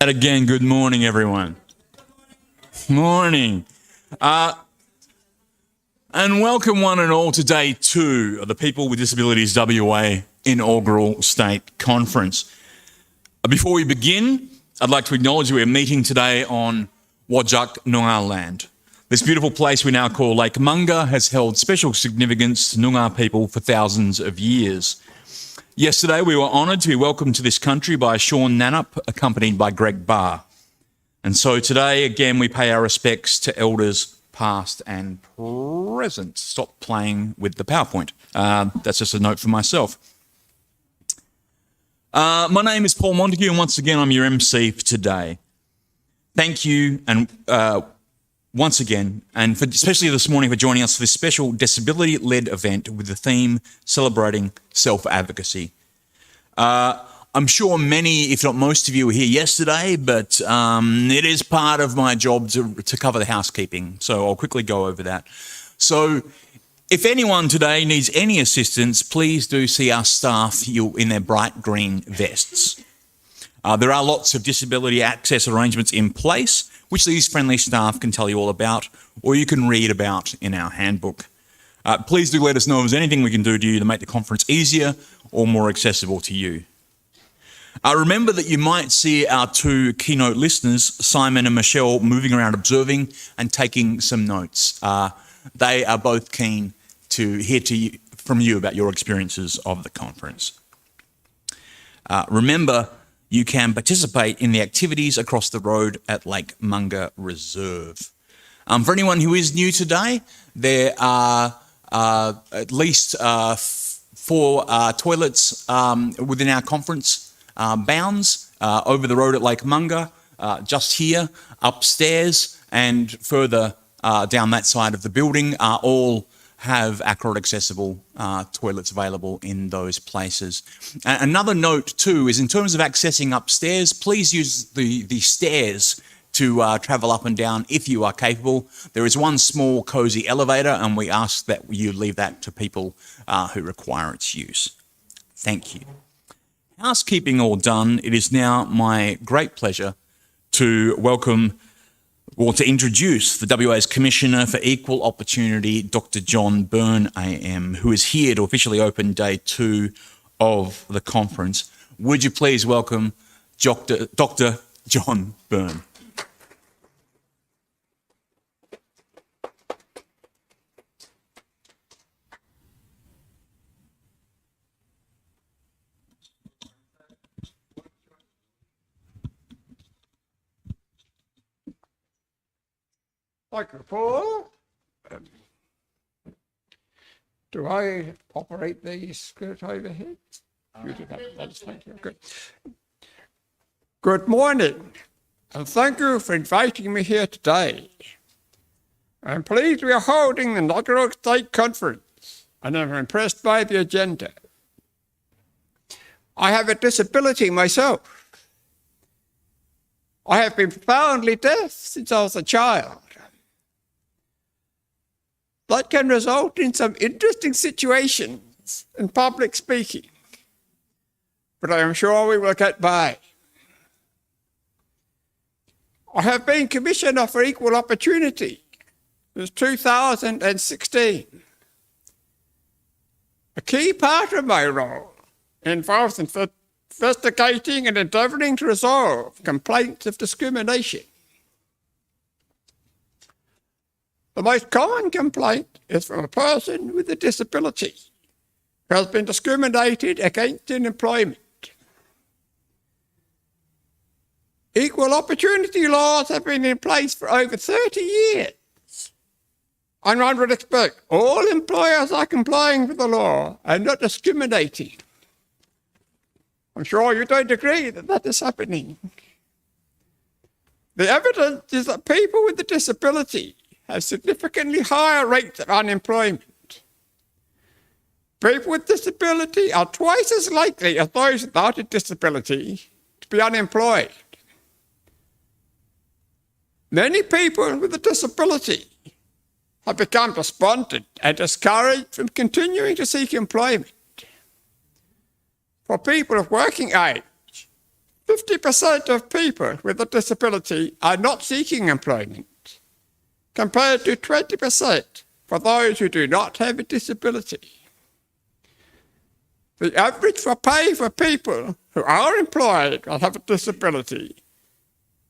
And again, good morning, everyone. Morning. And welcome one and all to day 2 of the People with Disabilities WA Inaugural State Conference. Before we begin, I'd like to acknowledge we're meeting today on Whadjuk Noongar land. This beautiful place we now call Lake Munga has held special significance to Noongar people for thousands of years. Yesterday, we were honoured to be welcomed to this country by Sean Nannup, accompanied by Greg Barr. And so today, again, we pay our respects to elders past and present. Stop playing with the PowerPoint. That's just a note for myself. My name is Paul Montague, and once again, I'm your MC for today. Thank you, and once again, and especially this morning for joining us for this special disability-led event with the theme celebrating self-advocacy. I'm sure many, if not most of you, were here yesterday, but it is part of my job to cover the housekeeping, so I'll quickly go over that. So if anyone today needs any assistance, please do see our staff in their bright green vests. There are lots of disability access arrangements in place, which these friendly staff can tell you all about, or you can read about in our handbook. Please do let us know if there's anything we can do to make the conference easier or more accessible to you. Remember that you might see our 2 keynote listeners, Simon and Michelle, moving around observing and taking some notes. They are both keen to hear from you about your experiences of the conference. Remember, you can participate in the activities across the road at Lake Munga Reserve. For anyone who is new today, there are at least 4 toilets within our conference bounds over the road at Lake Munga, just here, upstairs, and further down that side of the building, all have ACROD accessible toilets available in those places. Another note too is in terms of accessing upstairs, please use the stairs to travel up and down if you are capable. There is one small cosy elevator, and we ask that you leave that to people who require its use. Thank you. Housekeeping all done, it is now my great pleasure to to introduce the WA's Commissioner for Equal Opportunity, Dr. John Byrne AM, who is here to officially open day 2 of the conference. Would you please welcome Dr. John Byrne? Thank you, Paul. Do I operate the skirt overhead? You do that. Thank you. Good. Good morning, and thank you for inviting me here today. I'm pleased we are holding the Inaugural State Conference, and I'm impressed by the agenda. I have a disability myself. I have been profoundly deaf since I was a child. That can result in some interesting situations in public speaking, but I am sure we will get by. I have been Commissioner for Equal Opportunity since 2016. A key part of my role involves investigating and endeavouring to resolve complaints of discrimination. The most common complaint is from a person with a disability who has been discriminated against in employment. Equal opportunity laws have been in place for over 30 years. And one would expect all employers are complying with the law and not discriminating. I'm sure you don't agree that that is happening. The evidence is that people with a disability have significantly higher rates of unemployment. People with disability are twice as likely as those without a disability to be unemployed. Many people with a disability have become despondent and discouraged from continuing to seek employment. For people of working age, 50% of people with a disability are not seeking employment, compared to 20% for those who do not have a disability. The average for pay for people who are employed and have a disability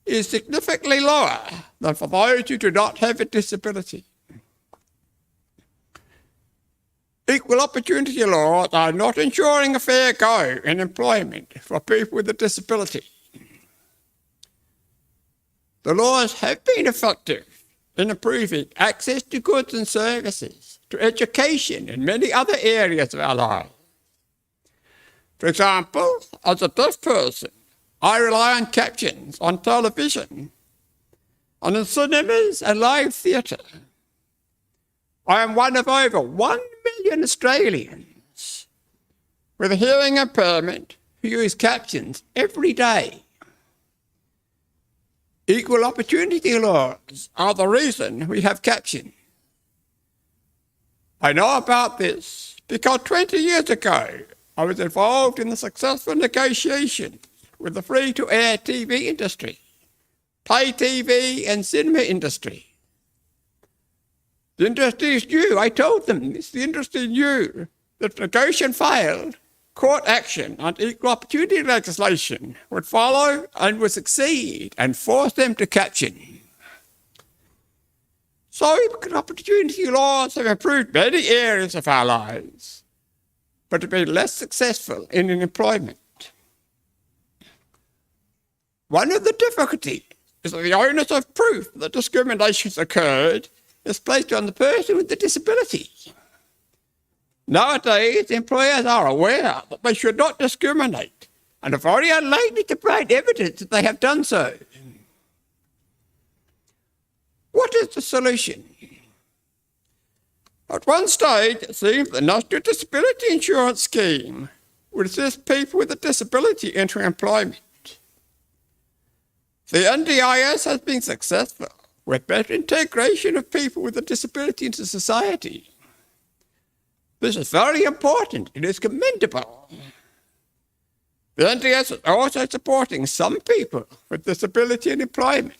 is significantly lower than for those who do not have a disability. Equal opportunity laws are not ensuring a fair go in employment for people with a disability. The laws have been effective in improving access to goods and services, to education and many other areas of our lives. For example, as a deaf person, I rely on captions on television and in cinemas and live theatre. I am one of over 1 million Australians with a hearing impairment who use captions every day. Equal opportunity laws are the reason we have captions. I know about this because 20 years ago, I was involved in the successful negotiations with the free-to-air TV industry, pay TV and cinema industry. The industry knew, I told them, the industry knew that if negotiation failed, court action on equal opportunity legislation would follow and would succeed and force them to caption. So equal opportunity laws have improved many areas of our lives, but have been less successful in employment. One of the difficulties is that the onus of proof that discrimination has occurred is placed on the person with the disability. Nowadays, employers are aware that they should not discriminate and are very unlikely to provide evidence that they have done so. What is the solution? At one stage, it seemed the National Disability Insurance Scheme would assist people with a disability into employment. The NDIS has been successful with better integration of people with a disability into society. This is very important. It is commendable. The NDIS is also supporting some people with disability in employment.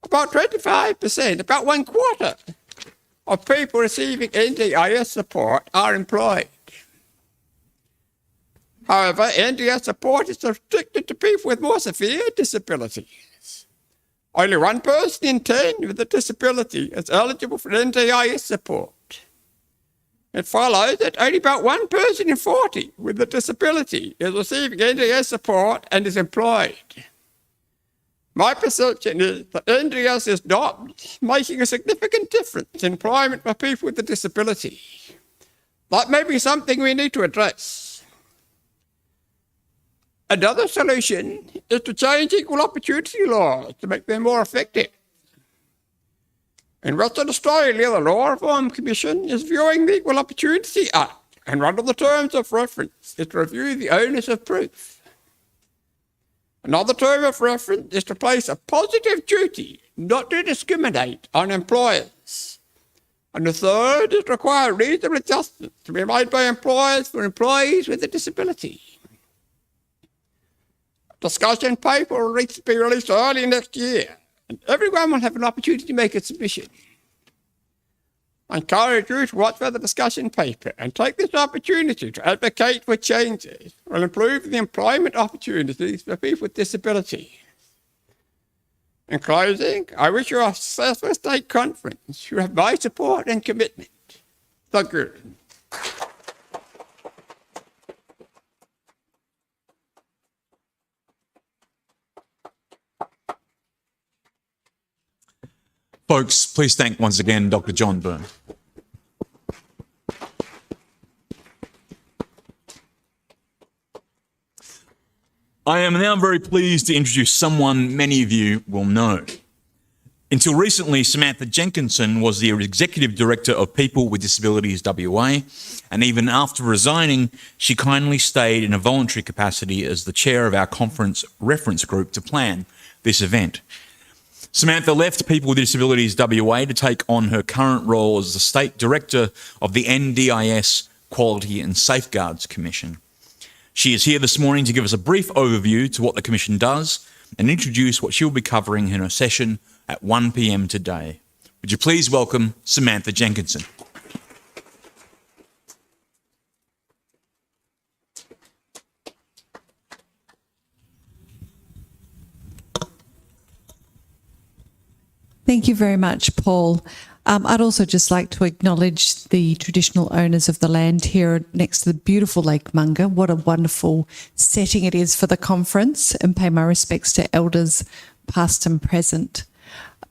About 25%, about 1/4 of people receiving NDIS support are employed. However, NDIS support is restricted to people with more severe disabilities. Only 1 person in 10 with a disability is eligible for NDIS support. It follows that only about 1 person in 40 with a disability is receiving NDIS support and is employed. My perception is that NDIS is not making a significant difference in employment for people with a disability. That may be something we need to address. Another solution is to change equal opportunity laws to make them more effective. In Western Australia, the Law Reform Commission is viewing the Equal Opportunity Act, and one of the terms of reference is to review the onus of proof. Another term of reference is to place a positive duty not to discriminate on employers. And the third is to require reasonable adjustments to be made by employers for employees with a disability. Discussion paper will be released early next year, and everyone will have an opportunity to make a submission. I encourage you to watch for the discussion paper and take this opportunity to advocate for changes that will improve the employment opportunities for people with disabilities. In closing, I wish you a successful state conference. You have my support and commitment. Thank you. Folks, please thank once again Dr. John Byrne. I am now very pleased to introduce someone many of you will know. Until recently, Samantha Jenkinson was the Executive Director of People with Disabilities WA, and even after resigning, she kindly stayed in a voluntary capacity as the chair of our conference reference group to plan this event. Samantha left People with Disabilities WA to take on her current role as the State Director of the NDIS Quality and Safeguards Commission. She is here this morning to give us a brief overview to what the Commission does and introduce what she will be covering in her session at 1 p.m. today. Would you please welcome Samantha Jenkinson? Thank you very much, Paul. I'd also just like to acknowledge the traditional owners of the land here next to the beautiful Lake Munga. What a wonderful setting it is for the conference, and pay my respects to elders past and present.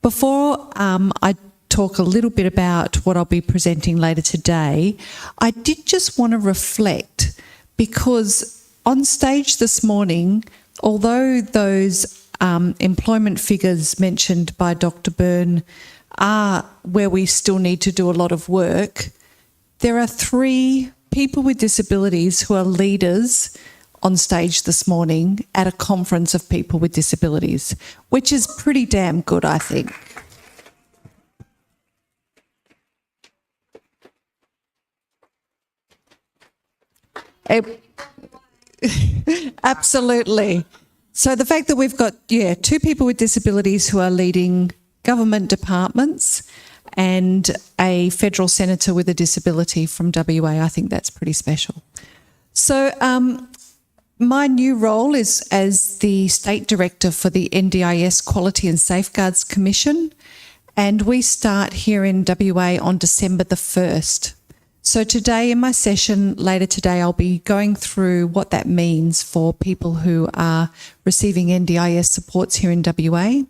Before I talk a little bit about what I'll be presenting later today, I did just want to reflect, because on stage this morning, although those employment figures mentioned by Dr. Byrne are where we still need to do a lot of work, there are 3 people with disabilities who are leaders on stage this morning at a conference of people with disabilities, which is pretty damn good, I think. Absolutely. So the fact that we've got, 2 people with disabilities who are leading government departments and a federal senator with a disability from WA, I think that's pretty special. So my new role is as the State Director for the NDIS Quality and Safeguards Commission, and we start here in WA on December the 1st. So today in my session, later today, I'll be going through what that means for people who are receiving NDIS supports here in WA,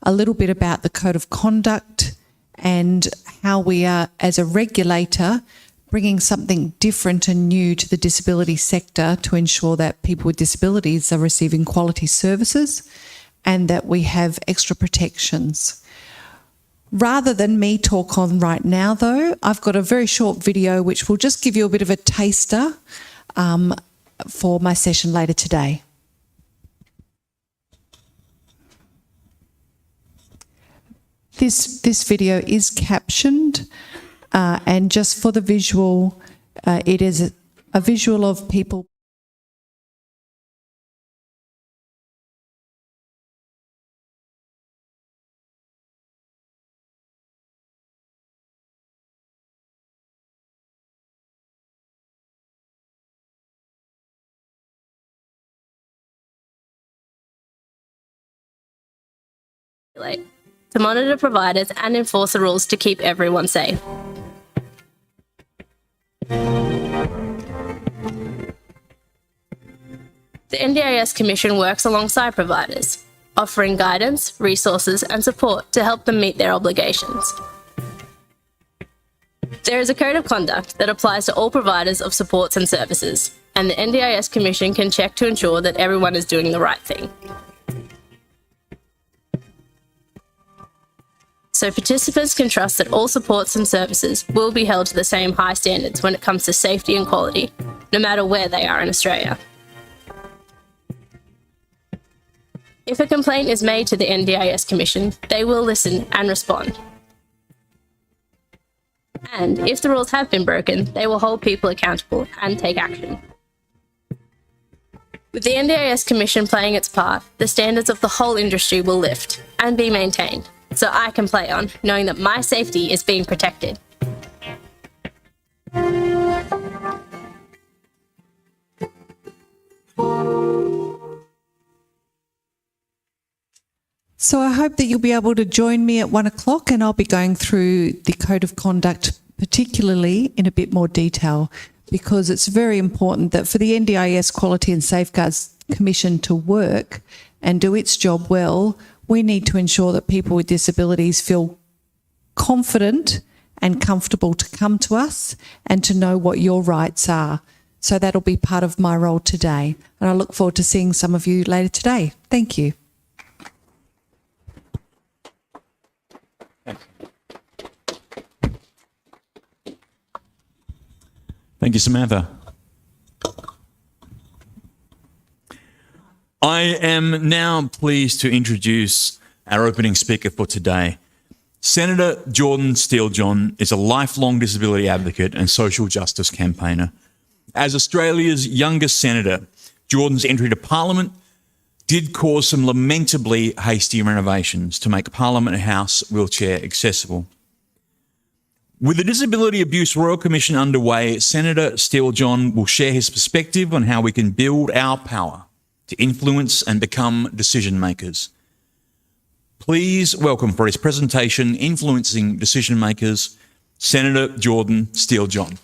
a little bit about the Code of Conduct and how we are, as a regulator, bringing something different and new to the disability sector to ensure that people with disabilities are receiving quality services and that we have extra protections. Rather than me talk on right now, though, I've got a very short video which will just give you a bit of a taster for my session later today. This video is captioned, and just for the visual, it is a visual of people. To monitor providers and enforce the rules to keep everyone safe. The NDIS Commission works alongside providers, offering guidance, resources and support to help them meet their obligations. There is a code of conduct that applies to all providers of supports and services, and the NDIS Commission can check to ensure that everyone is doing the right thing. So participants can trust that all supports and services will be held to the same high standards when it comes to safety and quality, no matter where they are in Australia. If a complaint is made to the NDIS Commission, they will listen and respond. And if the rules have been broken, they will hold people accountable and take action. With the NDIS Commission playing its part, the standards of the whole industry will lift and be maintained, so I can play on, knowing that my safety is being protected. So I hope that you'll be able to join me at 1 o'clock, and I'll be going through the Code of Conduct, particularly in a bit more detail, because it's very important that for the NDIS Quality and Safeguards Commission to work and do its job well, we need to ensure that people with disabilities feel confident and comfortable to come to us and to know what your rights are. So that'll be part of my role today. And I look forward to seeing some of you later today. Thank you. Thank you, Samantha. I am now pleased to introduce our opening speaker for today. Senator Jordan Steele-John is a lifelong disability advocate and social justice campaigner. As Australia's youngest senator, Jordan's entry to Parliament did cause some lamentably hasty renovations to make Parliament House wheelchair accessible. With the Disability Abuse Royal Commission underway, Senator Steele-John will share his perspective on how we can build our power to influence and become decision makers. Please welcome for his presentation, Influencing Decision Makers, Senator Jordan Steele-John.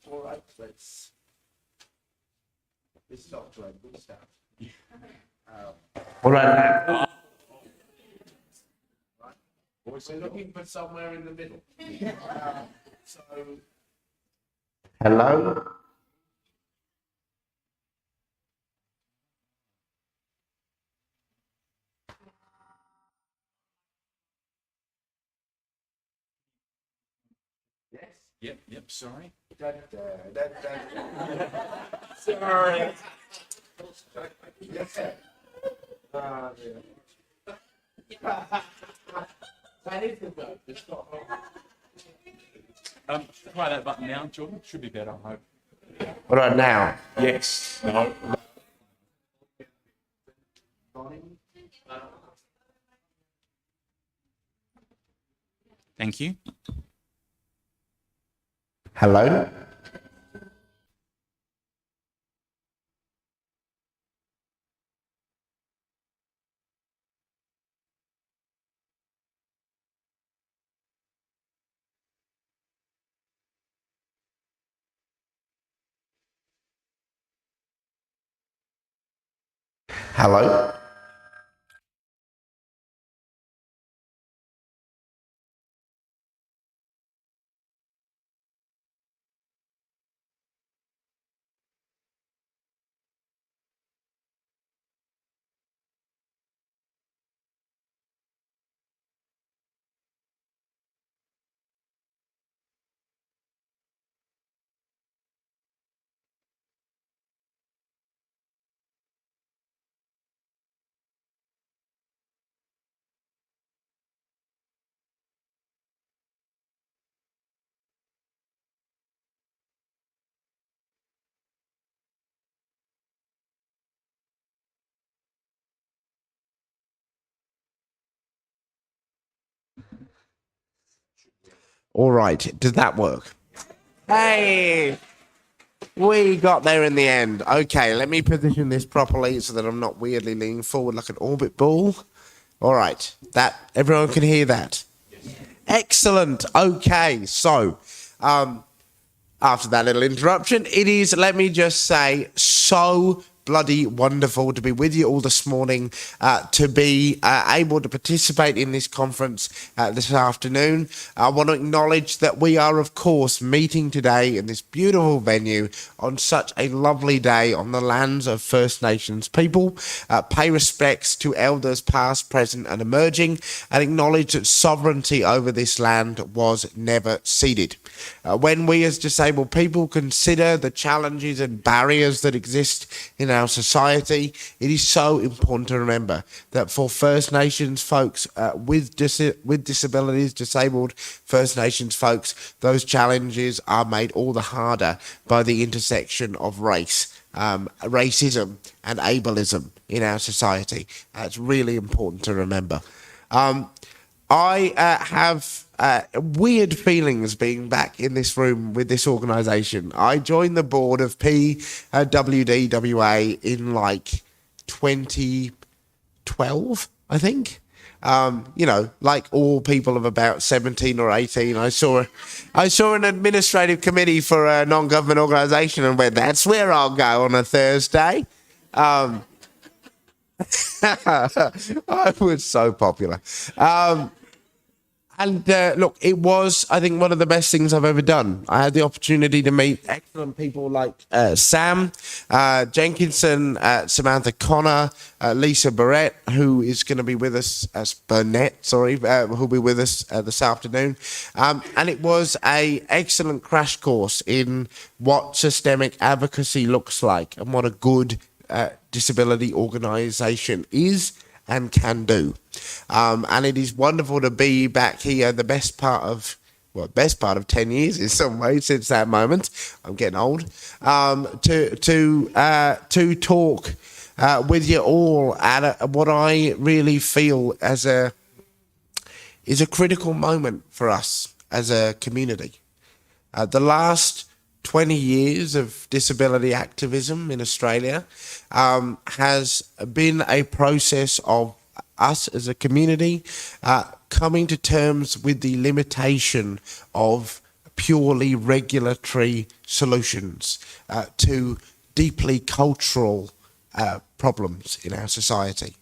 All right, let's start to good stuff. All right. We're looking for somewhere in the middle. So, hello. Yes. Yep, sorry. Sorry. Yes, sir. That is the vote. It's not wrong. Try that button now, Jordan. Should be better, I hope. All right, now. Yes. No. Thank you. Hello. Hello. All right. Did that work? Hey, we got there in the end. Okay, let me position this properly so that I'm not weirdly leaning forward like an orbit ball. All right, that everyone can hear that. Excellent. Okay, so after that little interruption, it is, let me just say, so bloody wonderful to be with you all this morning, to be able to participate in this conference this afternoon. I want to acknowledge that we are, of course, meeting today in this beautiful venue on such a lovely day on the lands of First Nations people. Pay respects to elders past, present and emerging, and acknowledge that sovereignty over this land was never ceded. When we as disabled people consider the challenges and barriers that exist in our society, it is so important to remember that for First Nations folks with disabilities, disabled First Nations folks, those challenges are made all the harder by the intersection of race, racism and ableism in our society. It's really important to remember. I have weird feelings being back in this room with this organisation. I joined the board of PWD WA in like 2012, I think. You know, like all people of about 17 or 18, I saw an administrative committee for a non-government organisation and went, that's where I'll go on a Thursday. I was so popular. And look, it was, I think, one of the best things I've ever done. I had the opportunity to meet excellent people like Sam Jenkinson, Samantha Connor, Lisa Barrett, who is going to be with us, who'll be with us this afternoon. And it was an excellent crash course in what systemic advocacy looks like and what a good disability organisation is and can do. And it is wonderful to be back here the best part of 10 years in some ways since that moment. I'm getting old. To talk with you all at what I really feel is a critical moment for us as a community. The last 20 years of disability activism in Australia has been a process of us as a community coming to terms with the limitation of purely regulatory solutions to deeply cultural problems in our society.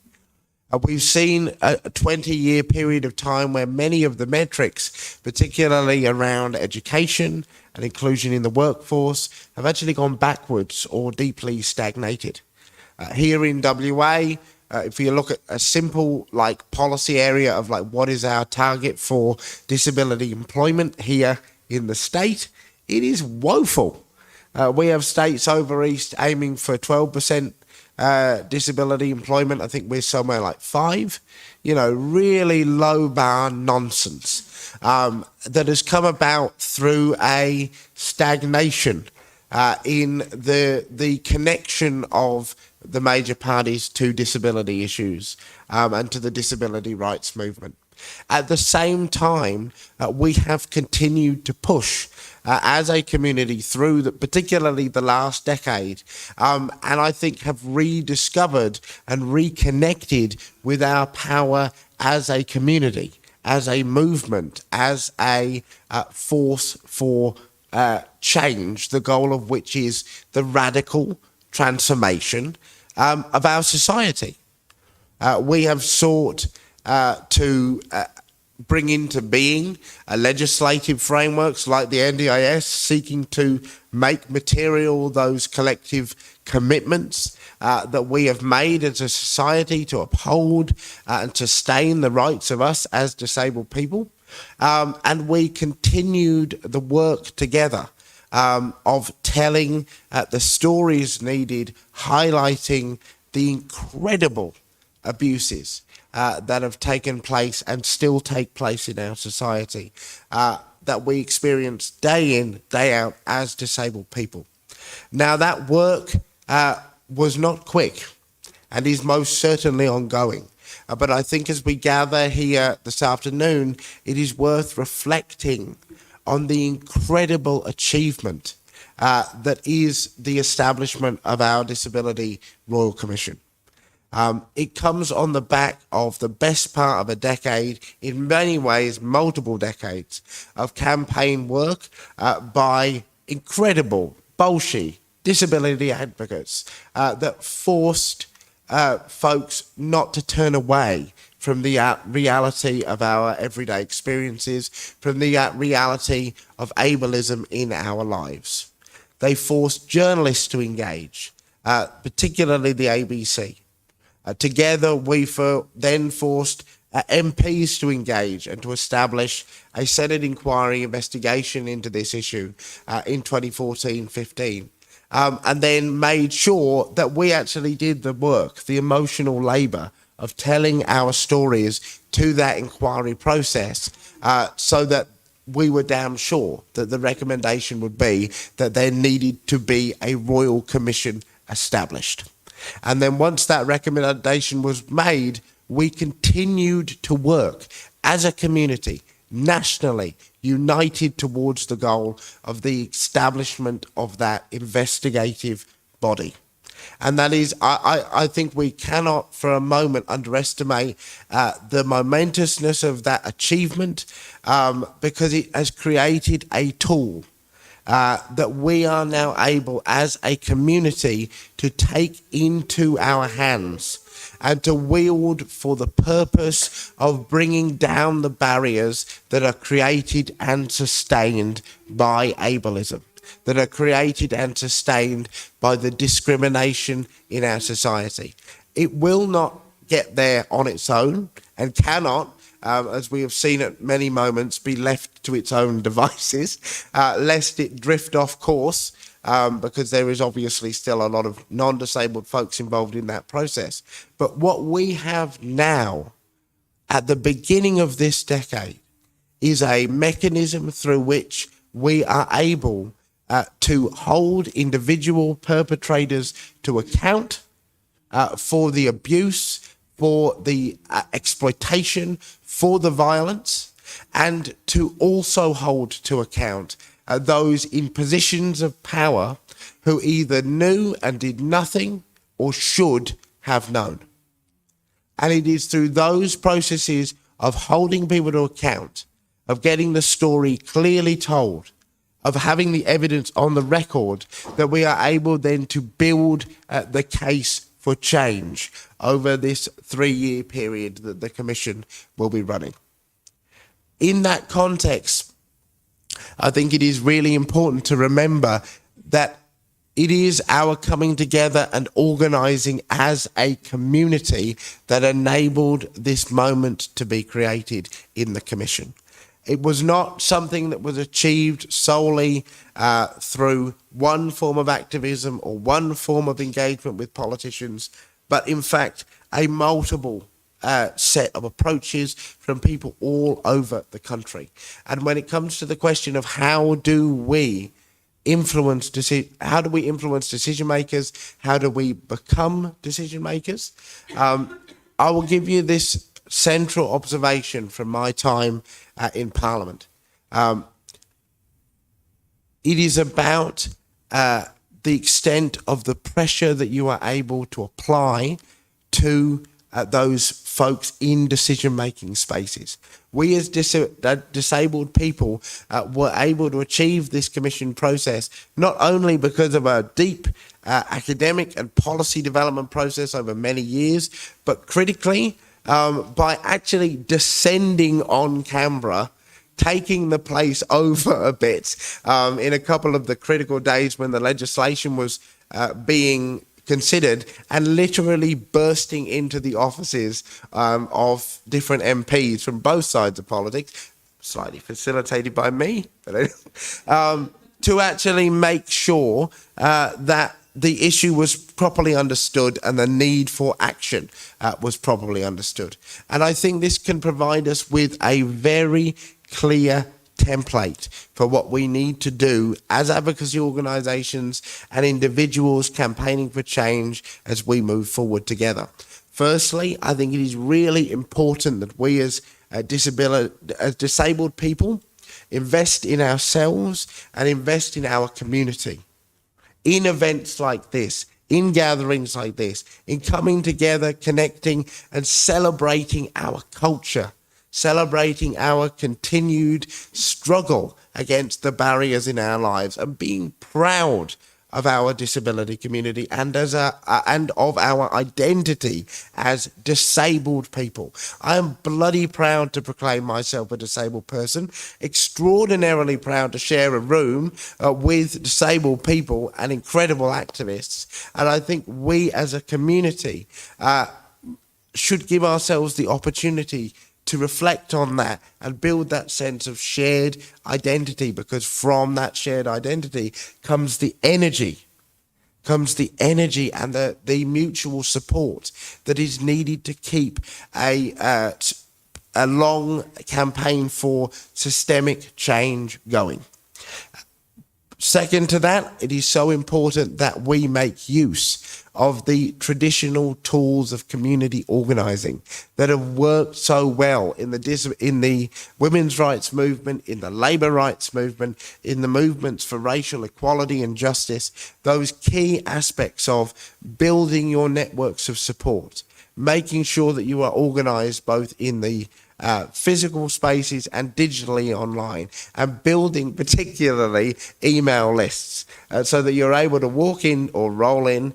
We've seen a 20-year period of time where many of the metrics, particularly around education and inclusion in the workforce, have actually gone backwards or deeply stagnated. Here in WA, if you look at a simple policy area of what is our target for disability employment here in the state, it is woeful. We have states over east aiming for 12% disability employment. I think we're somewhere like 5%. Really low bar nonsense that has come about through a stagnation in the connection of the major parties to disability issues and to the disability rights movement. At the same time, we have continued to push as a community through particularly the last decade, and I think have rediscovered and reconnected with our power as a community, as a movement, as a force for change, the goal of which is the radical transformation of our society. We have sought to bring into being legislative frameworks like the NDIS, seeking to make material those collective commitments that we have made as a society to uphold and sustain the rights of us as disabled people. And we continued the work together of telling the stories needed, highlighting the incredible abuses that have taken place and still take place in our society that we experience day in, day out as disabled people. Now, that work was not quick and is most certainly ongoing. But I think as we gather here this afternoon, it is worth reflecting on the incredible achievement that is the establishment of our Disability Royal Commission. It comes on the back of the best part of a decade, in many ways, multiple decades of campaign work by incredible, bolshy disability advocates that forced folks not to turn away from the reality of our everyday experiences, from the reality of ableism in our lives. They forced journalists to engage, particularly the ABC. Together, we then forced MPs to engage and to establish a Senate inquiry investigation into this issue in 2014-15. And then made sure that we actually did the work, the emotional labour of telling our stories to that inquiry process so that we were damn sure that the recommendation would be that there needed to be a Royal Commission established. And then once that recommendation was made, we continued to work as a community, nationally, united towards the goal of the establishment of that investigative body. And that is, I think we cannot for a moment underestimate the momentousness of that achievement because it has created a tool that we are now able as a community to take into our hands and to wield for the purpose of bringing down the barriers that are created and sustained by ableism, that are created and sustained by the discrimination in our society. It will not get there on its own and cannot, as we have seen at many moments, be left to its own devices, lest it drift off course because there is obviously still a lot of non-disabled folks involved in that process. But what we have now at the beginning of this decade is a mechanism through which we are able to hold individual perpetrators to account for the abuse, for the exploitation, for the violence, and to also hold to account those in positions of power who either knew and did nothing or should have known. And it is through those processes of holding people to account, of getting the story clearly told, of having the evidence on the record, that we are able then to build the case for change over this 3-year period that the Commission will be running. In that context, I think it is really important to remember that it is our coming together and organising as a community that enabled this moment to be created in the Commission. It was not something that was achieved solely through one form of activism or one form of engagement with politicians, but in fact a multiple set of approaches from people all over the country. And when it comes to the question of how do we influence decision makers, how do we become decision makers, I will give you this central observation from my time in Parliament. It is about the extent of the pressure that you are able to apply to those folks in decision-making spaces. We as disabled people were able to achieve this Commission process not only because of a deep academic and policy development process over many years, but critically by actually descending on Canberra, taking the place over a bit in a couple of the critical days when the legislation was being considered, and literally bursting into the offices of different MPs from both sides of politics, slightly facilitated by me, but to actually make sure that the issue was properly understood and the need for action was properly understood. And I think this can provide us with a very clear template for what we need to do as advocacy organisations and individuals campaigning for change as we move forward together. Firstly, I think it is really important that we as disabled people invest in ourselves and invest in our community. In events like this, in gatherings like this, in coming together, connecting and celebrating our culture, celebrating our continued struggle against the barriers in our lives, and being proud of our disability community and of our identity as disabled people. I am bloody proud to proclaim myself a disabled person, extraordinarily proud to share a room with disabled people and incredible activists. And I think we as a community should give ourselves the opportunity to reflect on that and build that sense of shared identity, because from that shared identity comes the energy and the mutual support that is needed to keep a long campaign for systemic change going. Second to that, it is so important that we make use of the traditional tools of community organising that have worked so well in the women's rights movement, in the labour rights movement, in the movements for racial equality and justice, those key aspects of building your networks of support, making sure that you are organised both in the physical spaces and digitally online, and building particularly email lists so that you're able to walk in or roll in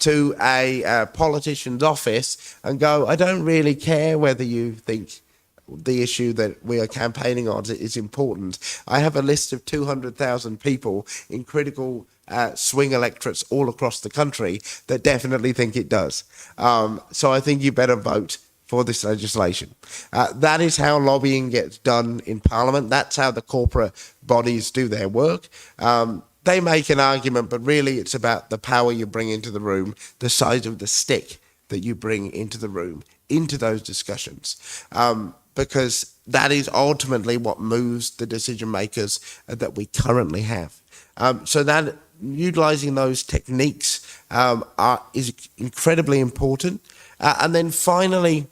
to a politician's office and go, I don't really care whether you think the issue that we are campaigning on is important. I have a list of 200,000 people in critical swing electorates all across the country that definitely think it does. So I think you better vote for this legislation. That is how lobbying gets done in Parliament. That's how the corporate bodies do their work. they make an argument, but really it's about the power you bring into the room, the size of the stick that you bring into the room, into those discussions, because that is ultimately what moves the decision makers that we currently have. So that utilising those techniques is incredibly important. And then finally,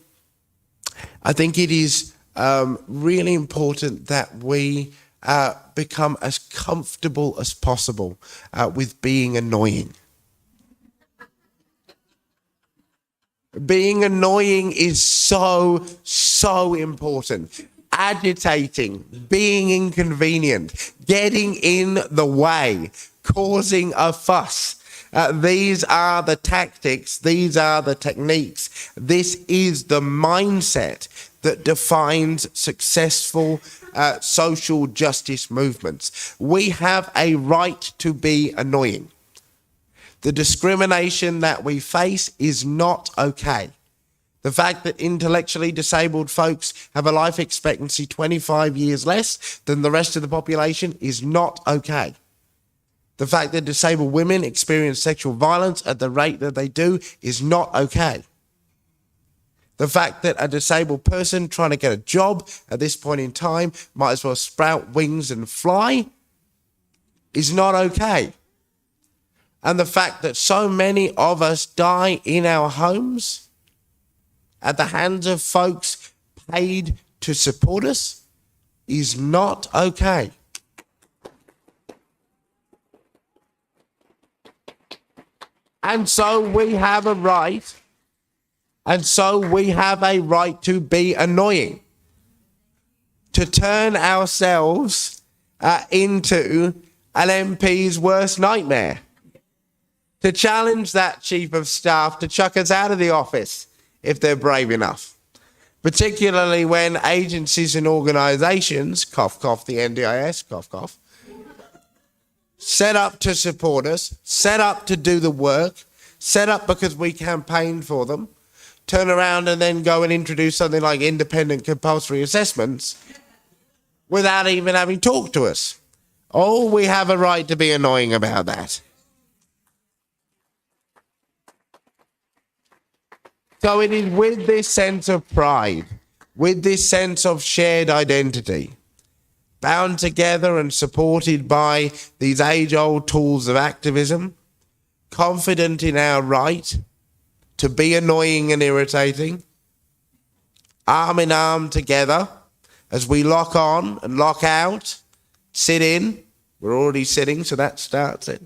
I think it is really important that we become as comfortable as possible with being annoying. Being annoying is so important. Agitating, being inconvenient, getting in the way, causing a fuss. These are the tactics, these are the techniques. This is the mindset that defines successful social justice movements. We have a right to be annoying. The discrimination that we face is not okay. The fact that intellectually disabled folks have a life expectancy 25 years less than the rest of the population is not okay. The fact that disabled women experience sexual violence at the rate that they do is not okay. The fact that a disabled person trying to get a job at this point in time might as well sprout wings and fly is not okay. And the fact that so many of us die in our homes at the hands of folks paid to support us is not okay. And so we have a right, to be annoying, to turn ourselves into an MP's worst nightmare, to challenge that chief of staff to chuck us out of the office if they're brave enough, particularly when agencies and organisations, cough, cough, the NDIS, cough, cough, set up to support us, set up to do the work, set up because we campaigned for them, turn around and then go and introduce something like independent compulsory assessments without even having talked to us. Oh, we have a right to be annoying about that. So it is with this sense of pride, with this sense of shared identity, bound together and supported by these age-old tools of activism, confident in our right to be annoying and irritating, arm in arm together as we lock on and lock out, sit in. We're already sitting, so that starts it.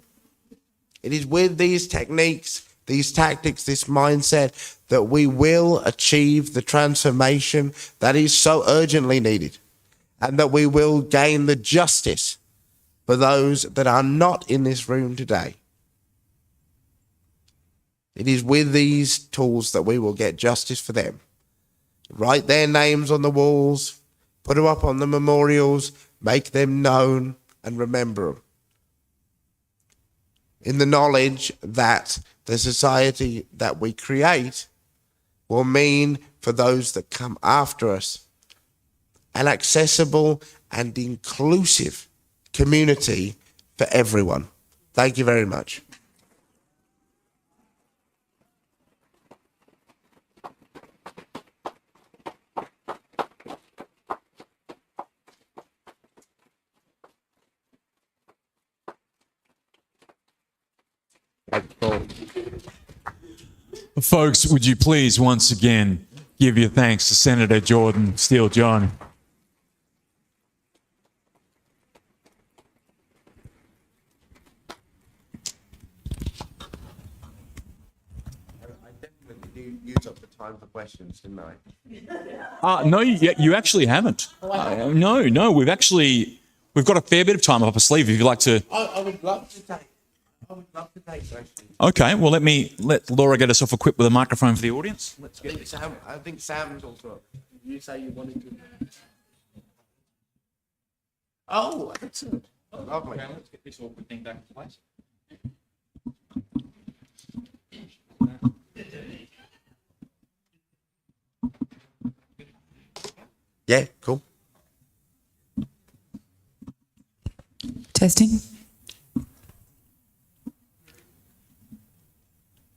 It is with these techniques, these tactics, this mindset that we will achieve the transformation that is so urgently needed, and that we will gain the justice for those that are not in this room today. It is with these tools that we will get justice for them. Write their names on the walls, put them up on the memorials, make them known, and remember them. In the knowledge that the society that we create will mean for those that come after us an accessible and inclusive community for everyone. Thank you very much. Folks, would you please once again give your thanks to Senator Jordan Steele-John. I definitely use up the time for questions, didn't I? No, you actually haven't. No, we've got a fair bit of time up our sleeve if you'd like to. I would love to take questions. Okay, well, let Laura get herself equipped with a microphone for the audience. I think Sam's also up. You say you wanted to. Oh, excellent. Lovely. Okay, let's get this awkward thing back in place. Yeah, cool. Testing.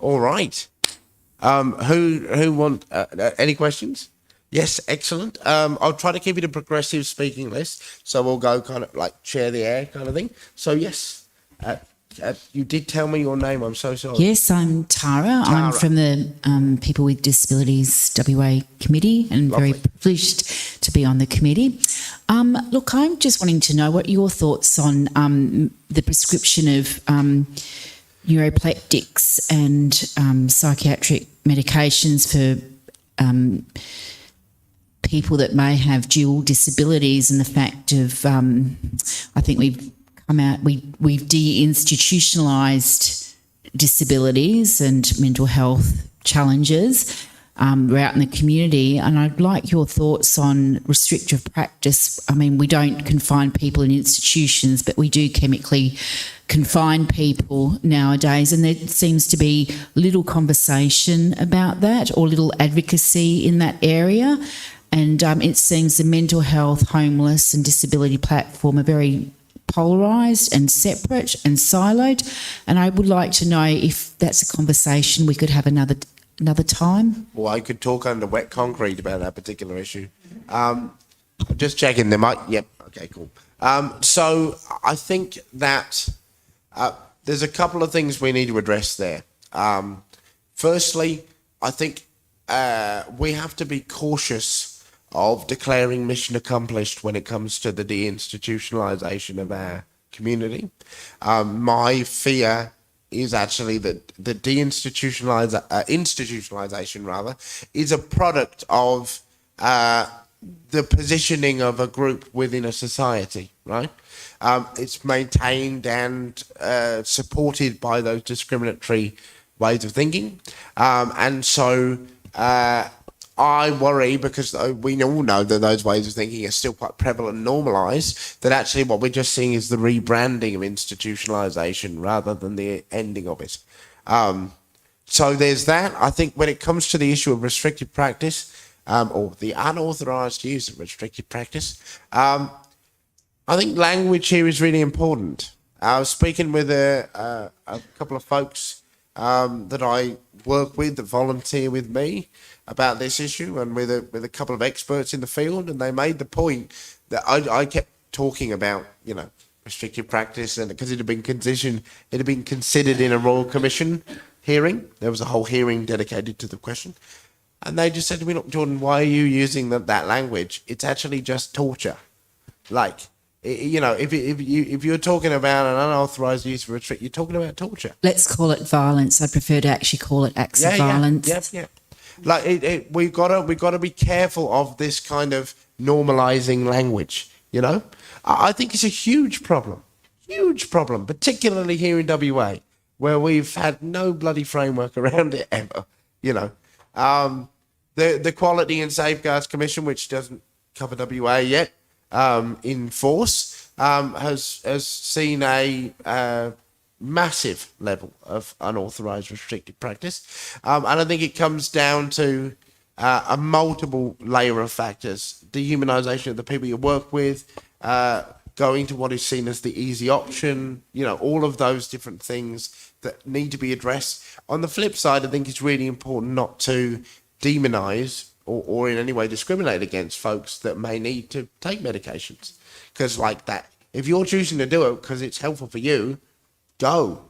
All right. Who want any questions? Yes, excellent. I'll try to keep it a progressive speaking list, so we'll go kind of like share the air kind of thing. So yes, you did tell me your name. I'm so sorry. Yes, I'm Tara. I'm from the People with Disabilities WA Committee and Lovely. very privileged to be on the committee. Look, I'm just wanting to know what your thoughts on the prescription of neuropleptics and psychiatric medications for people that may have dual disabilities, and the fact of I think we've deinstitutionalised disabilities and mental health challenges out in the community, and I'd like your thoughts on restrictive practice. I mean, we don't confine people in institutions, but we do chemically confine people nowadays, and there seems to be little conversation about that or little advocacy in that area. And it seems the mental health, homeless and disability platform are very polarised and separate and siloed. And I would like to know if that's a conversation we could have another time. Well, I could talk under wet concrete about that particular issue. Just checking them out. Yep. Okay, cool. So I think that there's a couple of things we need to address there. Firstly, I think we have to be cautious of declaring mission accomplished when it comes to the deinstitutionalisation of our community. My fear is actually that the institutionalisation is a product of the positioning of a group within a society, right? It's maintained and supported by those discriminatory ways of thinking. And so I worry, because we all know that those ways of thinking are still quite prevalent and normalised, that actually what we're just seeing is the rebranding of institutionalisation rather than the ending of it. So there's that. I think when it comes to the issue of restricted practice, or the unauthorised use of restricted practice, I think language here is really important. I was speaking with a couple of folks that I work with, that volunteer with me, about this issue, and with a couple of experts in the field, and they made the point that I kept talking about, restrictive practice, and because it had been considered in a Royal Commission hearing. There was a whole hearing dedicated to the question, and they just said to me, "Look, Jordan, why are you using that language? It's actually just torture. Like, if you're talking about an unauthorised use of restrict, you're talking about torture. Let's call it violence. I'd prefer to actually call it acts of violence. Yeah. Like we've got to be careful of this kind of normalising language. I think it's a huge problem, particularly here in WA, where we've had no bloody framework around it ever. The Quality and Safeguards Commission, which doesn't cover WA yet, in force, has seen a massive level of unauthorised restricted practice, and I think it comes down to a multiple layer of factors: dehumanisation of the people you work with, going to what is seen as the easy option, all of those different things that need to be addressed. On the flip side, I think it's really important not to demonise or in any way discriminate against folks that may need to take medications, because like that, if you're choosing to do it because it's helpful for you, go.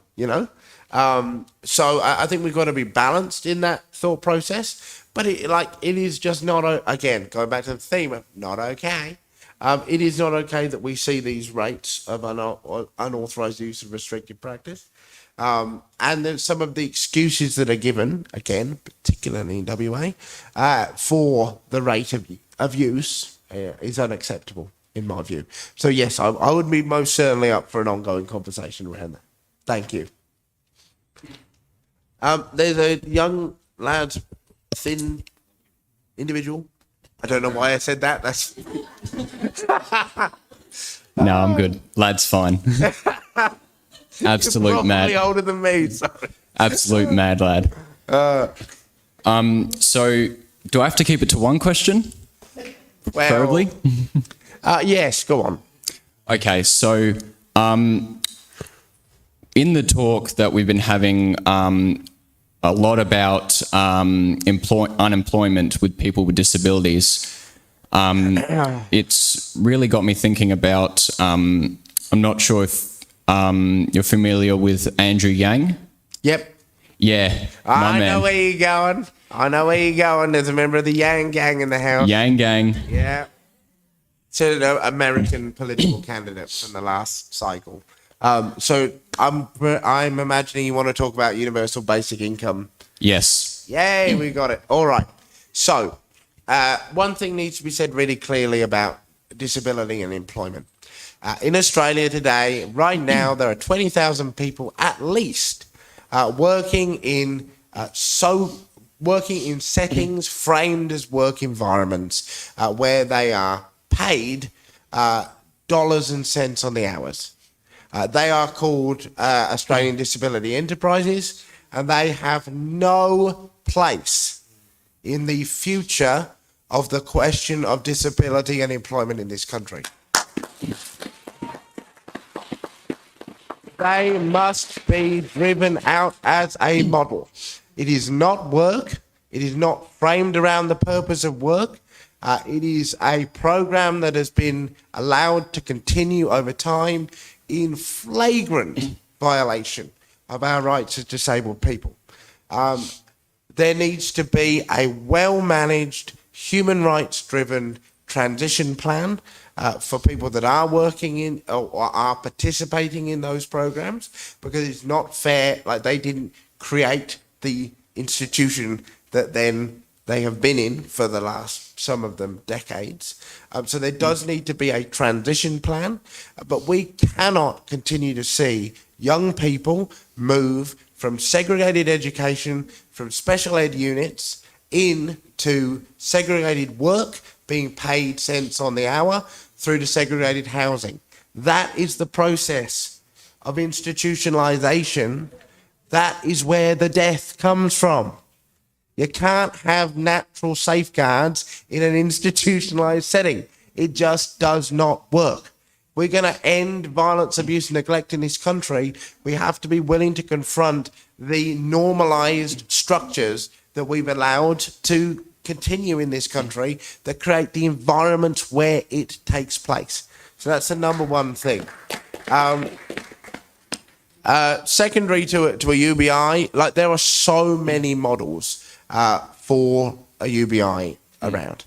So I think we've got to be balanced in that thought process, but it is just not again, going back to the theme of not okay. It is not okay that we see these rates of unauthorised use of restricted practice, and then some of the excuses that are given, again, particularly in WA, for the rate of use is unacceptable in my view. So yes, I would be most certainly up for an ongoing conversation around that. Thank you. There's a young lad, thin individual. I don't know why I said that. That's No, I'm good. Lad's fine. Absolute probably mad. older than me. Sorry. Absolute mad lad. So do I have to keep it to one question? Well, Preferably? yes, go on. Okay, so in the talk that we've been having a lot about unemployment with people with disabilities. It's really got me thinking about, I'm not sure if you're familiar with Andrew Yang. Yep. Yeah, I my know man. where you're going. I know where you're going. There's a member of the Yang Gang in the house. Yang Gang. Yeah. So, American political candidate from the last cycle. So I'm imagining you want to talk about universal basic income. Yes. Yay, we got it. All right. So, one thing needs to be said really clearly about disability and employment. In Australia today, right now, there are 20,000 people at least working in settings framed as work environments where they are paid dollars and cents on the hours. They are called Australian Disability Enterprises, and they have no place in the future of the question of disability and employment in this country. They must be driven out as a model. It is not work. It is not framed around the purpose of work. It is a program that has been allowed to continue over time in flagrant violation of our rights as disabled people. There needs to be a well-managed, human rights-driven transition plan for people that are working in or are participating in those programs, because it's not fair. Like, they didn't create the institution that then they have been in for the last, some of them, decades. So there does need to be a transition plan, but we cannot continue to see young people move from segregated education, from special ed units, into segregated work, being paid cents on the hour, through to segregated housing. That is the process of institutionalization. That is where the death comes from. You can't have natural safeguards in an institutionalized setting. It just does not work. We're going to end violence, abuse, and neglect in this country. We have to be willing to confront the normalized structures that we've allowed to continue in this country that create the environment where it takes place. So that's the number one thing. Secondary to a UBI, like, there are so many models for a UBI around.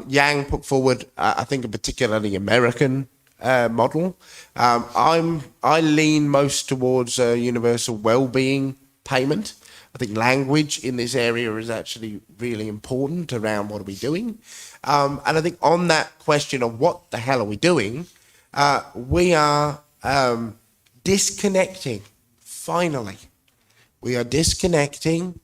Yang put forward, I think, a particularly American model. I lean most towards a universal well-being payment. I think language in this area is actually really important around what are we doing. And I think on that question of what the hell are we doing, we are disconnecting, finally. We are disconnecting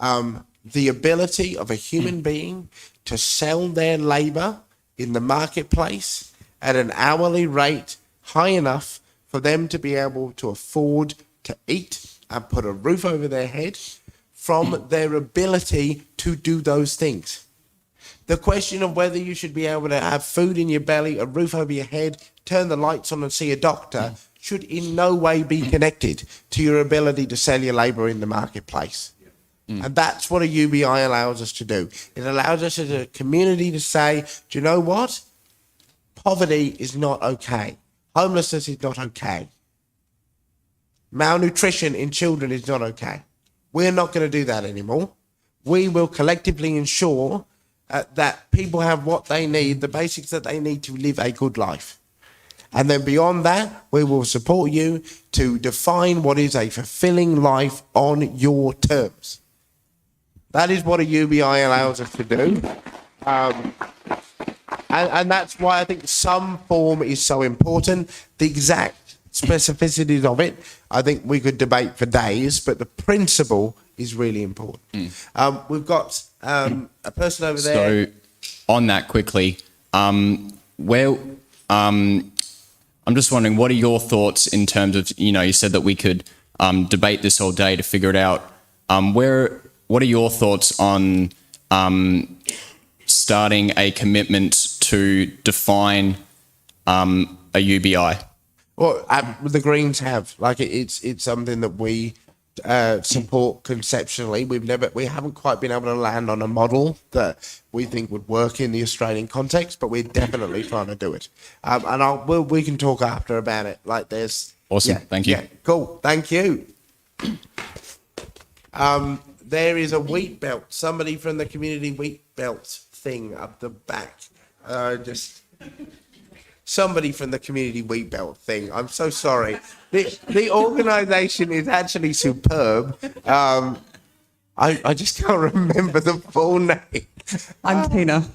the ability of a human being to sell their labour in the marketplace at an hourly rate high enough for them to be able to afford to eat and put a roof over their head from their ability to do those things. The question of whether you should be able to have food in your belly, a roof over your head, turn the lights on and see a doctor should in no way be connected to your ability to sell your labour in the marketplace. And that's what a UBI allows us to do. It allows us as a community to say, do you know what? Poverty is not okay. Homelessness is not okay. Malnutrition in children is not okay. We're not going to do that anymore. We will collectively ensure that people have what they need, the basics that they need to live a good life. And then beyond that, we will support you to define what is a fulfilling life on your terms. That is what a UBI allows us to do. And that's why I think some form is so important. The exact specificities of it, I think we could debate for days, but the principle is really important. We've got a person over there. So, on that quickly, I'm just wondering, what are your thoughts in terms of, you said that we could debate this all day to figure it out. What are your thoughts on starting a commitment to define a UBI? Well, the Greens have. Like, it's something that we support conceptually. We haven't quite been able to land on a model that we think would work in the Australian context, but we're definitely trying to do it. And we can talk after about it. Like there's Awesome. yeah, Thank you. Yeah, cool. Thank you. There is a wheat belt. Somebody from the community wheat belt thing up the back. Somebody from the community wheat belt thing. I'm so sorry. The organisation is actually superb. I just can't remember the full name. I'm Tina.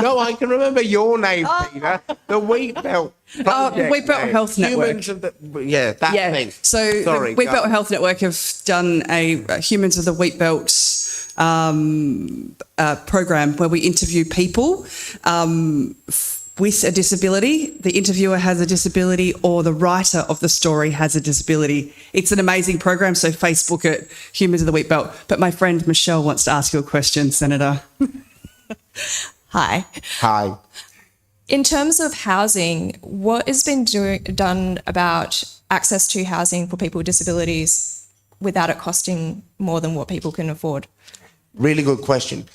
No, I can remember your name, Tina. The Wheat Belt. Wheat Belt Health Network. Humans of the thing. So Sorry, the Wheat go Belt on. Health Network have done a Humans of the Wheat Belt program where we interview people with a disability. The interviewer has a disability or the writer of the story has a disability. It's an amazing program, so Facebook it, Humans of the Wheat Belt. But my friend Michelle wants to ask you a question, Senator. Hi. Hi. In terms of housing, what has been done about access to housing for people with disabilities without it costing more than what people can afford? Really good question.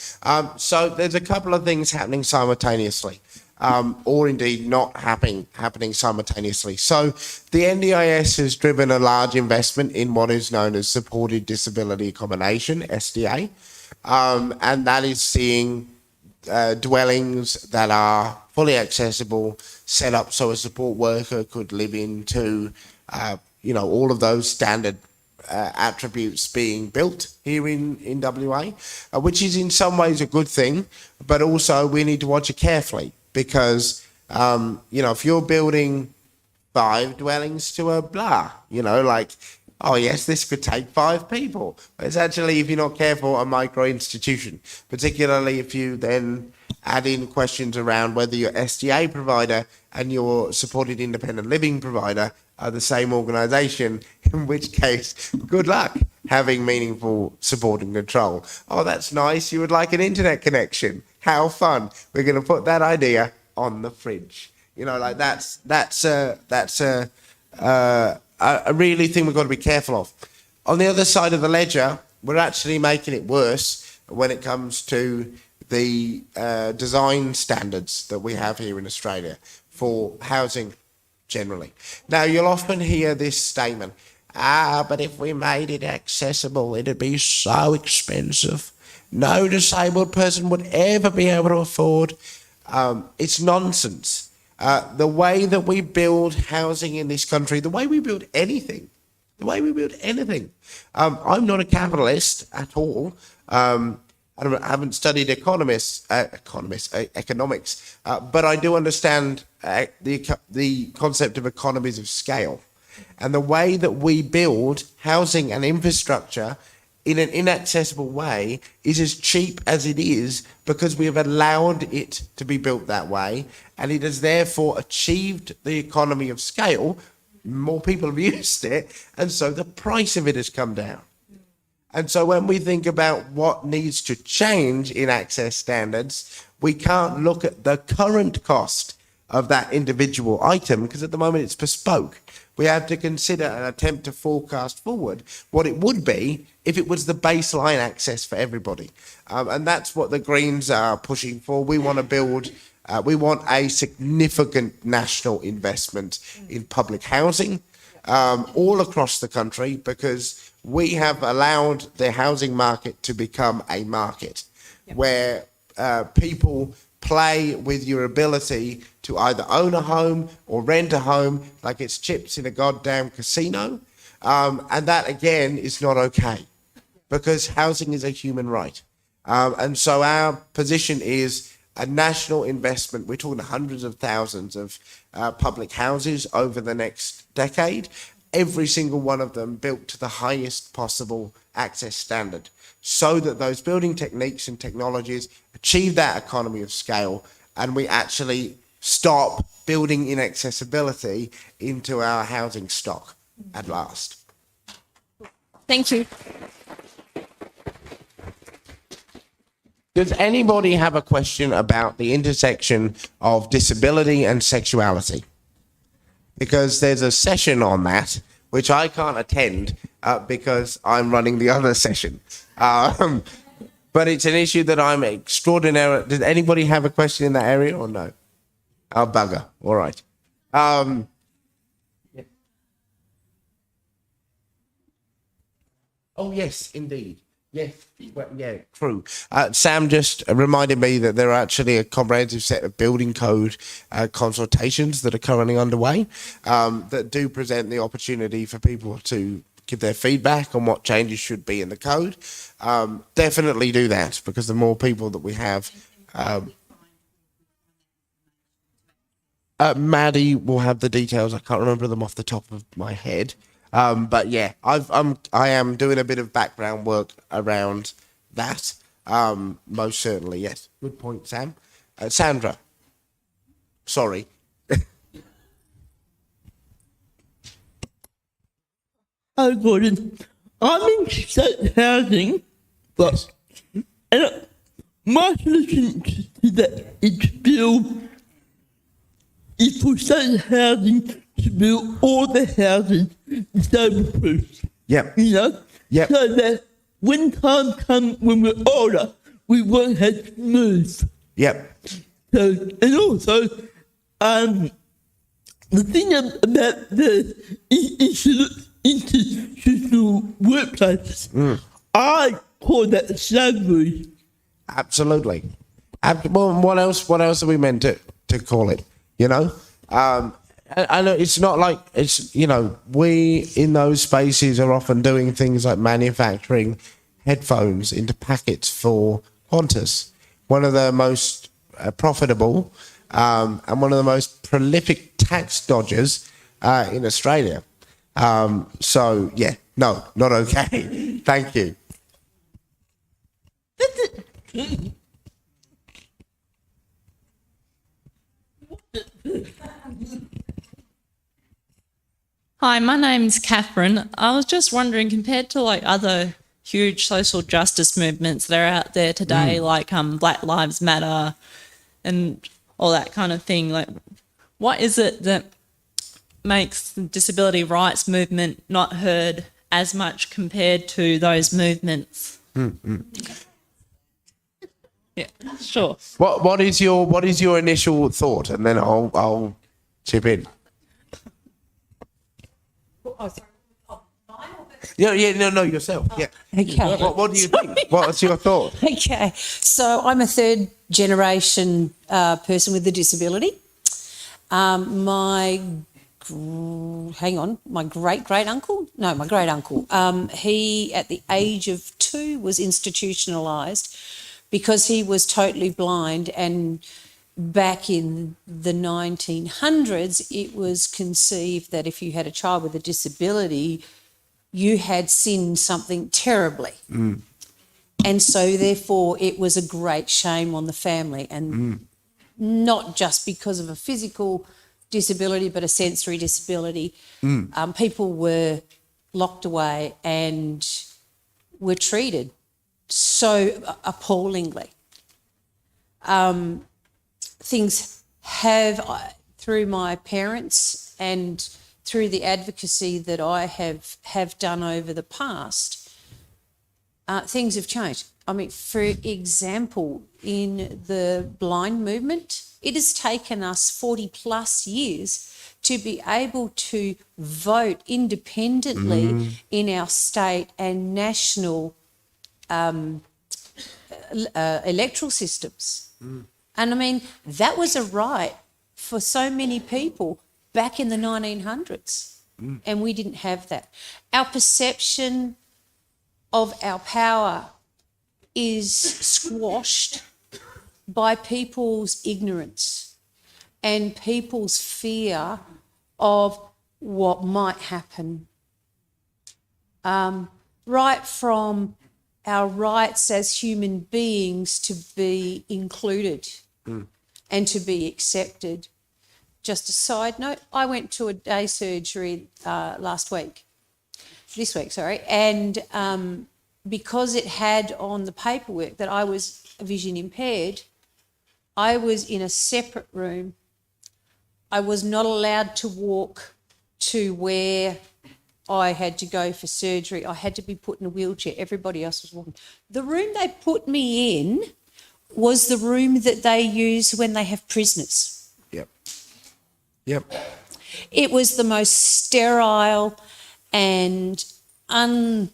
So there's a couple of things happening simultaneously. Or indeed not happening simultaneously. So the NDIS has driven a large investment in what is known as supported disability accommodation, SDA, and that is seeing dwellings that are fully accessible, set up so a support worker could live into, all of those standard attributes being built here in WA, which is in some ways a good thing, but also we need to watch it carefully. Because, if you're building 5 dwellings to a blah, oh yes, this could take 5 people. It's actually, if you're not careful, a micro institution, particularly if you then add in questions around whether your SDA provider and your supported independent living provider are the same organisation, in which case, good luck having meaningful support and control. Oh, that's nice. You would like an internet connection. How fun. We're going to put that idea on the fridge. That's a really thing we've got to be careful of. On the other side of the ledger, we're actually making it worse when it comes to the design standards that we have here in Australia for housing generally. Now, you'll often hear this statement, but if we made it accessible, it'd be so expensive. No disabled person would ever be able to afford. It's nonsense. The way that we build housing in this country, the way we build anything, I'm not a capitalist at all. I haven't studied economics, but I do understand the concept of economies of scale. And the way that we build housing and infrastructure in an inaccessible way is as cheap as it is because we have allowed it to be built that way, and it has therefore achieved the economy of scale. More people have used it, and so the price of it has come down. And so when we think about what needs to change in access standards, we can't look at the current cost of that individual item because at the moment it's bespoke. We have to consider and attempt to forecast forward what it would be if it was the baseline access for everybody. And that's what the Greens are pushing for. We want to build, we want a significant national investment in public housing all across the country because we have allowed the housing market to become a market where people play with your ability to either own a home or rent a home like it's chips in a goddamn casino. And that, again, is not okay because housing is a human right. And so our position is a national investment. We're talking hundreds of thousands of public houses over the next decade, every single one of them built to the highest possible access standard, so that those building techniques and technologies achieve that economy of scale and we actually stop building inaccessibility into our housing stock at last. Thank you. Does anybody have a question about the intersection of disability and sexuality? Because there's a session on that, which I can't attend, because I'm running the other session. But it's an issue that I'm extraordinary. Did anybody have a question in that area or no? Oh, bugger. All right. Oh, yes, indeed. Yes, well, yeah, true. Sam just reminded me that there are actually a comprehensive set of building code consultations that are currently underway that do present the opportunity for people to give their feedback on what changes should be in the code. Definitely do that, because the more people that we have... Maddie will have the details. I can't remember them off the top of my head. But yeah, I am doing a bit of background work around that. Most certainly, yes. Good point, Sam. Sandra. Sorry. Hi, Gordon. I'm in state housing, but my solution to that is to build, is for state housing to build all the houses disabled proof. Yep. You know? Yep. So that when time comes when we're older, we won't have to move. Yep. So, and also, the thing about the institutional workplaces, I call that slavery. Absolutely. Well, what else are we meant to call it? You know? I know it's not like it's, you know, we in those spaces are often doing things like manufacturing headphones into packets for Qantas, one of the most profitable and one of the most prolific tax dodgers in Australia. So, yeah, no, not okay. Thank you. Hi, my name's Catherine. I was just wondering, compared to like other huge social justice movements that are out there today, like Black Lives Matter and all that kind of thing, like what is it that makes the disability rights movement not heard as much compared to those movements? Yeah, sure. What is your initial thought, and then I'll chip in. Yeah, no, yourself. Yeah. Okay. What do you think? What's your thought? Okay. So I'm a third generation person with a disability. My great uncle. He at the age of 2 was institutionalised because he was totally blind, and back in the 1900s, it was conceived that if you had a child with a disability, you had sinned something terribly. And so therefore it was a great shame on the family, and not just because of a physical disability, but a sensory disability. People were locked away and were treated so appallingly. Things have, through my parents and through the advocacy that I have done over the past, things have changed. I mean, for example, in the blind movement, it has taken us 40 plus years to be able to vote independently in our state and national electoral systems. And I mean, that was a right for so many people back in the 1900s, and we didn't have that. Our perception of our power is squashed by people's ignorance and people's fear of what might happen. Right from our rights as human beings to be included and to be accepted. Just a side note, I went to a day surgery this week, and because it had on the paperwork that I was vision impaired, I was in a separate room. I was not allowed to walk to where I had to go for surgery. I had to be put in a wheelchair. Everybody else was walking. The room they put me in was the room that they use when they have prisoners. Yep. Yep. It was the most sterile and I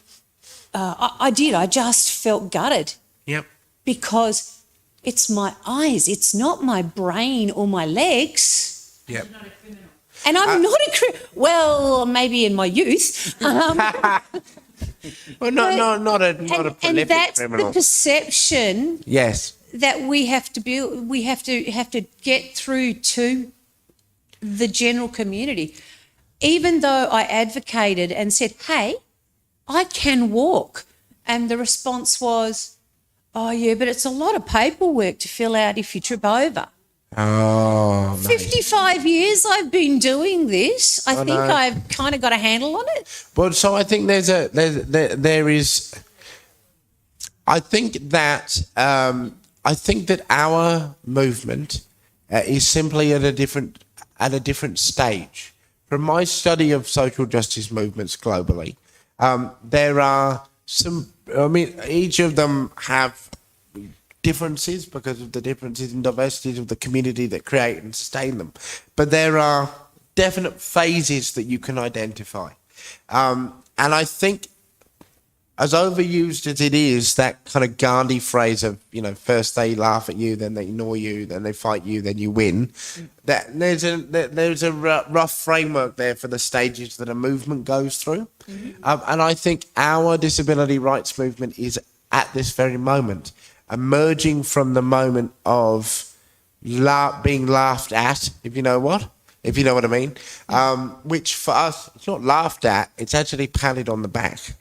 just felt gutted Yep. because it's my eyes, it's not my brain or my legs. Yep. And I'm not a well, maybe in my youth. Well, not a and prolific that's criminal. the perception Yes. that we have to build. We have to get through to the general community. Even though I advocated and said, "Hey, I can walk," and the response was, "Oh yeah, but it's a lot of paperwork to fill out if you trip over." Oh, mate. 55 years I've been doing this. I think know. I've kind of got a handle on it. Well, so I think there is. I think that our movement is simply at a different stage. From my study of social justice movements globally, there are some. I mean, each of them have differences because of the differences and diversities of the community that create and sustain them. But there are definite phases that you can identify. And I think, as overused as it is, that kind of Gandhi phrase of, first they laugh at you, then they ignore you, then they fight you, then you win. That there's a rough framework there for the stages that a movement goes through. And I think our disability rights movement is at this very moment emerging from the moment of being laughed at, if you know what I mean, which for us, it's not laughed at, it's actually patted on the back.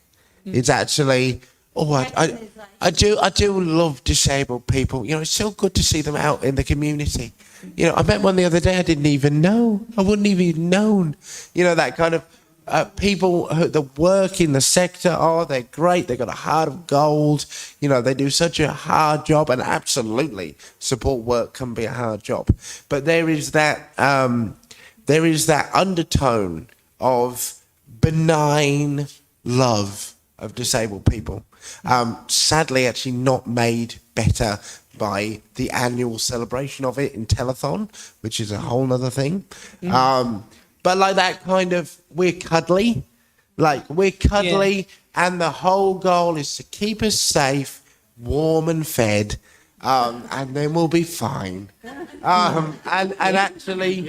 It's actually, I do love disabled people. It's so good to see them out in the community. I met one the other day I didn't even know. I wouldn't even known. That kind of people that work in the sector, they're great. They've got a heart of gold. They do such a hard job, and absolutely support work can be a hard job. But there is that undertone of benign love of disabled people. Sadly, actually not made better by the annual celebration of it in telethon, which is a whole nother thing. But like that kind of, we're cuddly, and the whole goal is to keep us safe, warm and fed, and then we'll be fine. And actually,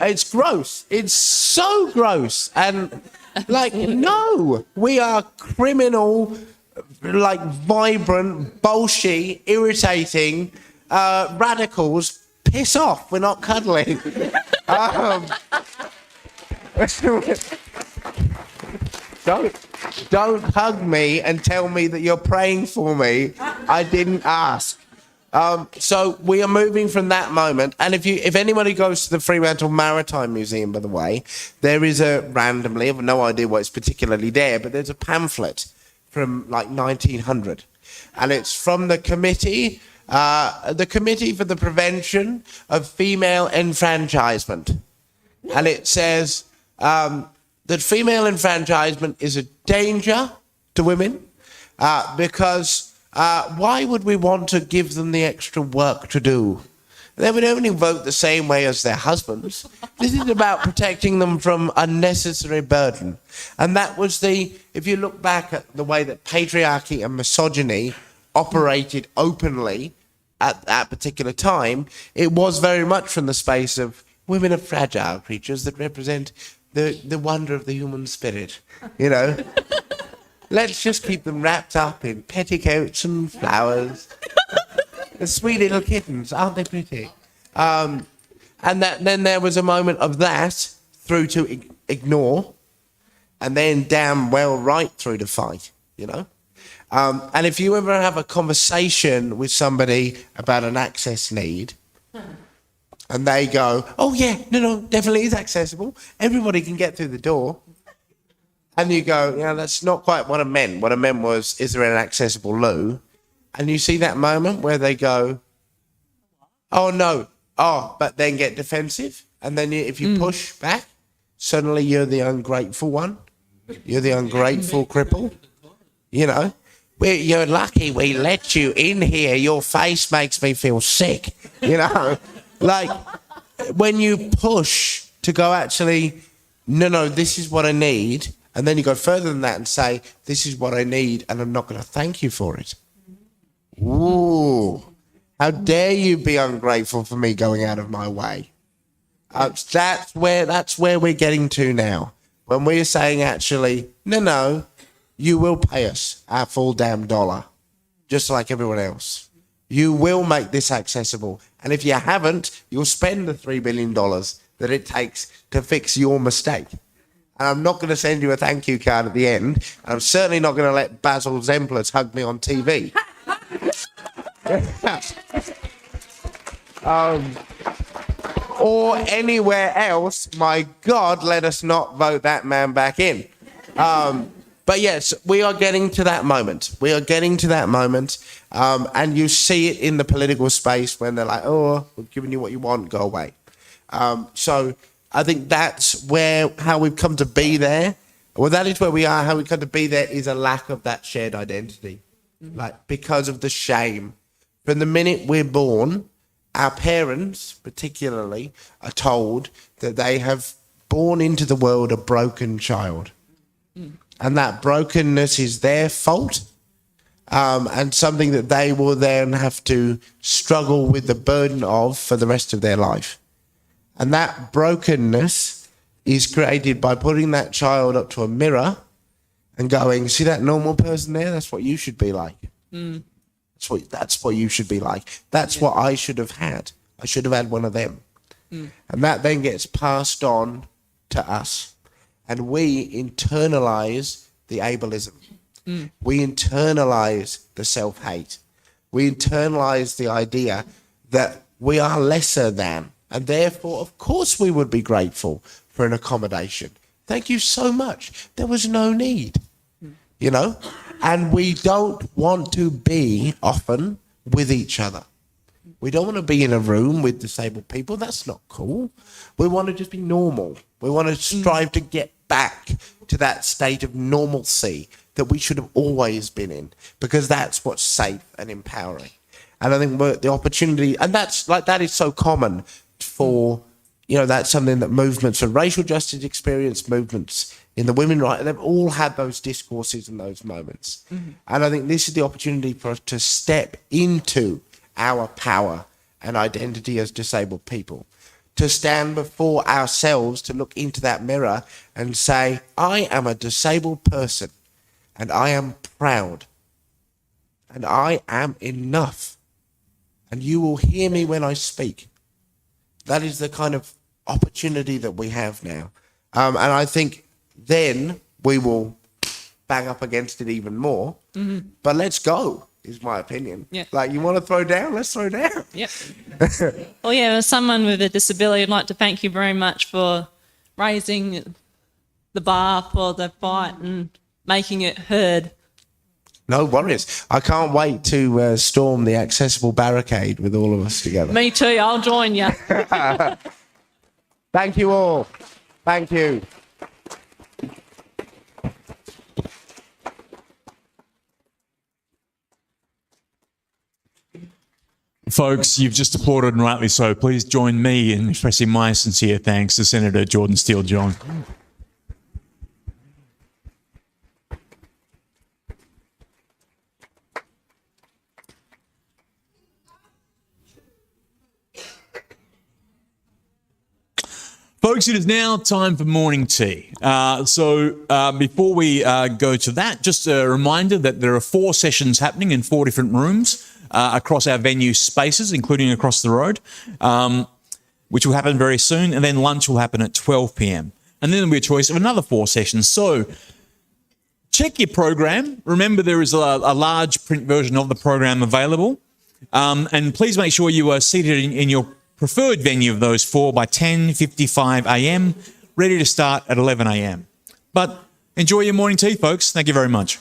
it's gross. It's so gross. And no, we are criminal, vibrant, bullshit, irritating radicals. Piss off. We're not cuddling. Don't hug me and tell me that you're praying for me. I didn't ask. So we are moving from that moment. And if anybody goes to the Fremantle Maritime Museum, by the way, there is randomly, I have no idea why it's particularly there, but there's a pamphlet from 1900. And it's from the Committee for the Prevention of Female Enfranchisement. And it says that female enfranchisement is a danger to women because why would we want to give them the extra work to do? They would only vote the same way as their husbands. This is about protecting them from unnecessary burden. And that was if you look back at the way that patriarchy and misogyny operated openly at that particular time, it was very much from the space of women are fragile creatures that represent the wonder of the human spirit, Let's just keep them wrapped up in petticoats and flowers. The sweet little kittens, aren't they pretty? And then there was a moment of that through to ignore, and then damn well right through to fight, And if you ever have a conversation with somebody about an access need, and they go, "Oh yeah, no, definitely is accessible. Everybody can get through the door." And you go, that's not quite what I meant. What I meant was, is there an accessible loo? And you see that moment where they go, "Oh no, but then get defensive." And then if you push back, suddenly you're the ungrateful one. You're the ungrateful cripple. You know, you're lucky we let you in here. Your face makes me feel sick. You know, like when you push to go, actually, no, this is what I need. And then you go further than that and say, this is what I need, and I'm not going to thank you for it. Ooh, how dare you be ungrateful for me going out of my way? That's where we're getting to now. When we're saying, actually, no, you will pay us our full damn dollar, just like everyone else. You will make this accessible. And if you haven't, you'll spend the $3 billion that it takes to fix your mistake. And I'm not going to send you a thank you card at the end. I'm certainly not going to let Basil Zemplers hug me on TV. Or anywhere else. My God, let us not vote that man back in. But yes, we are getting to that moment. And you see it in the political space when they're like, oh, we're giving you what you want, go away. So I think that's how we've come to be there. Well, that is where we are. How we come to be there is a lack of that shared identity, like because of the shame. From the minute we're born, our parents, particularly, are told that they have born into the world a broken child, and that brokenness is their fault, and something that they will then have to struggle with the burden of for the rest of their life. And that brokenness is created by putting that child up to a mirror and going, see that normal person there? That's what you should be like. That's what you should be like. That's what I should have had. I should have had one of them. And that then gets passed on to us. And we internalize the ableism. We internalize the self-hate. We internalize the idea that we are lesser than. And therefore, of course, we would be grateful for an accommodation. Thank you so much. There was no need, you know? And we don't want to be often with each other. We don't want to be in a room with disabled people. That's not cool. We want to just be normal. We want to strive to get back to that state of normalcy that we should have always been in, because that's what's safe and empowering. And I think the opportunity, and that is so common for, you know, that's something that movements for racial justice experience, movements in the women rights, they've all had those discourses and those moments. And I think this is the opportunity for us to step into our power and identity as disabled people, to stand before ourselves, to look into that mirror and say, I am a disabled person and I am proud and I am enough, and you will hear me when I speak. That is the kind of opportunity that we have now. And I think then we will bang up against it even more. But let's go, is my opinion. Yeah. Like, you want to throw down? Let's throw down. Yep. Well, yeah, as someone with a disability, I'd like to thank you very much for raising the bar for the fight and making it heard. No worries. I can't wait to storm the accessible barricade with all of us together. Me too, I'll join you. Thank you all. Thank you. Folks, you've just applauded, and rightly so. Please join me in expressing my sincere thanks to Senator Jordan Steele-John. Folks, it is now time for morning tea. Before we go to that, just a reminder that there are 4 sessions happening in 4 different rooms across our venue spaces, including across the road, which will happen very soon. And then lunch will happen at 12 p.m. And then there'll be a choice of another 4 sessions. So check your program. Remember, there is a large print version of the program available. And please make sure you are seated in your preferred venue of those 4 by 10:55 a.m., ready to start at 11 a.m. But enjoy your morning tea, folks. Thank you very much.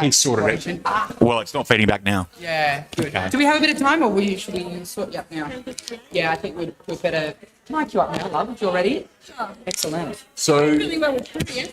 He's sorted it. Well, it's not feeding back now. Yeah, good. Okay. Do we have a bit of time, or should we sort you up now? Yeah, I think we'd better mic you up now, love, if you're ready. Sure. Excellent. So, Really well with trivia.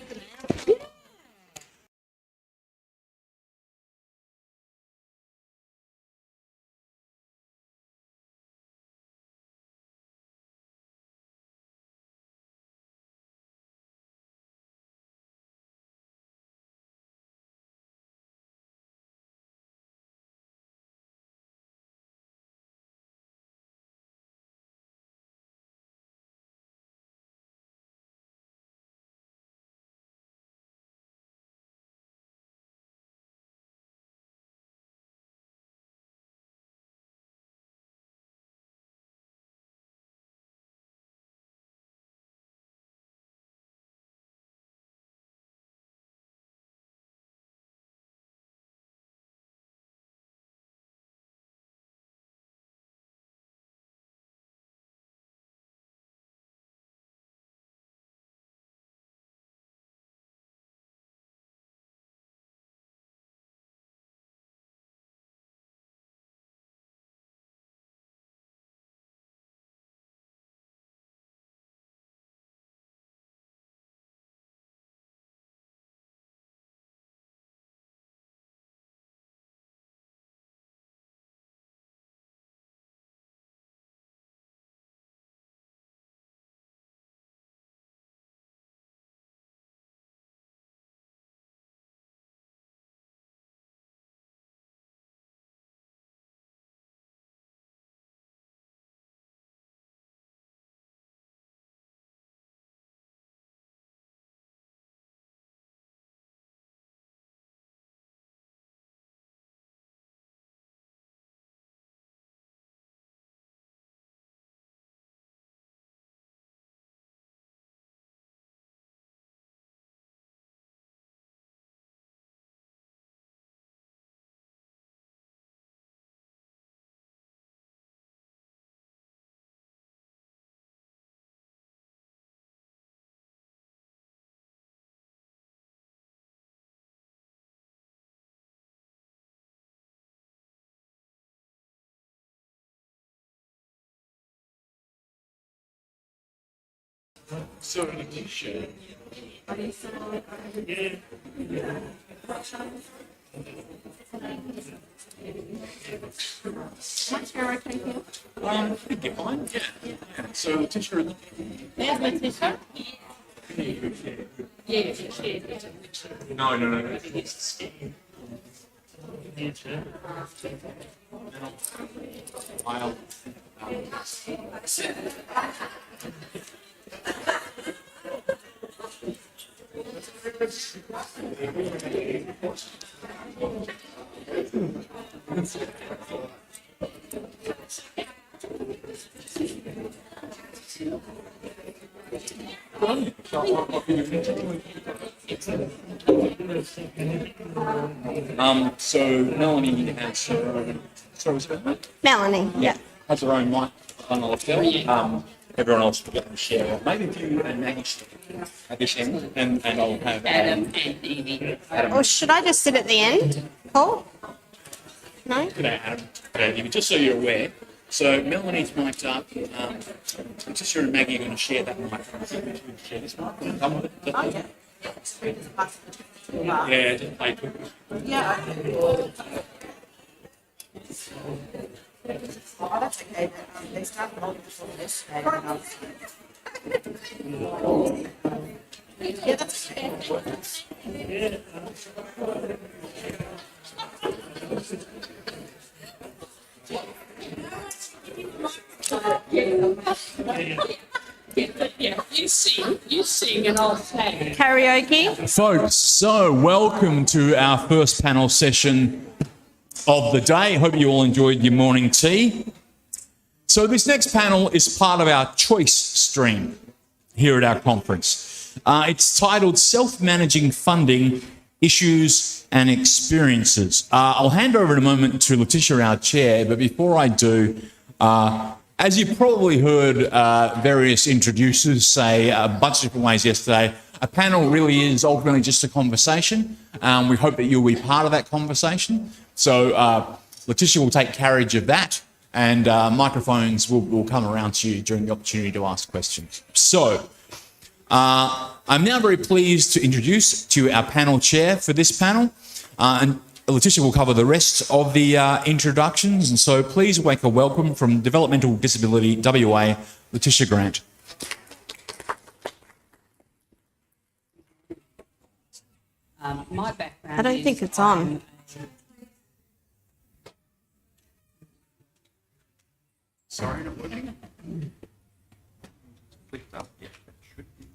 I think you're fine. Yeah. So, Tisha. There's my tissue. No. So Melanie has her own. Sorry, was it Melanie. Yeah. has her own mic on the left there. Everyone else will get to share. Maybe if you and Maggie at this end, and I'll have Adam and Evie. Or should I just sit at the end, Paul? No? G'day, Adam. G'day, Evie. Just so you're aware. So Melanie's mic'd up. Just her and Maggie are going to share that mic. Share this mic. Come with it. Oh, yeah. Yeah, just play quick. Yeah. Oh, that's okay. They started holding before this. Yeah, that's okay. Yeah, you sing, and I'll say. Karaoke. Folks, so welcome to our first panel session of the day. Hope you all enjoyed your morning tea. So this next panel is part of our choice stream here at our conference. It's titled Self-Managing Funding, Issues and Experiences. I'll hand over in a moment to Letitia, our chair, but before I do, as As you probably heard various introducers say a bunch of different ways yesterday, a panel really is ultimately just a conversation. We hope that you'll be part of that conversation. So Letitia will take carriage of that, and microphones will come around to you during the opportunity to ask questions. So I'm now very pleased to introduce to you our panel chair for this panel, and Letitia will cover the rest of the introductions, and so please make a welcome from Developmental Disability WA, Letitia Grant. My background I don't think it's on. Sorry, not working. Clicked up. Yeah, that should be.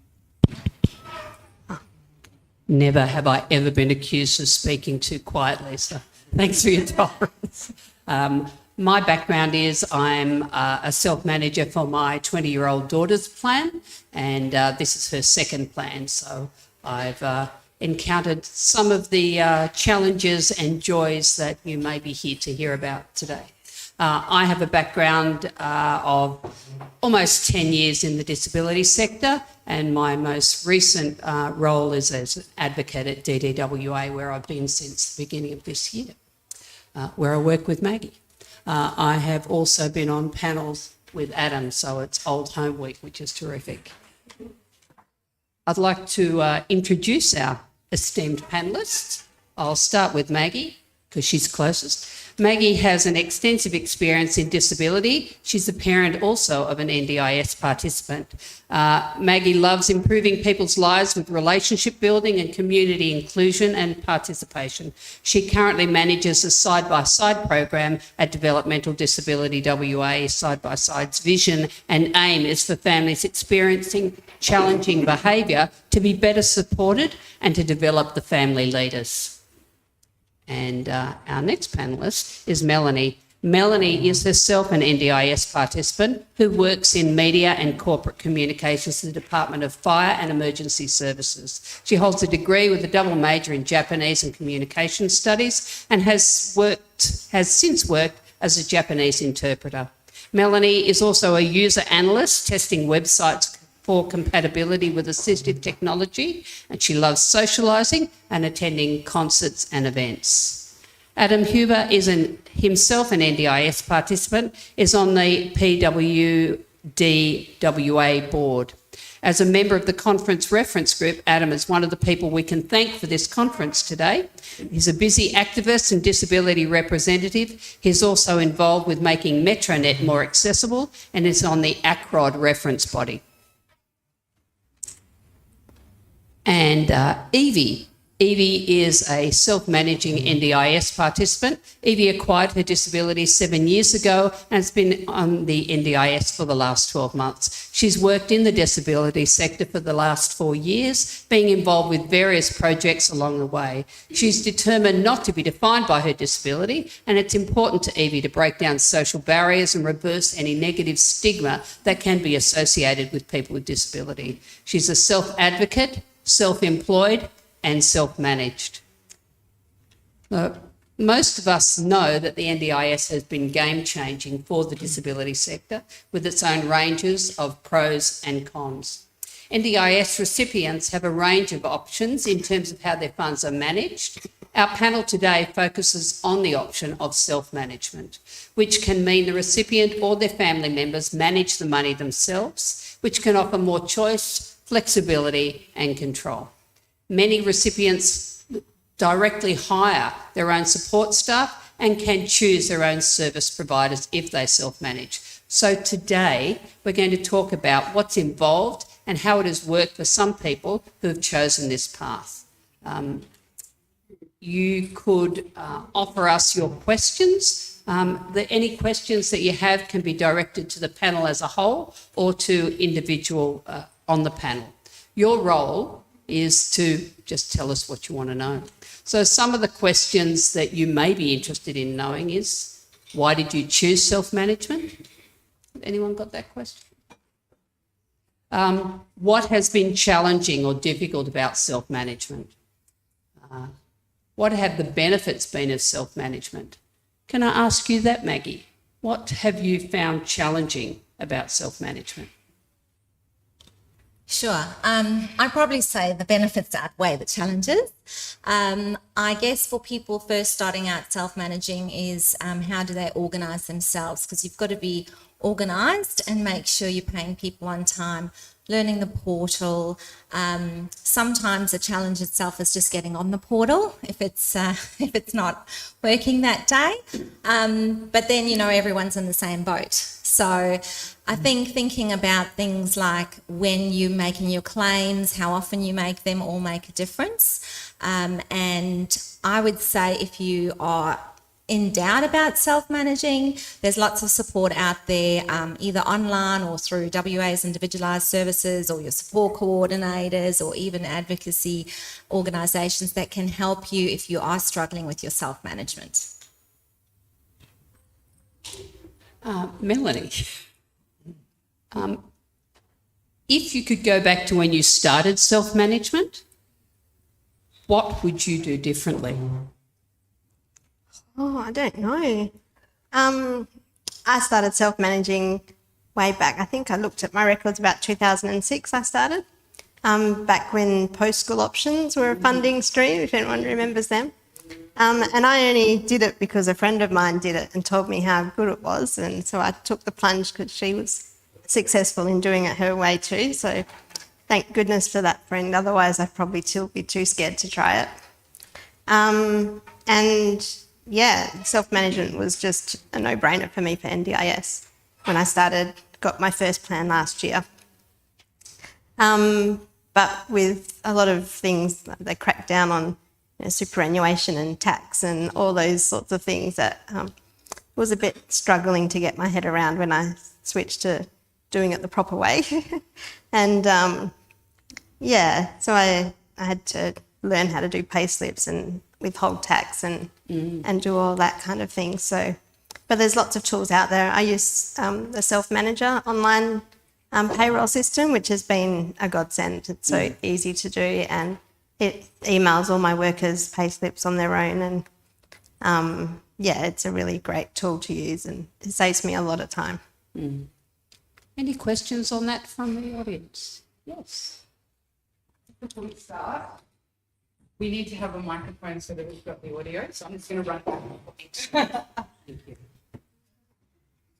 Never have I ever been accused of speaking too quietly, so thanks for your tolerance. My background is I'm a self-manager for my 20-year-old daughter's plan, and this is her second plan, so I've encountered some of the challenges and joys that you may be here to hear about today. I have a background of almost 10 years in the disability sector, and my most recent role is as an advocate at DDWA, where I've been since the beginning of this year, where I work with Maggie. I have also been on panels with Adam, so it's Old Home Week, which is terrific. I'd like to introduce our esteemed panellists. I'll start with Maggie, because she's closest. Maggie has an extensive experience in disability. She's a parent also of an NDIS participant. Maggie loves improving people's lives with relationship building and community inclusion and participation. She currently manages a side-by-side program at Developmental Disability WA. Side-by-side's vision and aim is for families experiencing challenging behaviour to be better supported and to develop the family leaders. And our next panellist is Melanie. Melanie is herself an NDIS participant who works in media and corporate communications in the Department of Fire and Emergency Services. She holds a degree with a double major in Japanese and Communication Studies and has since worked as a Japanese interpreter. Melanie is also a user analyst testing websites for compatibility with assistive technology, and she loves socialising and attending concerts and events. Adam Huber is himself an NDIS participant, is on the PWDWA board. As a member of the conference reference group, Adam is one of the people we can thank for this conference today. He's a busy activist and disability representative. He's also involved with making Metronet more accessible and is on the ACROD reference body. And Evie. Evie is a self-managing NDIS participant. Evie acquired her disability 7 years ago and has been on the NDIS for the last 12 months. She's worked in the disability sector for the last 4 years, being involved with various projects along the way. She's determined not to be defined by her disability, and it's important to Evie to break down social barriers and reverse any negative stigma that can be associated with people with disability. She's a self-advocate, self-employed, and self-managed. Most of us know that the NDIS has been game-changing for the disability sector with its own ranges of pros and cons. NDIS recipients have a range of options in terms of how their funds are managed. Our panel today focuses on the option of self-management, which can mean the recipient or their family members manage the money themselves, which can offer more choice, flexibility and control. Many recipients directly hire their own support staff and can choose their own service providers if they self-manage. So today we're going to talk about what's involved and how it has worked for some people who have chosen this path. You could offer us your questions. Any questions that you have can be directed to the panel as a whole or to individual on the panel. Your role is to just tell us what you want to know. So some of the questions that you may be interested in knowing is, why did you choose self-management? Anyone got that question? What has been challenging or difficult about self-management? What have the benefits been of self-management? Can I ask you that, Maggie? What have you found challenging about self-management? Sure. I'd probably say the benefits outweigh the challenges. I guess for people first starting out self-managing is how do they organise themselves? Because you've got to be organised and make sure you're paying people on time, learning the portal. Sometimes the challenge itself is just getting on the portal if it's not working that day. But then, you know, everyone's in the same boat. So I think thinking about things like when you're making your claims, how often you make them, all make a difference. And I would say if you are in doubt about self-managing, there's lots of support out there, either online or through WA's individualised services or your support coordinators or even advocacy organisations that can help you if you are struggling with your self-management. Melanie, if you could go back to when you started self-management, what would you do differently? Oh, I don't know. I started self-managing way back. I think I looked at my records about 2006 I started, back when post-school options were a funding stream, if anyone remembers them. And I only did it because a friend of mine did it and told me how good it was. And so I took the plunge because she was successful in doing it her way too. So thank goodness for that friend. Otherwise, I'd probably still be too scared to try it. And yeah, self-management was just a no-brainer for me for NDIS when I started, got my first plan last year. But with a lot of things, they cracked down on superannuation and tax and all those sorts of things that was a bit struggling to get my head around when I switched to doing it the proper way. And yeah, so I had to learn how to do pay slips and withhold tax and do all that kind of thing. So, but there's lots of tools out there. I use the Self-Manager online payroll system, which has been a godsend. It's so easy to do, and it emails all my workers pay slips on their own. And yeah, it's a really great tool to use and it saves me a lot of time. Any questions on that from the audience? Yes. Before we start, we need to have a microphone so that we've got the audio. So I'm just going to run back. Thank you.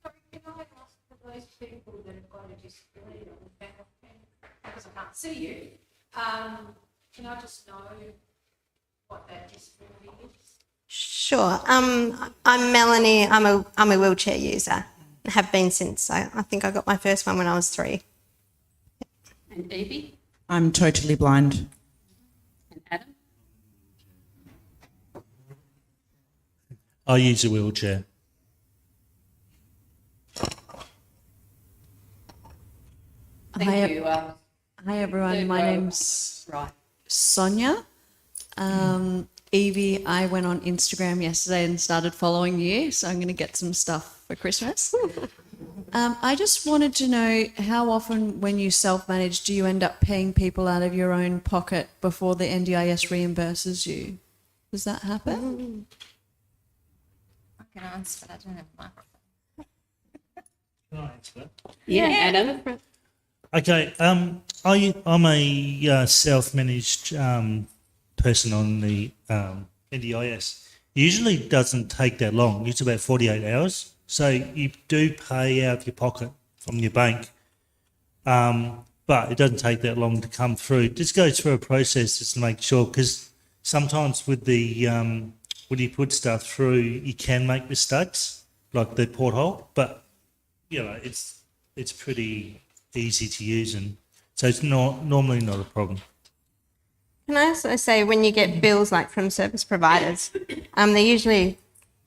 Sorry, can I ask for those people that have got a disability or back of pain, because I can't see you, can I just know what that disability is? Sure. I'm Melanie. I'm a wheelchair user. I have been since I think I got my first one when I was 3. And Evie? I'm totally blind. And Adam? I use a wheelchair. Thank you. Hi everyone, my name's Sonia. Evie, I went on Instagram yesterday and started following you, so I'm going to get some stuff for Christmas. I just wanted to know how often when you self-manage do you end up paying people out of your own pocket before the NDIS reimburses you? Does that happen? I can answer, but I don't have a microphone. Can I answer that? Yeah, Adam. Okay, I'm a self-managed person on the NDIS. Usually doesn't take that long. It's about 48 hours. So you do pay out of your pocket from your bank, but it doesn't take that long to come through. It just goes through a process just to make sure, because sometimes with the when you put stuff through, you can make mistakes, like the porthole, but you know it's pretty easy to use, and so it's normally not a problem. Can I also say when you get bills like from service providers, they usually,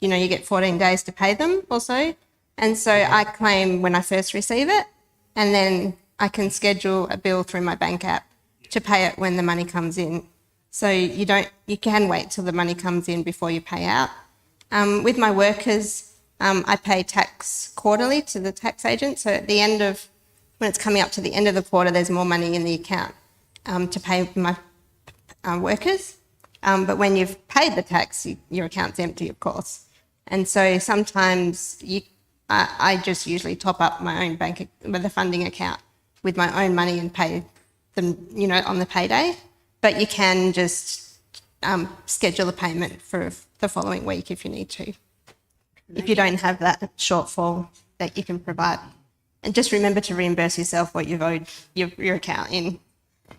you know, you get 14 days to pay them or so. And so I claim when I first receive it, and then I can schedule a bill through my bank app to pay it when the money comes in. So you can wait till the money comes in before you pay out. With my workers, I pay tax quarterly to the tax agent. So at the end of, when it's coming up to the end of the quarter, there's more money in the account to pay my workers. But when you've paid the tax, your account's empty, of course. And so sometimes I just usually top up my own with a funding account with my own money and pay them, on the payday. But you can just schedule a payment for the following week if you need to, if you don't have that shortfall that you can provide. And just remember to reimburse yourself what you've owed your account in.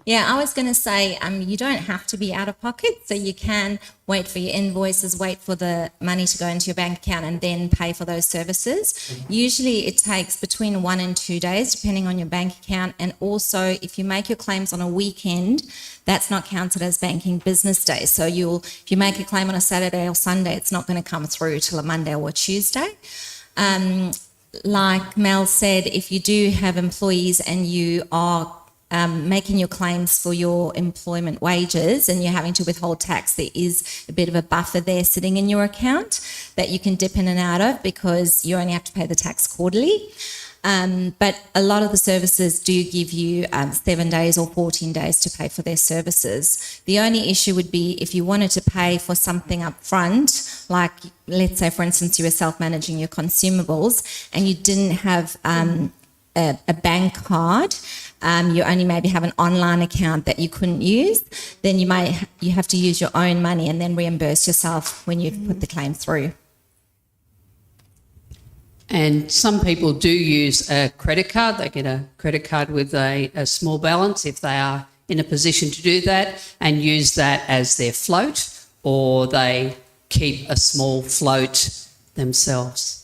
Yeah, I was going to say you don't have to be out of pocket, so you can wait for your invoices, wait for the money to go into your bank account and then pay for those services. Usually it takes between 1 and 2 days, depending on your bank account. And also, if you make your claims on a weekend, that's not counted as banking business days. So if you make a claim on a Saturday or Sunday, it's not going to come through till a Monday or a Tuesday. Like Mel said, if you do have employees and you are making your claims for your employment wages and you're having to withhold tax, there is a bit of a buffer there sitting in your account that you can dip in and out of because you only have to pay the tax quarterly. But a lot of the services do give you 7 days or 14 days to pay for their services. The only issue would be if you wanted to pay for something up front, like let's say, for instance, you were self-managing your consumables and you didn't have a bank card, you only maybe have an online account that you couldn't use, then you have to use your own money and then reimburse yourself when you've put the claim through. And some people do use a credit card. They get a credit card with a small balance if they are in a position to do that and use that as their float, or they keep a small float themselves.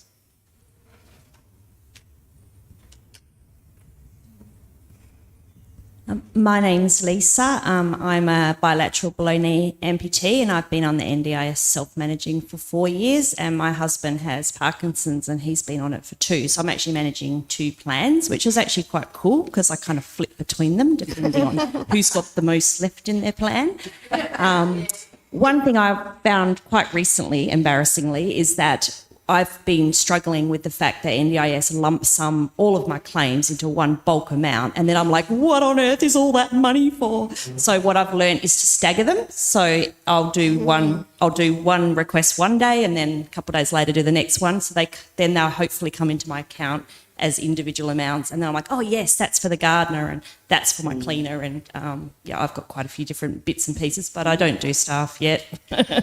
My name's Lisa. I'm a bilateral below knee amputee and I've been on the NDIS self-managing for 4 years, and my husband has Parkinson's and he's been on it for 2. So I'm actually managing 2 plans, which is actually quite cool because I kind of flip between them depending on who's got the most left in their plan. One thing I've found quite recently, embarrassingly, is that I've been struggling with the fact that NDIS lump sum all of my claims into one bulk amount, and then I'm like, what on earth is all that money for? So what I've learned is to stagger them. So I'll do one request one day, and then a couple of days later do the next one. So then they'll hopefully come into my account as individual amounts, and then I'm like, oh yes, that's for the gardener and that's for my cleaner, and I've got quite a few different bits and pieces, but I don't do staff yet.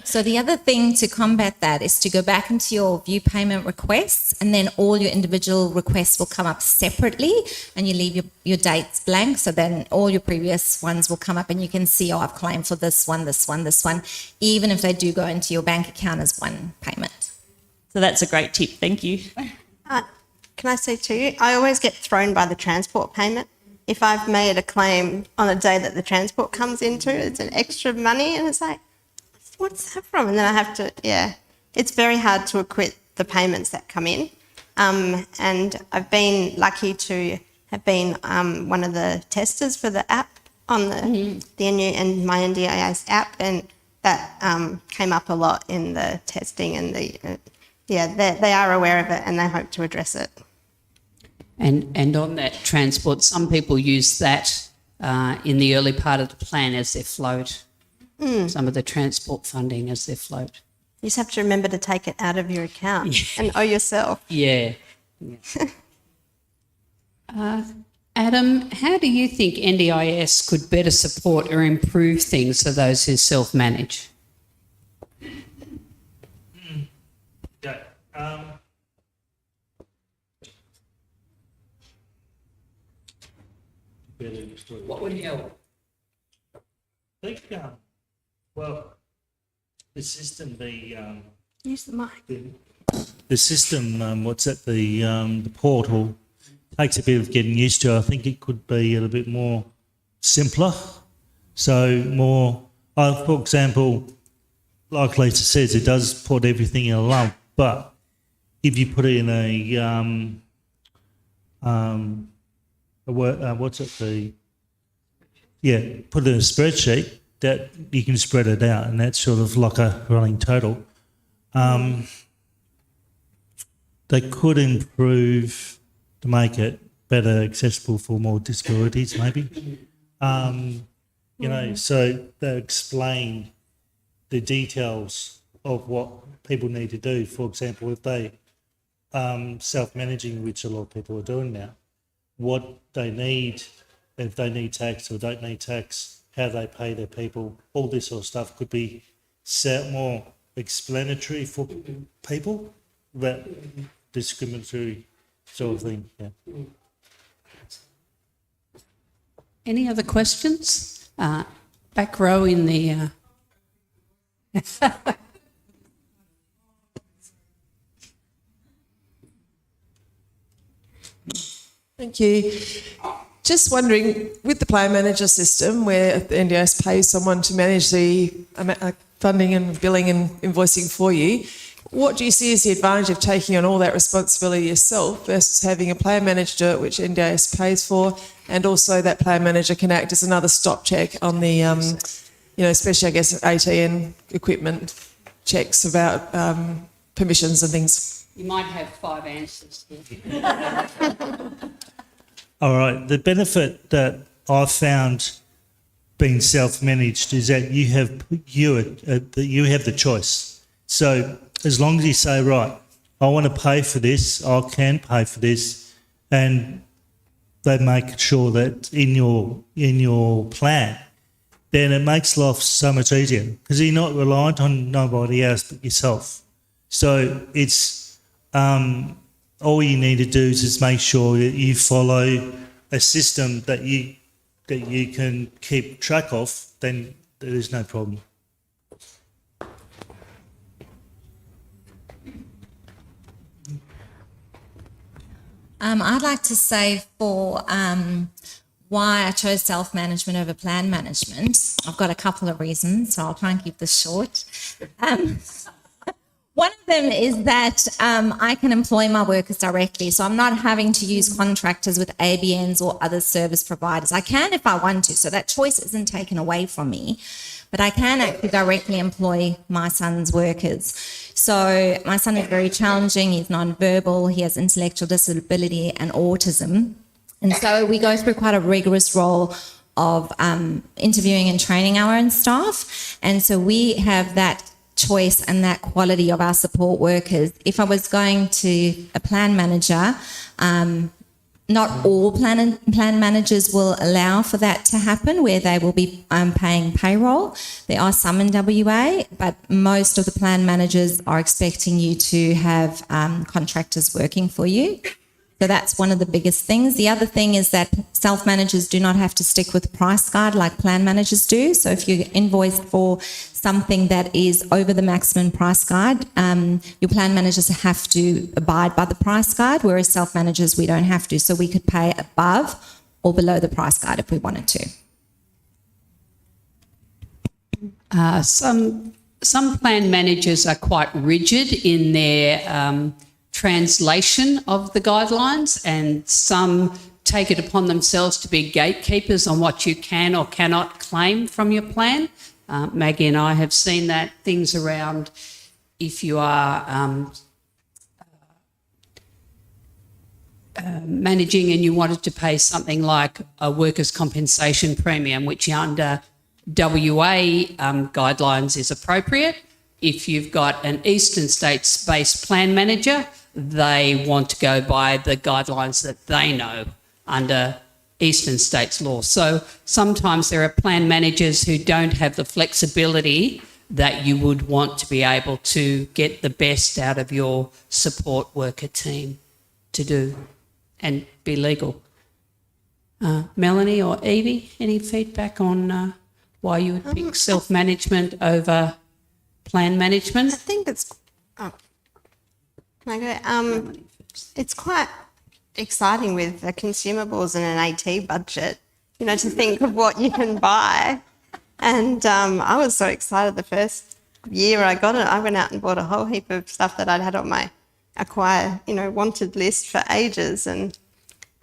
So the other thing to combat that is to go back into your view payment requests, and then all your individual requests will come up separately and you leave your dates blank. So then all your previous ones will come up and you can see, oh, I've claimed for this one, even if they do go into your bank account as one payment. So that's a great tip. Thank you. Can I say too, I always get thrown by the transport payment. If I've made a claim on a day that the transport comes into, it's an extra money, and it's like, what's that from? And then I have to, it's very hard to acquit the payments that come in. And I've been lucky to have been one of the testers for the app on the NU and my NDIS app, and that came up a lot in the testing, and they are aware of it and they hope to address it. And on that transport, some people use that in the early part of the plan as their float. Some of the transport funding as their float. You just have to remember to take it out of your account and owe yourself. Yeah. Adam, how do you think NDIS could better support or improve things for those who self-manage? What would help? I think, the system, use the mic. The system, the portal takes a bit of getting used to. I think it could be a little bit more simpler. So more, for example, like Lisa says, it does put everything in a lump, but if you put it in put it in a spreadsheet, that you can spread it out, and that's sort of like a running total. They could improve to make it better accessible for more disabilities, maybe. So they explain the details of what people need to do. For example, if they self-managing, which a lot of people are doing now, what they need, if they need tax or don't need tax, how they pay their people, all this sort of stuff could be more explanatory for people, that discriminatory sort of thing. Yeah. Any other questions? Back row in the... Thank you. Just wondering, with the plan manager system where the NDIS pays someone to manage the funding and billing and invoicing for you, what do you see as the advantage of taking on all that responsibility yourself versus having a plan manager do it, which NDIS pays for, and also that plan manager can act as another stop check on the, especially I guess ATN equipment checks about permissions and things? You might have 5 answers here. All right. The benefit that I've found being self-managed is that you have the choice. So as long as you say, right, I want to pay for this, I can pay for this, and they make sure that in your plan, then it makes life so much easier because you're not reliant on nobody else but yourself. So it's all you need to do is just make sure that you follow a system that you can keep track of, then there is no problem. I'd like to say for why I chose self-management over plan management. I've got a couple of reasons, so I'll try and keep this short. One of them is that I can employ my workers directly, so I'm not having to use contractors with ABNs or other service providers. I can if I want to, so that choice isn't taken away from me, but I can actually directly employ my son's workers. So my son is very challenging, he's non-verbal, he has intellectual disability and autism. And so we go through quite a rigorous role of interviewing and training our own staff. And so we have that choice and that quality of our support workers. If I was going to a plan manager, not all plan managers will allow for that to happen where they will be paying payroll. There are some in WA, but most of the plan managers are expecting you to have contractors working for you. So that's one of the biggest things. The other thing is that self-managers do not have to stick with price guide like plan managers do. So if you're invoiced for something that is over the maximum price guide, your plan managers have to abide by the price guide, whereas self-managers, we don't have to. So we could pay above or below the price guide if we wanted to. Some plan managers are quite rigid in their translation of the guidelines, and some take it upon themselves to be gatekeepers on what you can or cannot claim from your plan. Maggie and I have seen that, things around if you are managing and you wanted to pay something like a workers' compensation premium, which under WA guidelines is appropriate. If you've got an Eastern States-based plan manager, they want to go by the guidelines that they know under Eastern States law. So sometimes there are plan managers who don't have the flexibility that you would want to be able to get the best out of your support worker team to do and be legal. Melanie or Evie, any feedback on why you would pick self-management over plan management? I think it's... Can I go? It's quite exciting with the consumables and an AT budget, to think of what you can buy. And I was so excited the first year I got it. I went out and bought a whole heap of stuff that I'd had on my wanted list for ages. And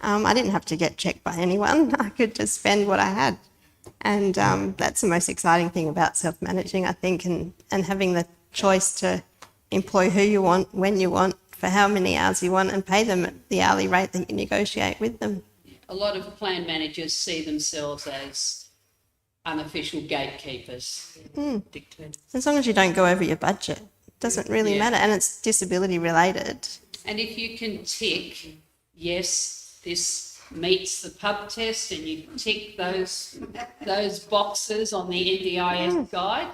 I didn't have to get checked by anyone. I could just spend what I had. And that's the most exciting thing about self-managing, I think, and having the choice to employ who you want, when you want, for how many hours you want, and pay them at the hourly rate that you negotiate with them. A lot of plan managers see themselves as unofficial gatekeepers. As long as you don't go over your budget, it doesn't really matter, and it's disability related. And if you can tick, yes, this meets the pub test, and you tick those boxes on the NDIS guide,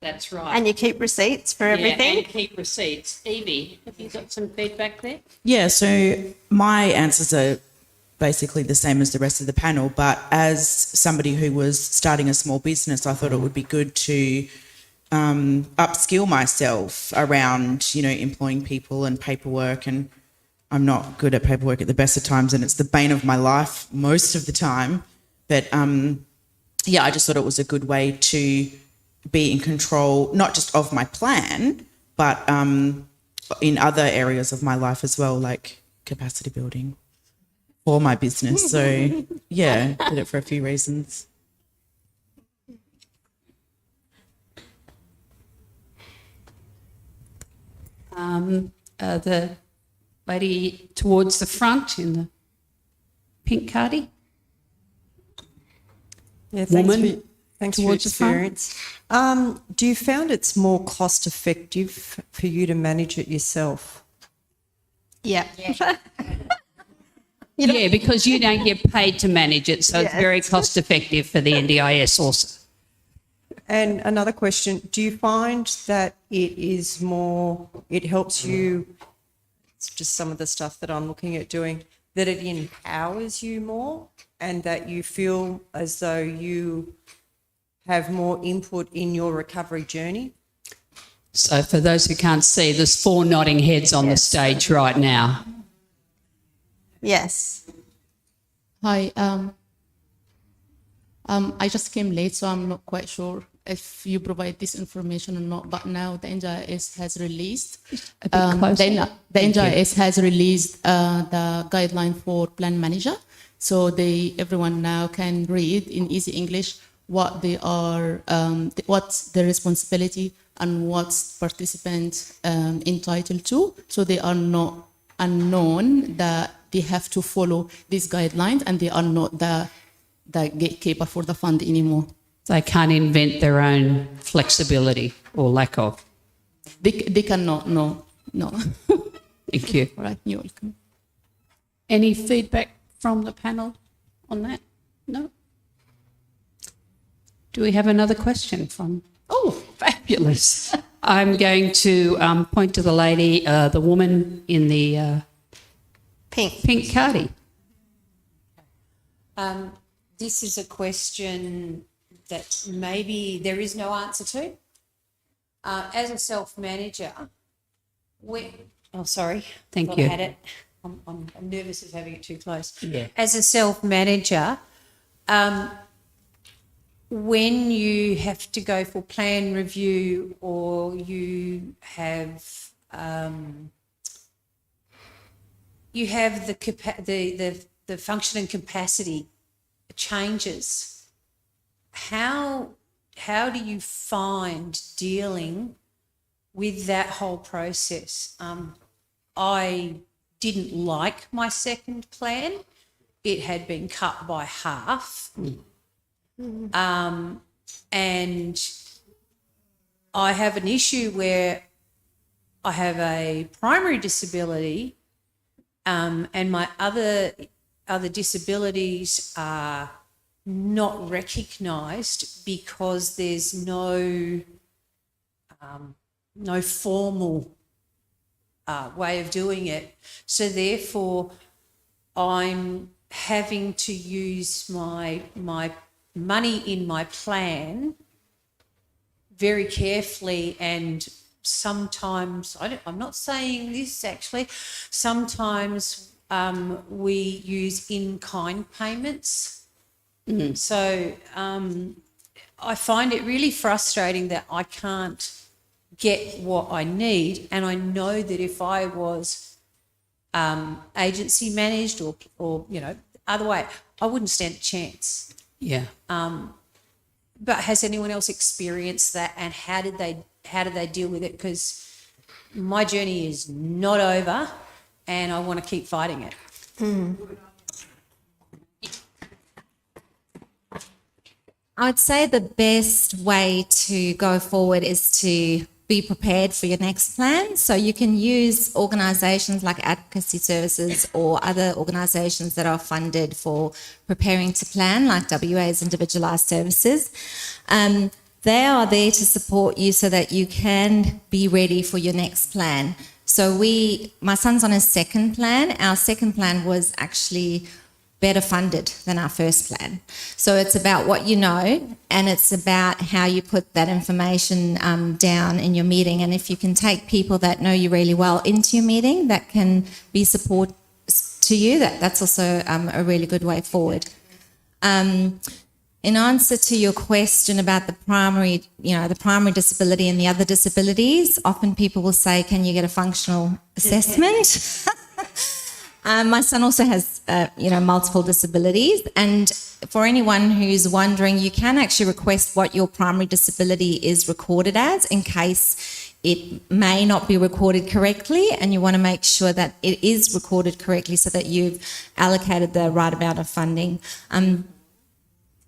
that's right. And you keep receipts for Yeah, everything. and keep receipts. Evie, have you got some feedback there? Yeah, so my answers are basically the same as the rest of the panel, but as somebody who was starting a small business, I thought it would be good to upskill myself around, employing people and paperwork. And I'm not good at paperwork at the best of times, and it's the bane of my life most of the time. But I just thought it was a good way to be in control, not just of my plan, but in other areas of my life as well, like capacity building for my business. So yeah, did it for a few reasons. The lady towards the front in the pink cardi. Yeah, Woman thanks for your towards the front. experience. Do you found it's more cost effective for you to manage it yourself? Yeah. Yeah, because you don't get paid to manage it, so it's Yes. very cost effective for the NDIS also. And another question, do you find that it helps you, it's just some of the stuff that I'm looking at doing, that it empowers you more and that you feel as though you have more input in your recovery journey? So for those who can't see, there's 4 nodding heads on the stage right now. Yes. Hi. I just came late, so I'm not quite sure if you provide this information or not. But now the NGIS has released. A bit closer. The NGIS has released the guideline for plan manager, so everyone now can read in easy English what they are, what's the responsibility and what's participant entitled to. So they are not unknown that they have to follow these guidelines, and they are not the gatekeeper for the fund anymore. They can't invent their own flexibility or lack of. They cannot, no. Thank you. All right, you're welcome. Any feedback from the panel on that? No? Do we have another question from? Oh, fabulous. I'm going to point to the lady, the woman in the pink cardi. This is a question that maybe there is no answer to. As a self-manager, Thank thought you. I had it. I'm nervous of having it too close. Yeah. As a self-manager, when you have to go for plan review or you have the function and capacity changes, how do you find dealing with that whole process? I didn't like my second plan. It had been cut by half. And I have an issue where I have a primary disability, and my other disabilities are not recognised because there's no formal way of doing it. So therefore, I'm having to use my money in my plan very carefully, and sometimes I'm not saying this actually. Sometimes we use in-kind payments. So I find it really frustrating that I can't get what I need, and I know that if I was agency managed or other way, I wouldn't stand a chance. Yeah. But has anyone else experienced that, and how did they deal with it? Because my journey is not over, and I want to keep fighting it. I would say the best way to go forward is to be prepared for your next plan. So you can use organisations like advocacy services or other organisations that are funded for preparing to plan, like WA's individualised services. They are there to support you so that you can be ready for your next plan. So my son's on his second plan. Our second plan was actually better funded than our first plan. So it's about what you know, and it's about how you put that information down in your meeting. And if you can take people that know you really well into your meeting that can be support to you, that's also a really good way forward. In answer to your question about the primary disability and the other disabilities, often people will say, can you get a functional assessment? My son also has, multiple disabilities. And for anyone who's wondering, you can actually request what your primary disability is recorded as in case it may not be recorded correctly, and you want to make sure that it is recorded correctly so that you've allocated the right amount of funding.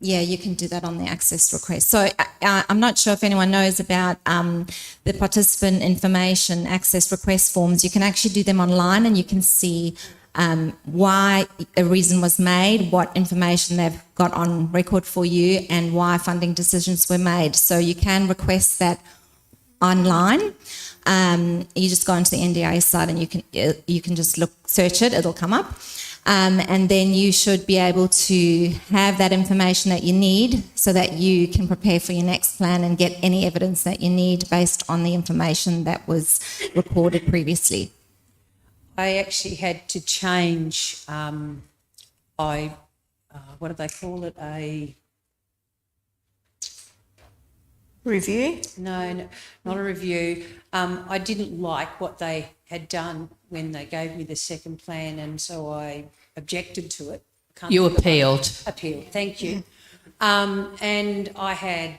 You can do that on the access request. So I'm not sure if anyone knows about the participant information access request forms. You can actually do them online, and you can see why a reason was made, what information they've got on record for you, and why funding decisions were made. So you can request that online. You just go onto the NDIS site and you can just search it, it'll come up. And then you should be able to have that information that you need so that you can prepare for your next plan and get any evidence that you need based on the information that was recorded previously. I actually had to change, what do they call it? A review? No, not a review. I didn't like what they had done when they gave me the second plan, and so I objected to it. You appealed. Appealed, thank you. And I had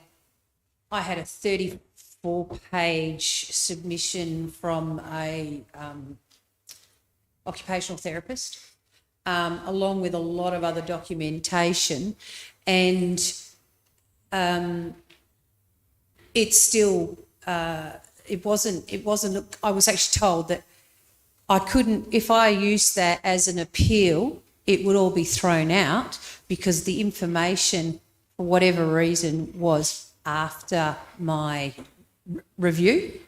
a 34-page submission from a occupational therapist, along with a lot of other documentation, and it's still it wasn't. I was actually told that I couldn't, if I used that as an appeal, it would all be thrown out because the information, for whatever reason, was after my review.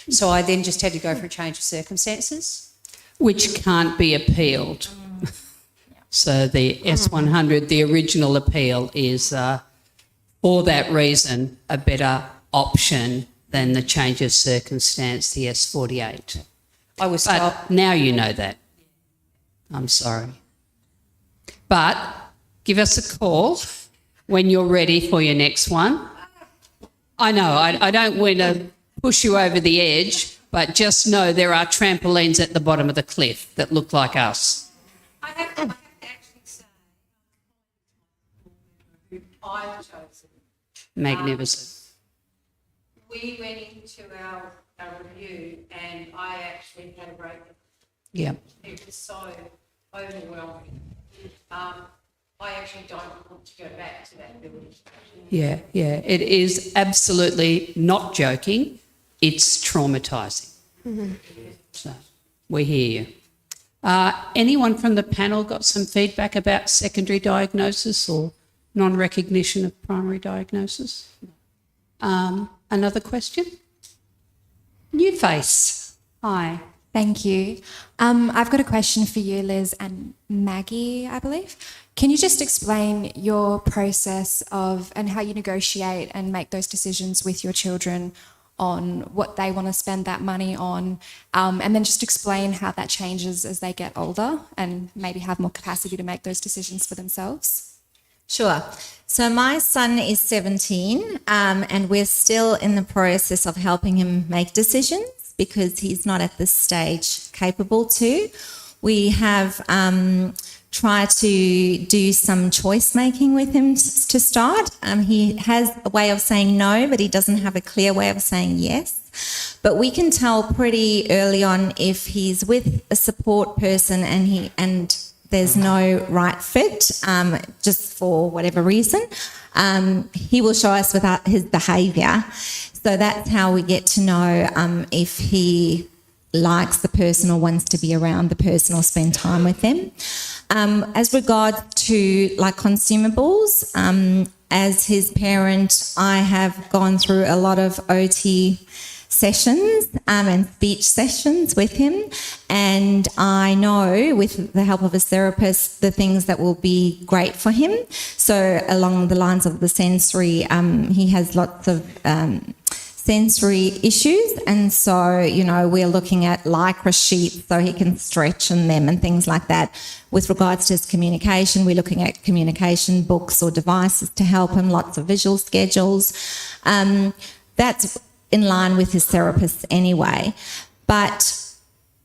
So I then just had to go for a change of circumstances. Which can't be appealed. So the S100, the original appeal, is for that reason a better option than the change of circumstance, the S48. I was but told. Now you know that. I'm sorry. But give us a call when you're ready for your next one. I know, I don't want to push you over the edge, but just know there are trampolines at the bottom of the cliff that look like us. I have to actually say who I've chosen. Magnificent. We went into our review and I actually had a breakdown. Yeah. It was so overwhelming. I actually don't want to go back to that building. Yeah. It is absolutely not joking. It's traumatising. Mm-hmm. So we hear you. Anyone from the panel got some feedback about secondary diagnosis or non-recognition of primary diagnosis? Another question? New face. Hi. Thank you. I've got a question for you, Liz and Maggie, I believe. Can you just explain your process of and how you negotiate and make those decisions with your children on what they want to spend that money on, and then just explain how that changes as they get older and maybe have more capacity to make those decisions for themselves? Sure. So my son is 17, and we're still in the process of helping him make decisions because he's not at this stage capable to. We have tried to do some choice making with him to start. He has a way of saying no, but he doesn't have a clear way of saying yes. But we can tell pretty early on if he's with a support person and there's no right fit, just for whatever reason, he will show us without his behaviour. So that's how we get to know if he likes the person or wants to be around the person or spend time with them. As regards to like consumables, as his parent, I have gone through a lot of OT sessions and speech sessions with him, and I know with the help of his therapist the things that will be great for him. So along the lines of the sensory, he has lots of sensory issues, and so we're looking at lycra sheets so he can stretch in them and things like that. With regards to his communication, we're looking at communication books or devices to help him, lots of visual schedules. That's in line with his therapist anyway. But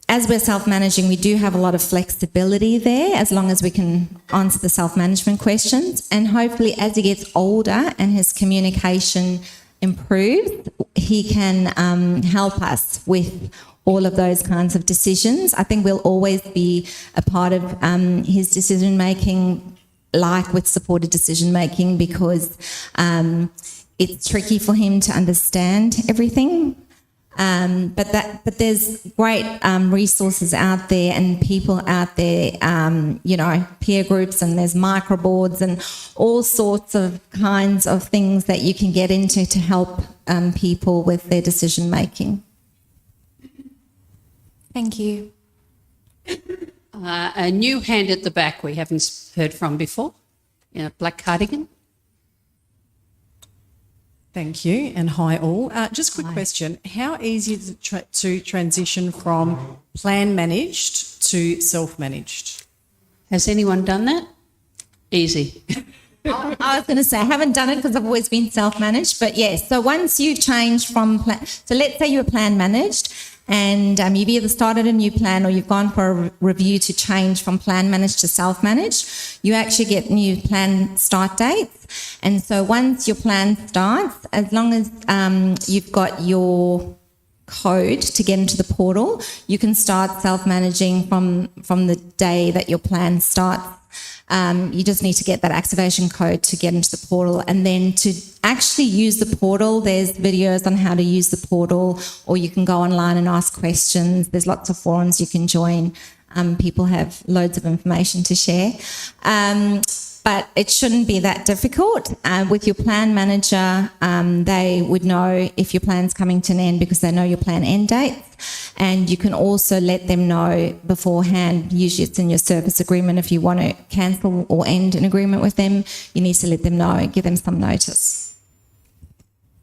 as we're self-managing, we do have a lot of flexibility there as long as we can answer the self-management questions. And hopefully as he gets older and his communication improves, he can help us with all of those kinds of decisions. I think we'll always be a part of his decision-making, like with supported decision-making, because it's tricky for him to understand everything. But there's great resources out there and people out there, peer groups, and there's microboards and all sorts of kinds of things that you can get into to help people with their decision making. Thank you. A new hand at the back we haven't heard from before. Black cardigan. Thank you, and hi all. Just a quick question. How easy is it to transition from plan managed to self-managed? Has anyone done that? Easy. I was going to say I haven't done it because I've always been self-managed, but yes. So once you change from plan, so let's say you were plan managed, and you've either started a new plan or you've gone for a review to change from plan managed to self-managed, you actually get new plan start dates. And so once your plan starts, as long as you've got your code to get into the portal, you can start self-managing from the day that your plan starts. You just need to get that activation code to get into the portal, and then to actually use the portal, there's videos on how to use the portal, or you can go online and ask questions. There's lots of forums you can join. People have loads of information to share. But it shouldn't be that difficult. With your plan manager, they would know if your plan's coming to an end because they know your plan end dates. And you can also let them know beforehand. Usually it's in your service agreement. If you want to cancel or end an agreement with them, you need to let them know, give them some notice.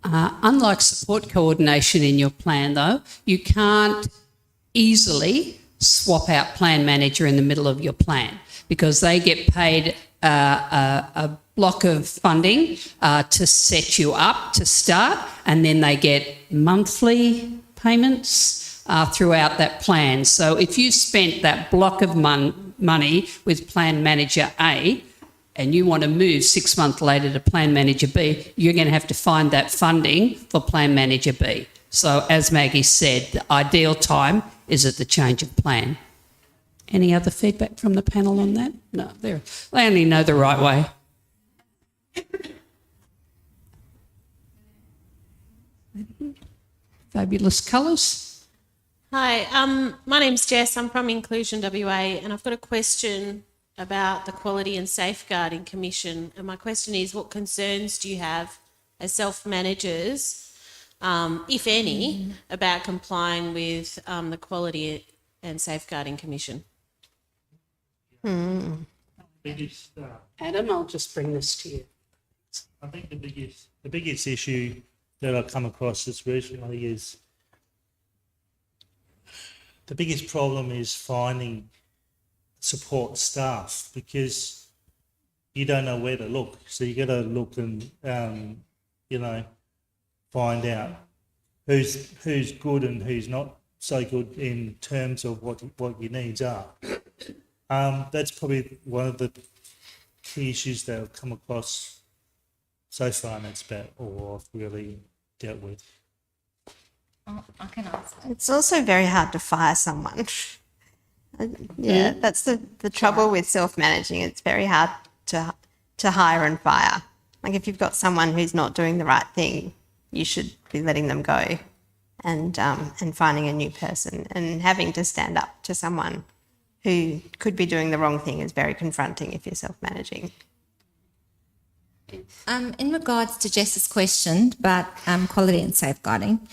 Unlike support coordination in your plan, though, you can't easily swap out plan manager in the middle of your plan because they get paid a block of funding to set you up to start, and then they get monthly payments throughout that plan. So if you spent that block of money with plan manager A and you want to move 6 months later to plan manager B, you're going to have to find that funding for plan manager B. So as Maggie said, the ideal time is at the change of plan. Any other feedback from the panel on that? No, they only know the right way. Fabulous colours. Hi, my name's Jess. I'm from Inclusion WA, and I've got a question about the Quality and Safeguarding Commission. And my question is, what concerns do you have as self-managers, if any, about complying with the Quality and Safeguarding Commission? Adam, I'll just bring this to you. I think the biggest issue that I've come across this recently is the biggest problem is finding support staff, because you don't know where to look. So you got to look and find out who's good and who's not so good in terms of what your needs are. That's probably one of the key issues that I've come across so far, and that's about all I've really dealt with. I can answer. It's also very hard to fire someone. Yeah, that's the trouble with self-managing. It's very hard to hire and fire. Like if you've got someone who's not doing the right thing, you should be letting them go and finding a new person. And having to stand up to someone who could be doing the wrong thing is very confronting if you're self-managing. In regards to Jess's question about quality and safeguarding,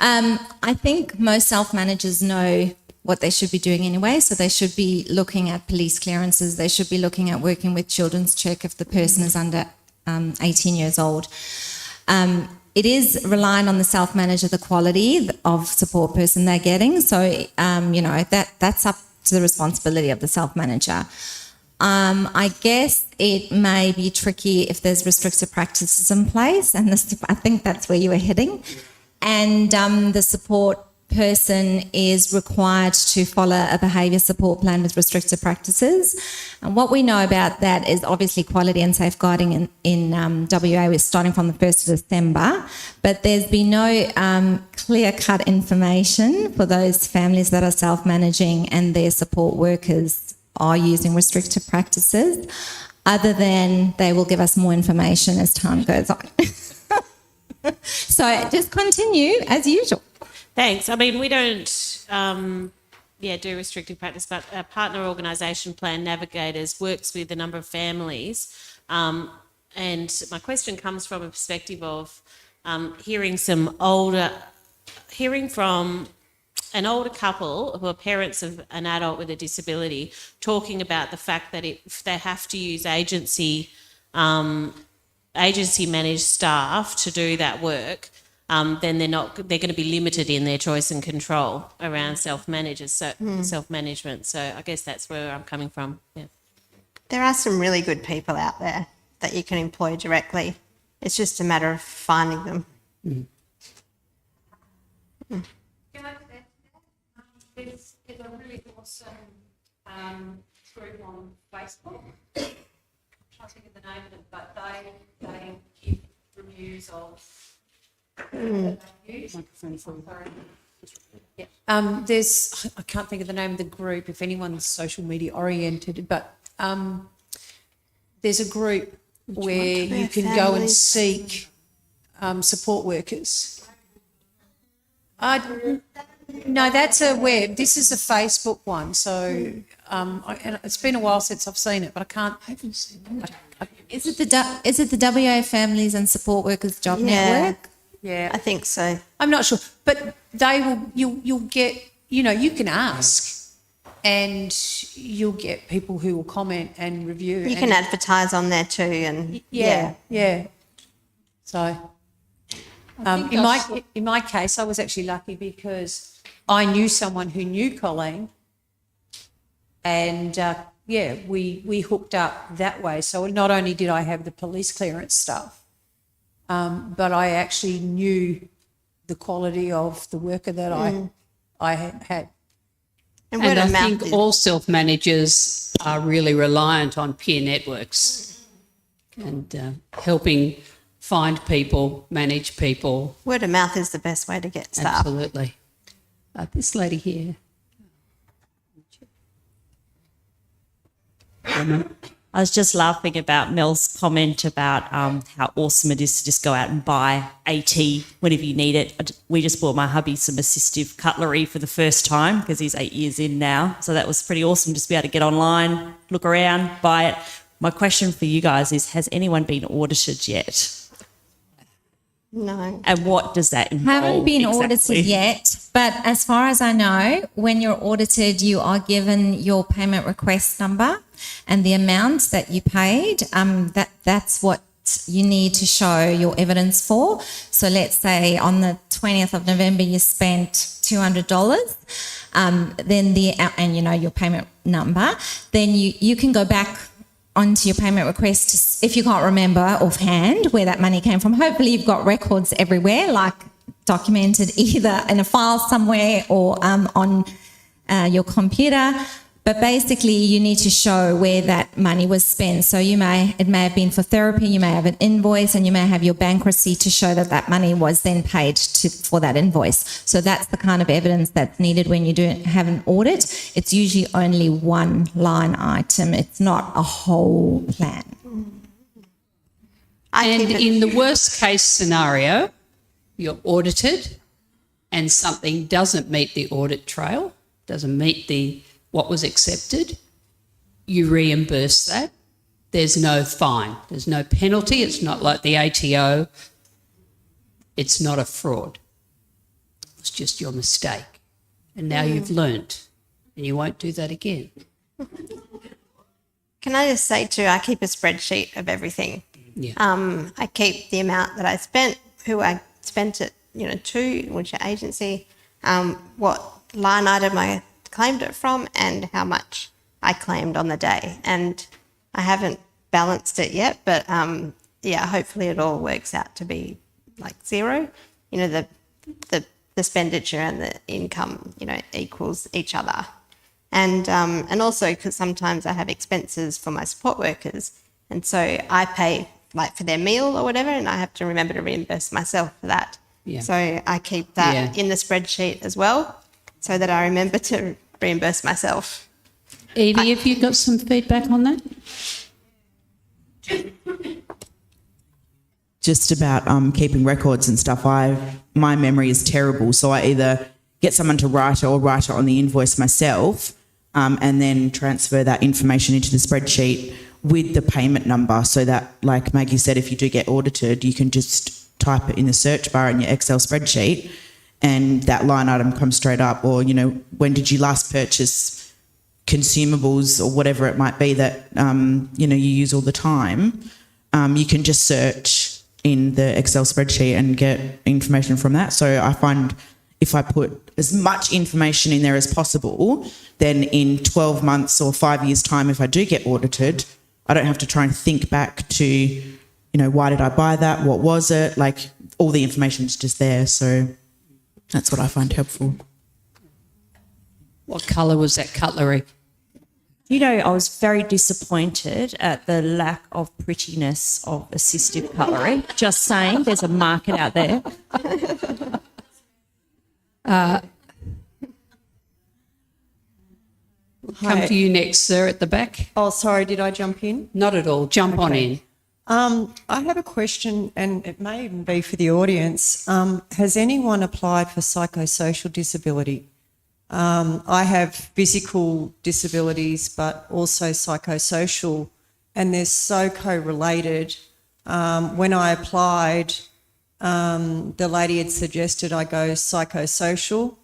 I think most self-managers know what they should be doing anyway. So they should be looking at police clearances. They should be looking at working with Children's Check if the person is under 18 years old. It is relying on the self-manager, the quality of support person they're getting. So, that's up to the responsibility of the self-manager. I guess it may be tricky if there's restrictive practices in place, and I think that's where you were heading. And the support person is required to follow a behaviour support plan with restrictive practices. And what we know about that is obviously quality and safeguarding in WA is starting from the 1st of December, but there's been no clear-cut information for those families that are self-managing and their support workers are using restrictive practices, other than they will give us more information as time goes on. So just continue as usual. Thanks. I mean, we don't do restrictive practice, but our partner organisation Plan Navigators works with a number of families. And my question comes from a perspective of hearing from an older couple who are parents of an adult with a disability talking about the fact that if they have to use agency managed staff to do that work, then they're going to be limited in their choice and control around self-management. So I guess that's where I'm coming from. Yeah. There are some really good people out there that you can employ directly. It's just a matter of finding them. Can I say there's a really awesome group on Facebook. I'm trying to think of the name of it, but they give reviews of I can't think of the name of the group if anyone's social media oriented, but there's a group where you can go and seek support workers. No, that's a web. This is a Facebook one. So and it's been a while since I've seen it, but I haven't seen it. Is it the WA Families and Support Workers Job Network? Yeah, I think so. I'm not sure, but they will. You'll get. You can ask, and you'll get people who will comment and review. You can advertise on there too, and yeah. So, in my case, I was actually lucky because I knew someone who knew Colleen, and we hooked up that way. So not only did I have the police clearance stuff, but I actually knew the quality of the worker that I had. And I think all self-managers are really reliant on peer networks and helping find people, manage people. Word of mouth is the best way to get staff. Absolutely. This lady here. I was just laughing about Mel's comment about how awesome it is to just go out and buy AT whenever you need it. We just bought my hubby some assistive cutlery for the first time because he's 8 years in now. So that was pretty awesome just to be able to get online, look around, buy it. My question for you guys is, has anyone been audited yet? No. And what does that involve? Haven't been exactly? audited yet, but as far as I know, when you're audited, you are given your payment request number and the amount that you paid. That's what you need to show your evidence for. So let's say on the 20th of November you spent $200, then your payment number, then you can go back onto your payment request if you can't remember offhand where that money came from. Hopefully you've got records everywhere, like documented either in a file somewhere or on your computer. But basically, you need to show where that money was spent. So it may have been for therapy, you may have an invoice, and you may have your bank receipt to show that that money was then paid for that invoice. So that's the kind of evidence that's needed when you have an audit. It's usually only one line item. It's not a whole plan. And in the worst case scenario, you're audited and something doesn't meet the audit trail, doesn't meet what was accepted, you reimburse that. There's no fine. There's no penalty. It's not like the ATO. It's not a fraud. It's just your mistake. And now you've learnt and you won't do that again. Can I just say too, I keep a spreadsheet of everything. Yeah. I keep the amount that I spent, who I spent it, to, which agency, what line item I claimed it from, and how much I claimed on the day. And I haven't balanced it yet, but hopefully it all works out to be like zero. The expenditure and the income, equals each other. And also because sometimes I have expenses for my support workers, and so I pay like for their meal or whatever, and I have to remember to reimburse myself for that. Yeah. So I keep that in the spreadsheet as well, so that I remember to reimburse myself. Evie, have you got some feedback on that? Just about keeping records and stuff. My memory is terrible, so I either get someone to write it or write it on the invoice myself, and then transfer that information into the spreadsheet with the payment number, so that, like Maggie said, if you do get audited, you can just type it in the search bar in your Excel spreadsheet and that line item comes straight up. Or, when did you last purchase consumables or whatever it might be that, you use all the time. You can just search in the Excel spreadsheet and get information from that. So I find if I put as much information in there as possible, then in 12 months or 5 years' time, if I do get audited, I don't have to try and think back to, why did I buy that? What was it? Like, all the information is just there. So that's what I find helpful. What colour was that cutlery? I was very disappointed at the lack of prettiness of assistive cutlery. Just saying, there's a market out there. Come to you next, sir, at the back. Oh, sorry, did I jump in? Not at all. Jump on in. I have a question, and it may even be for the audience. Has anyone applied for psychosocial disability? I have physical disabilities, but also psychosocial, and they're so co-related. When I applied, the lady had suggested I go psychosocial,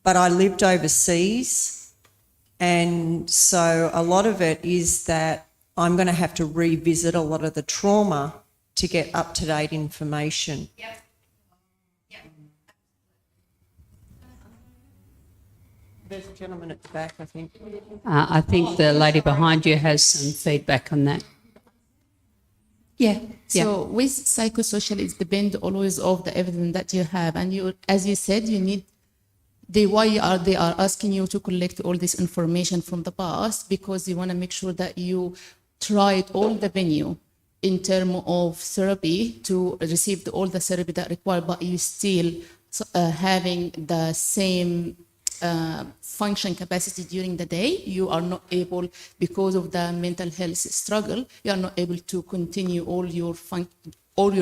but I lived overseas, and so a lot of it is that I'm going to have to revisit a lot of the trauma to get up-to-date information. Yep. There's a gentleman at the back, I think. I think the lady behind you has some feedback on that. Yeah. So with psychosocial, it depends always of the evidence that you have, and you, as you said, you need they are asking you to collect all this information from the past because you want to make sure that you tried all the venue in terms of therapy to receive all the therapy that required, but you still having the same function capacity during the day. You are not able, because of the mental health struggle, you are not able to continue all your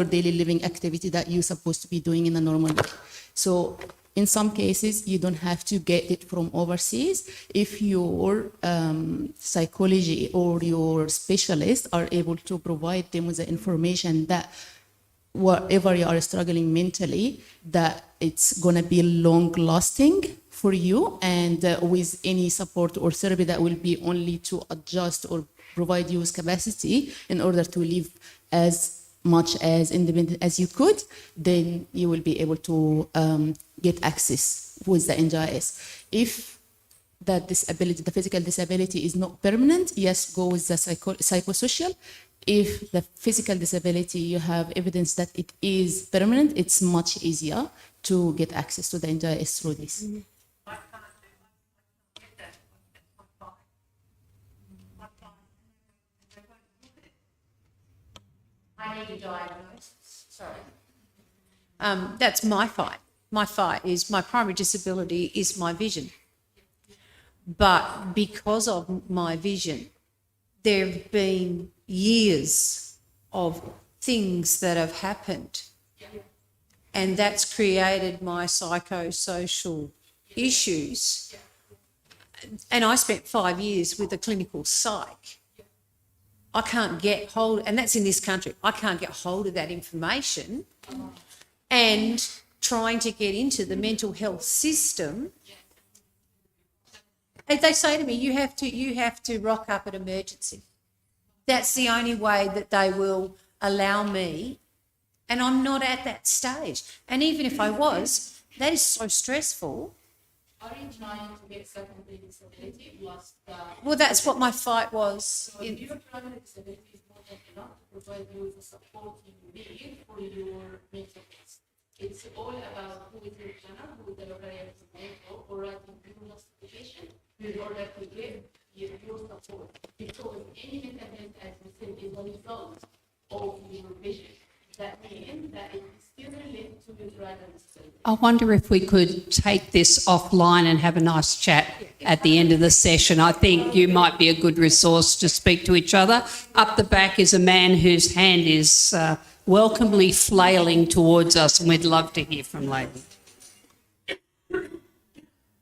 daily living activity that you're supposed to be doing in a normal day. So in some cases, you don't have to get it from overseas. If your psychology or your specialist are able to provide them with the information that whatever you are struggling mentally, that it's going to be long lasting for you, and with any support or therapy that will be only to adjust or provide you with capacity in order to live as much as independent as you could, then you will be able to get access with the NDIS. If that disability, the physical disability, is not permanent, yes, go with the psychosocial. If the physical disability, you have evidence that it is permanent, it's much easier to get access to the NDIS through this. find a diagnosis. Sorry. That's my fight. My fight is my primary disability is my vision. But because of my vision, there have been years of things that have happened, and that's created my psychosocial issues. And I spent 5 years with a clinical psych. I can't get hold, and that's in this country, I can't get hold of that information. And trying to get into the mental health system, they say to me, you have to rock up at emergency. That's the only way that they will allow me, and I'm not at that stage. And even if I was, that is so stressful. Are you trying to get secondary disability plus the... Well, that's what my fight was. So your primary disability is more than enough to provide you with the support you need for your mental health. It's all about who is your channel, who is the local area mentor, or writing your justification in order to get your support. Because any mental health, as we said, is a result of your vision. That means that it is still related to your primary disability. I wonder if we could take this offline and have a nice chat at the end of the session. I think you might be a good resource to speak to each other. Up the back is a man whose hand is welcomely flailing towards us, and we'd love to hear from Leighton.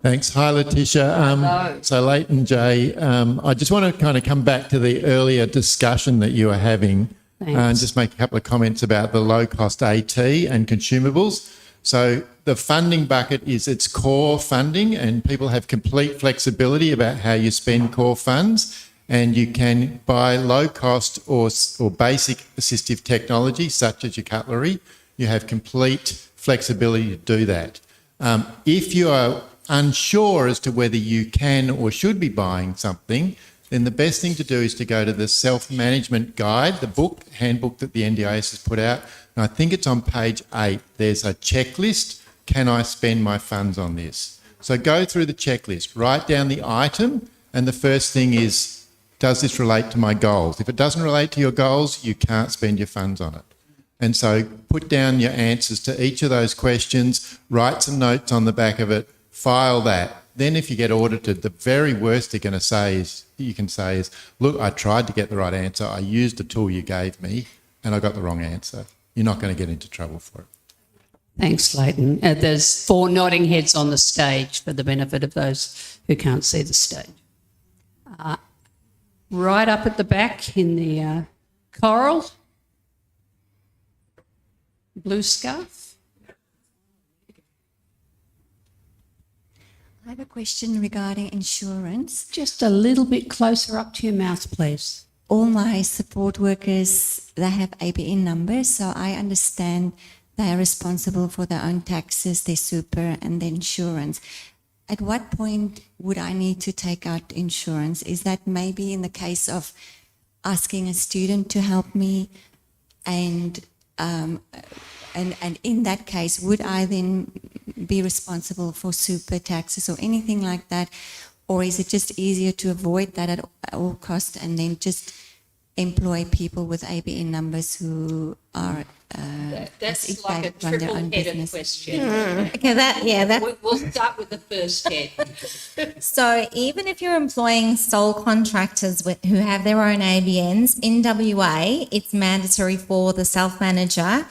Thanks. Hi, Letitia. So Leighton J, I just want to kind of come back to the earlier discussion that you were having and just make a couple of comments about the low-cost AT and consumables. So the funding bucket is its core funding, and people have complete flexibility about how you spend core funds, and you can buy low-cost or basic assistive technology, such as your cutlery. You have complete flexibility to do that. If you are unsure as to whether you can or should be buying something, then the best thing to do is to go to the self-management guide, the handbook that the NDIS has put out. And I think it's on page 8. There's a checklist. Can I spend my funds on this? So go through the checklist, write down the item, and the first thing is, does this relate to my goals? If it doesn't relate to your goals, you can't spend your funds on it. And so put down your answers to each of those questions, write some notes on the back of it, file that. Then if you get audited, the very worst you can say is, look, I tried to get the right answer. I used the tool you gave me and I got the wrong answer. You're not going to get into trouble for it. Thanks, Leighton. There's 4 nodding heads on the stage for the benefit of those who can't see the stage. Right up at the back in the coral, blue scarf. I have a question regarding insurance. Just a little bit closer up to your mouth, please. All my support workers, they have ABN numbers, so I understand they are responsible for their own taxes, their super and their insurance. At what point would I need to take out insurance? Is that maybe in the case of asking a student to help me, and in that case, would I then be responsible for super taxes or anything like that? Or is it just easier to avoid that at all costs and then just employ people with ABN numbers who are that's like a triple-headed question. Okay, We'll start with the first head. So even if you're employing sole contractors who have their own ABNs, in WA, it's mandatory for the self-manager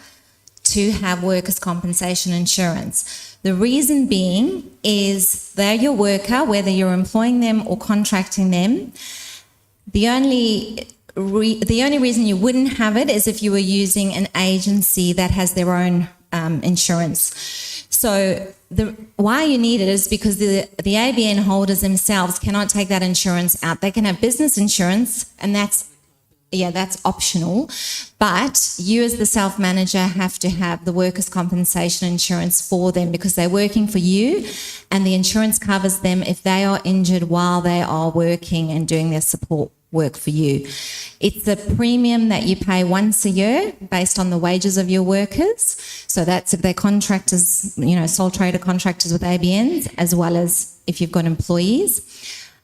to have workers' compensation insurance. The reason being is they're your worker, whether you're employing them or contracting them. The only reason you wouldn't have it is if you were using an agency that has their own insurance. So why you need it is because the ABN holders themselves cannot take that insurance out. They can have business insurance, and that's optional. But you as the self-manager have to have the workers' compensation insurance for them because they're working for you, and the insurance covers them if they are injured while they are working and doing their support work for you. It's a premium that you pay once a year based on the wages of your workers. So that's if they're contractors, sole trader contractors with ABNs, as well as if you've got employees.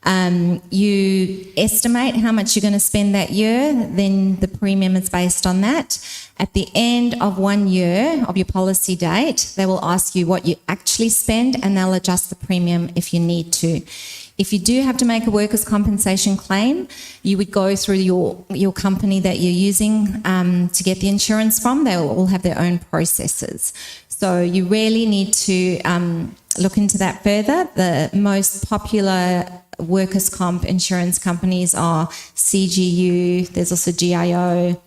You estimate how much you're going to spend that year, then the premium is based on that. At the end of 1 year of your policy date, they will ask you what you actually spend and they'll adjust the premium if you need to. If you do have to make a workers' compensation claim, you would go through your company that you're using to get the insurance from. They will all have their own processes. So you really need to look into that further. The most popular workers' comp insurance companies are CGU, there's also GIO,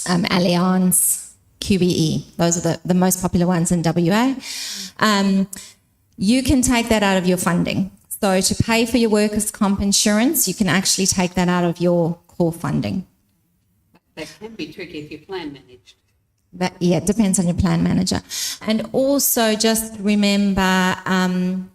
Allianz, QBE. Those are the most popular ones in WA. You can take that out of your funding. So to pay for your workers' comp insurance, you can actually take that out of your core funding. That can be tricky if you're plan managed. It depends on your plan manager. And also just remember,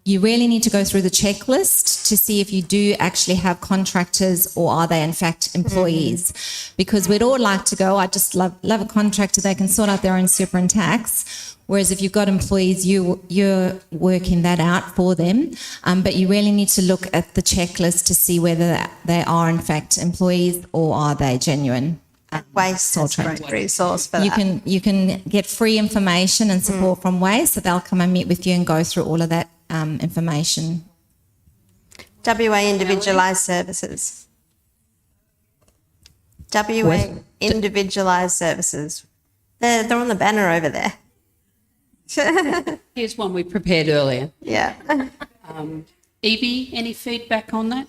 you really need to go through the checklist to see if you do actually have contractors or are they in fact employees. Because we'd all like to go, I just love a contractor, they can sort out their own super and tax. Whereas if you've got employees, you're working that out for them. But you really need to look at the checklist to see whether they are in fact employees or are they genuine. Waste is a great resource for that. You can get free information and support from Waste, so they'll come and meet with you and go through all of that information. WA Individualised Services. WA Individualised Services. They're on the banner over there. Here's one we prepared earlier. Yeah. Evie, any feedback on that?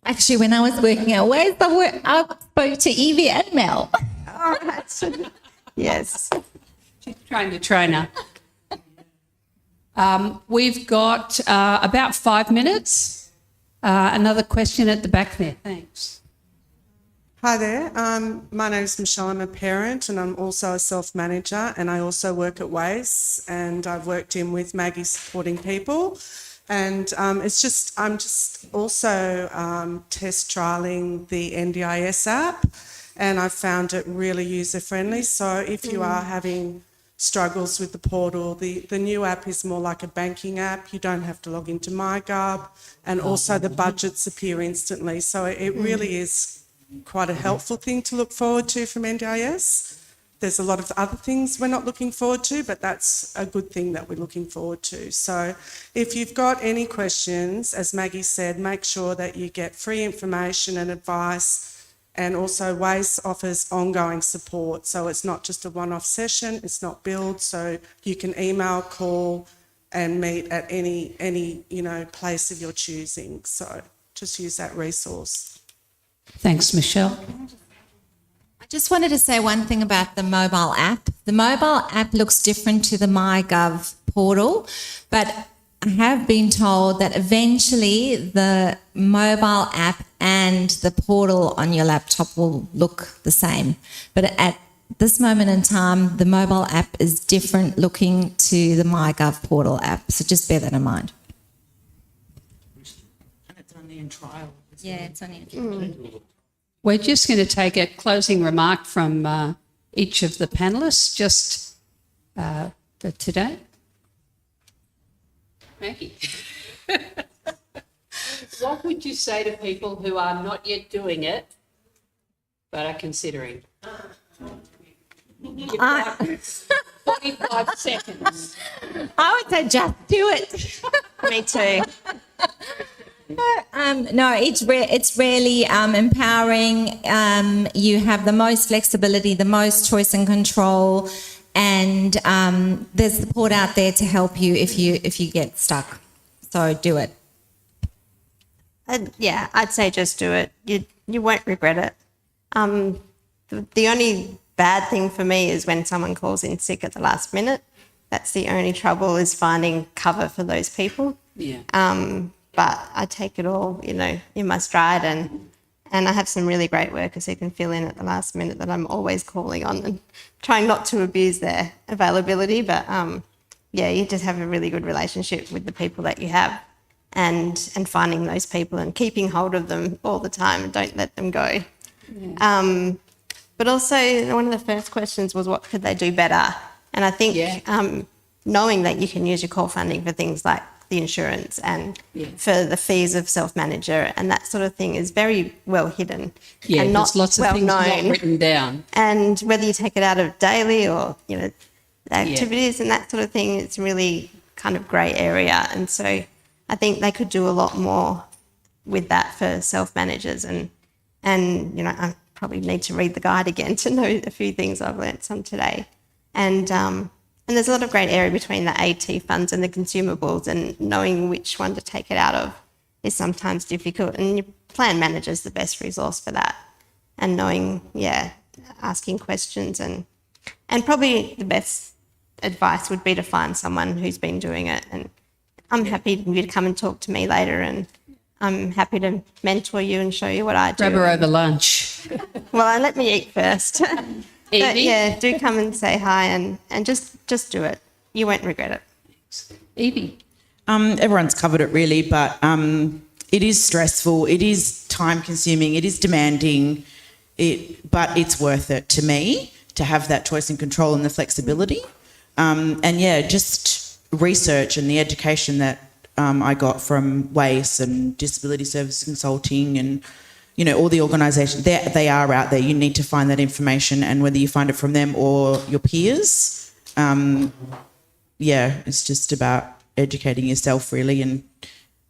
Actually, when I was working at Waste, I spoke to Evie and Mel. All right. Yes. She's trying to train her. We've got about 5 minutes. Another question at the back there. Thanks. Hi there. My name is Michelle. I'm a parent and I'm also a self-manager, and I also work at Waze, and I've worked in with Maggie supporting people. And I'm just also test trialing the NDIS app, and I've found it really user-friendly. So if you are having struggles with the portal, the new app is more like a banking app. You don't have to log into MyGov, and also the budgets appear instantly. So it really is quite a helpful thing to look forward to from NDIS. There's a lot of other things we're not looking forward to, but that's a good thing that we're looking forward to. So if you've got any questions, as Maggie said, make sure that you get free information and advice, and also Waste offers ongoing support. So it's not just a one-off session, it's not billed, so you can email, call and meet at any place of your choosing. So just use that resource. Thanks, Michelle. I just wanted to say one thing about the mobile app. The mobile app looks different to the MyGov portal, but I have been told that eventually the mobile app and the portal on your laptop will look the same. But at this moment in time, the mobile app is different looking to the MyGov portal app. So just bear that in mind. And it's only in trial. Yeah, it's only in trial. We're just going to take a closing remark from each of the panellists just for today. Maggie, what would you say to people who are not yet doing it but are considering? You've got 45 seconds. I would say just do it. Me too. No, it's really empowering. You have the most flexibility, the most choice and control, and there's support out there to help you if you get stuck. So do it. Yeah, I'd say just do it. You won't regret it. The only bad thing for me is when someone calls in sick at the last minute. That's the only trouble, is finding cover for those people. Yeah. But I take it all, in my stride, and I have some really great workers who can fill in at the last minute that I'm always calling on, and trying not to abuse their availability. But you just have a really good relationship with the people that you have, and finding those people and keeping hold of them all the time, and don't let them go. Yeah. But also, one of the first questions was, what could they do better? And I think knowing that you can use your core funding for things like the the insurance and for the fees of self-manager and that sort of thing is very well hidden Yeah, and not there's lots of well things not known. written down. And whether you take it out of daily or, activities and that sort of thing, it's really kind of grey area. And so I think they could do a lot more with that for self-managers and I probably need to read the guide again to know a few things. I've learnt some today. And there's a lot of grey area between the AT funds and the consumables, and knowing which one to take it out of is sometimes difficult. And your plan manager is the best resource for that. And knowing, asking questions and probably the best advice would be to find someone who's been doing it. And I'm happy for you to come and talk to me later, and I'm happy to mentor you and show you what I do. Grab her over lunch. Well, let me eat first. But Evie? do come and say hi and just do it. You won't regret it. Evie? Everyone's covered it really, but it is stressful, it is time consuming, it is demanding, but it's worth it to me to have that choice and control and the flexibility. Just research and the education that I got from WACE and Disability Service Consulting and all the organisations, they are out there. You need to find that information, and whether you find it from them or your peers, it's just about educating yourself really, and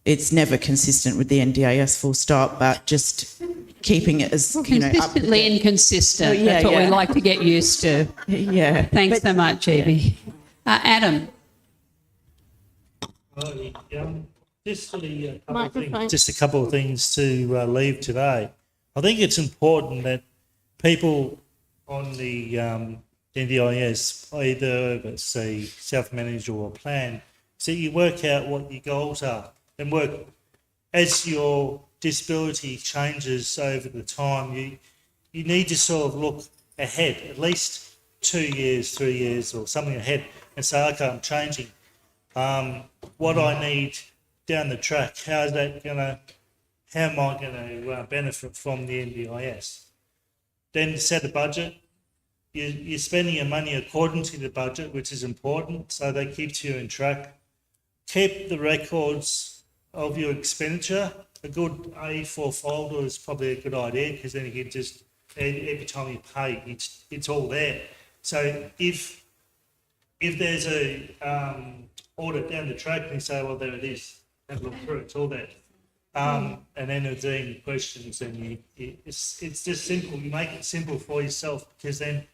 it's never consistent with the NDIS full stop, but just keeping it as, Consistently inconsistent. That's what we like to get used to. Yeah. Thanks so much, Evie. Adam? Just a couple of things to leave today. I think it's important that people on the NDIS, either say self-managed or a plan, so you work out what your goals are and work as your disability changes over the time. You need to sort of look ahead, at least 2 years, 3 years, or something ahead, and say, okay, I'm changing. What I need down the track, how am I going to benefit from the NDIS? Then set a budget. You're spending your money according to the budget, which is important, so that keeps you in track. Keep the records of your expenditure. A good A4 folder is probably a good idea, because then you can just, every time you pay, it's all there. So if there's a audit down the track, and you say, well, there it is, have a look through, it's all there. And then if there are any questions, then it's just simple. You make it simple for yourself, because then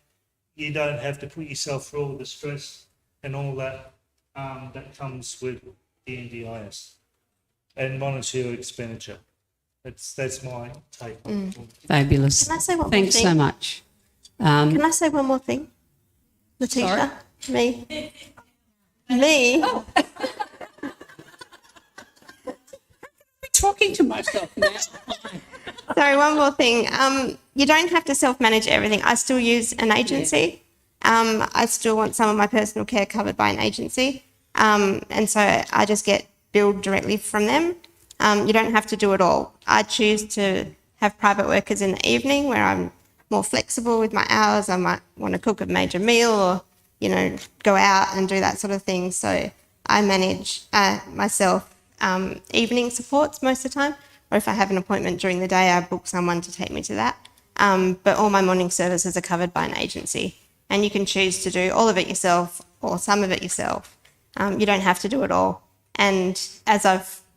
you don't have to put yourself through all the stress and all that that comes with the NDIS. And monitor your expenditure. That's my take. Fabulous. Can I say one more Thanks thing? so much. Can I say one more thing? Letitia? Me? Me? Oh. I'm talking to myself now. Sorry, one more thing. You don't have to self-manage everything. I still use an agency. I still want some of my personal care covered by an agency. And so I just get billed directly from them. You don't have to do it all. I choose to have private workers in the evening where I'm more flexible with my hours. I might want to cook a major meal or, go out and do that sort of thing. So I manage myself evening supports most of the time, or if I have an appointment during the day, I book someone to take me to that. But all my morning services are covered by an agency, and you can choose to do all of it yourself or some of it yourself. You don't have to do it all. And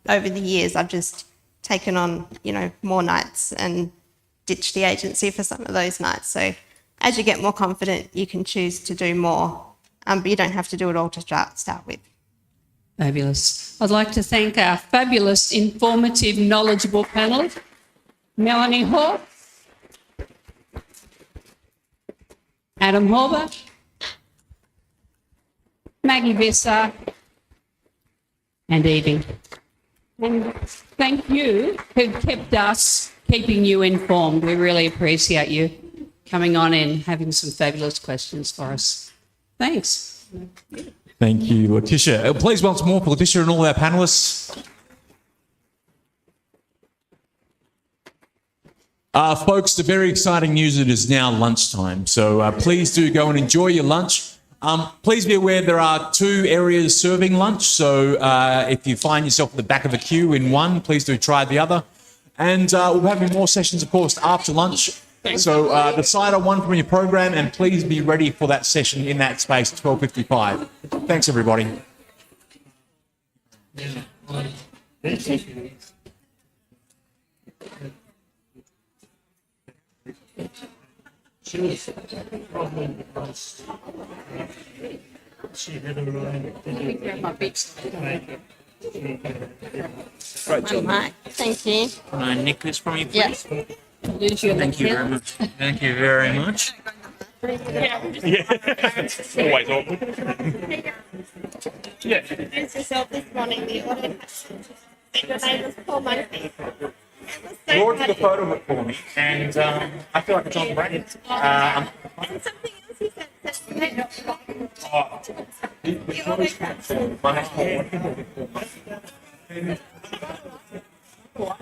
over the years, I've just taken on, more nights and ditched the agency for some of those nights. So as you get more confident, you can choose to do more, but you don't have to do it all to start with. Fabulous. I'd like to thank our fabulous, informative, knowledgeable panel. Melanie Hall, Adam Horber, Maggie Visser, and Evie. And thank you who've kept us, keeping you informed. We really appreciate you coming on and having some fabulous questions for us. Thanks. Thank you, Letitia. Please once more for Letitia and all our panellists. Folks, the very exciting news, it is now lunchtime. So please do go and enjoy your lunch. Please be aware there are 2 areas serving lunch, so if you find yourself at the back of a queue in one, please do try the other. And we'll be having more sessions, of course, after lunch. So decide on one from your program, and please be ready for that session in that space at 12:55. Thanks, everybody. She had her own. Great job. Right, thank you. Can I nick this from you, Yeah. please? Thank you very much. Thank you very much. Yeah. Always awkward. Yeah. Introduce yourself this morning. The audio your name was Paul Murphy. Laura took a photo of it for me, and I feel like it's on brand. And something else you said. Oh,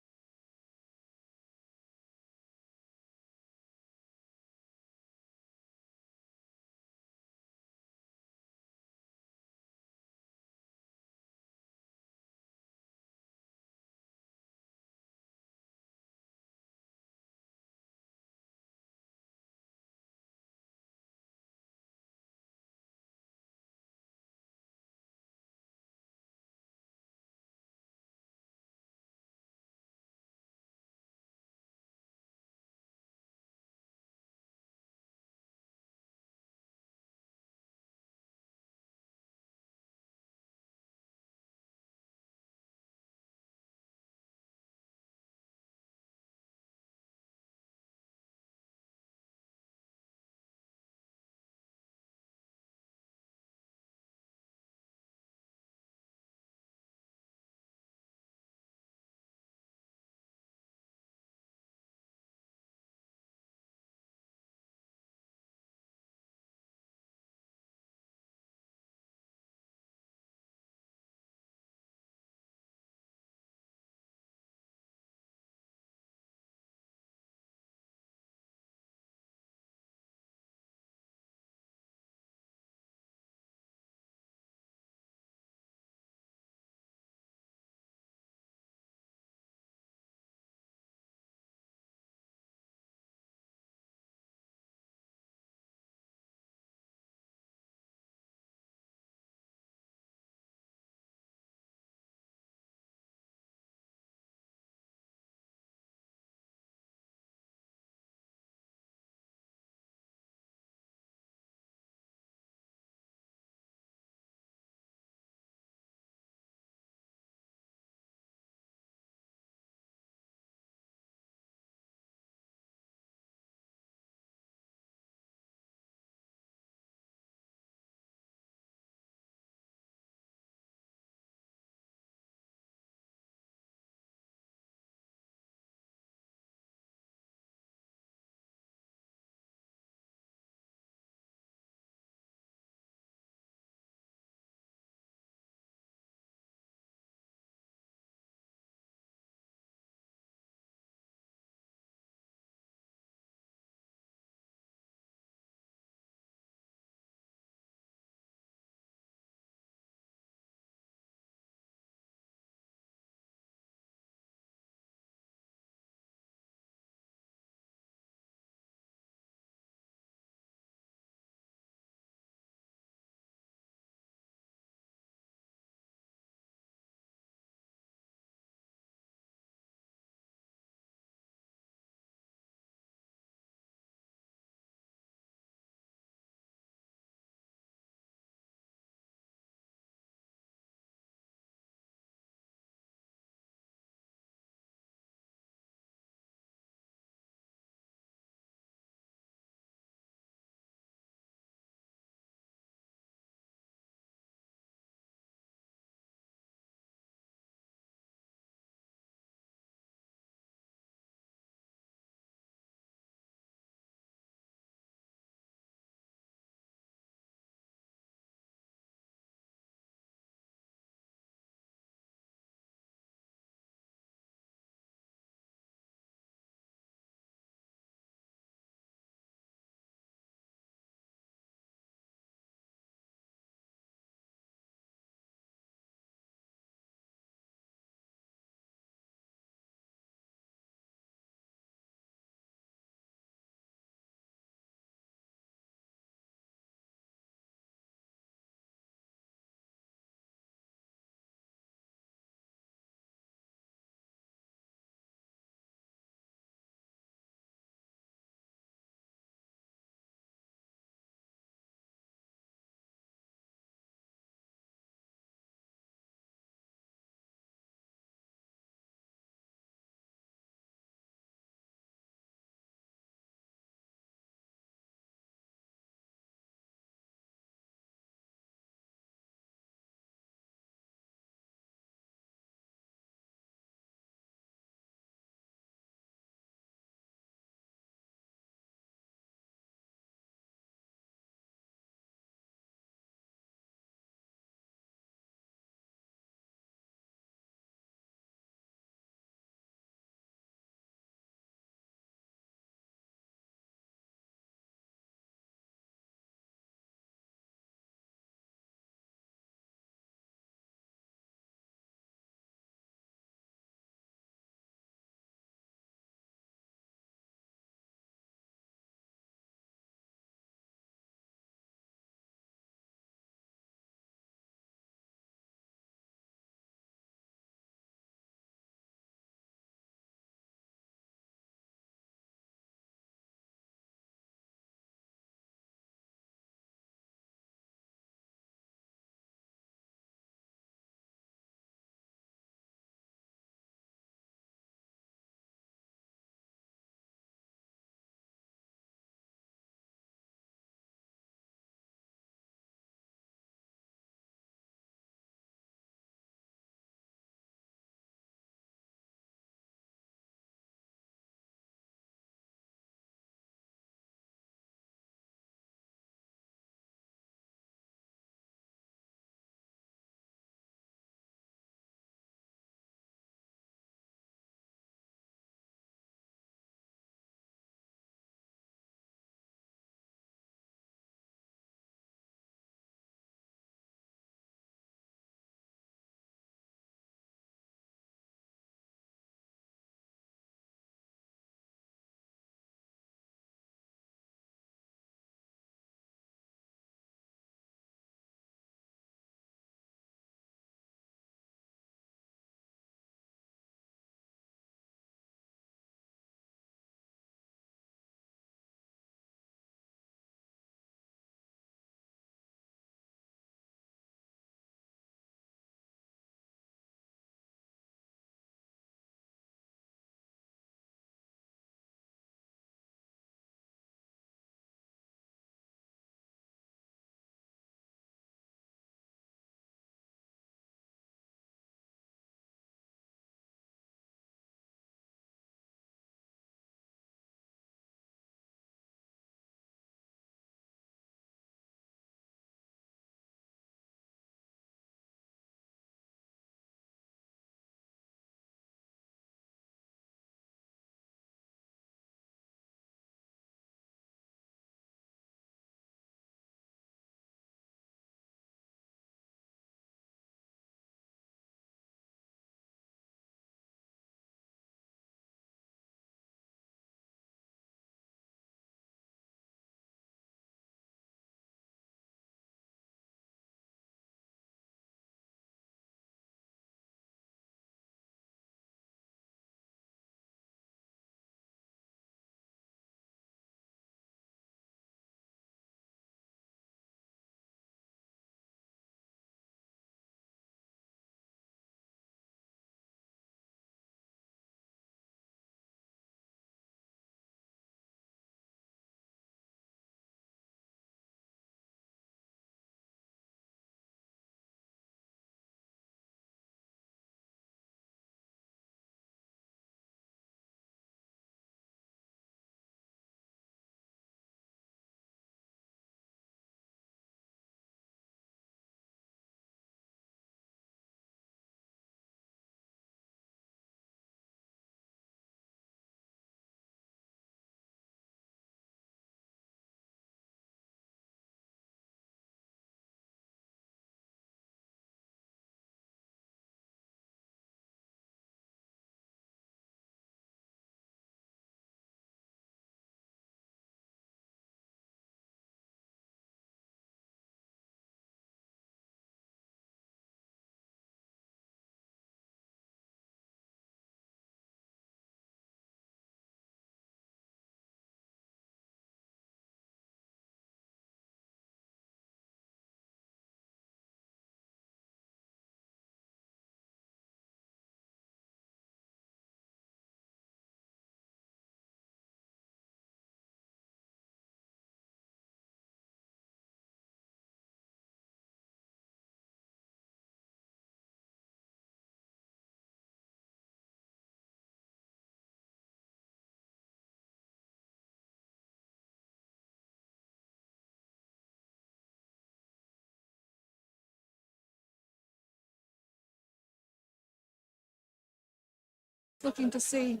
looking to see,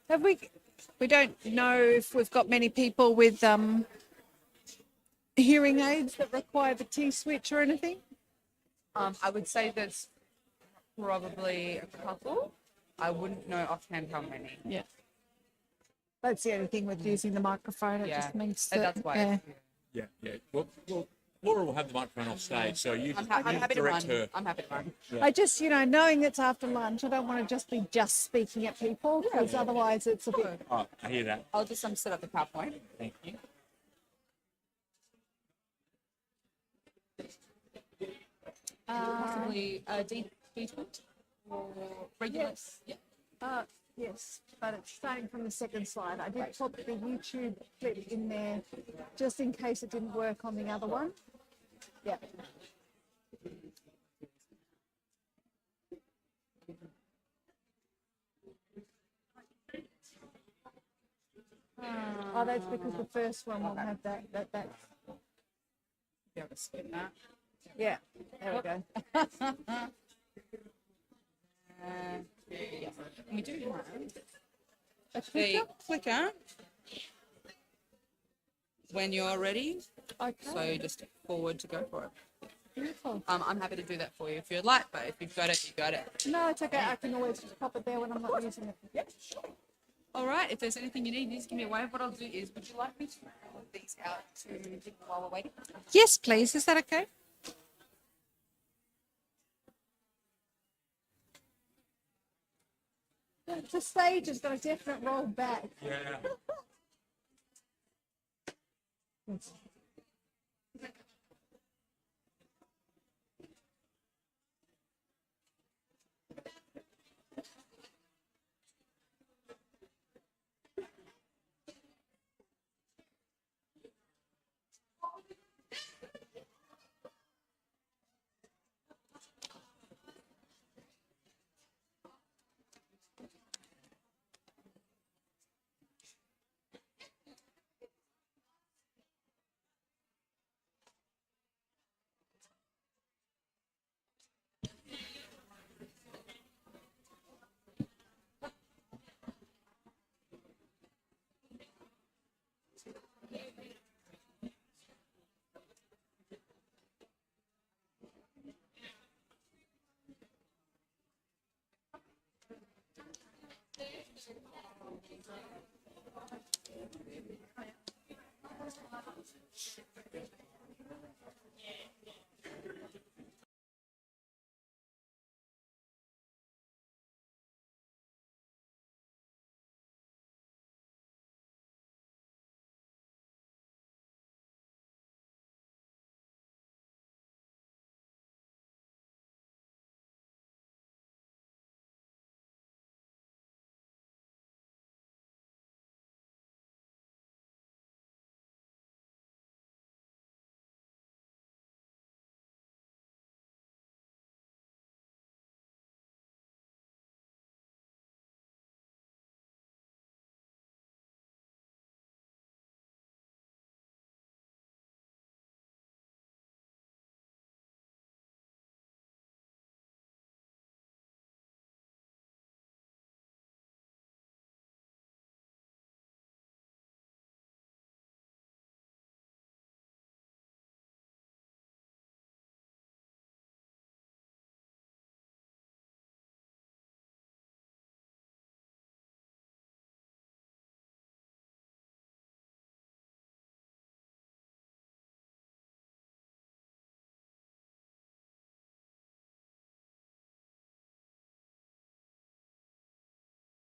we don't know if we've got many people with hearing aids that require the T-switch or anything? I would say there's probably a couple. I wouldn't know offhand how many. Yeah. That's the only thing with using the microphone. It just means that, that's why. yeah. Well, Laura will have the microphone off stage, so you I'm happy to direct run. her. I'm happy to run. Yeah. I just, knowing it's after lunch, I don't want to just be speaking at people because otherwise it's a bit. Oh, I hear that. I'll just set up the PowerPoint. Thank you. Possibly D20 or regular. Yes. Yes, but it's starting from the second slide. I did put the YouTube clip in there just in case it didn't work on the other one. Yeah. Oh, that's because the first one will have that. You have to spin that. Yeah, there we go. Yes. We do have the clicker when you're ready. Okay. So just forward to go for it. Beautiful. I'm happy to do that for you if you'd like, but if you've got it, you've got it. No, it's okay. I can always just pop it there when I'm not using it. Yep, sure. All right, if there's anything you need, just give me a wave. What I'll do is, would you like me to put these out to people while we're waiting? Yes, please. Is that okay? The stage has got a definite roll back. Yeah.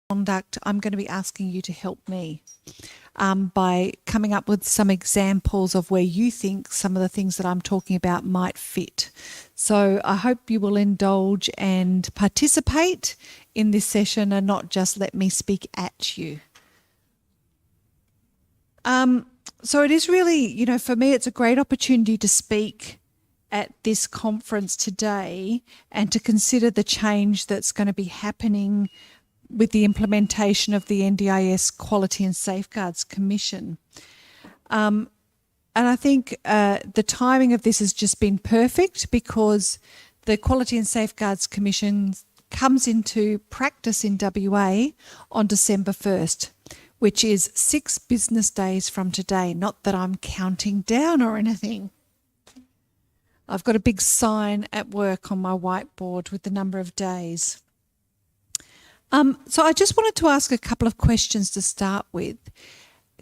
Conduct, I'm going to be asking you to help me by coming up with some examples of where you think some of the things that I'm talking about might fit. So I hope you will indulge and participate in this session and not just let me speak at you. So it is really, for me, it's a great opportunity to speak at this conference today and to consider the change that's going to be happening with the implementation of the NDIS Quality and Safeguards Commission. And I think the timing of this has just been perfect because the Quality and Safeguards Commission comes into practice in WA on December 1st, which is 6 business days from today. Not that I'm counting down or anything. I've got a big sign at work on my whiteboard with the number of days. So I just wanted to ask a couple of questions to start with.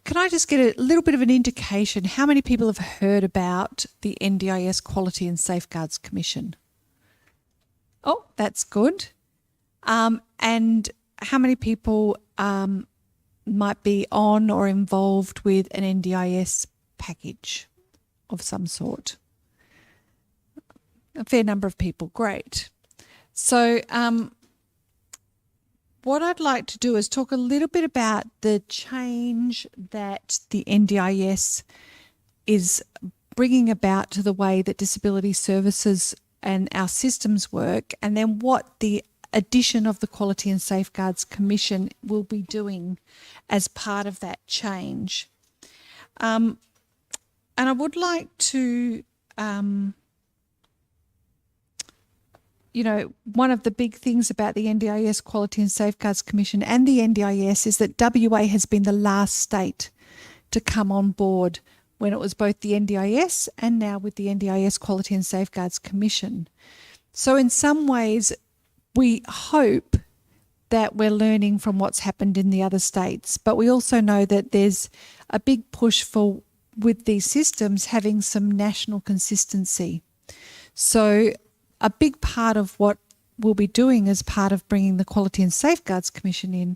Can I just get a little bit of an indication how many people have heard about the NDIS Quality and Safeguards Commission? Oh, that's good. And how many people might be on or involved with an NDIS package of some sort? A fair number of people, great. So what I'd like to do is talk a little bit about the change that the NDIS is bringing about to the way that disability services and our systems work, and then what the addition of the Quality and Safeguards Commission will be doing as part of that change. And I would like to one of the big things about the NDIS Quality and Safeguards Commission and the NDIS is that WA has been the last state to come on board when it was both the NDIS and now with the NDIS Quality and Safeguards Commission. So in some ways, we hope that we're learning from what's happened in the other states, but we also know that there's a big push for, with these systems, having some national consistency. So a big part of what we'll be doing as part of bringing the Quality and Safeguards Commission in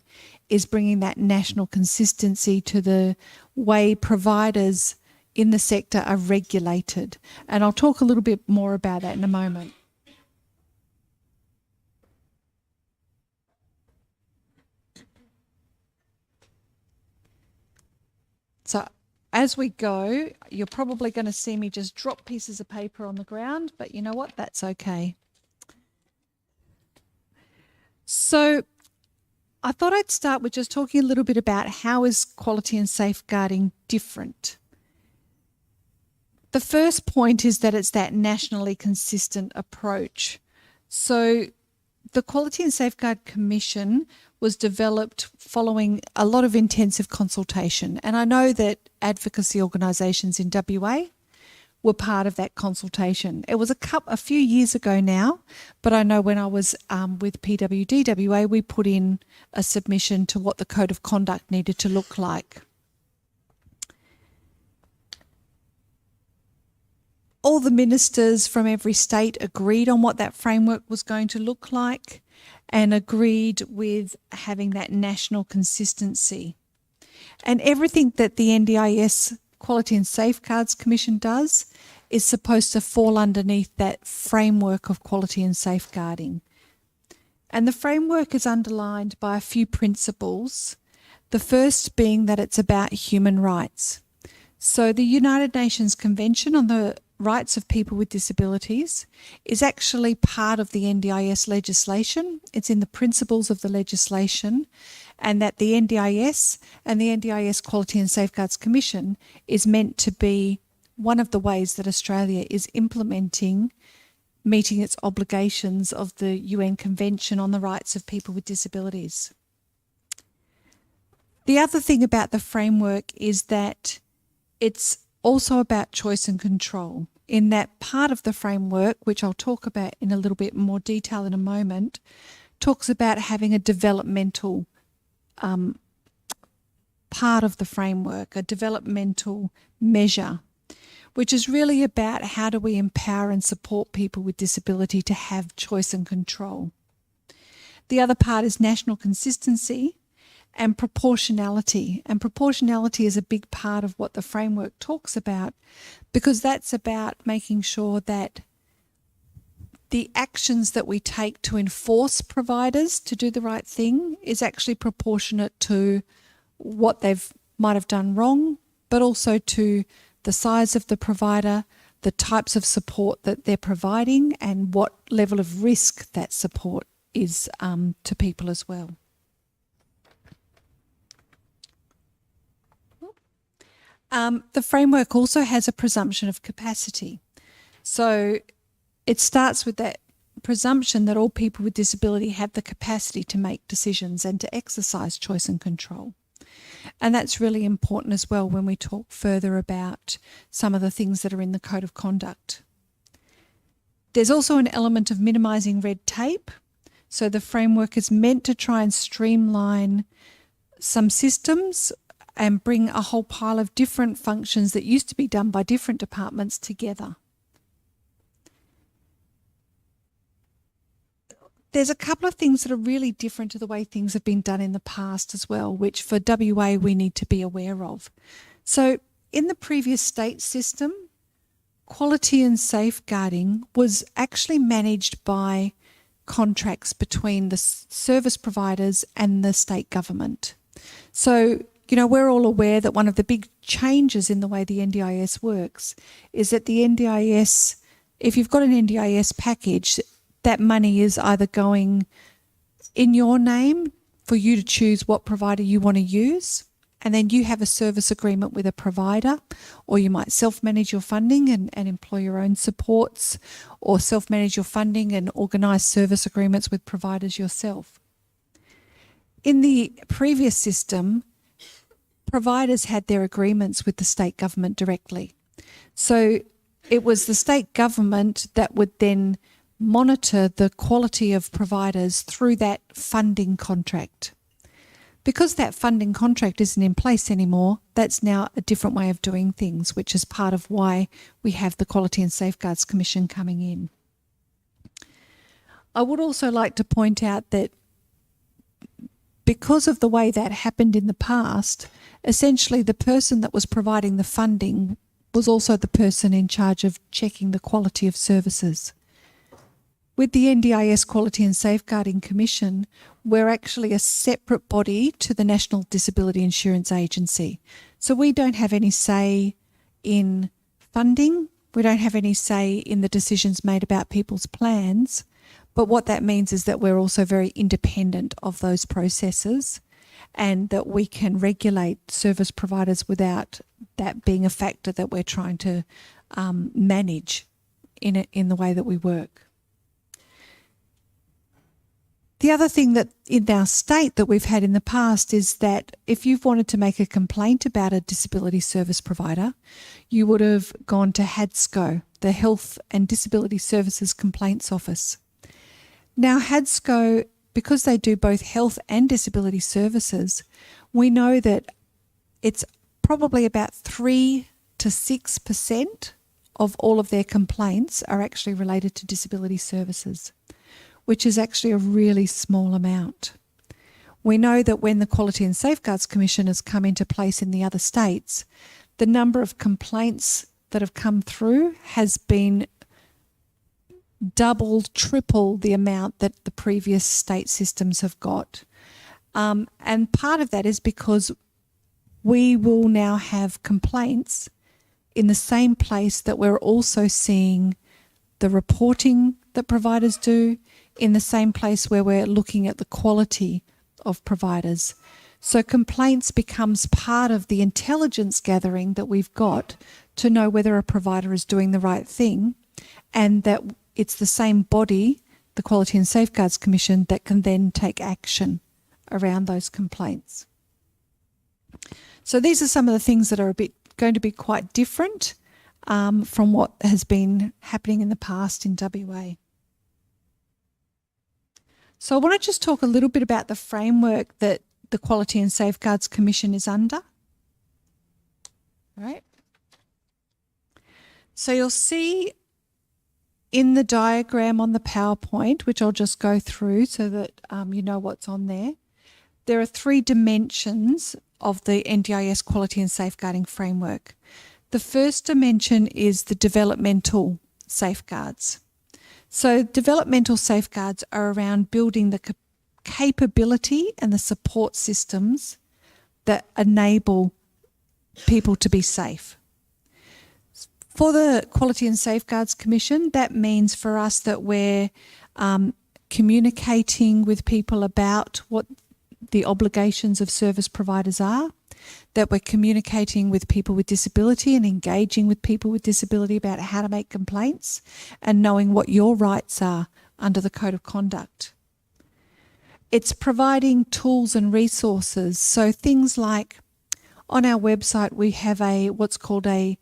is bringing that national consistency to the way providers in the sector are regulated. And I'll talk a little bit more about that in a moment. So as we go, you're probably going to see me just drop pieces of paper on the ground, but you know what? That's okay. So I thought I'd start with just talking a little bit about how is quality and safeguarding different. The first point is that it's that nationally consistent approach. So the Quality and Safeguard Commission was developed following a lot of intensive consultation. And I know that advocacy organisations in WA were part of that consultation. It was a few years ago now, but I know when I was with PWD WA, we put in a submission to what the code of conduct needed to look like. All the ministers from every state agreed on what that framework was going to look like and agreed with having that national consistency. And everything that the NDIS Quality and Safeguards Commission does is supposed to fall underneath that framework of quality and safeguarding. And the framework is underlined by a few principles, the first being that it's about human rights. So the United Nations Convention on the Rights of People with Disabilities is actually part of the NDIS legislation. It's in the principles of the legislation, and that the NDIS and the NDIS Quality and Safeguards Commission is meant to be one of the ways that Australia is implementing, meeting its obligations of the UN Convention on the Rights of People with Disabilities. The other thing about the framework is that it's also about choice and control, in that part of the framework, which I'll talk about in a little bit more detail in a moment, talks about having a developmental part of the framework, a developmental measure, which is really about how do we empower and support people with disability to have choice and control. The other part is national consistency and proportionality. And proportionality is a big part of what the framework talks about, because that's about making sure that the actions that we take to enforce providers to do the right thing is actually proportionate to what they've might have done wrong, but also to the size of the provider, the types of support that they're providing, and what level of risk that support is to people as well. The framework also has a presumption of capacity. So it starts with that presumption that all people with disability have the capacity to make decisions and to exercise choice and control. And that's really important as well when we talk further about some of the things that are in the Code of Conduct. There's also an element of minimising red tape. So the framework is meant to try and streamline some systems and bring a whole pile of different functions that used to be done by different departments together. There's a couple of things that are really different to the way things have been done in the past as well, which for WA we need to be aware of. So in the previous state system, quality and safeguarding was actually managed by contracts between the service providers and the state government. So, you know, we're all aware that one of the big changes in the way the NDIS works is that the NDIS, if you've got an NDIS package, that money is either going in your name for you to choose what provider you want to use, and then you have a service agreement with a provider, or you might self-manage your funding and employ your own supports, or self-manage your funding and organise service agreements with providers yourself. In the previous system, providers had their agreements with the state government directly. So it was the state government that would then monitor the quality of providers through that funding contract. Because that funding contract isn't in place anymore, that's now a different way of doing things, which is part of why we have the Quality and Safeguards Commission coming in. I would also like to point out that because of the way that happened in the past, essentially the person that was providing the funding was also the person in charge of checking the quality of services. With the NDIS Quality and Safeguarding Commission, we're actually a separate body to the National Disability Insurance Agency. So we don't have any say in funding, we don't have any say in the decisions made about people's plans, but what that means is that we're also very independent of those processes and that we can regulate service providers without that being a factor that we're trying to manage in the way that we work. The other thing that in our state that we've had in the past is that if you've wanted to make a complaint about a disability service provider, you would have gone to HADSCO, the Health and Disability Services Complaints Office. Now HADSCO, because they do both health and disability services, we know that it's probably about 3 to 6% of all of their complaints are actually related to disability services, which is actually a really small amount. We know that when the Quality and Safeguards Commission has come into place in the other states, the number of complaints that have come through has been double, triple the amount that the previous state systems have got. And part of that is because we will now have complaints in the same place that we're also seeing the reporting that providers do, in the same place where we're looking at the quality of providers. So complaints becomes part of the intelligence gathering that we've got to know whether a provider is doing the right thing, and that it's the same body, the Quality and Safeguards Commission, that can then take action around those complaints. So these are some of the things that are going to be quite different from what has been happening in the past in WA. So I want to just talk a little bit about the framework that the Quality and Safeguards Commission is under. All right. So you'll see in the diagram on the PowerPoint, which I'll just go through so that you know what's on there, there are 3 dimensions of the NDIS Quality and Safeguarding Framework. The first dimension is the developmental safeguards. So developmental safeguards are around building the capability and the support systems that enable people to be safe. For the Quality and Safeguards Commission, that means for us that we're communicating with people about what the obligations of service providers are, that we're communicating with people with disability and engaging with people with disability about how to make complaints, and knowing what your rights are under the Code of Conduct. It's providing tools and resources. So things like on our website, we have what's called a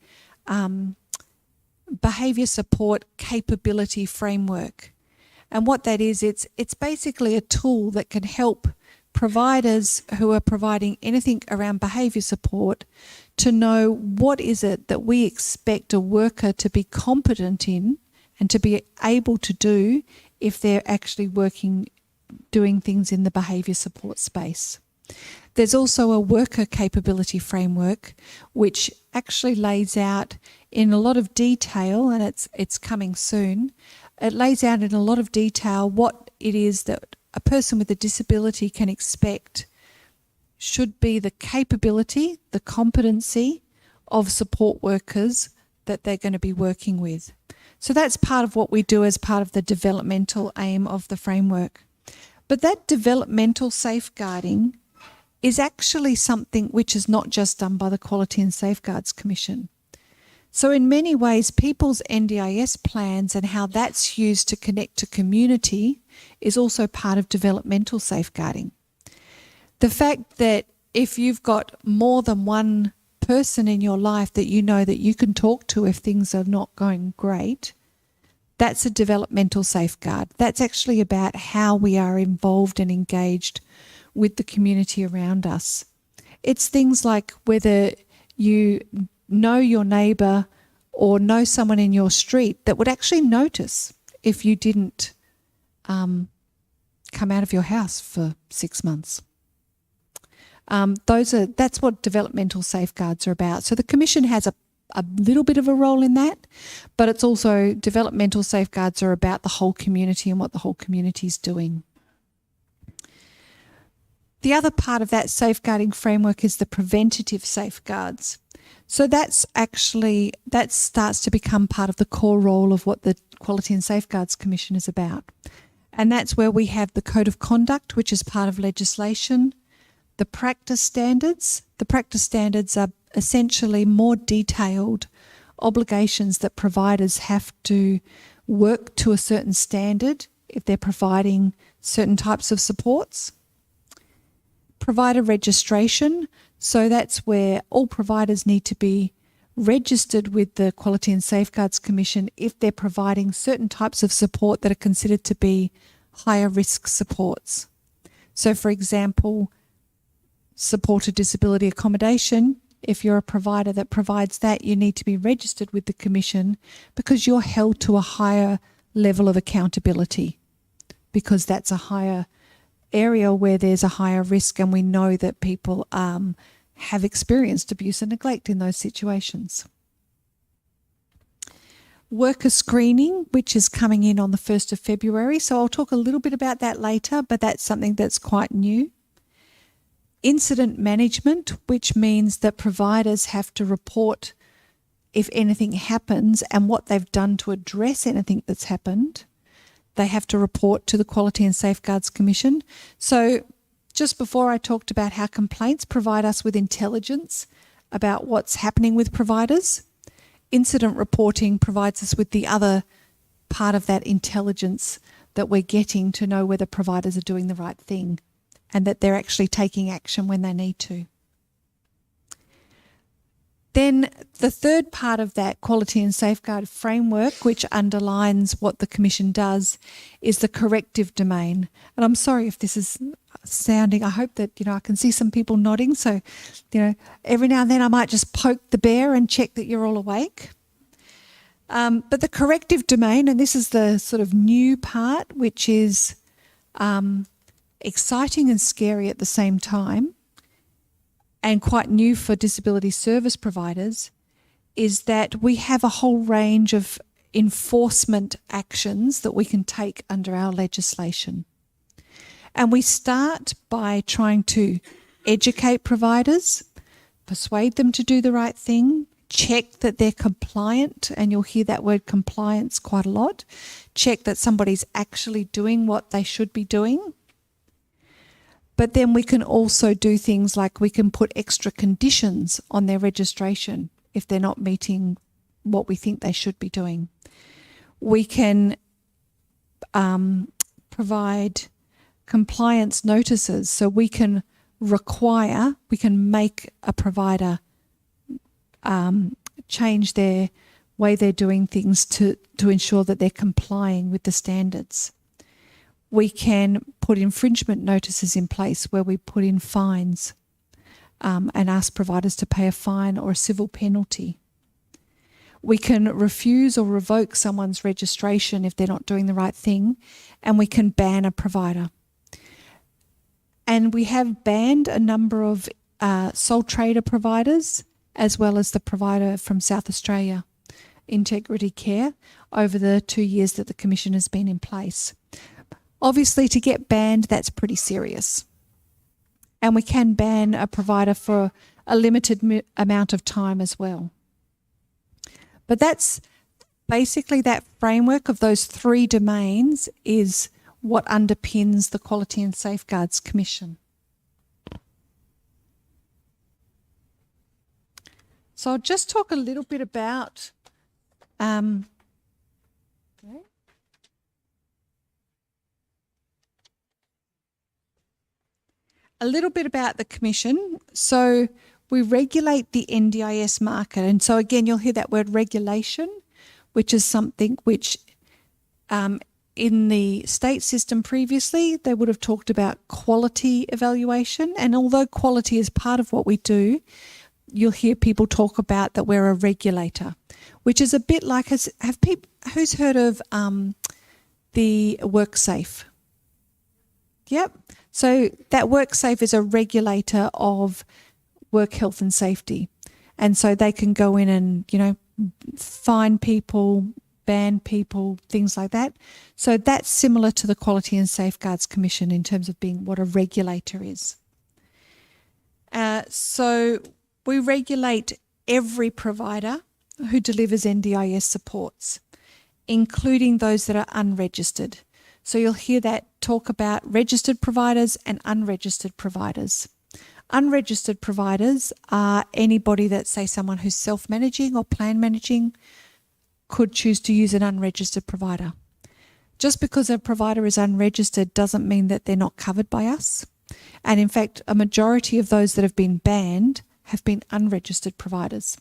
behaviour support capability framework. And what that is, it's basically a tool that can help providers who are providing anything around behaviour support to know what is it that we expect a worker to be competent in and to be able to do if they're actually doing things in the behaviour support space. There's also a worker capability framework which actually lays out in a lot of detail, and it's coming soon. It lays out in a lot of detail what it is that a person with a disability can expect should be the capability, the competency of support workers that they're going to be working with. So that's part of what we do as part of the developmental aim of the framework. But that developmental safeguarding is actually something which is not just done by the Quality and Safeguards Commission. So in many ways, people's NDIS plans and how that's used to connect to community is also part of developmental safeguarding. The fact that if you've got more than one person in your life that you know that you can talk to if things are not going great, that's a developmental safeguard. That's actually about how we are involved and engaged with the community around us. It's things like whether you know your neighbour or know someone in your street that would actually notice if you didn't come out of your house for 6 months. That's what developmental safeguards are about. So the Commission has a little bit of a role in that, but it's also developmental safeguards are about the whole community and what the whole community is doing. The other part of that safeguarding framework is the preventative safeguards. So that starts to become part of the core role of what the Quality and Safeguards Commission is about. And that's where we have the Code of Conduct, which is part of legislation, the practice standards. The practice standards are essentially more detailed obligations that providers have to work to a certain standard if they're providing certain types of supports. Provider registration, so that's where all providers need to be registered with the Quality and Safeguards Commission if they're providing certain types of support that are considered to be higher risk supports. So for example, supported disability accommodation, if you're a provider that provides that, you need to be registered with the Commission because you're held to a higher level of accountability because that's a higher area where there's a higher risk, and we know that people have experienced abuse and neglect in those situations. Worker screening, which is coming in on the 1st of February, so I'll talk a little bit about that later, but that's something that's quite new. Incident management, which means that providers have to report if anything happens and what they've done to address anything that's happened. They have to report to the Quality and Safeguards Commission. So just before I talked about how complaints provide us with intelligence about what's happening with providers, incident reporting provides us with the other part of that intelligence that we're getting to know whether providers are doing the right thing and that they're actually taking action when they need to. Then the third part of that Quality and Safeguard framework, which underlines what the Commission does, is the corrective domain. And I'm sorry if this is sounding, I hope that, I can see some people nodding. So, every now and then I might just poke the bear and check that you're all awake. But the corrective domain, and this is the sort of new part, which is exciting and scary at the same time, and quite new for disability service providers, is that we have a whole range of enforcement actions that we can take under our legislation. And we start by trying to educate providers, persuade them to do the right thing, check that they're compliant, and you'll hear that word compliance quite a lot, check that somebody's actually doing what they should be doing. But then we can also do things like we can put extra conditions on their registration if they're not meeting what we think they should be doing. We can provide compliance notices, so we can make a provider change their way they're doing things to ensure that they're complying with the standards. We can put infringement notices in place where we put in fines and ask providers to pay a fine or a civil penalty. We can refuse or revoke someone's registration if they're not doing the right thing, and we can ban a provider. And we have banned a number of sole trader providers, as well as the provider from South Australia, Integrity Care, over the 2 years that the Commission has been in place. Obviously, to get banned, that's pretty serious. And we can ban a provider for a limited amount of time as well. But that's basically that framework of those three domains is what underpins the Quality and Safeguards Commission. So I'll just talk a little bit about the Commission. So we regulate the NDIS market. And so again, you'll hear that word regulation, which is something which in the state system previously, they would have talked about quality evaluation. And although quality is part of what we do, you'll hear people talk about that we're a regulator, which is a bit like, who's heard of the WorkSafe? Yep. So that WorkSafe is a regulator of work health and safety. And so they can go in and, fine people, ban people, things like that. So that's similar to the Quality and Safeguards Commission in terms of being what a regulator is. So we regulate every provider who delivers NDIS supports, including those that are unregistered. So you'll hear that talk about registered providers and unregistered providers. Unregistered providers are anybody that, say, someone who's self-managing or plan managing could choose to use an unregistered provider. Just because a provider is unregistered doesn't mean that they're not covered by us. And in fact, a majority of those that have been banned have been unregistered providers.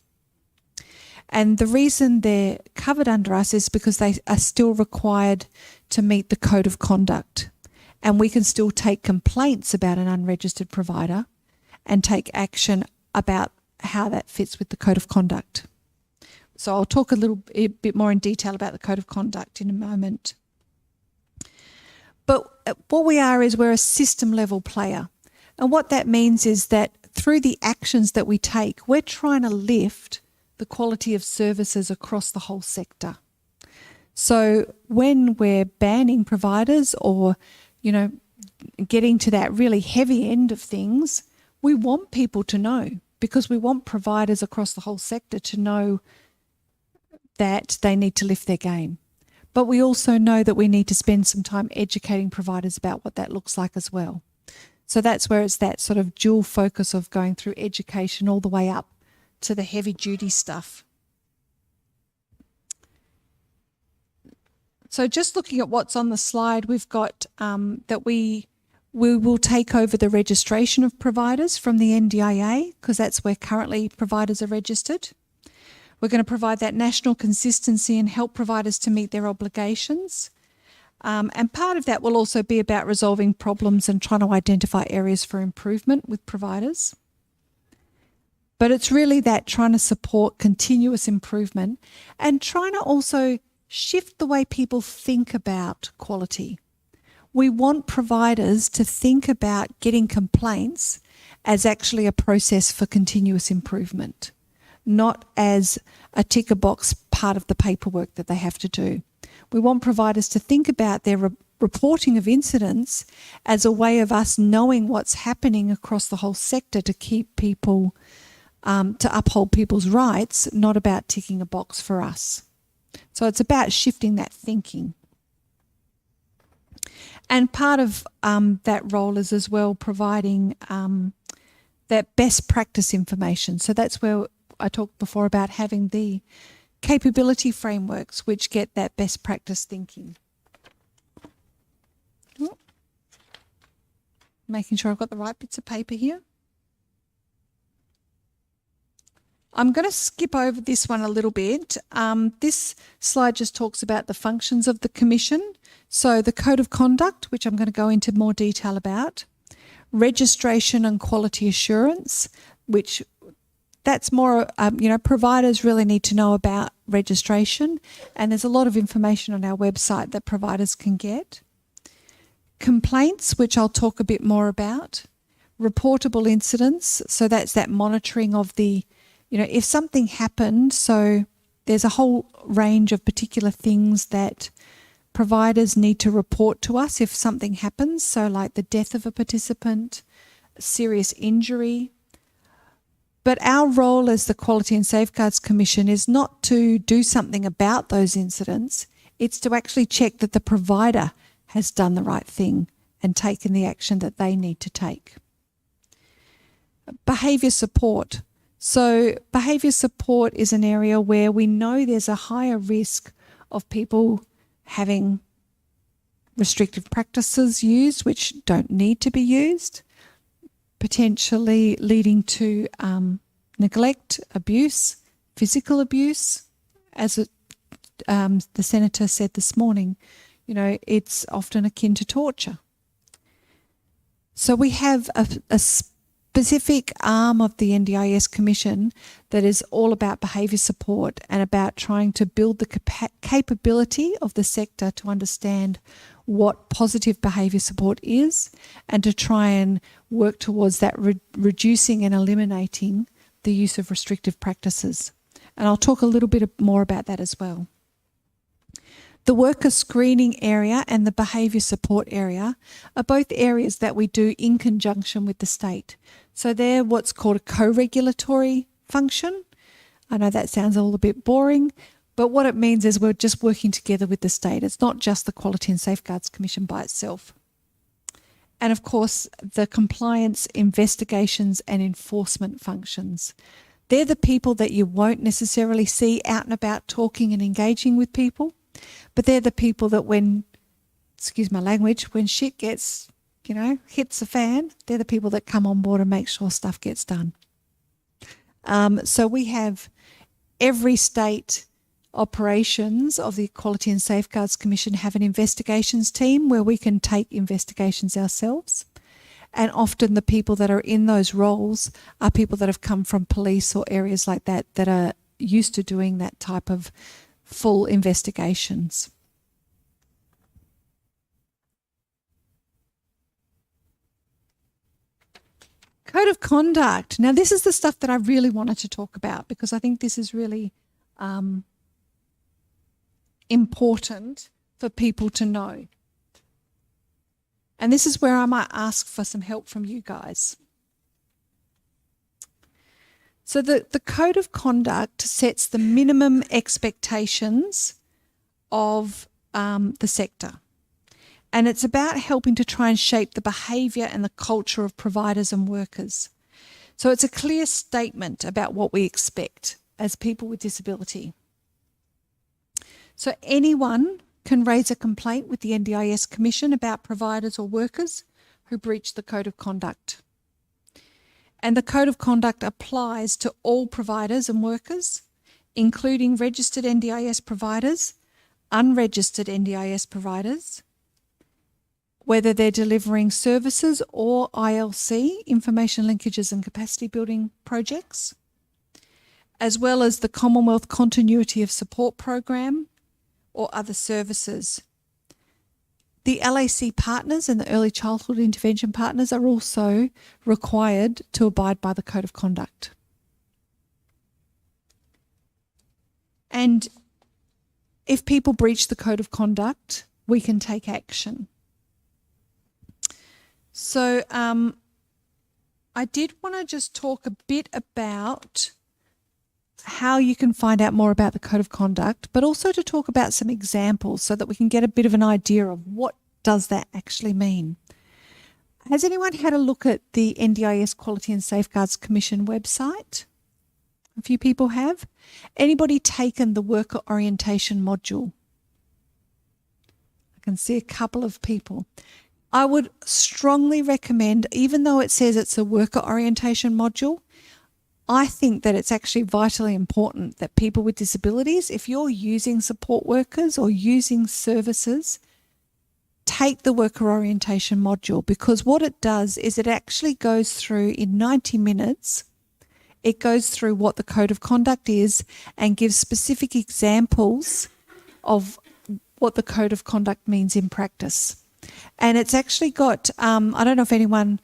And the reason they're covered under us is because they are still required to meet the code of conduct. And we can still take complaints about an unregistered provider and take action about how that fits with the code of conduct. So I'll talk a bit more in detail about the code of conduct in a moment. But what we are is we're a system level player. And what that means is that through the actions that we take, we're trying to lift the quality of services across the whole sector. So when we're banning providers or, getting to that really heavy end of things, we want people to know, because we want providers across the whole sector to know that they need to lift their game. But we also know that we need to spend some time educating providers about what that looks like as well. So that's where it's that sort of dual focus of going through education all the way up to the heavy duty stuff. So just looking at what's on the slide, we've got that we will take over the registration of providers from the NDIA, because that's where currently providers are registered. We're going to provide that national consistency and help providers to meet their obligations. And part of that will also be about resolving problems and trying to identify areas for improvement with providers. But it's really that trying to support continuous improvement and trying to also shift the way people think about quality. We want providers to think about getting complaints as actually a process for continuous improvement, not as a ticker box part of the paperwork that they have to do. We want providers to think about their reporting of incidents as a way of us knowing what's happening across the whole sector to keep people, to uphold people's rights, not about ticking a box for us. So it's about shifting that thinking. And part of that role is as well providing that best practice information. So that's where I talked before about having the capability frameworks which get that best practice thinking. making sure I've got the right bits of paper here. I'm going to skip over this one a little bit. This slide just talks about the functions of the Commission. So the Code of Conduct, which I'm going to go into more detail about, registration and quality assurance, which that's more, providers really need to know about registration, and there's a lot of information on our website that providers can get. Complaints, which I'll talk a bit more about. Reportable incidents, so that's that monitoring of the, if something happened, so there's a whole range of particular things that providers need to report to us if something happens, so like the death of a participant, serious injury. But our role as the Quality and Safeguards Commission is not to do something about those incidents, it's to actually check that the provider has done the right thing and taken the action that they need to take. Behaviour support. So behaviour support is an area where we know there's a higher risk of people having restrictive practices used which don't need to be used, potentially leading to neglect, abuse, physical abuse. As the Senator said this morning, it's often akin to torture. So we have a specific arm of the NDIS Commission that is all about behaviour support and about trying to build the capability of the sector to understand what positive behaviour support is and to try and work towards that reducing and eliminating the use of restrictive practices. And I'll talk a little bit more about that as well. The worker screening area and the behaviour support area are both areas that we do in conjunction with the state. So they're what's called a co-regulatory function. I know that sounds all a bit boring, but what it means is we're just working together with the state. It's not just the Quality and Safeguards Commission by itself. And of course, the compliance, investigations and enforcement functions. They're the people that you won't necessarily see out and about talking and engaging with people, but they're the people that when, excuse my language, when shit gets, hits the fan, they're the people that come on board and make sure stuff gets done. So we have every state operations of the Quality and Safeguards Commission have an investigations team where we can take investigations ourselves. And often the people that are in those roles are people that have come from police or areas like that that are used to doing that type of full investigations. Code of conduct. Now, this is the stuff that I really wanted to talk about because I think this is really important for people to know. And this is where I might ask for some help from you guys. So the Code of Conduct sets the minimum expectations of the sector. And it's about helping to try and shape the behaviour and the culture of providers and workers. So it's a clear statement about what we expect as people with disability. So anyone can raise a complaint with the NDIS Commission about providers or workers who breach the Code of Conduct. And the Code of Conduct applies to all providers and workers, including registered NDIS providers, unregistered NDIS providers, whether they're delivering services or ILC, information linkages and capacity building projects, as well as the Commonwealth Continuity of Support Program or other services. The LAC partners and the Early Childhood Intervention partners are also required to abide by the Code of Conduct. And if people breach the Code of Conduct, we can take action. So I did want to just talk a bit about how you can find out more about the Code of Conduct, but also to talk about some examples so that we can get a bit of an idea of what does that actually mean. Has anyone had a look at the NDIS Quality and Safeguards Commission website? A few people have. Anybody taken the worker orientation module? I can see a couple of people. I would strongly recommend, even though it says it's a worker orientation module, I think that it's actually vitally important that people with disabilities, if you're using support workers or using services, take the worker orientation module, because what it does is it actually goes through in 90 minutes, it goes through what the code of conduct is and gives specific examples of what the code of conduct means in practice. And it's actually got, I don't know if anyone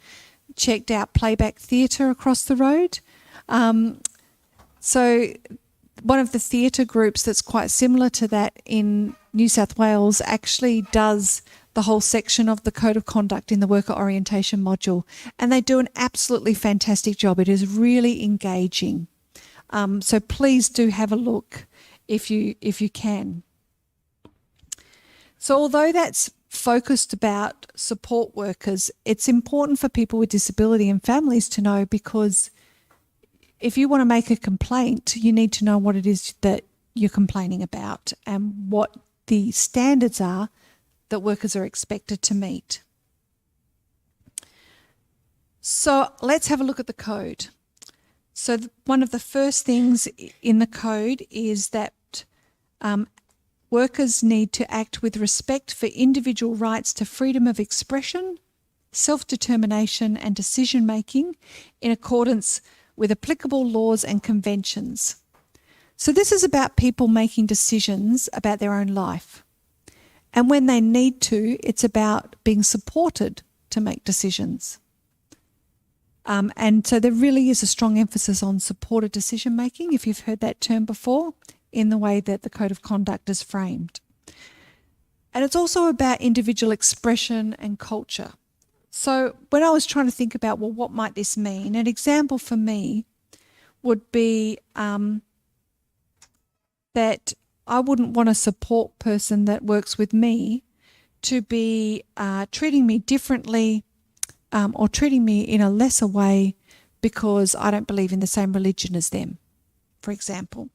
checked out Playback Theatre across the road. So one of the theatre groups that's quite similar to that in New South Wales actually does the whole section of the code of conduct in the worker orientation module, and they do an absolutely fantastic job. It is really engaging. So please do have a look if you can. So although that's focused about support workers, it's important for people with disability and families to know, because if you want to make a complaint, you need to know what it is that you're complaining about and what the standards are that workers are expected to meet. So let's have a look at the code. So one of the first things in the code is that workers need to act with respect for individual rights to freedom of expression, self-determination and decision-making in accordance with applicable laws and conventions. So this is about people making decisions about their own life. And when they need to, it's about being supported to make decisions. And so there really is a strong emphasis on supported decision-making, if you've heard that term before, in the way that the Code of Conduct is framed. And it's also about individual expression and culture. So when I was trying to think about, well, what might this mean? An example for me would be that I wouldn't want a support person that works with me to be treating me differently or treating me in a lesser way because I don't believe in the same religion as them, for example.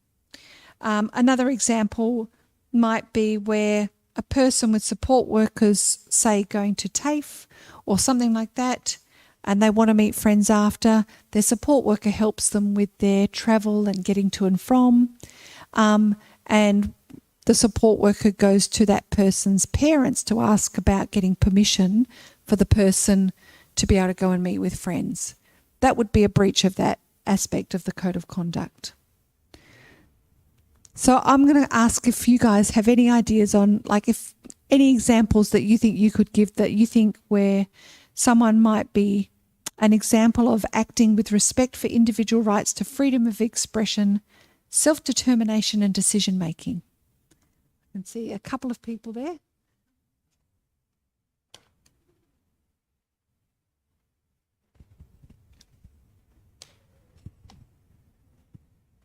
Another example might be where a person with support workers, say going to TAFE or something like that, and they want to meet friends after, their support worker helps them with their travel and getting to and from, and the support worker goes to that person's parents to ask about getting permission for the person to be able to go and meet with friends. That would be a breach of that aspect of the Code of Conduct. So I'm going to ask if you guys have any ideas on, like, if any examples that you think you could give that you think where someone might be an example of acting with respect for individual rights to freedom of expression, self-determination and decision-making. I can see a couple of people there.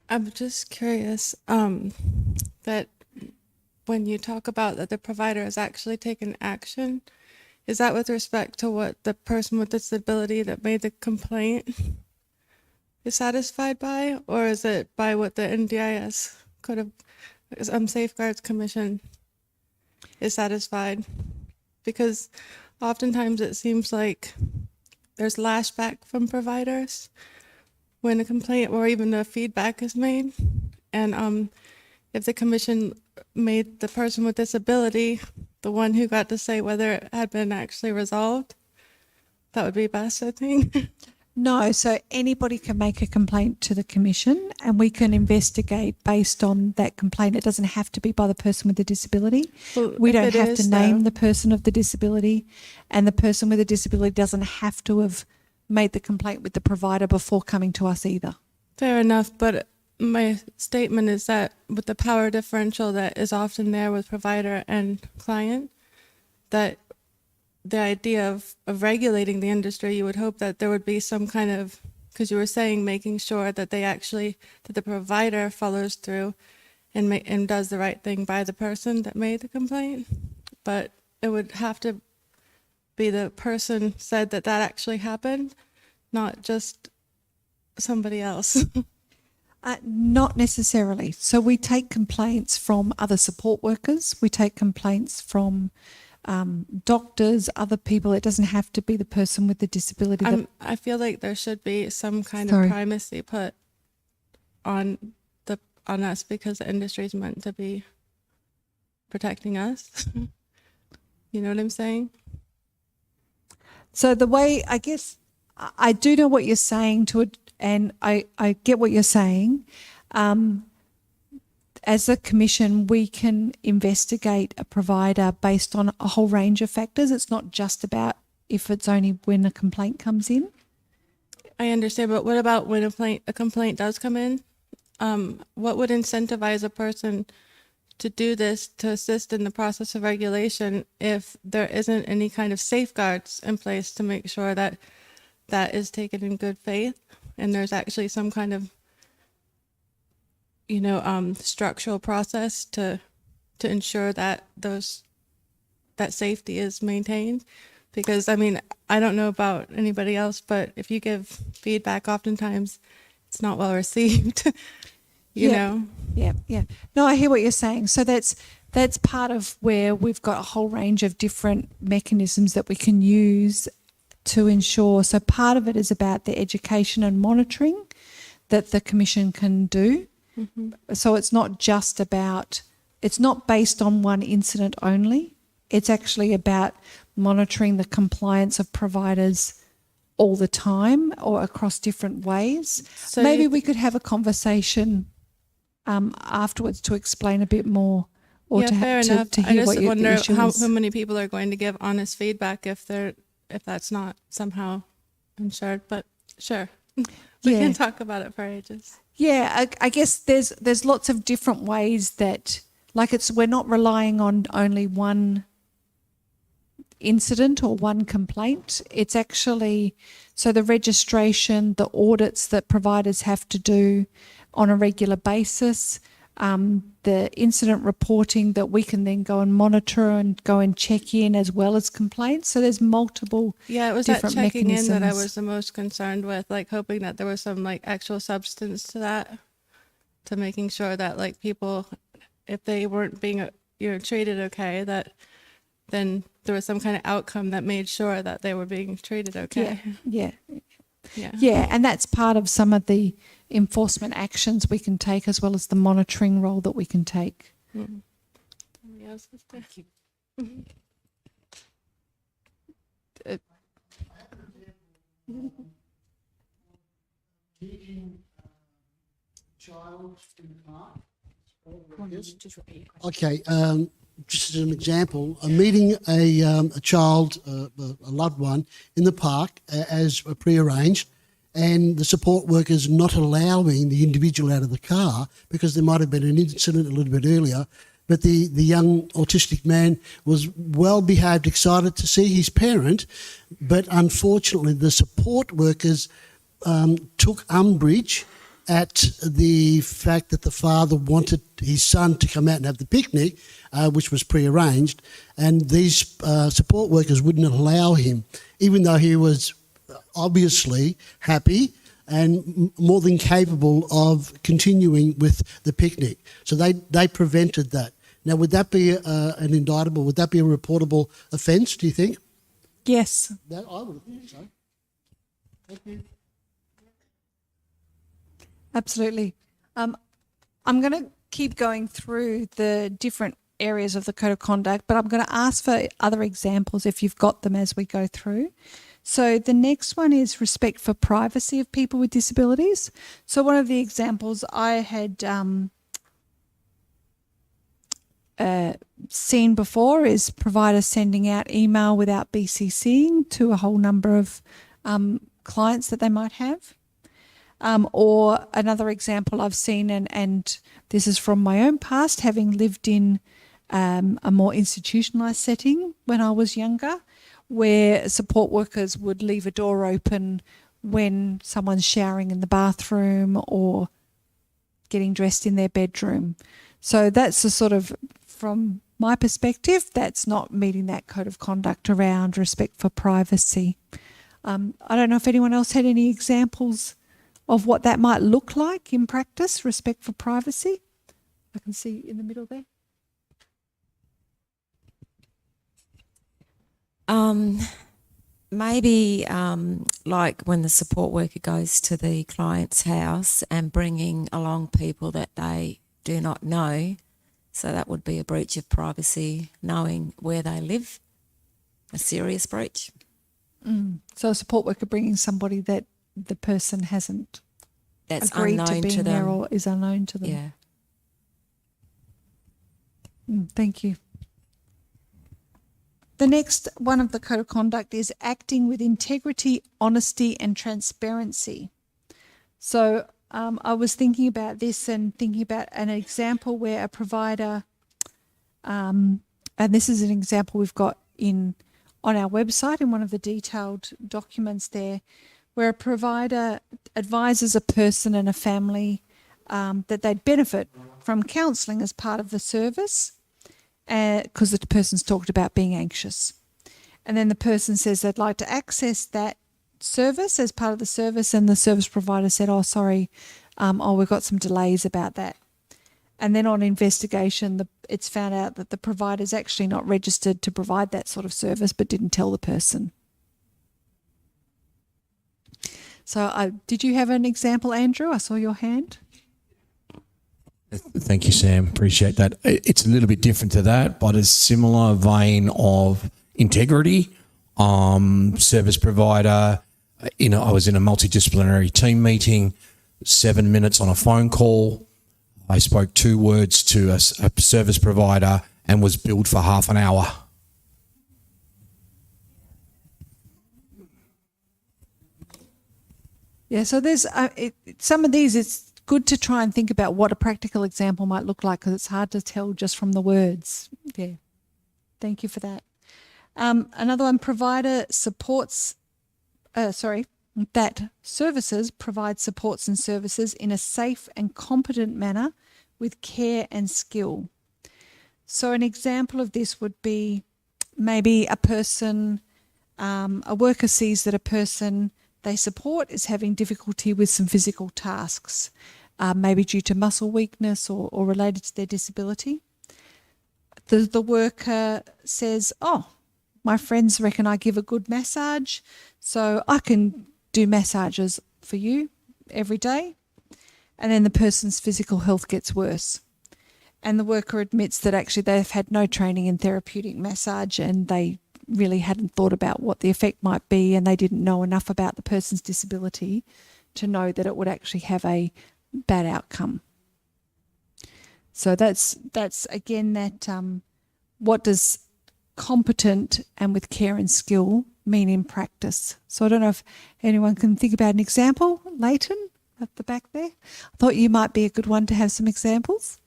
I'm just curious that when you talk about that the provider has actually taken action, is that with respect to what the person with disability that made the complaint is satisfied by, or is it by what the NDIS Safeguards Commission is satisfied? Because oftentimes it seems like there's lashback from providers when a complaint or even a feedback is made. And if the commission made the person with disability the one who got to say whether it had been actually resolved, that would be best, I think. No, so anybody can make a complaint to the commission and we can investigate based on that complaint. It doesn't have to be by the person with the disability. Well, we don't have is, to name though. the person of the disability, and the person with the disability doesn't have to have made the complaint with the provider before coming to us either. Fair enough, but my statement is that with the power differential that is often there with provider and client, that the idea of regulating the industry, you would hope that there would be some kind of, because you were saying making sure that that the provider follows through and does the right thing by the person that made the complaint. But it would have to be the person said that actually happened, not just somebody else. Not necessarily. So we take complaints from other support workers. We take complaints from doctors, other people. It doesn't have to be the person with the disability. I feel like there should be some kind Sorry. of primacy put on us, because the industry is meant to be protecting us. You know what I'm saying? So the way, I guess, I do know what you're saying to it, and I get what you're saying. As a commission, we can investigate a provider based on a whole range of factors. It's not just about if it's only when a complaint comes in. I understand, but what about when a complaint does come in? What would incentivize a person to do this, to assist in the process of regulation, if there isn't any kind of safeguards in place to make sure that that is taken in good faith, and there's actually some kind of, structural process to ensure that that safety is maintained? Because, I mean, I don't know about anybody else, but if you give feedback, oftentimes it's not well received. you know? Yeah. No, I hear what you're saying. So that's part of where we've got a whole range of different mechanisms that we can use to ensure. So part of it is about the education and monitoring that the Commission can do. Mm-hmm. So it's not just about, it's not based on one incident only. It's actually about monitoring the compliance of providers all the time or across different ways. So maybe we could have a conversation afterwards to explain a bit more, or to fair have enough. to hear what I your just issue wonder is. how many people are going to give honest feedback if that's not somehow ensured. But sure, we can talk about it for ages. Yeah, I guess there's lots of different ways that, like, we're not relying on only one incident or one complaint. It's actually, so the registration, the audits that providers have to do on a regular basis, the incident reporting that we can then go and monitor and go and check in, as well as complaints. So there's multiple it was that different checking mechanisms. in that I was the most concerned with, like hoping that there was some like actual substance to that, to making sure that like people, if they weren't being treated okay, that then there was some kind of outcome that made sure that they were being treated okay. Yeah, and that's part of some of the enforcement actions we can take, as well as the monitoring role that we can take. Mm. Thank you. Okay, just as an example, I'm meeting a child, a loved one, in the park as prearranged, and the support worker's not allowing the individual out of the car because there might have been an incident a little bit earlier. But the young autistic man was well behaved, excited to see his parent, but unfortunately the support workers took umbrage at the fact that the father wanted his son to come out and have the picnic, which was prearranged, and these support workers wouldn't allow him, even though he was obviously happy and more than capable of continuing with the picnic. So they prevented that. Now, would that be an indictable? Would that be a reportable offence, do you think? Yes. I would think so. Thank you. Absolutely. I'm going to keep going through the different areas of the Code of Conduct, but I'm going to ask for other examples if you've got them as we go through. So the next one is respect for privacy of people with disabilities. So one of the examples I had seen before is providers sending out email without BCCing to a whole number of clients that they might have. Or another example I've seen, and this is from my own past, having lived in a more institutionalised setting when I was younger, where support workers would leave a door open when someone's showering in the bathroom or getting dressed in their bedroom. So that's the sort of, from my perspective, that's not meeting that code of conduct around respect for privacy. I don't know if anyone else had any examples of what that might look like in practice, respect for privacy. I can see in the middle there. Maybe like when the support worker goes to the client's house and bringing along people that they do not know. So that would be a breach of privacy, knowing where they live, a serious breach. So a support worker bringing somebody that the person hasn't That's agreed unknown to be to there them. or is unknown to them. Yeah. Thank you. The next one of the code of conduct is acting with integrity, honesty, and transparency. So I was thinking about this and thinking about an example where a provider, and this is an example we've got on our website in one of the detailed documents there, where a provider advises a person and a family that they'd benefit from counselling as part of the service, because the person's talked about being anxious. And then the person says they'd like to access that service as part of the service, and the service provider said, oh, sorry, we've got some delays about that. And then on investigation, it's found out that the provider's actually not registered to provide that sort of service, but didn't tell the person. So did you have an example, Andrew? I saw your hand. Thank you, Sam. Appreciate that. It's a little bit different to that, but a similar vein of integrity. Service provider, I was in a multidisciplinary team meeting, 7 minutes on a phone call. I spoke 2 words to a service provider and was billed for half an hour. Yeah, so there's some of these, it's good to try and think about what a practical example might look like, because it's hard to tell just from the words. Yeah, thank you for that. Another one, that services provide supports and services in a safe and competent manner with care and skill. So an example of this would be maybe a worker sees that a person they support is having difficulty with some physical tasks, maybe due to muscle weakness or related to their disability. The worker says, oh, my friends reckon I give a good massage, so I can do massages for you every day. And then the person's physical health gets worse. And the worker admits that actually they've had no training in therapeutic massage, and they really hadn't thought about what the effect might be, and they didn't know enough about the person's disability to know that it would actually have a bad outcome. So that's again that what does competent and with care and skill mean in practice? So I don't know if anyone can think about an example. Leighton at the back there. I thought you might be a good one to have some examples.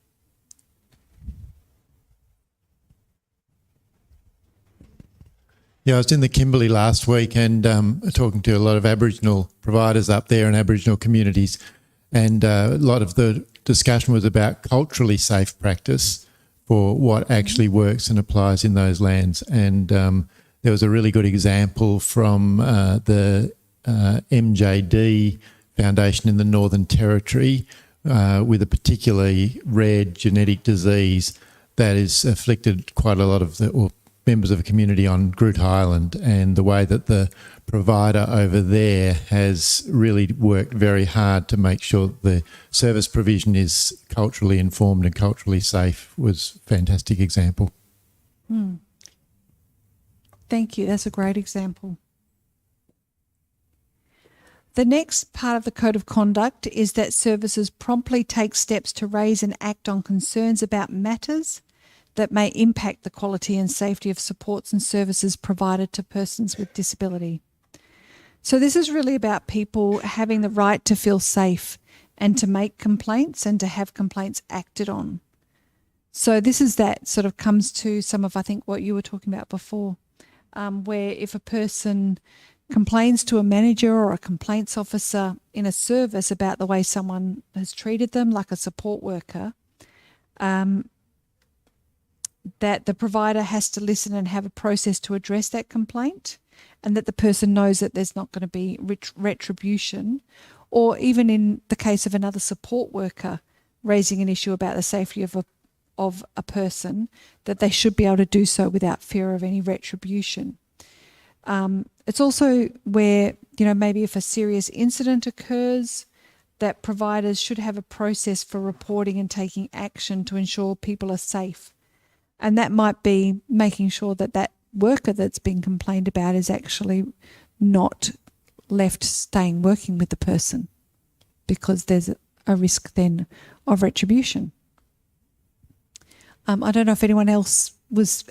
Yeah, I was in the Kimberley last week and talking to a lot of Aboriginal providers up there in Aboriginal communities, and a lot of the discussion was about culturally safe practice for what actually works and applies in those lands. And there was a really good example from the MJD Foundation in the Northern Territory with a particularly rare genetic disease that has afflicted quite a lot of members of the community on Groot Island, and the way that the provider over there has really worked very hard to make sure the service provision is culturally informed and culturally safe was a fantastic example. Thank you. That's a great example. The next part of the Code of Conduct is that services promptly take steps to raise and act on concerns about matters that may impact the quality and safety of supports and services provided to persons with disability. So this is really about people having the right to feel safe and to make complaints and to have complaints acted on. So this is that sort of comes to some of, I think, what you were talking about before, where if a person complains to a manager or a complaints officer in a service about the way someone has treated them, like a support worker, that the provider has to listen and have a process to address that complaint, and that the person knows that there's not going to be retribution, or even in the case of another support worker raising an issue about the safety of a person, that they should be able to do so without fear of any retribution. It's also where, you know, maybe if a serious incident occurs, that providers should have a process for reporting and taking action to ensure people are safe. And that might be making sure that that worker that's been complained about is actually not left staying working with the person, because there's a risk then of retribution. I don't know if anyone else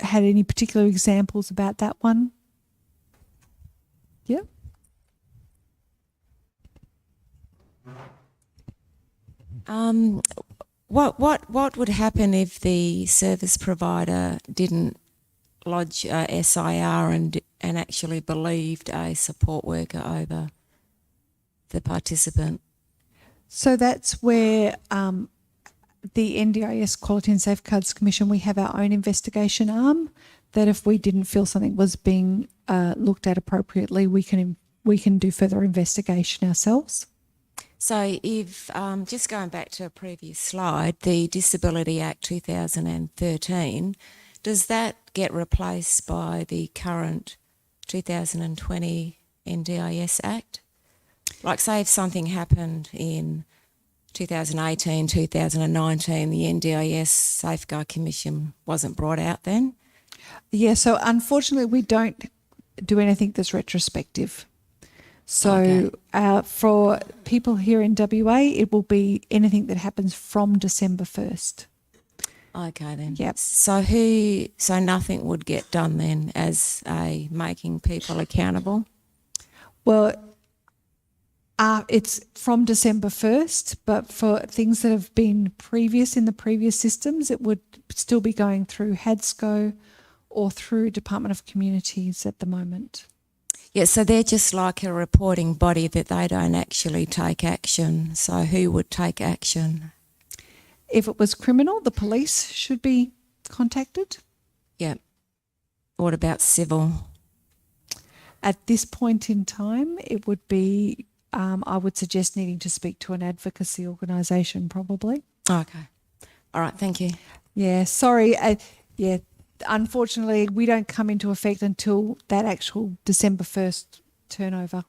had any particular examples about that one. Yeah. What would happen if the service provider didn't lodge a SIR and actually believed a support worker over the participant? So that's where the NDIS Quality and Safeguards Commission, we have our own investigation arm, that if we didn't feel something was being looked at appropriately, we can do further investigation ourselves. So if, just going back to a previous slide, the Disability Act 2013, does that get replaced by the current 2020 NDIS Act? Like, say if something happened in 2018, 2019, the NDIS Safeguard Commission wasn't brought out then? Yeah, so unfortunately we don't do anything that's retrospective. So Okay. For people here in WA, it will be anything that happens from December 1st. Okay then. Yep. So nothing would get done then as making people accountable? Well, it's from December 1st, but for things that have been previous in the previous systems, it would still be going through HADSCO or through Department of Communities at the moment. Yeah, so they're just like a reporting body that they don't actually take action. So who would take action? If it was criminal, the police should be contacted. Yeah. What about civil? At this point in time, it would be, I would suggest needing to speak to an advocacy organisation probably. Okay. All right, thank you. Yeah, sorry. Yeah, unfortunately, we don't come into effect until that actual December 1st turnover.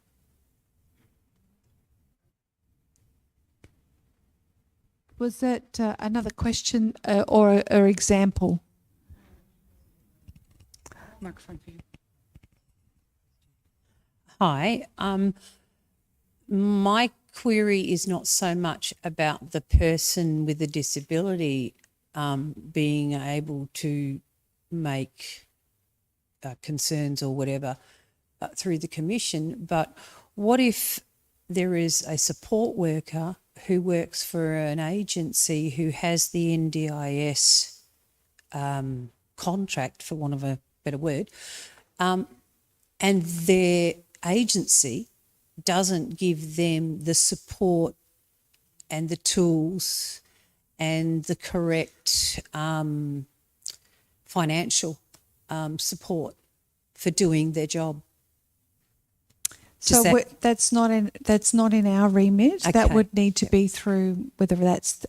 Was that another question or example? Microphone for you. Hi. My query is not so much about the person with a disability being able to make concerns or whatever through the commission, but what if there is a support worker who works for an agency who has the NDIS contract, for want of a better word, and their agency doesn't give them the support and the tools and the correct financial support for doing their job? So that's not in our remit. Okay. That would need to be through whether that's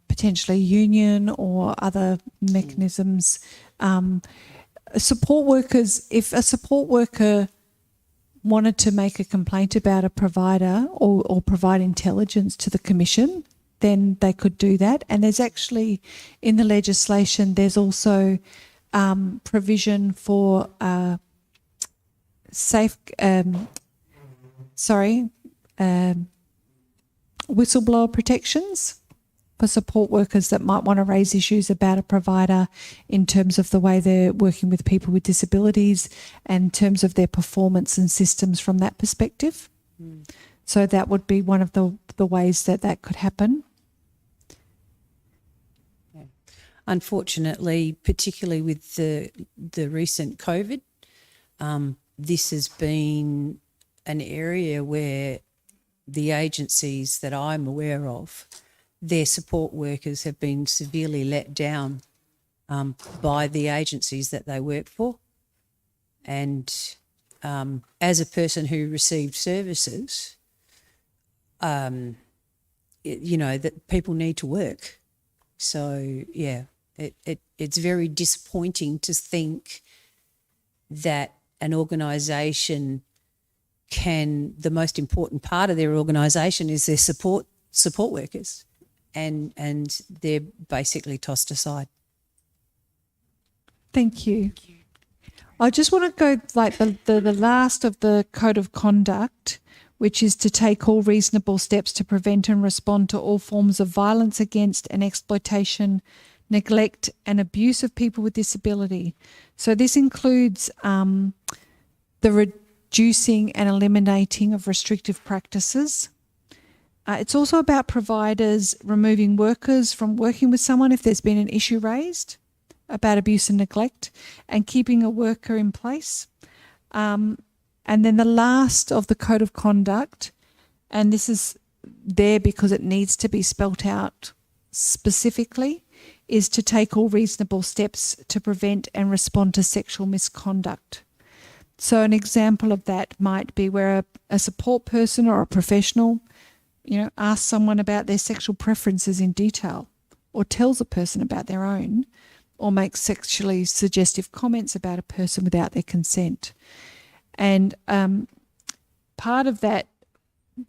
potentially union or other mechanisms. Support workers, if a support worker wanted to make a complaint about a provider or provide intelligence to the commission, then they could do that. And there's actually, in the legislation, there's also provision for whistleblower protections for support workers that might want to raise issues about a provider in terms of the way they're working with people with disabilities and in terms of their performance and systems from that perspective. So that would be one of the ways that could happen. Unfortunately, particularly with the recent COVID, this has been an area where the agencies that I'm aware of, their support workers have been severely let down by the agencies that they work for. And as a person who received services, that people need to work. So, yeah, it's very disappointing to think that an organisation the most important part of their organisation is their support workers, and they're basically tossed aside. Thank you. I just want to go like the last of the code of conduct, which is to take all reasonable steps to prevent and respond to all forms of violence against and exploitation, neglect and abuse of people with disability. So this includes the reducing and eliminating of restrictive practices. It's also about providers removing workers from working with someone if there's been an issue raised about abuse and neglect, and keeping a worker in place. And then the last of the code of conduct, and this is there because it needs to be spelt out specifically, is to take all reasonable steps to prevent and respond to sexual misconduct. So an example of that might be where a support person or a professional, asks someone about their sexual preferences in detail, or tells a person about their own, or makes sexually suggestive comments about a person without their consent. And part of that,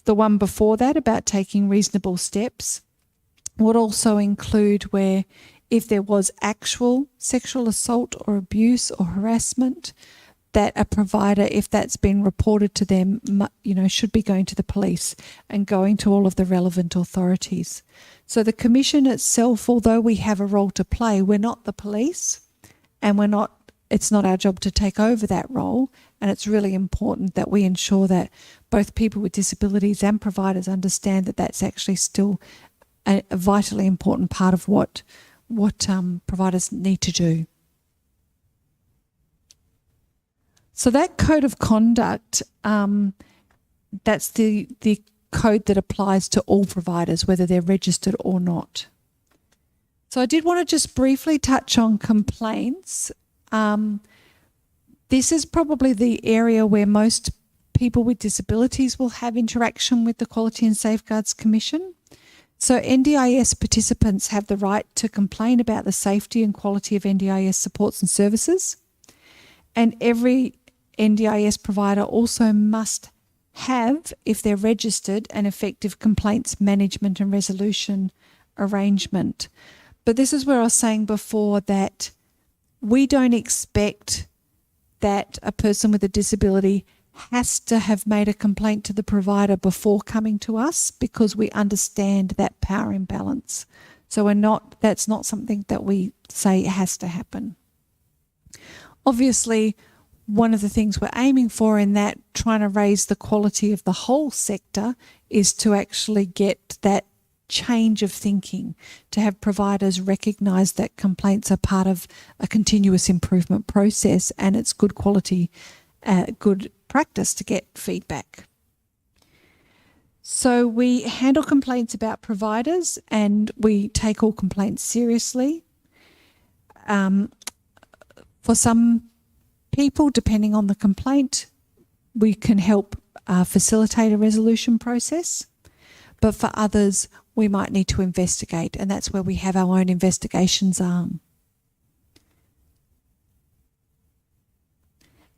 the one before that about taking reasonable steps, would also include where if there was actual sexual assault or abuse or harassment, that a provider, if that's been reported to them, should be going to the police and going to all of the relevant authorities. So the Commission itself, although we have a role to play, we're not the police, and it's not our job to take over that role. And it's really important that we ensure that both people with disabilities and providers understand that that's actually still a vitally important part of what providers need to do. So that code of conduct, that's the code that applies to all providers, whether they're registered or not. So I did want to just briefly touch on complaints. This is probably the area where most people with disabilities will have interaction with the Quality and Safeguards Commission. So NDIS participants have the right to complain about the safety and quality of NDIS supports and services. And every NDIS provider also must have, if they're registered, an effective complaints management and resolution arrangement. But this is where I was saying before that we don't expect that a person with a disability has to have made a complaint to the provider before coming to us, because we understand that power imbalance. So that's not something that we say has to happen. Obviously, one of the things we're aiming for in that, trying to raise the quality of the whole sector, is to actually get that change of thinking, to have providers recognise that complaints are part of a continuous improvement process, and it's good quality, good practice to get feedback. So we handle complaints about providers, and we take all complaints seriously. For some people, depending on the complaint, we can help facilitate a resolution process. But for others, we might need to investigate, and that's where we have our own investigations arm.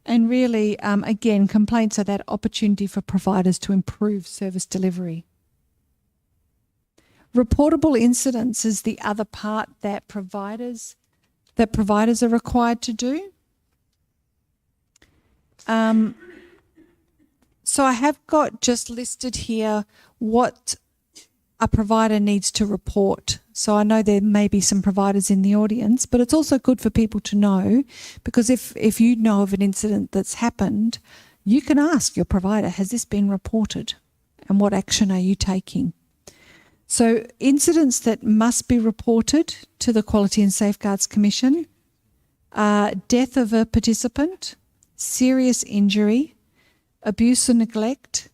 And really, again, complaints are that opportunity for providers to improve service delivery. Reportable incidents is the other part that providers are required to do. So I have got just listed here what a provider needs to report. So I know there may be some providers in the audience, but it's also good for people to know, because if you know of an incident that's happened, you can ask your provider, has this been reported? And what action are you taking? So incidents that must be reported to the Quality and Safeguards Commission are death of a participant, serious injury, abuse or neglect,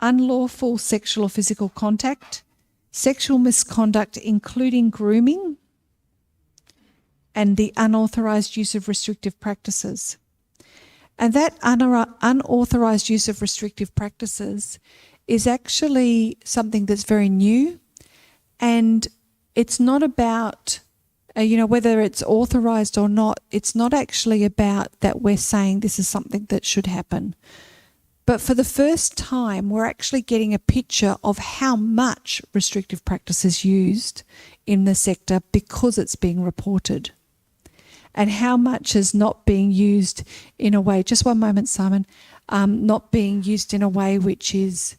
unlawful sexual or physical contact, sexual misconduct including grooming, and the unauthorised use of restrictive practices. And that unauthorised use of restrictive practices is actually something that's very new, and it's not about whether it's authorised or not, it's not actually about that we're saying this is something that should happen. But for the first time, we're actually getting a picture of how much restrictive practice is used in the sector because it's being reported, and how much is not being used in a way, just one moment, Simon, not being used in a way which is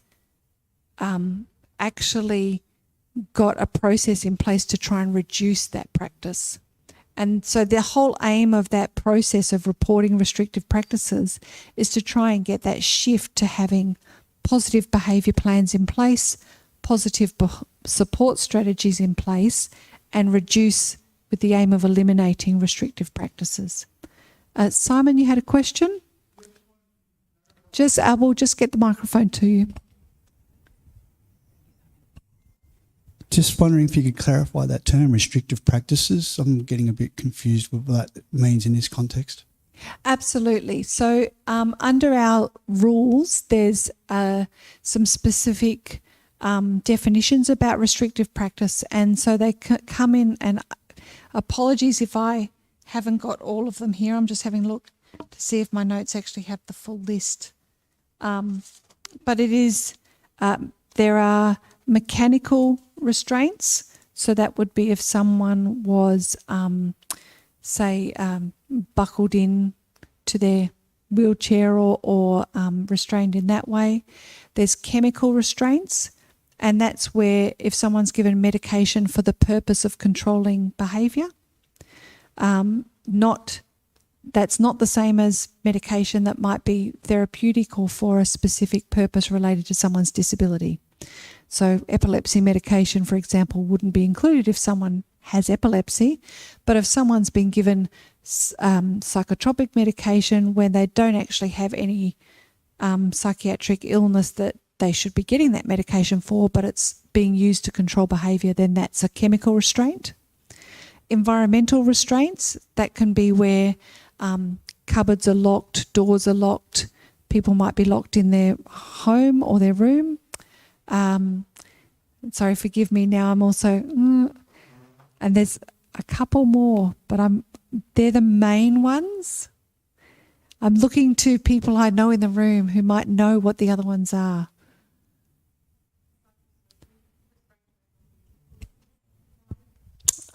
actually got a process in place to try and reduce that practice. And so the whole aim of that process of reporting restrictive practices is to try and get that shift to having positive behaviour plans in place, positive support strategies in place, and reduce with the aim of eliminating restrictive practices. Simon, you had a question? We'll just get the microphone to you. Just wondering if you could clarify that term, restrictive practices. I'm getting a bit confused with what that means in this context. Absolutely. So under our rules, there's some specific definitions about restrictive practice, and so they come in, and apologies if I haven't got all of them here. I'm just having a look to see if my notes actually have the full list. But it is, there are mechanical restraints. So that would be if someone was, buckled in to their wheelchair or restrained in that way. There's chemical restraints, and that's where if someone's given medication for the purpose of controlling behaviour, that's not the same as medication that might be therapeutic or for a specific purpose related to someone's disability. So epilepsy medication, for example, wouldn't be included if someone has epilepsy, but if someone's been given psychotropic medication when they don't actually have any psychiatric illness that they should be getting that medication for, but it's being used to control behaviour, then that's a chemical restraint. Environmental restraints, that can be where cupboards are locked, doors are locked, people might be locked in their home or their room. Sorry, forgive me now, I'm also, and there's a couple more, but they're the main ones. I'm looking to people I know in the room who might know what the other ones are.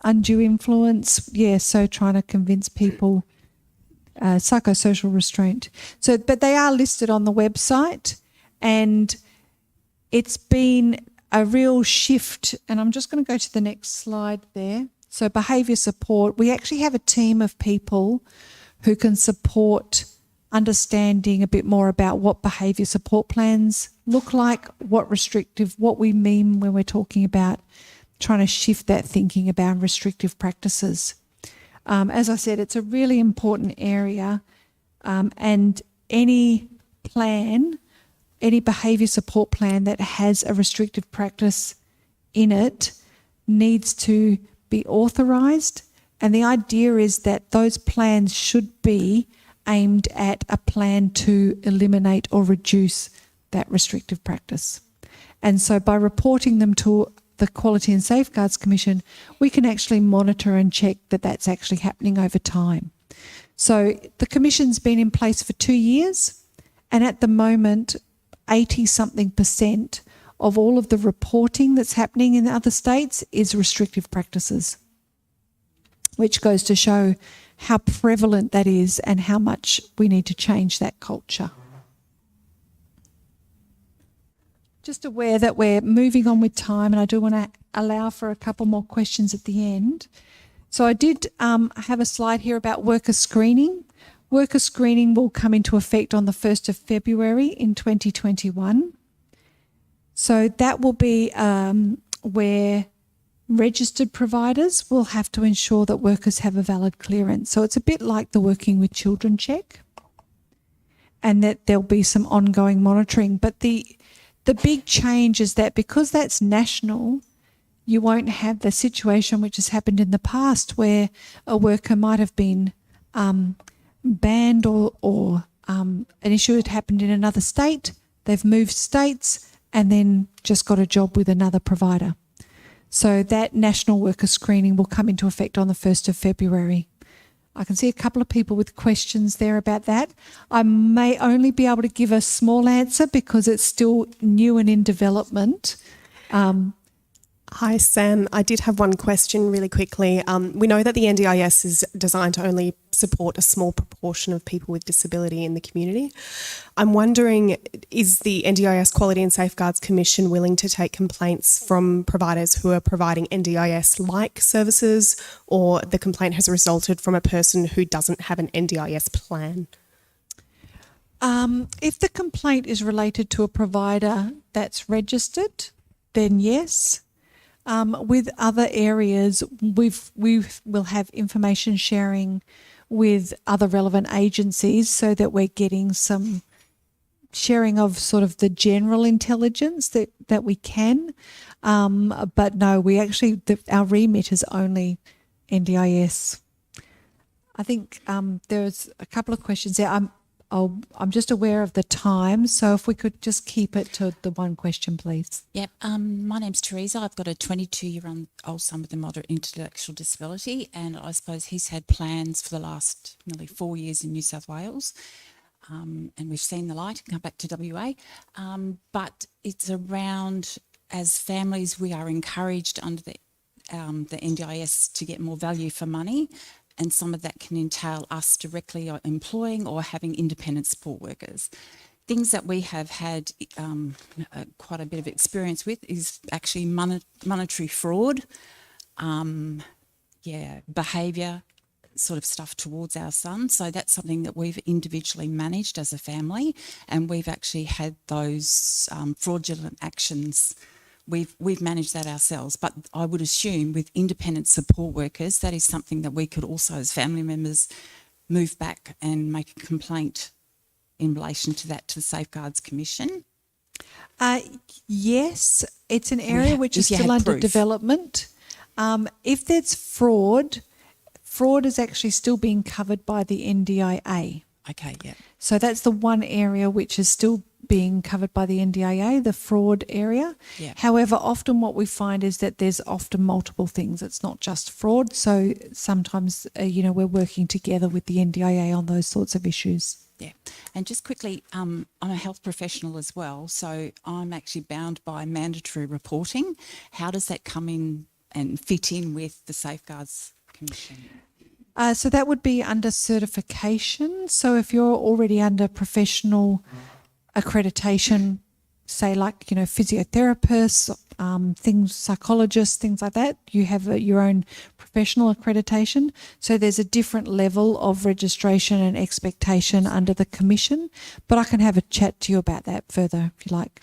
Undue influence, so trying to convince people, psychosocial restraint. So, but they are listed on the website, and it's been a real shift. And I'm just going to go to the next slide there. So behaviour support, we actually have a team of people who can support understanding a bit more about what behaviour support plans look like, what we mean when we're talking about trying to shift that thinking about restrictive practices. As I said, it's a really important area, and any behaviour support plan that has a restrictive practice in it needs to be authorised, and the idea is that those plans should be aimed at a plan to eliminate or reduce that restrictive practice. And so by reporting them to the Quality and Safeguards Commission, we can actually monitor and check that that's actually happening over time. So the Commission's been in place for 2 years, and at the moment, 80-something% of all of the reporting that's happening in other states is restrictive practices, which goes to show how prevalent that is and how much we need to change that culture. Just aware that we're moving on with time, and I do want to allow for a couple more questions at the end. So I did have a slide here about worker screening. Worker screening will come into effect on the 1st of February in 2021. So that will be where registered providers will have to ensure that workers have a valid clearance. So it's a bit like the Working with Children check, and that there'll be some ongoing monitoring. But the big change is that because that's national, you won't have the situation which has happened in the past where a worker might have been banned or an issue had happened in another state, they've moved states and then just got a job with another provider. So that national worker screening will come into effect on the 1st of February. I can see a couple of people with questions there about that. I may only be able to give a small answer because it's still new and in development. Hi, Sam. I did have one question really quickly. We know that the NDIS is designed to only support a small proportion of people with disability in the community. I'm wondering, is the NDIS Quality and Safeguards Commission willing to take complaints from providers who are providing NDIS-like services, or the complaint has resulted from a person who doesn't have an NDIS plan? If the complaint is related to a provider that's registered, then yes. With other areas, we will have information sharing with other relevant agencies so that we're getting some sharing of sort of the general intelligence that we can. But no, we actually, our remit is only NDIS. I think there's a couple of questions there. I'm just aware of the time, so if we could just keep it to the one question, please. Yep. My name's Teresa. I've got a 22-year-old son with a moderate intellectual disability, and I suppose he's had plans for the last nearly 4 years in New South Wales, and we've seen the light and come back to WA. But it's around, as families, we are encouraged under the NDIS to get more value for money. And some of that can entail us directly employing or having independent support workers. Things that we have had quite a bit of experience with is actually monetary fraud, behaviour sort of stuff towards our son. So that's something that we've individually managed as a family, and we've actually had those fraudulent actions. We've managed that ourselves, but I would assume with independent support workers, that is something that we could also, as family members, move back and make a complaint in relation to that to the Safeguards Commission. Yes, it's an area which is still under development. If there's fraud is actually still being covered by the NDIA. Okay, yeah. So that's the one area which is still being covered by the NDIA, the fraud area. Yeah. However, often what we find is that there's often multiple things. It's not just fraud. So sometimes, we're working together with the NDIA on those sorts of issues. Yeah. And just quickly, I'm a health professional as well, so I'm actually bound by mandatory reporting. How does that come in and fit in with the Safeguards Commission? So that would be under certification. So if you're already under professional accreditation, say like, physiotherapists, psychologists, things like that, you have your own professional accreditation. So there's a different level of registration and expectation under the commission, but I can have a chat to you about that further if you like.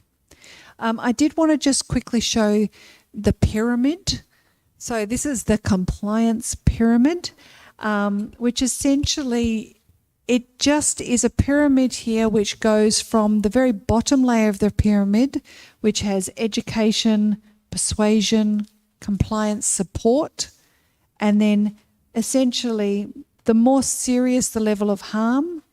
I did want to just quickly show the pyramid. So this is the compliance pyramid, which essentially it just is a pyramid here which goes from the very bottom layer of the pyramid, which has education, persuasion, compliance support, and then essentially the more serious the level of harm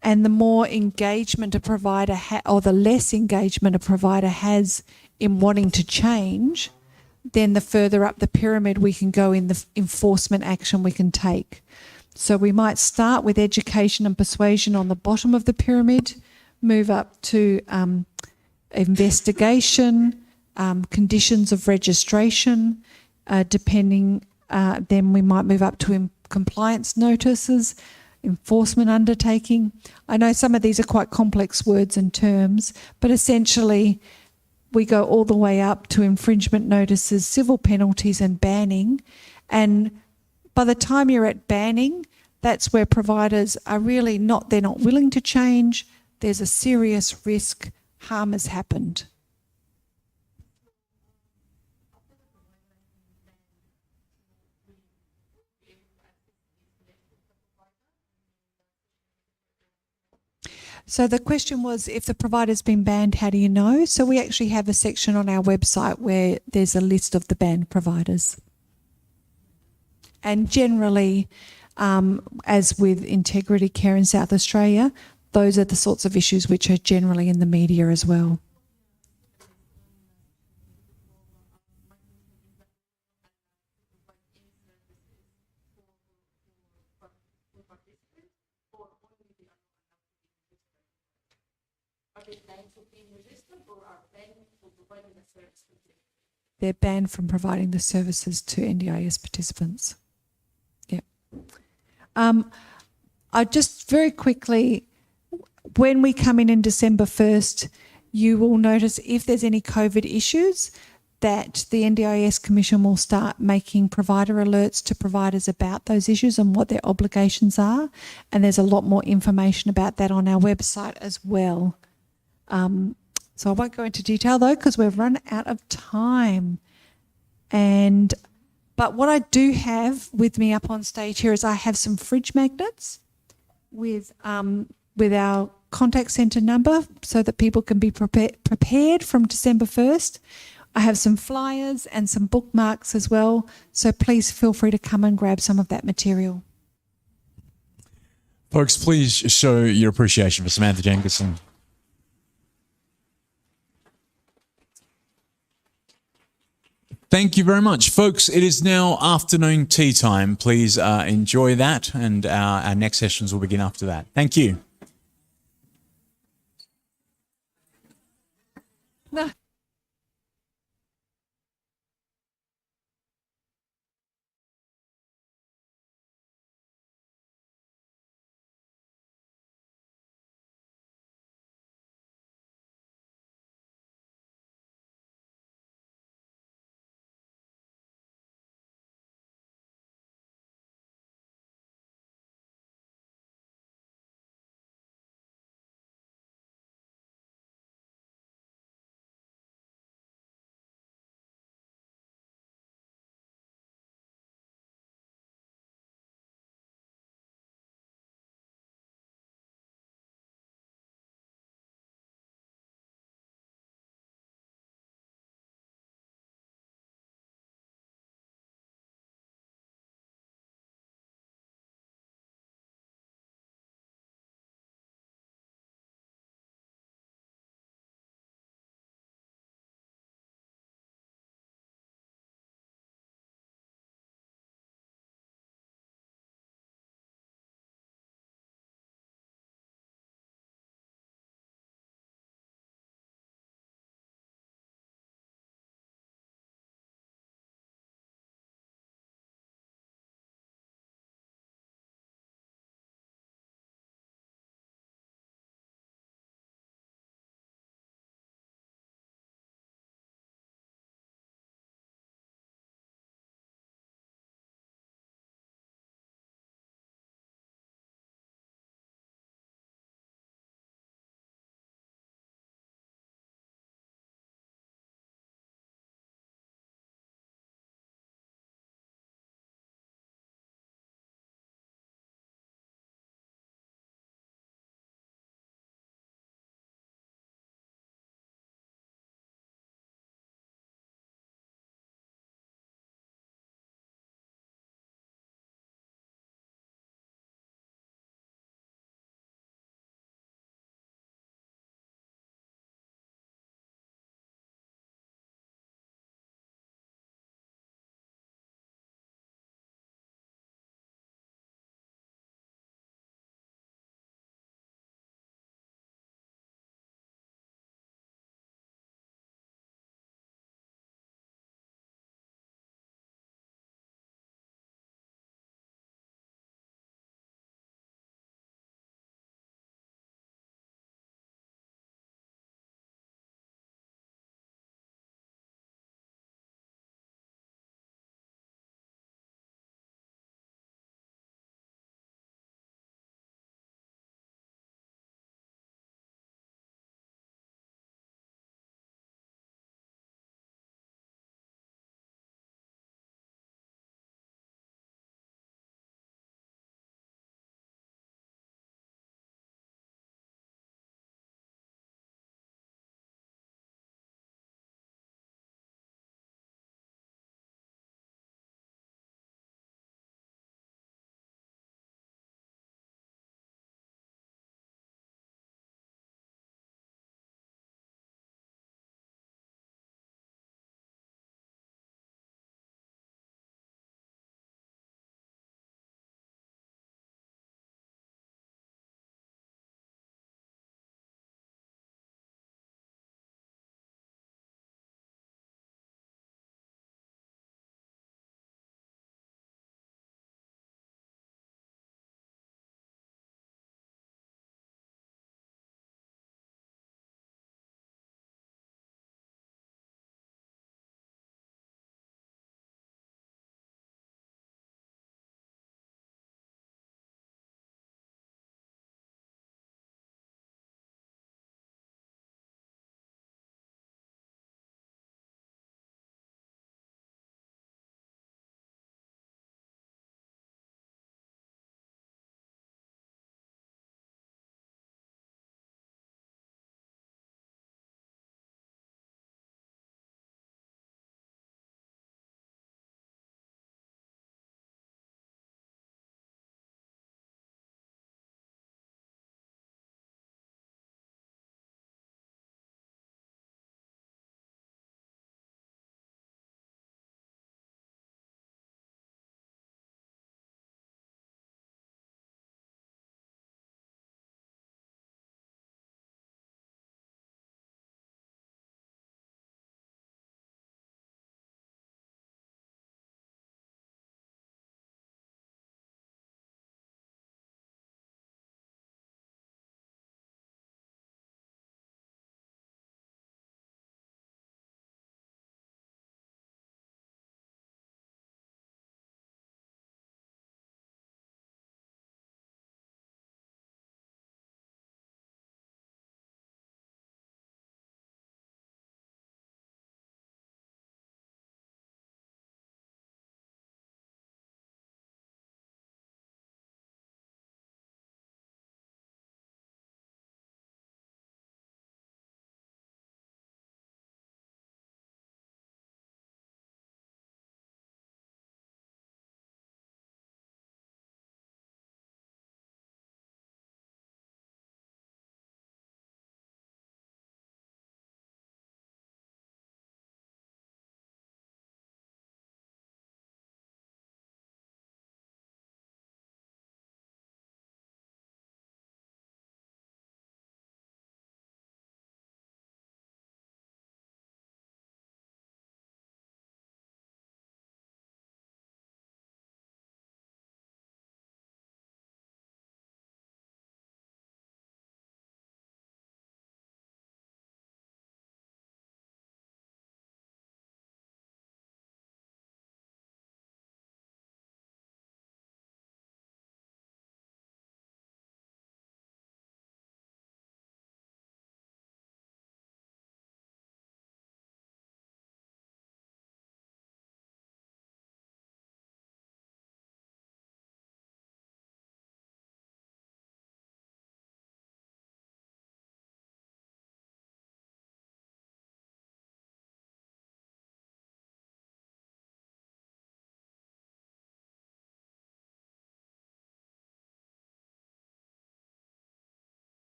and the more engagement a provider or the less engagement a provider has in wanting to change, then the further up the pyramid we can go in the enforcement action we can take. So we might start with education and persuasion on the bottom of the pyramid, move up to investigation, conditions of registration, then we might move up to compliance notices, enforcement undertaking. I know some of these are quite complex words and terms, but essentially we go all the way up to infringement notices, civil penalties and banning. And by the time you're at banning, that's where providers are really they're not willing to change. There's a serious risk, harm has happened. So the question was, if the provider's been banned, how do you know? So we actually have a section on our website where there's a list of the banned providers. And generally, as with Integrity Care in South Australia, those are the sorts of issues which are generally in the media as well. They're banned from providing the services to NDIS participants. Yep. I just very quickly, when we come in December 1st, you will notice if there's any COVID issues, that the NDIS Commission will start making provider alerts to providers about those issues and what their obligations are. And there's a lot more information about that on our website as well. So I won't go into detail though, because we've run out of time. But what I do have with me up on stage here is I have some fridge magnets with our contact centre number so that people can be prepared from December 1st. I have some flyers and some bookmarks as well, so please feel free to come and grab some of that material. Folks, please show your appreciation for Samantha Jenkinson. Thank you very much. Folks, it is now afternoon tea time. Please enjoy that, and our next sessions will begin after that. Thank you. No.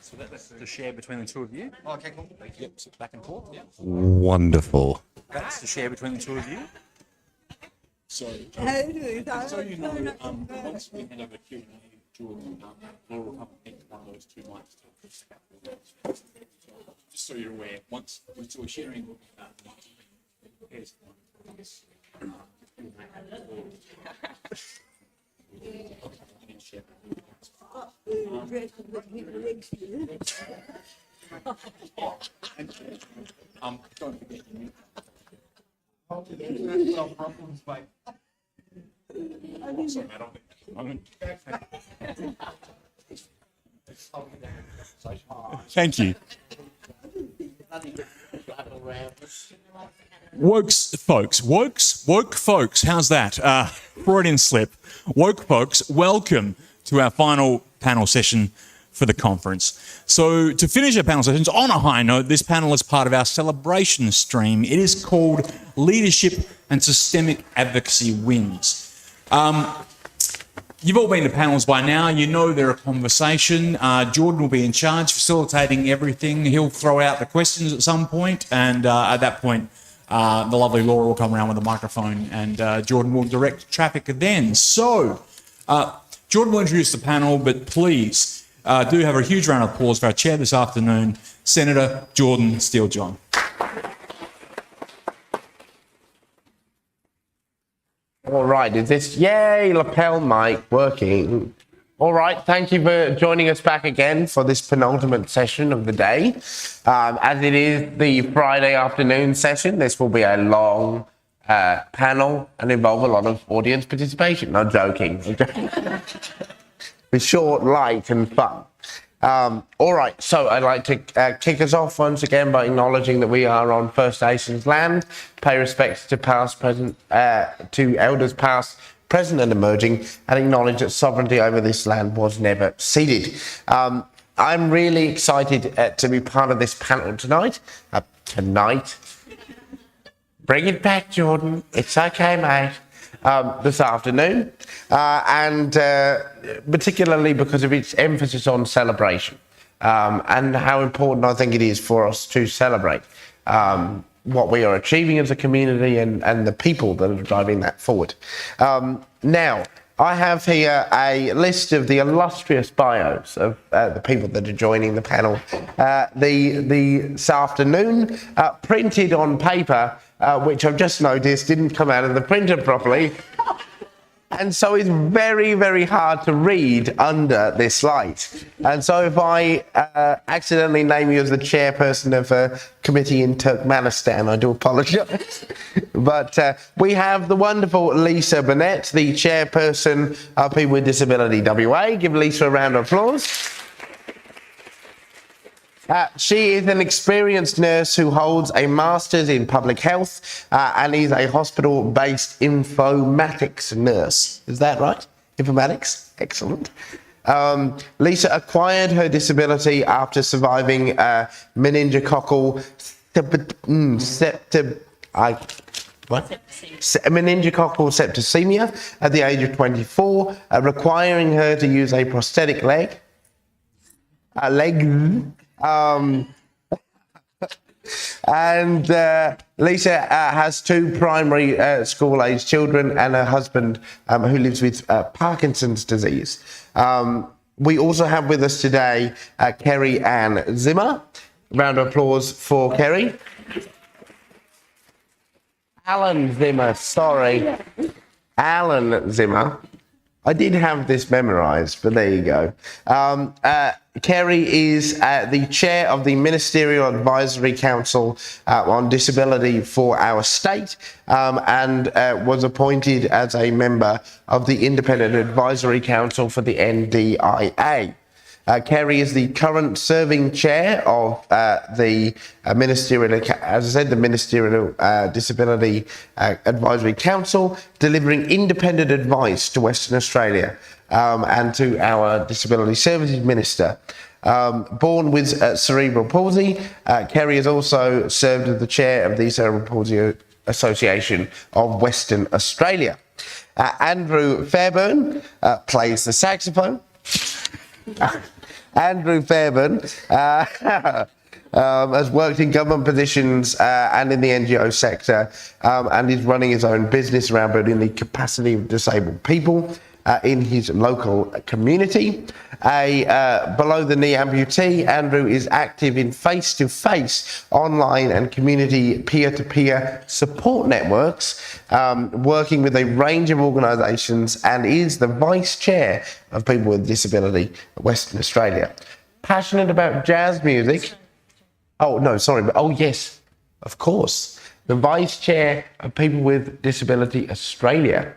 So that's the share between the two of you. Okay, cool. Yep, so back and forth. Yep. Wonderful. That's the share between the two of you. So you know, once we hand over Q&A, Jordan, Laura will come and pick one of those two mics. Just so you're aware, once we're sharing, here's don't forget you. Thank you. Woke folks, how's that? Freudian slip. Woke folks, welcome to our final panel session for the conference. So to finish our panel sessions on a high note, this panel is part of our celebration stream. It is called Leadership and Systemic Advocacy Wins. You've all been to panels by now. You know they're a conversation. Jordan will be in charge, facilitating everything. He'll throw out the questions at some point, and at that point, the lovely Laura will come around with a microphone, and Jordan will direct traffic then. So, Jordan will introduce the panel, but please do have a huge round of applause for our chair this afternoon, Senator Jordan Steele-John. All right, is this, yay, lapel mic working? All right, thank you for joining us back again for this penultimate session of the day. As it is the Friday afternoon session, this will be a long panel and involve a lot of audience participation. I'm joking. Be short, light and fun. All right, so I'd like to kick us off once again by acknowledging that we are on First Nations land, pay respects to past, present, to elders past, present and emerging, and acknowledge that sovereignty over this land was never ceded. I'm really excited to be part of this panel tonight. Bring it back, Jordan. It's okay, mate. This afternoon, and particularly because of its emphasis on celebration and how important I think it is for us to celebrate what we are achieving as a community and the people that are driving that forward. Now, I have here a list of the illustrious bios of the people that are joining the panel this afternoon, printed on paper, which I've just noticed didn't come out of the printer properly. And so it's very, very hard to read under this light. And so if I accidentally name you as the chairperson of a committee in Turkmenistan, I do apologise. But we have the wonderful Lisa Burnett, the chairperson of People with Disability WA. Give Lisa a round of applause. She is an experienced nurse who holds a master's in public health and is a hospital-based informatics nurse. Is that right? Informatics? Excellent. Lisa acquired her disability after surviving meningococcal septicemia at the age of 24, requiring her to use a prosthetic leg. And Lisa has two primary school-age children and a husband who lives with Parkinson's disease. We also have with us today Kerry Ann Zimmer. Round of applause for Kerry. Alan Zimmer, sorry. Alan Zimmer. I did have this memorised, but there you go. Kerry is the chair of the Ministerial Advisory Council on Disability for our state and was appointed as a member of the Independent Advisory Council for the NDIA. Kerry is the current serving chair of the Ministerial, as I said, the Ministerial Disability Advisory Council, delivering independent advice to Western Australia and to our Disability Services Minister. Born with cerebral palsy, Kerry has also served as the chair of the Cerebral Palsy Association of Western Australia. Andrew Fairburn plays the saxophone. Andrew Fairbairn has worked in government positions and in the NGO sector, and is running his own business around building the capacity of disabled people in his local community. A below-the-knee amputee, Andrew is active in face-to-face, online and community peer-to-peer support networks, working with a range of organisations, and is the Vice Chair of People with Disability Western Australia. Passionate about jazz music. Oh, no, sorry. Oh, yes, of course. The Vice Chair of People with Disability Australia.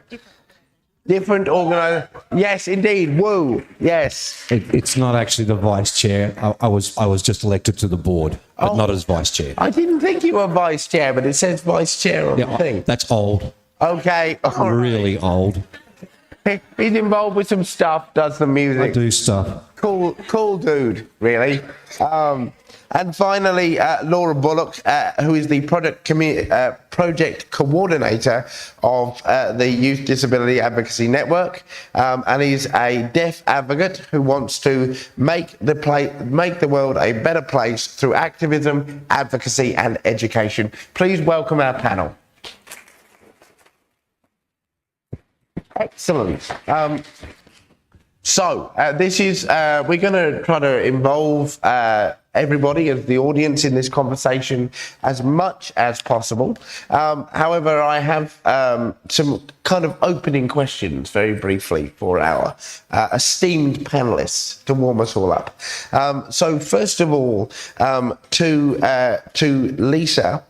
Different organisation. Yes, indeed. Woo. Yes. It's not actually the vice chair. I was just elected to the board, but not as vice chair. I didn't think you were vice chair, but it says vice chair on the thing. That's old. Okay. Really old. He's involved with some stuff, does the music. I do stuff. Cool dude, really. And finally, Laura Bullock, who is the project coordinator of the Youth Disability Advocacy Network, and is a deaf advocate who wants to make the world a better place through activism, advocacy, and education. Please welcome our panel. Excellent. So this is, we're going to try to involve everybody as the audience in this conversation as much as possible. However, I have some kind of opening questions very briefly for our esteemed panellists to warm us all up. So first of all, to Lisa,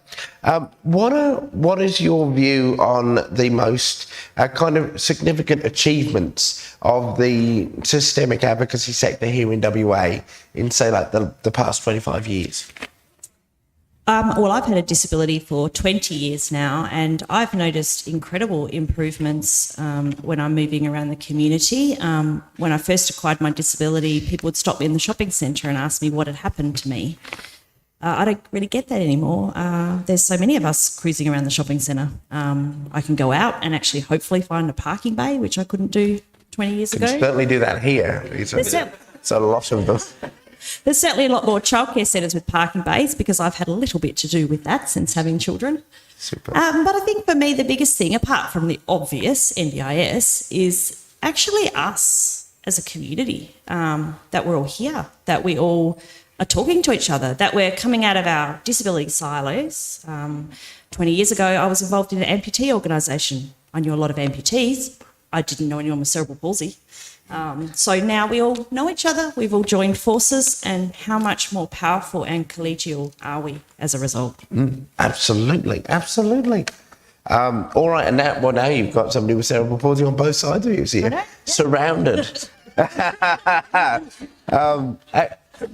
what is your view on the most kind of significant achievements of the systemic advocacy sector here in WA in, say, like the past 25 years? Well, I've had a disability for 20 years now, and I've noticed incredible improvements when I'm moving around the community. When I first acquired my disability, people would stop me in the shopping centre and ask me what had happened to me. I don't really get that anymore. There's so many of us cruising around the shopping centre. I can go out and actually hopefully find a parking bay, which I couldn't do 20 years ago. You can certainly do that here. It's a lot of them. There's certainly a lot more childcare centres with parking bays because I've had a little bit to do with that since having children. Super. But I think for me, the biggest thing, apart from the obvious NDIS, is actually us as a community, that we're all here, that we all are talking to each other, that we're coming out of our disability silos. 20 years ago, I was involved in an amputee organisation. I knew a lot of amputees. I didn't know anyone with cerebral palsy. So now we all know each other, we've all joined forces, and how much more powerful and collegial are we as a result? Absolutely. All right, and now you've got somebody with cerebral palsy on both sides of you, so you're surrounded.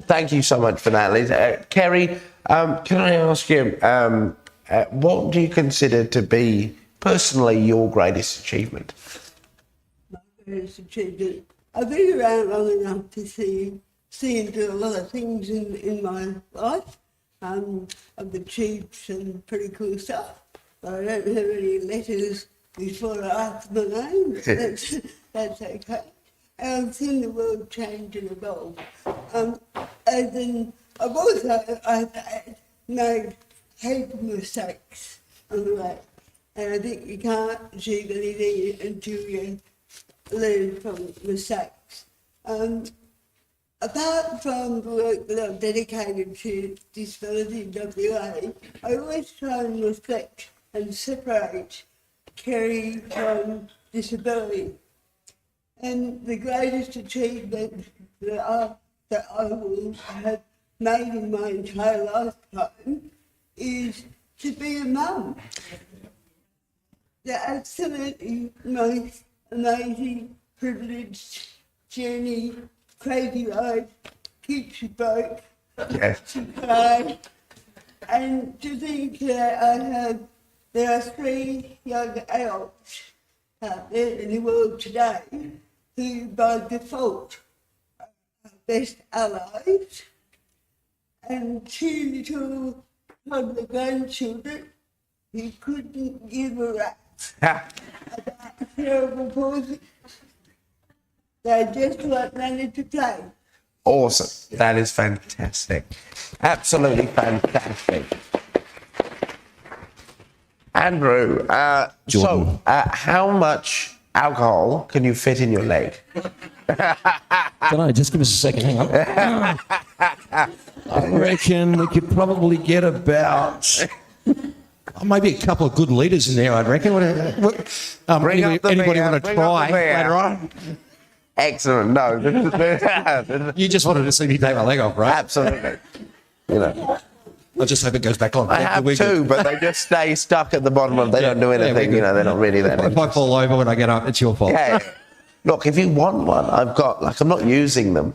Thank you so much for that, Liz. Kerry, can I ask you, what do you consider to be personally your greatest achievement? I've been around long enough to see and do a lot of things in my life. I've achieved some pretty cool stuff, but I don't have any letters before or after my name. That's okay. And I've seen the world change and evolve. I've made heaps of mistakes on the way, and I think you can't achieve anything until you learn from mistakes. Apart from the work that I've dedicated to Disability WA, I always try and reflect and separate Kerry from disability. And the greatest achievement that I will have made in my entire lifetime is to be a mum. The absolutely most amazing, privileged journey, crazy ride, kids who broke, to cry, and to think that there are 3 young adults out there in the world today who by default are best allies, and 2 little toddler grandchildren who couldn't give a rap about cerebral palsy. They just weren't ready to play. Awesome. That is fantastic. Absolutely fantastic. Andrew, so how much alcohol can you fit in your leg? Don't know, just give us a second, hang on. I reckon we could probably get about maybe a couple of good litres in there, I'd reckon. Anybody want to try later on? Excellent. No. You just wanted to see me take my leg off, right? Absolutely. You know. I just hope it goes back on. I have two, but they just stay stuck at the bottom of. They don't do anything. You know, they're not really that. If I fall over when I get up, it's your fault. Yeah. Look, if you want one, I've got. Like, I'm not using them.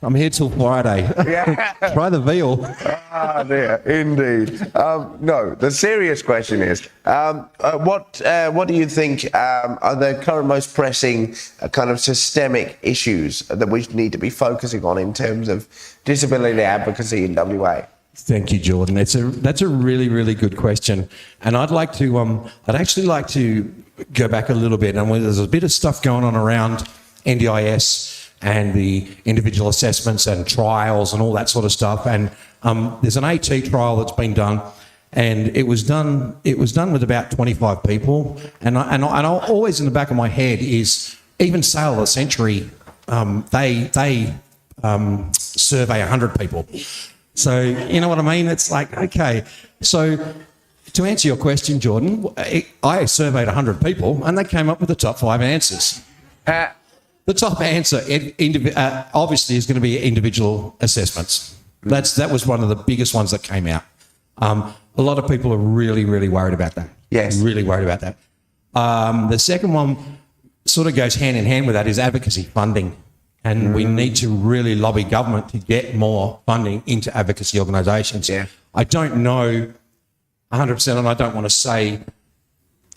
I'm here till Friday. Yeah. Try the veal. Ah, dear, indeed. No, the serious question is, what do you think are the current most pressing kind of systemic issues that we need to be focusing on in terms of disability advocacy in WA? Thank you, Jordan. That's a really, really good question, and I'd actually like to go back a little bit. And there's a bit of stuff going on around NDIS and the individual assessments and trials and all that sort of stuff. And there's an AT trial that's been done, and it was done with about 25 people. And I always in the back of my head is even Sale of the Century, they survey 100 people. So, you know what I mean? It's like, okay. So, to answer your question, Jordan, I surveyed 100 people and they came up with the top 5 answers. The top answer, obviously, is going to be individual assessments. That was one of the biggest ones that came out. A lot of people are really, really worried about that. Yes. Really worried about that. The second one sort of goes hand in hand with that is advocacy funding. And we need to really lobby government to get more funding into advocacy organisations. Yeah. I don't know 100%, and I don't want to say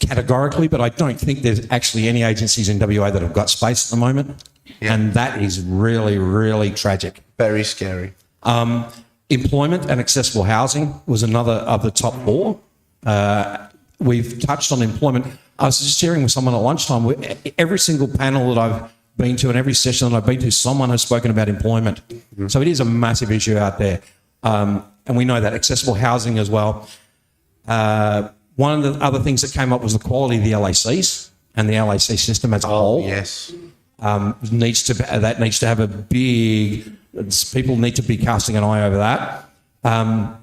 categorically, but I don't think there's actually any agencies in WA that have got space at the moment. Yeah. And that is really, really tragic. Very scary. Employment and accessible housing was another of the top 4. We've touched on employment. I was just sharing with someone at lunchtime, every single panel that I've been to and every session that I've been to, someone has spoken about employment. So it is a massive issue out there. And we know that. Accessible housing as well. One of the other things that came up was the quality of the LACs and the LAC system as a whole. Yes. That needs to have a big... People need to be casting an eye over that. And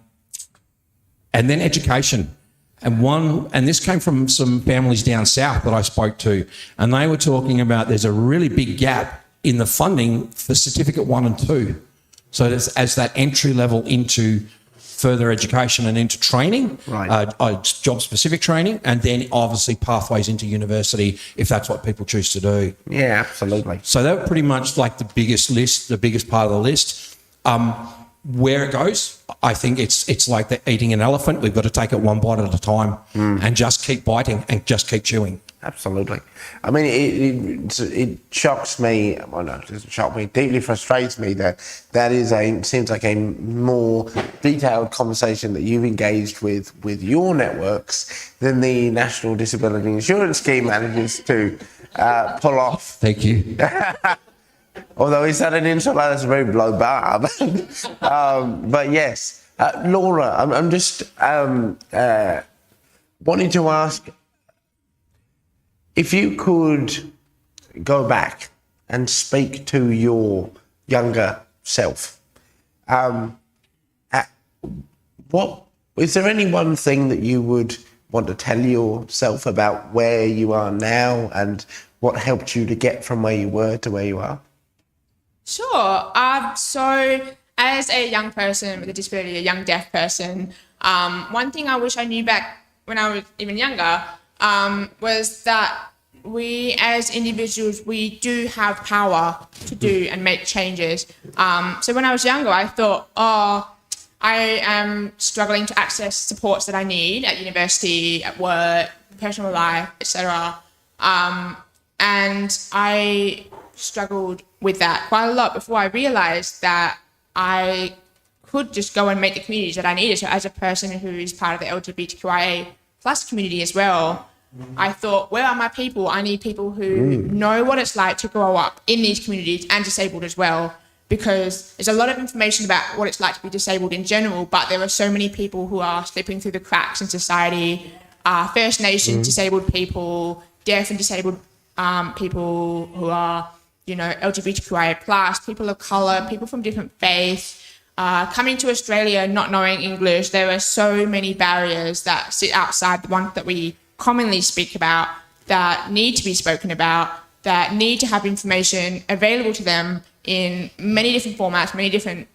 then education. And this came from some families down south that I spoke to, and they were talking about there's a really big gap in the funding for Certificate 1 and 2. So as that entry level into further education and into training, right. Job-specific training, and then obviously pathways into university if that's what people choose to do. Yeah, absolutely. So that were pretty much like the biggest part of the list. Where it goes, I think it's like eating an elephant. We've got to take it one bite at a time and just keep biting and just keep chewing. Absolutely. I mean, it shocks me. Well, no, it doesn't shock me. It deeply frustrates me that seems like a more detailed conversation that you've engaged with your networks than the National Disability Insurance Scheme manages to pull off. Thank you. Although is that an insult? That's a very low bar. But yes, Laura, I'm just wanting to ask if you could go back and speak to your younger self. What is there any one thing that you would want to tell yourself about where you are now and what helped you to get from where you were to where you are? Sure. So as a young person with a disability, a young deaf person, one thing I wish I knew back when I was even younger was that we as individuals, we do have power to do and make changes. So when I was younger, I thought, I am struggling to access supports that I need at university, at work, personal life, etc. And I struggled with that quite a lot before I realised that I could just go and make the communities that I needed. So as a person who is part of the LGBTQIA plus community as well, I thought, where are my people? I need people who know what it's like to grow up in these communities and disabled as well, because there's a lot of information about what it's like to be disabled in general, but there are so many people who are slipping through the cracks in society. First Nations disabled people, deaf and disabled people who are, LGBTQIA+, people of colour, people from different faiths. Coming to Australia, not knowing English, there are so many barriers that sit outside the ones that we commonly speak about, that need to be spoken about, that need to have information available to them in many different formats, many different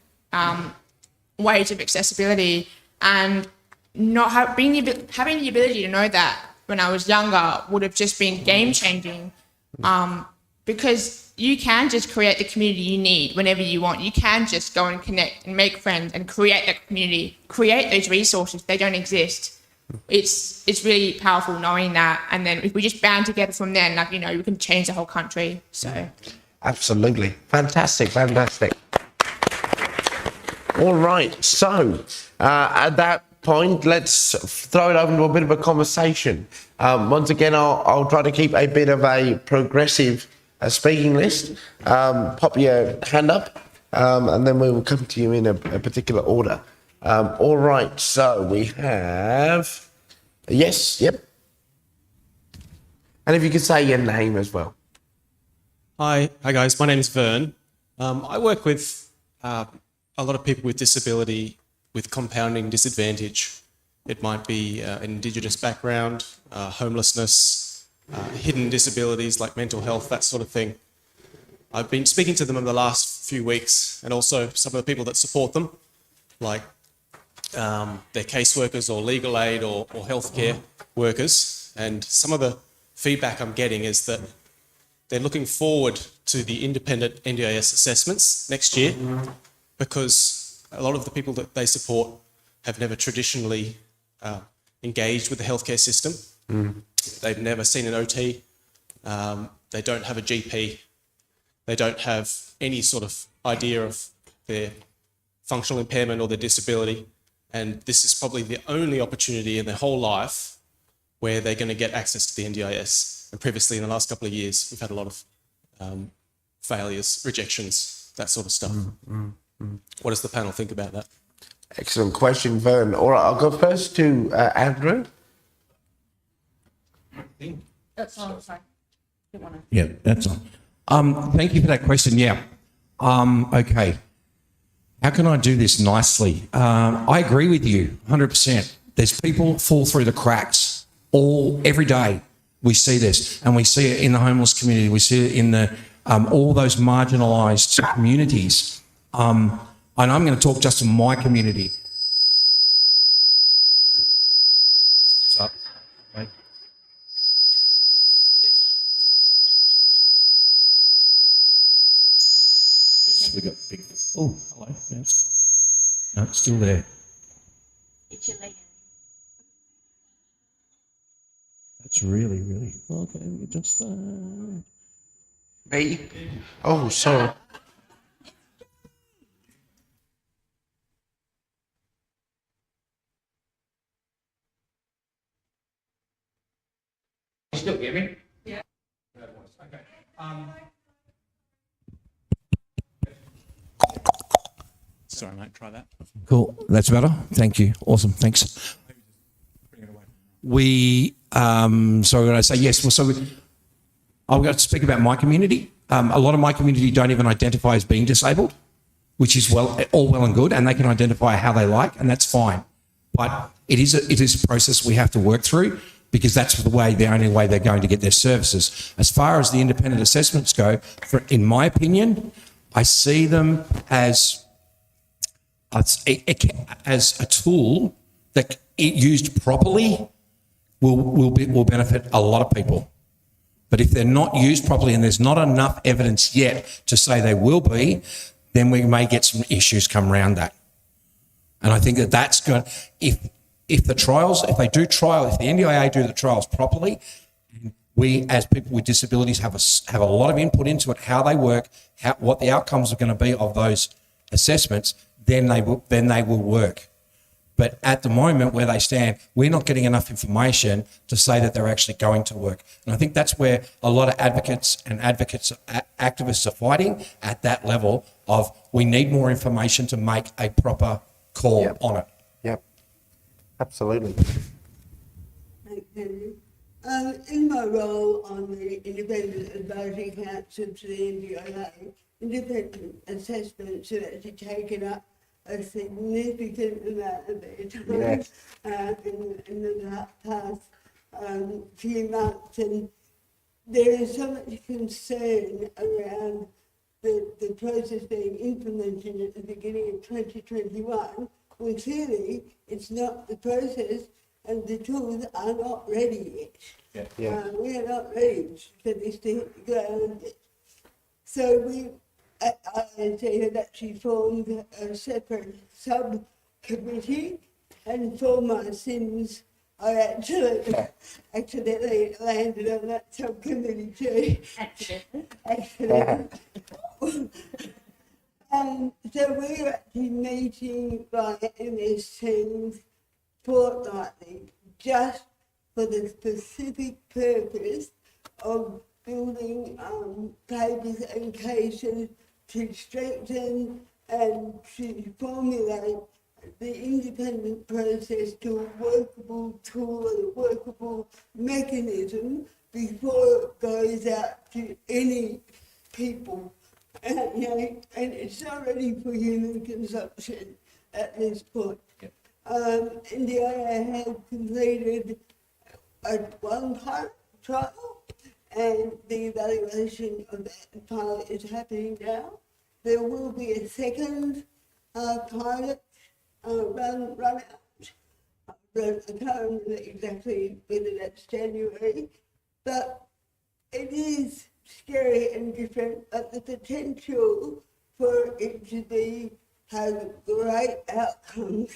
ways of accessibility, and not having the ability to know that when I was younger would have just been game-changing, because you can just create the community you need whenever you want. You can just go and connect and make friends and create that community, create those resources. They don't exist. It's really powerful knowing that. And then if we just band together from then, we can change the whole country. So. Absolutely. Fantastic. All right. So at that point, let's throw it over to a bit of a conversation. Once again, I'll try to keep a bit of a progressive speaking list. Pop your hand up, and then we will come to you in a particular order. All right, so we have... Yes, yep. And if you could say your name as well. Hi guys, my name is Vern. I work with a lot of people with disability with compounding disadvantage. It might be an Indigenous background, homelessness, hidden disabilities like mental health, that sort of thing. I've been speaking to them in the last few weeks, and also some of the people that support them, like their caseworkers or legal aid or healthcare workers. And some of the feedback I'm getting is that they're looking forward to the independent NDIS assessments next year, because a lot of the people that they support have never traditionally engaged with the healthcare system. They've never seen an OT. They don't have a GP. They don't have any sort of idea of their functional impairment or their disability. And this is probably the only opportunity in their whole life where they're going to get access to the NDIS. And previously, in the last couple of years, we've had a lot of failures, rejections, that sort of stuff. What does the panel think about that? Excellent question, Vern. All right, I'll go first to Andrew. That's on, sorry. Yeah, that's on. Thank you for that question. Yeah. Okay. How can I do this nicely? I agree with you 100%. There's people fall through the cracks every day. We see this, and we see it in the homeless community. We see it in the all those marginalised communities. And I'm going to talk just to my community. We got big. Oh, hello. Yeah, it's gone. No, it's still there. It's your leg. That's really, really okay. We just. Me? Oh, sorry. You still hear me? Yeah. Okay. Sorry, mate, try that. Cool. That's better. Thank you. Awesome. Thanks. We, so when I say yes, well, so I'm going to speak about my community. A lot of my community don't even identify as being disabled, which is all well and good, and they can identify how they like, and that's fine. But it is a process we have to work through, because that's the only way they're going to get their services. As far as the independent assessments go, in my opinion, I see them as a tool that, used properly, will benefit a lot of people. But if they're not used properly and there's not enough evidence yet to say they will be, then we may get some issues come around that. And I think that's good. If the NDIA do the trials properly, we as people with disabilities have a lot of input into it, how they work, what the outcomes are going to be of those assessments, then they will work. But at the moment where they stand, we're not getting enough information to say that they're actually going to work. And I think that's where a lot of activists are fighting at that level of we need more information to make a proper call on it. Yep, absolutely. Thank you. In my role on the Independent Advisory Council to the NDIA, independent assessments have actually taken up a significant amount of their time in the past few months, and there is so much concern around the process being implemented at the beginning of 2021, when clearly it's not the process and the tools are not ready yet. We are not ready for this to hit the ground yet. So we, at INC, have actually formed a separate subcommittee, and for my sins, I actually accidentally landed on that subcommittee too. Accidentally. So we're actually meeting by MS Teams fortnightly, just for the specific purpose of building papers and cases to strengthen and to formulate the independent process to a workable tool and a workable mechanism before it goes out to any people. And it's not ready for human consumption at this point. NDIA has completed one pilot trial, and the evaluation of that pilot is happening now. There will be a second pilot run out. I can't remember exactly whether that's January, but it is scary and different, but the potential for it to have great outcomes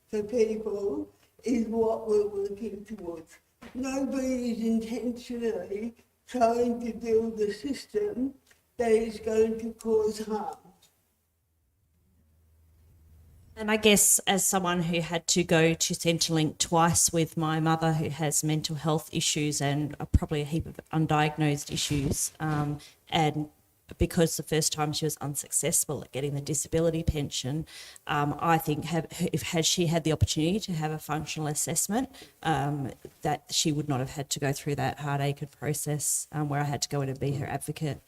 for people is what we're working towards. Nobody is intentionally trying to build a system that is going to cause harm. And I guess as someone who had to go to Centrelink twice with my mother who has mental health issues and probably a heap of undiagnosed issues, and because the first time she was unsuccessful at getting the disability pension, I think had she had the opportunity to have a functional assessment, that she would not have had to go through that heartache process where I had to go in and be her advocate.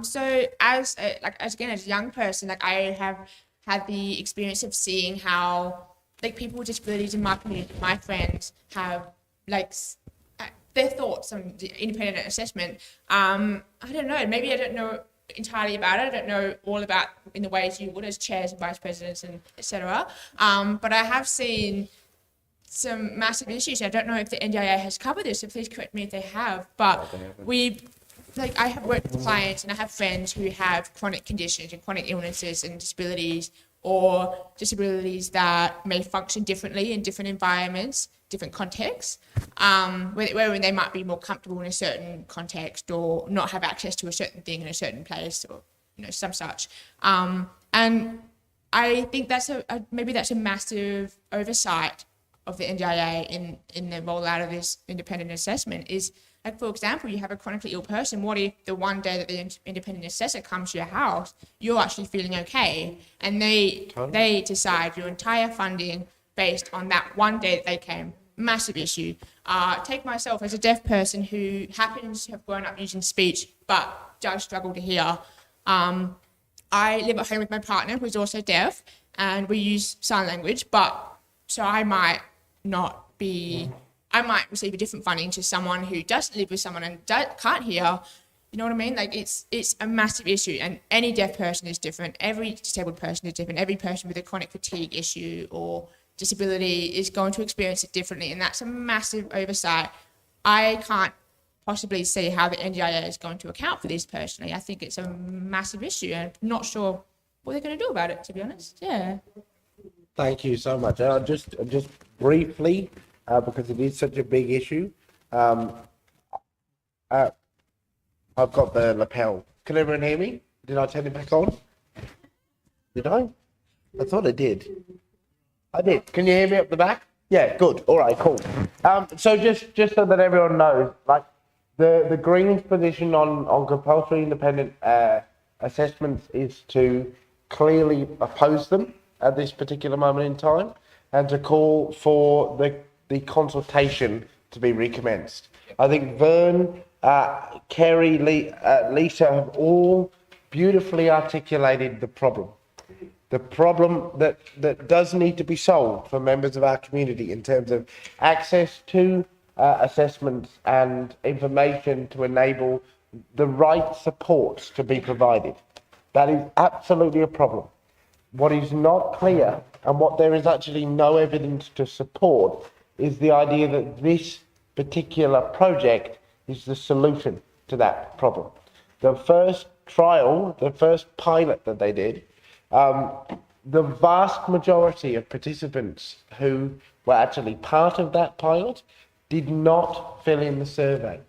So as a young person, I have had the experience of seeing how people with disabilities in my community, my friends, have their thoughts on the independent assessment. I don't know, maybe I don't know entirely about it. I don't know all about in the ways you would as chairs and vice presidents and etc. But I have seen some massive issues. I don't know if the NDIA has covered this, so please correct me if they have, but I have worked with clients and I have friends who have chronic conditions and chronic illnesses and disabilities, or disabilities that may function differently in different environments, different contexts, where they might be more comfortable in a certain context or not have access to a certain thing in a certain place, or some such. And I think that's maybe that's a massive oversight of the NDIA in the rollout of this independent assessment is, for example, you have a chronically ill person. What if the one day that the independent assessor comes to your house, you're actually feeling okay, and they decide your entire funding based on that one day that they came? Massive issue. Take myself as a deaf person who happens to have grown up using speech but does struggle to hear. I live at home with my partner who's also deaf, and we use sign language, so I might receive a different funding to someone who doesn't live with someone and can't hear. You know what I mean? It's a massive issue, and any deaf person is different. Every disabled person is different. Every person with a chronic fatigue issue or disability is going to experience it differently, and that's a massive oversight. I can't possibly see how the NDIA is going to account for this personally. I think it's a massive issue, and I'm not sure what they're going to do about it, to be honest. Yeah. Thank you so much. Just briefly, because it is such a big issue, I I've got the lapel. Can everyone hear me? Did I turn it back on? Did I? I thought I did. I did. Can you hear me up the back? Yeah, good. All right, cool. So just so that everyone knows, like the Greens' position on compulsory independent assessments is to clearly oppose them at this particular moment in time, and to call for the consultation to be recommenced. I think Vern, Kerry, Lisa have all beautifully articulated the problem. The problem that does need to be solved for members of our community in terms of access to assessments and information to enable the right supports to be provided. That is absolutely a problem. What is not clear, and what there is actually no evidence to support, is the idea that this particular project is the solution to that problem. The first trial, the first pilot that they did, the vast majority of participants who were actually part of that pilot did not fill in the survey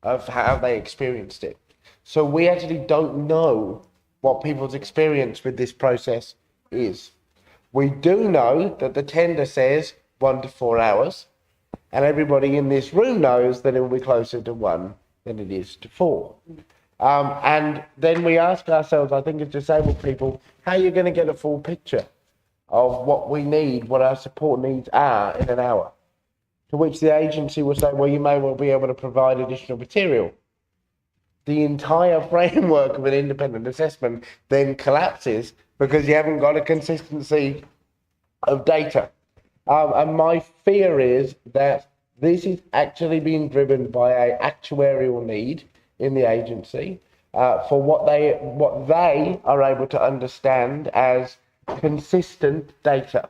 of how they experienced it. So we actually don't know what people's experience with this process is. We do know that the tender says 1 to 4 hours, and everybody in this room knows that it will be closer to 1 than it is to 4. And then we ask ourselves, I think as disabled people, how are you going to get a full picture of what we need, what our support needs are in an hour? To which the agency will say, well, you may well be able to provide additional material. The entire framework of an independent assessment then collapses because you haven't got a consistency of data. And my fear is that this is actually being driven by an actuarial need in the agency for what they are able to understand as consistent data,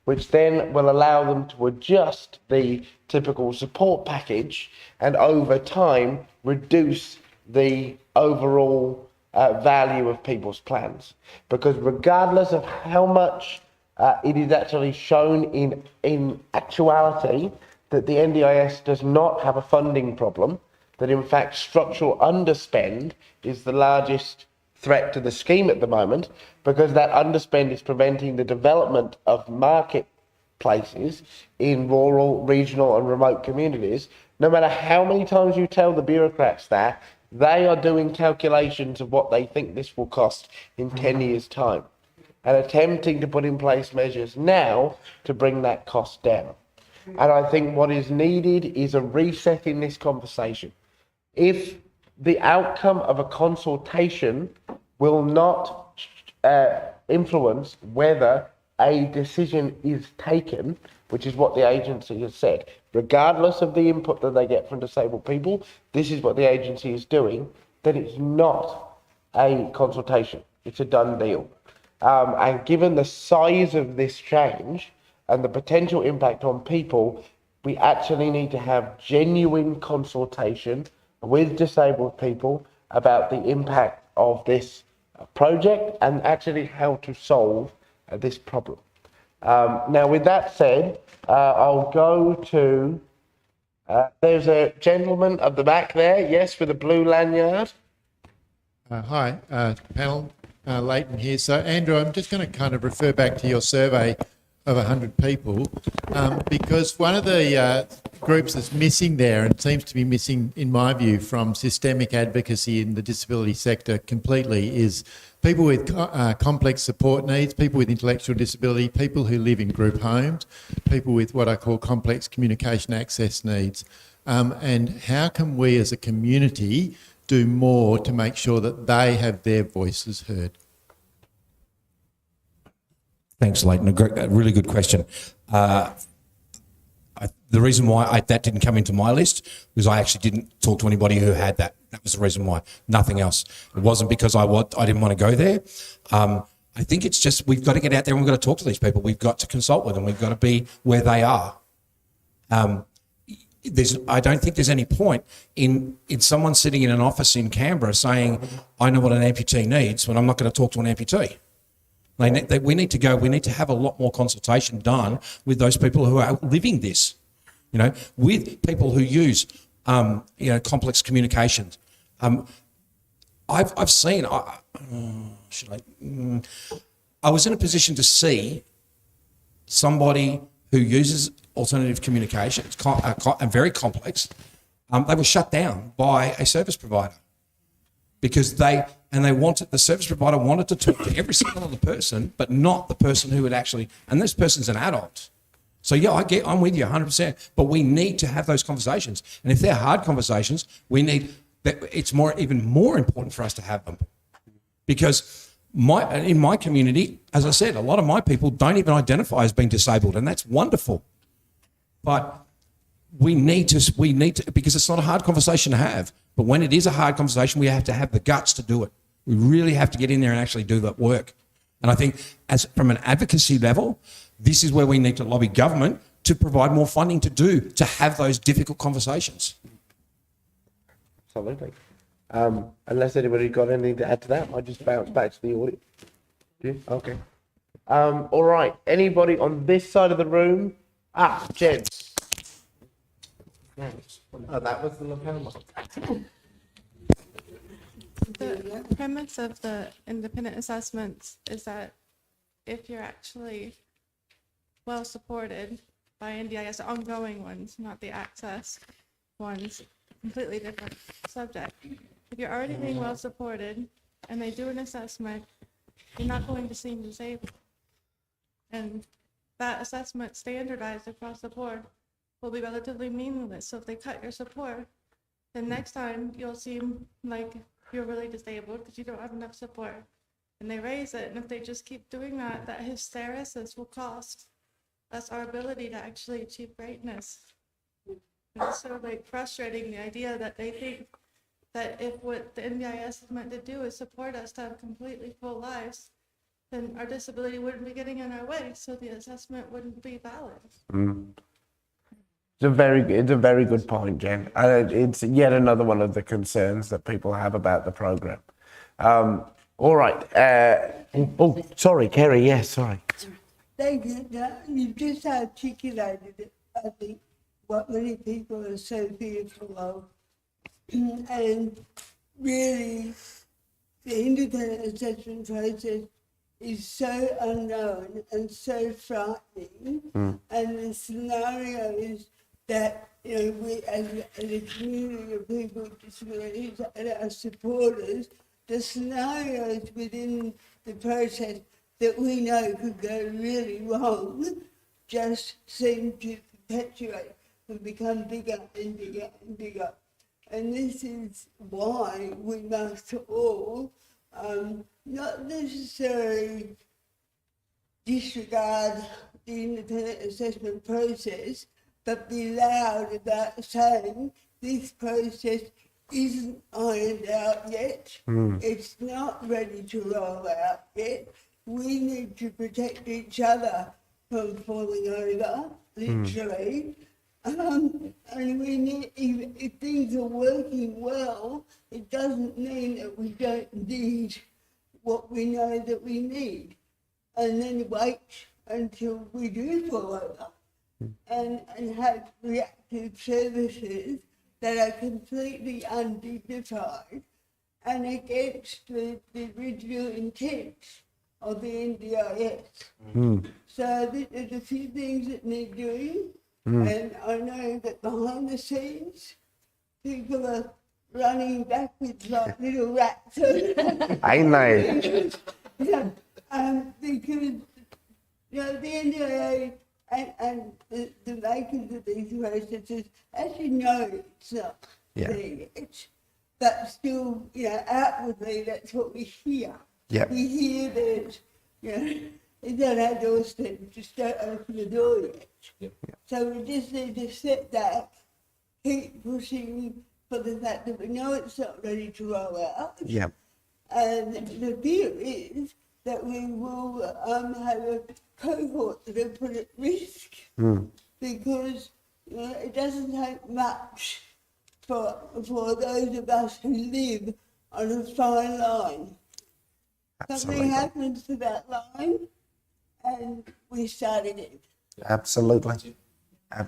which then will allow them to adjust the typical support package and over time reduce the overall value of people's plans. Because regardless of how much it is actually shown in actuality that the NDIS does not have a funding problem, that in fact structural underspend is the largest threat to the scheme at the moment, because that underspend is preventing the development of marketplaces in rural, regional and remote communities. No matter how many times you tell the bureaucrats that, they are doing calculations of what they think this will cost in 10 years' time and attempting to put in place measures now to bring that cost down. And I think what is needed is a reset in this conversation. If the outcome of a consultation will not influence whether a decision is taken, which is what the agency has said, regardless of the input that they get from disabled people, this is what the agency is doing, then it's not a consultation, it's a done deal. And given the size of this change and the potential impact on people, we actually need to have genuine consultation with disabled people about the impact of this project and actually how to solve this problem. Now, with that said, I'll go to, there's a gentleman at the back there, yes, with a blue lanyard. Hi, panel, Leighton here. So, Andrew, I'm just going to kind of refer back to your survey of 100 people, because one of the groups that's missing there, and seems to be missing, in my view, from systemic advocacy in the disability sector completely, is people with complex support needs, people with intellectual disability, people who live in group homes, people with what I call complex communication access needs. And how can we as a community do more to make sure that they have their voices heard? Thanks, Leighton. A really good question. The reason why that didn't come into my list was I actually didn't talk to anybody who had that. That was the reason why. Nothing else. It wasn't because I didn't want to go there. I think it's just we've got to get out there and we've got to talk to these people. We've got to consult with them. We've got to be where they are. I don't think there's any point in someone sitting in an office in Canberra saying, I know what an amputee needs, when I'm not going to talk to an amputee. We need to have a lot more consultation done with those people who are living this, with people who use, complex communications. I've seen. I was in a position to see somebody who uses alternative communication. It's very complex. They were shut down by a service provider because the service provider wanted to talk to every single other person, but not the person who would actually. And this person's an adult. So yeah, I'm with you 100%. But we need to have those conversations, and if they're hard conversations, it's even more important for us to have them, because in my community, as I said, a lot of my people don't even identify as being disabled, and that's wonderful. But we need to, because it's not a hard conversation to have. But when it is a hard conversation, we have to have the guts to do it. We really have to get in there and actually do that work. And I think from an advocacy level, this is where we need to lobby government to provide more funding to have those difficult conversations. Absolutely. Unless anybody got anything to add to that, I just bounce back to the audience. Yeah? Okay. All right. Anybody on this side of the room? Jen. Oh, that was the lapel. The premise of the independent assessments is that if you're actually well supported by NDIS, ongoing ones, not the access ones, completely different subject. If you're already being well supported and they do an assessment, you're not going to seem disabled. And that assessment standardized across the board will be relatively meaningless. So if they cut your support, then next time you'll seem like you're really disabled because you don't have enough support. And they raise it, and if they just keep doing that, that hysteresis will cost us our ability to actually achieve greatness. And it's sort of like frustrating, the idea that they think that if what the NDIS is meant to do is support us to have completely full lives, then our disability wouldn't be getting in our way, so the assessment wouldn't be valid. It's a very good point, Jen. It's yet another one of the concerns that people have about the program. All right. Sorry, Kerry. Yes, sorry. Thank you. You just articulated it, I think, what many people are so fearful of. And really, the independent assessment process is so unknown and so frightening. And the scenarios that we as a community of people with disabilities and our supporters, the scenarios within the process that we know could go really wrong just seem to perpetuate and become bigger and bigger and bigger. And this is why we must all not necessarily disregard the independent assessment process, but be loud about saying this process isn't ironed out yet. It's not ready to roll out yet. We need to protect each other from falling over, literally. And we need, if things are working well, it doesn't mean that we don't need what we know that we need. And then wait until we do fall over and have reactive services that are completely undignified and against the original intent of the NDIS. So there's a few things that need doing. And I know that behind the scenes, people are running backwards like little rats. Ain't they? Yeah, because the NDIA and the makers of these processes, as you know, it's not there yet, but still, outwardly, that's what we hear. We hear that, it's on our doorstep, just don't open the door yet. So we just need to sit back, keep pushing for the fact that we know it's not ready to roll out. And the fear is that we will have a cohort that are put at risk because it doesn't take much for those of us who live on a fine line. Something happens to that line and we start again. Absolutely. I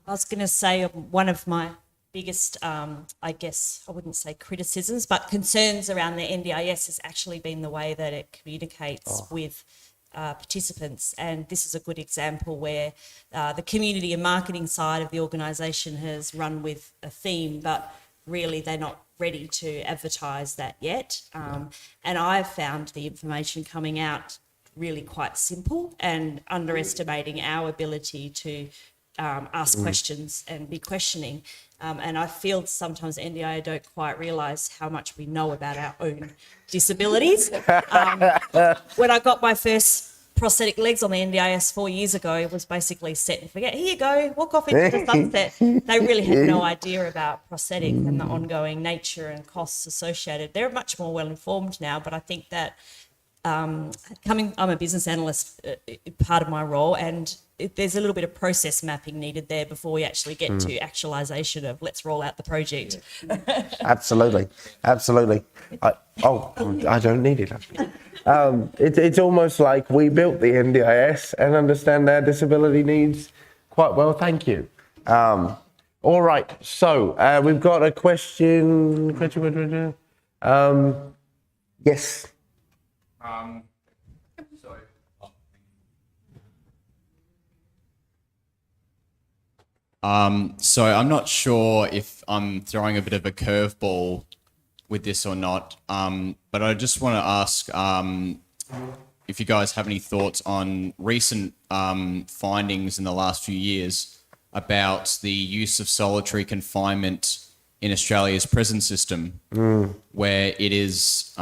was going to say one of my biggest, I guess, I wouldn't say criticisms, but concerns around the NDIS has actually been the way that it communicates with participants. And this is a good example where the community and marketing side of the organisation has run with a theme, but really they're not ready to advertise that yet. And I've found the information coming out really quite simple and underestimating our ability to ask questions and be questioning. And I feel sometimes NDIA don't quite realise how much we know about our own disabilities. When I got my first prosthetic legs on the NDIS 4 years ago, it was basically set and forget. Here you go, walk off into the sunset. They really had no idea about prosthetics and the ongoing nature and costs associated. They're much more well informed now, but I think that I'm a business analyst, part of my role, and there's a little bit of process mapping needed there before we actually get to actualisation of let's roll out the project. Absolutely. I don't need it. It's almost like we built the NDIS and understand our disability needs quite well. Thank you. All right. So we've got a question. Yes. Sorry. So I'm not sure if I'm throwing a bit of a curveball with this or not, but I just want to ask if you guys have any thoughts on recent findings in the last few years about the use of solitary confinement in Australia's prison system, where it is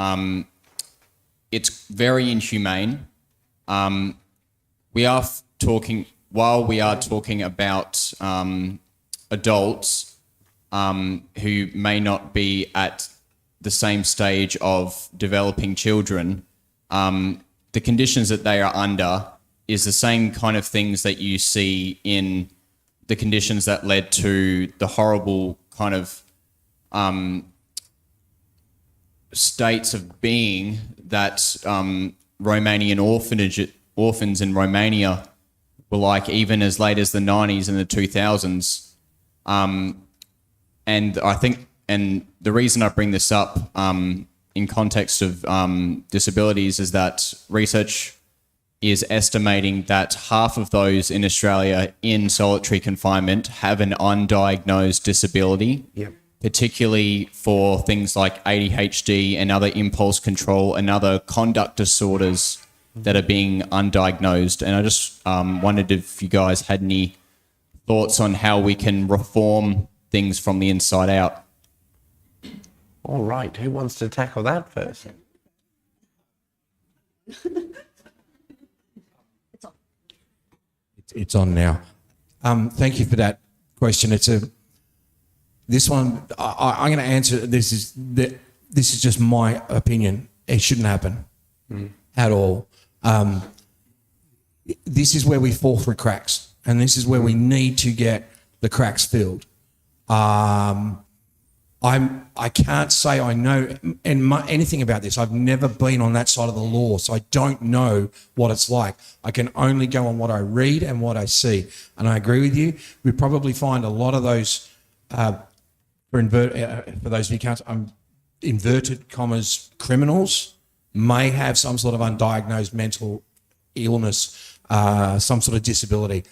it's very inhumane. We are talking about adults who may not be at the same stage of developing children. The conditions that they are under is the same kind of things that you see in the conditions that led to the horrible kind of states of being that Romanian orphans in Romania were like even as late as the 90s and the 2000s. And I think, and the reason I bring this up in context of disabilities is that research is estimating that half of those in Australia in solitary confinement have an undiagnosed disability. Yep. Particularly for things like ADHD and other impulse control and other conduct disorders that are being undiagnosed. And I just wondered if you guys had any thoughts on how we can reform things from the inside out. All right, who wants to tackle that first? It's on now. Thank you for that question. This one, I'm going to answer. This is just my opinion. It shouldn't happen at all. This is where we fall through cracks, and this is where we need to get the cracks filled. I can't say I know anything about this. I've never been on that side of the law, so I don't know what it's like. I can only go on what I read and what I see. And I agree with you. We probably find a lot of those, for those of you who can't, inverted commas, criminals may have some sort of undiagnosed mental illness, some sort of disability.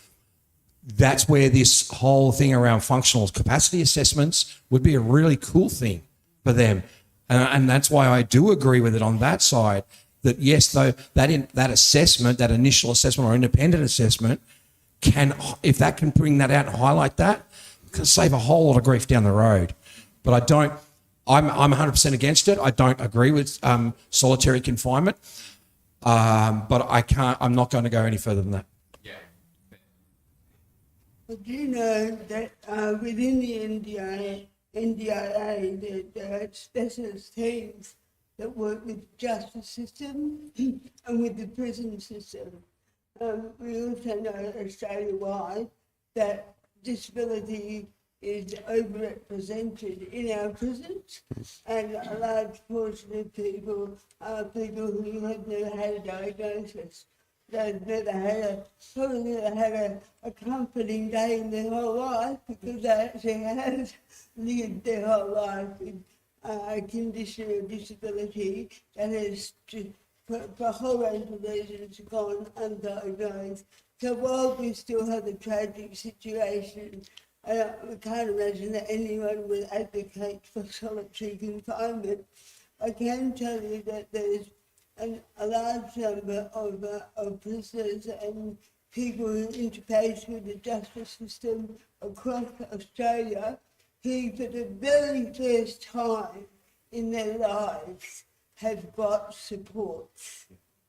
That's where this whole thing around functional capacity assessments would be a really cool thing for them. And that's why I do agree with it on that side, that yes, though, that assessment, that initial assessment or independent assessment, if that can bring that out and highlight that, can save a whole lot of grief down the road. But I'm 100% against it. I don't agree with solitary confinement, but I'm not going to go any further than that. But do you know that within the NDIA there are specialist teams that work with the justice system and with the prison system? We also know Australia-wide that disability is overrepresented in our prisons, and a large portion of people are people who have never had a diagnosis. they've probably never had a comforting day in their whole life because they actually have lived their whole life with a condition or disability that has, for a whole range of reasons, gone undiagnosed. So while we still have a tragic situation, I can't imagine that anyone would advocate for solitary confinement. I can tell you that there's a large number of prisoners and people who interface with the justice system across Australia who, for the very first time in their lives, have got support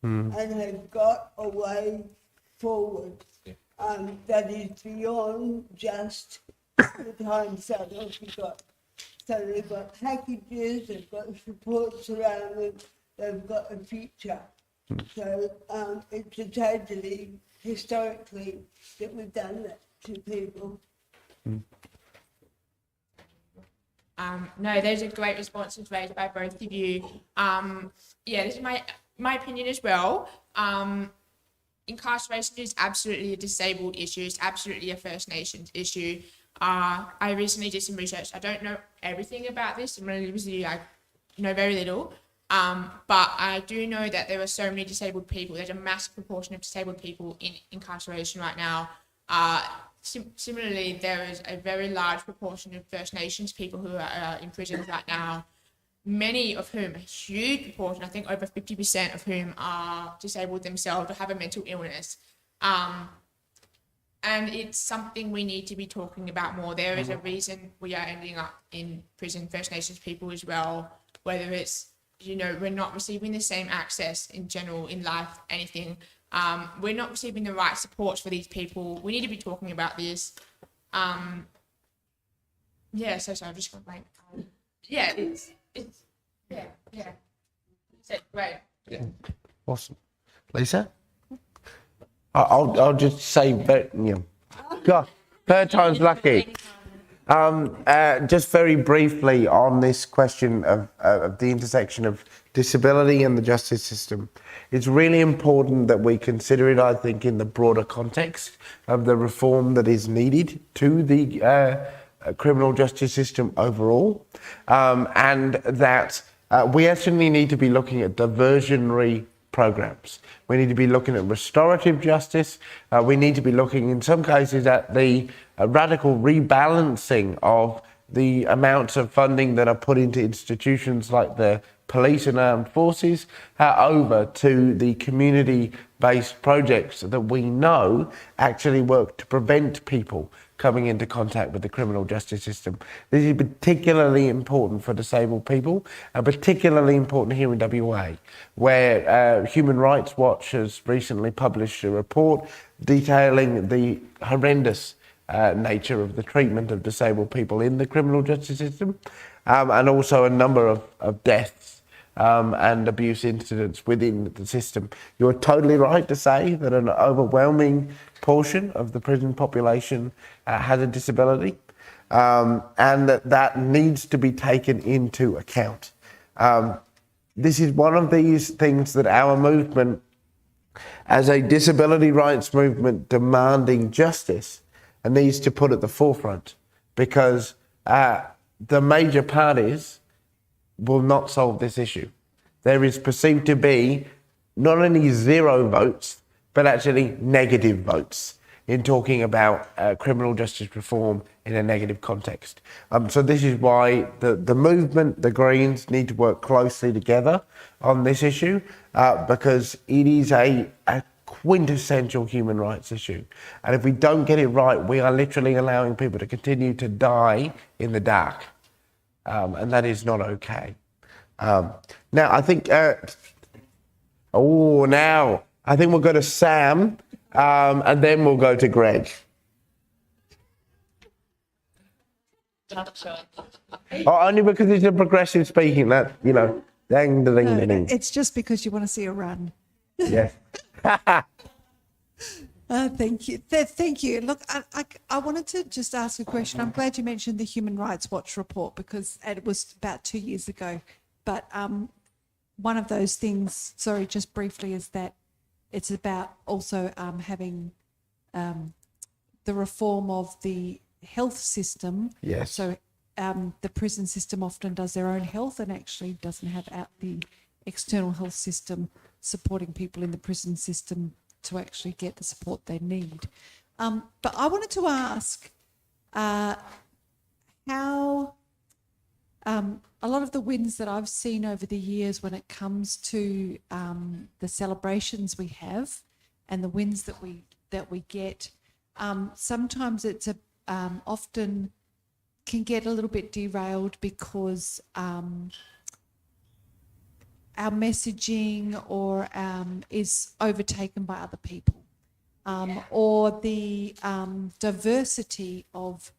and have got a way forward that is beyond just the time saddles we've got. So they've got packages, they've got supports around them, they've got a future. So it's a tragedy, historically, that we've done that to people. No, those are great responses raised by both of you. Yeah, this is my opinion as well. Incarceration is absolutely a disabled issue. It's absolutely a First Nations issue. I recently did some research. I don't know everything about this. I'm really busy. I know very little. But I do know that there are so many disabled people. There's a massive proportion of disabled people in incarceration right now. Similarly, there is a very large proportion of First Nations people who are in prisons right now, many of whom, a huge proportion, I think over 50% of whom are disabled themselves or have a mental illness. And it's something we need to be talking about more. There is a reason we are ending up in prison, First Nations people as well, whether it's, we're not receiving the same access in general in life, anything. We're not receiving the right supports for these people. We need to be talking about this. Yeah, so I'm just going to yeah, yeah. Great. Yeah. Awesome. Lisa? I'll just say, God, third time's lucky. Just very briefly on this question of the intersection of disability and the justice system. It's really important that we consider it, I think, in the broader context of the reform that is needed to the criminal justice system overall, and that we actually need to be looking at diversionary programs. We need to be looking at restorative justice. We need to be looking, in some cases, at the radical rebalancing of the amounts of funding that are put into institutions like the police and armed forces over to the community-based projects that we know actually work to prevent people coming into contact with the criminal justice system. This is particularly important for disabled people, and particularly important here in WA, where Human Rights Watch has recently published a report detailing the horrendous nature of the treatment of disabled people in the criminal justice system, and also a number of deaths and abuse incidents within the system. You're totally right to say that an overwhelming portion of the prison population has a disability, and that needs to be taken into account. This is one of these things that our movement, as a disability rights movement demanding justice, needs to put at the forefront, because the major parties will not solve this issue. There is perceived to be not only zero votes, but actually negative votes in talking about criminal justice reform in a negative context. So this is why the movement, the Greens, need to work closely together on this issue, because it is a quintessential human rights issue. And if we don't get it right, we are literally allowing people to continue to die in the dark. And that is not okay. Now, I think, I think we'll go to Sam, and then we'll go to Greg. Only because it's a progressive speaking, that, dang, ding, ding, ding. It's just because you want to see a run. Yes. Thank you. Thank you. Look, I wanted to just ask a question. I'm glad you mentioned the Human Rights Watch report, because it was about 2 years ago. But one of those things, sorry, just briefly, is that it's about also having the reform of the health system. Yes. So the prison system often does their own health and actually doesn't have out the external health system supporting people in the prison system to actually get the support they need. But I wanted to ask how a lot of the wins that I've seen over the years when it comes to the celebrations we have and the wins that we get, sometimes it's often can get a little bit derailed because our messaging or is overtaken by other people, or the diversity of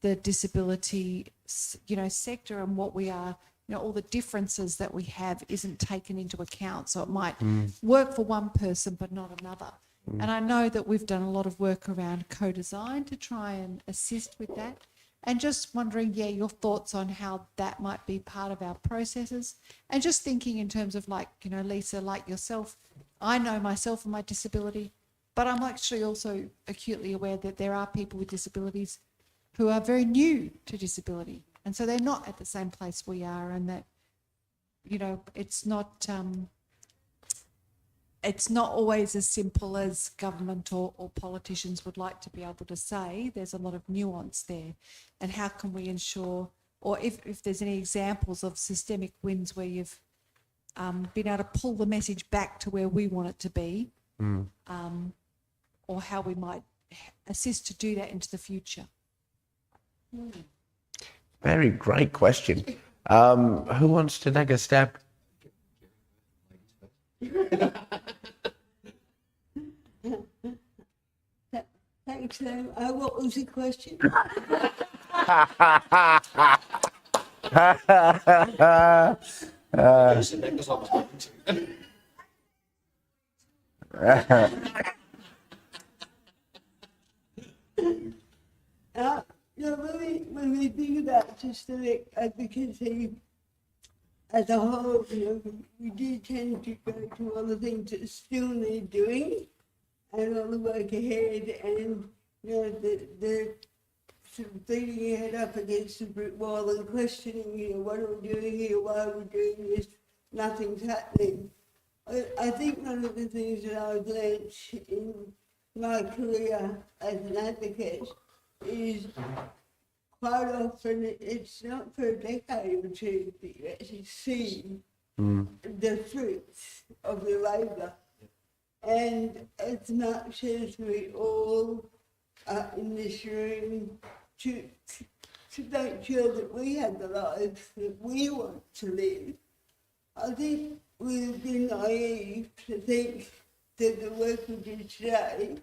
the disability, sector and what we are, all the differences that we have isn't taken into account. So it might work for one person but not another. And I know that we've done a lot of work around co-design to try and assist with that. And just wondering, your thoughts on how that might be part of our processes. And just thinking in terms of Lisa, like yourself, I know myself and my disability, but I'm actually also acutely aware that there are people with disabilities who are very new to disability. And so they're not at the same place we are, and that, it's not always as simple as government or politicians would like to be able to say. There's a lot of nuance there. And how can we ensure, or if there's any examples of systemic wins where you've been able to pull the message back to where we want it to be, or how we might assist to do that into the future. Very great question. Who wants to take a stab? Thanks, Sam. What was the question? When we think about systemic advocacy as a whole, we do tend to go to all the things that still need doing and all the work ahead, and the sort of beating your head up against the brick wall and questioning, what are we doing here, why are we doing this, nothing's happening. I think one of the things that I've learnt in my career as an advocate is quite often it's not for a decade or two that you actually see the fruits of your labour. And as much as we all are in this room to make sure that we have the lives that we want to live, I think we've been naive to think that the work we do today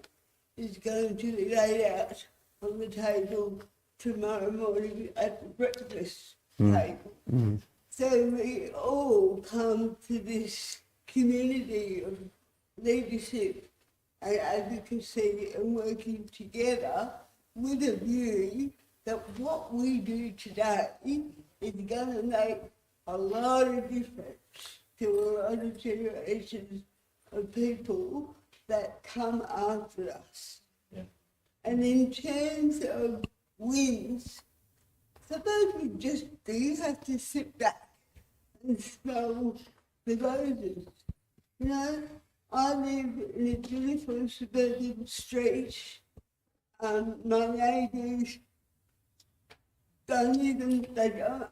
is going to be laid out on the table tomorrow morning at the breakfast table. So we all come to this community of leadership and advocacy and working together with a view that what we do today is going to make a lot of difference to a lot of generations of people that come after us. Yeah. And in terms of wins, suppose we just do have to sit back and smell the roses. I live in a beautiful suburban street. My neighbours don't even,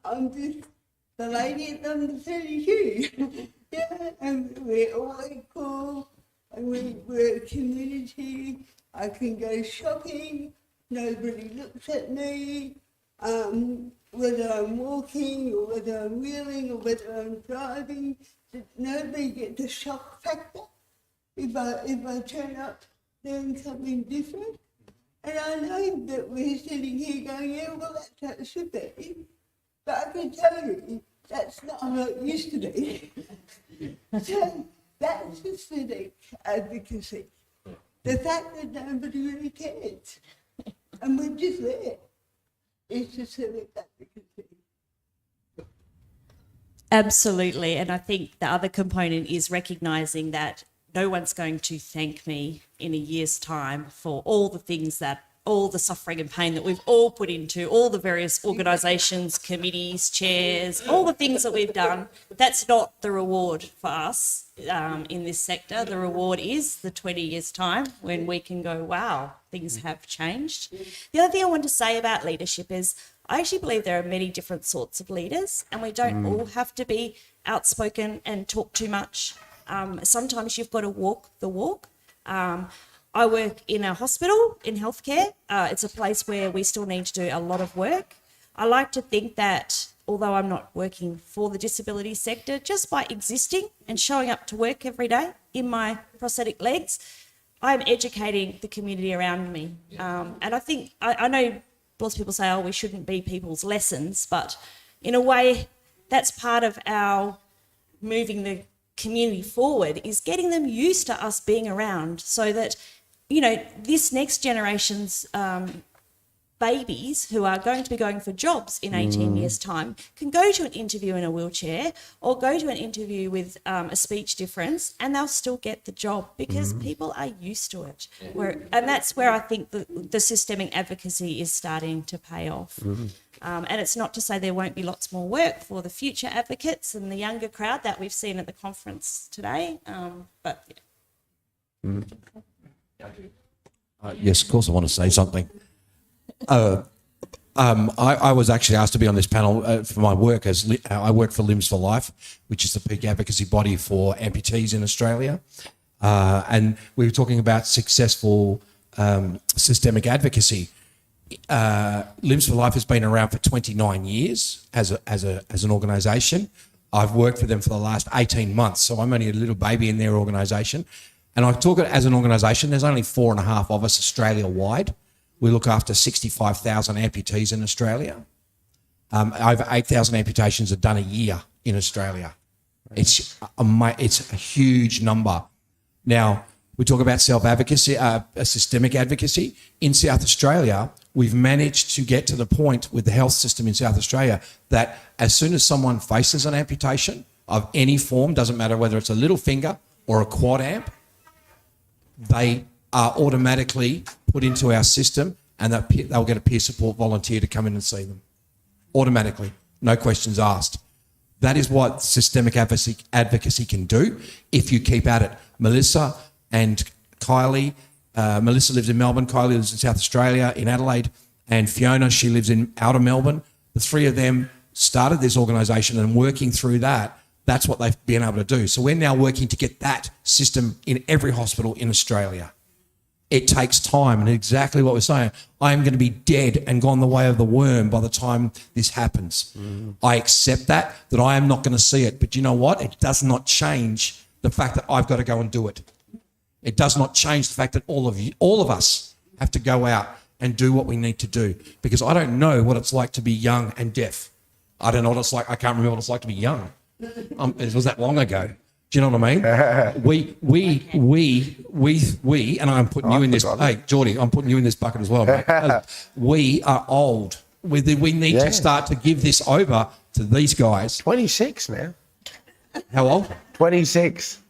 I'm just the lady at number 32. Yeah, and we're all equal, and we're a community. I can go shopping, nobody looks at me, whether I'm walking or whether I'm wheeling or whether I'm driving, nobody gets the shock factor if I turn up doing something different. And I know that we're sitting here going, yeah, well, that's how it should be. But I can tell you, that's not how it used to be. So that's systemic advocacy. The fact that nobody really cares. And we're just there. It's systemic advocacy. Absolutely. And I think the other component is recognising that no one's going to thank me in a year's time for all the things all the suffering and pain that we've all put into, all the various organisations, committees, chairs, all the things that we've done. That's not the reward for us in this sector. The reward is the 20 years' time when we can go, wow, things have changed. The other thing I want to say about leadership is I actually believe there are many different sorts of leaders, and we don't all have to be outspoken and talk too much. Sometimes you've got to walk the walk. I work in a hospital in healthcare. It's a place where we still need to do a lot of work. I like to think that although I'm not working for the disability sector, just by existing and showing up to work every day in my prosthetic legs, I'm educating the community around me. And I think, I know lots of people say, oh, we shouldn't be people's lessons, but in a way, that's part of our moving the community forward, is getting them used to us being around so that, you know, this next generation's babies who are going to be going for jobs in 18 years' time can go to an interview in a wheelchair or go to an interview with a speech difference, and they'll still get the job because people are used to it. And that's where I think the systemic advocacy is starting to pay off. And it's not to say there won't be lots more work for the future advocates and the younger crowd that we've seen at the conference today. But yeah. Yes, of course I want to say something. I was actually asked to be on this panel for my work I work for Limbs for Life, which is the peak advocacy body for amputees in Australia. And we were talking about successful systemic advocacy. Limbs for Life has been around for 29 years as an organisation. I've worked for them for the last 18 months, so I'm only a little baby in their organisation. And I talk it as an organisation, there's only 4.5 of us Australia-wide. We look after 65,000 amputees in Australia. Over 8,000 amputations are done a year in Australia. It's a huge number. Now, we talk about self-advocacy, systemic advocacy. In South Australia, we've managed to get to the point with the health system in South Australia that as soon as someone faces an amputation of any form, doesn't matter whether it's a little finger or a quad amp, they are automatically put into our system, and they'll get a peer support volunteer to come in and see them. Automatically, no questions asked. That is what systemic advocacy can do if you keep at it. Melissa and Kylie, Melissa lives in Melbourne, Kylie lives in South Australia, in Adelaide, and Fiona, she lives in outer Melbourne. The three of them started this organisation, and working through that, that's what they've been able to do. So we're now working to get that system in every hospital in Australia. It takes time, and exactly what we're saying. I am going to be dead and gone the way of the worm by the time this happens. I accept that I am not going to see it. But you know what? It does not change the fact that I've got to go and do it. It does not change the fact that all of us have to go out and do what we need to do. Because I don't know what it's like to be young and deaf. I don't know what it's like. I can't remember what it's like to be young. It was that long ago. Do you know what I mean? We, and I'm putting you in this. Hey, Geordie, I'm putting you in this bucket as well, mate. We are old. We need to start to give this over to these guys. 26 now. How old? 26.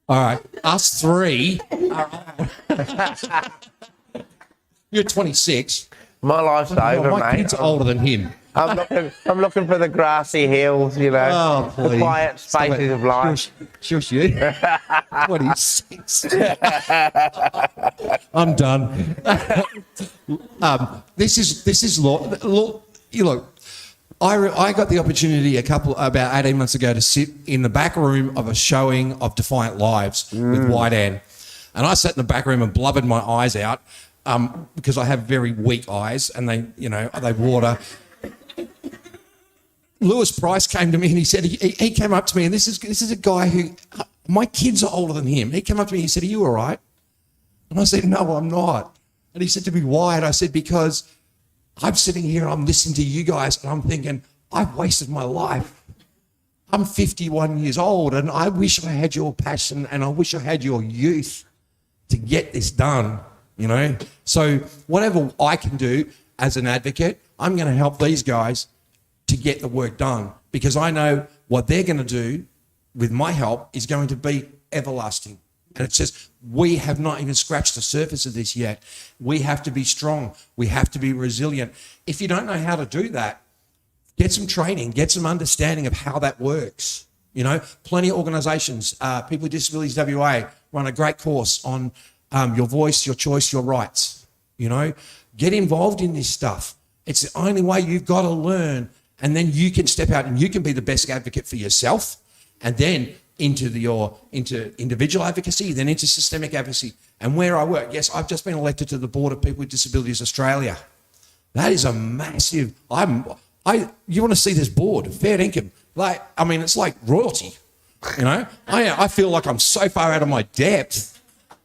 All right, us three are old. You're 26. My life's over, my mate. kids are older than him. I'm looking for the grassy hills, you know, the quiet spaces of life. Shush you. 26. I'm done. This is law. You look. I got the opportunity about 18 months ago to sit in the back room of a showing of Defiant Lives with White Ann, and I sat in the back room and blubbered my eyes out because I have very weak eyes and they water. Lewis Price came to me and he said, he came up to me, and this is a guy who, my kids are older than him. He came up to me and he said, "Are you all right?" And I said, "No, I'm not." And he said to me, "Why?" And I said, "Because I'm sitting here and I'm listening to you guys and I'm thinking, I've wasted my life. I'm 51 years old and I wish I had your passion and I wish I had your youth to get this done, you know?" So whatever I can do as an advocate, I'm going to help these guys to get the work done, because I know what they're going to do with my help is going to be everlasting. And it's just, we have not even scratched the surface of this yet. We have to be strong. We have to be resilient. If you don't know how to do that, get some training, get some understanding of how that works. You know, plenty of organisations, People with Disabilities WA run a great course on your voice, your choice, your rights. You know, get involved in this stuff. It's the only way. You've got to learn, and then you can step out and you can be the best advocate for yourself, and then into individual advocacy, then into systemic advocacy. And where I work, yes, I've just been elected to the board of People with Disabilities Australia. That is a massive. You want to see this board, fair income. Like, I mean, it's like royalty. You know, I feel like I'm so far out of my depth.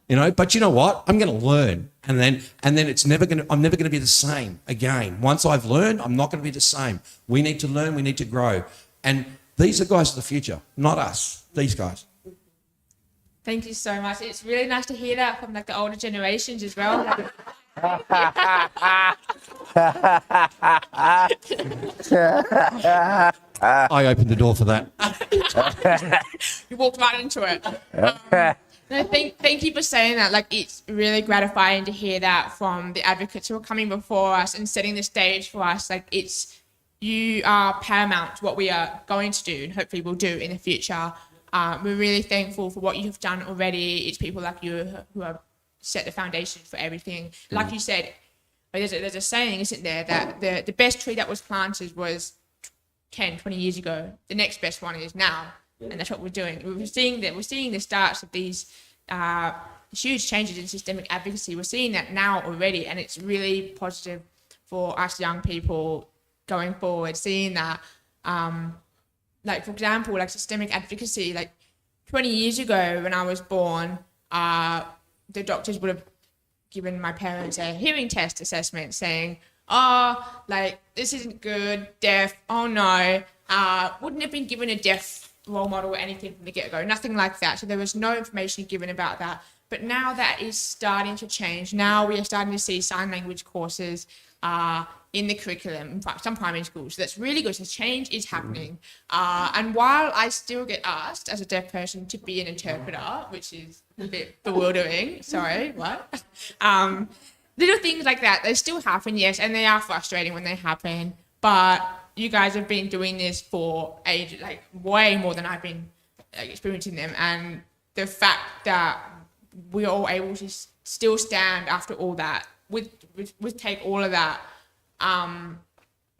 You know, but you know what? I'm going to learn, and then I'm never going to be the same again. Once I've learned, I'm not going to be the same. We need to learn. We need to grow, and these are guys of the future, not us. These guys. Thank you so much. It's really nice to hear that from like the older generations as well. I opened the door for that. You walked right into it. No, thank you for saying that. Like, it's really gratifying to hear that from the advocates who are coming before us and setting the stage for us. Like, you are paramount to what we are going to do and hopefully will do in the future. We're really thankful for what you have done already. It's people like you who have set the foundation for everything. Like you said, there's a saying, isn't there, that the best tree that was planted was 10, 20 years ago. The next best one is now. And that's what we're doing. We're seeing the starts of these huge changes in systemic advocacy. We're seeing that now already, and it's really positive for us young people going forward, seeing that, like, for example, like systemic advocacy, like 20 years ago when I was born, the doctors would have given my parents a hearing test assessment saying, oh, like, this isn't good, deaf, oh no, wouldn't have been given a deaf role model or anything from the get-go, nothing like that. So there was no information given about that. But now that is starting to change. Now we are starting to see sign language courses in the curriculum, in fact, some primary schools. So that's really good. So change is happening. And while I still get asked as a deaf person to be an interpreter, which is a bit bewildering, sorry, what? Little things like that, they still happen, yes, and they are frustrating when they happen. But you guys have been doing this for ages, like way more than I've been experiencing them. And the fact that we're all able to still stand after all that, with take all of that,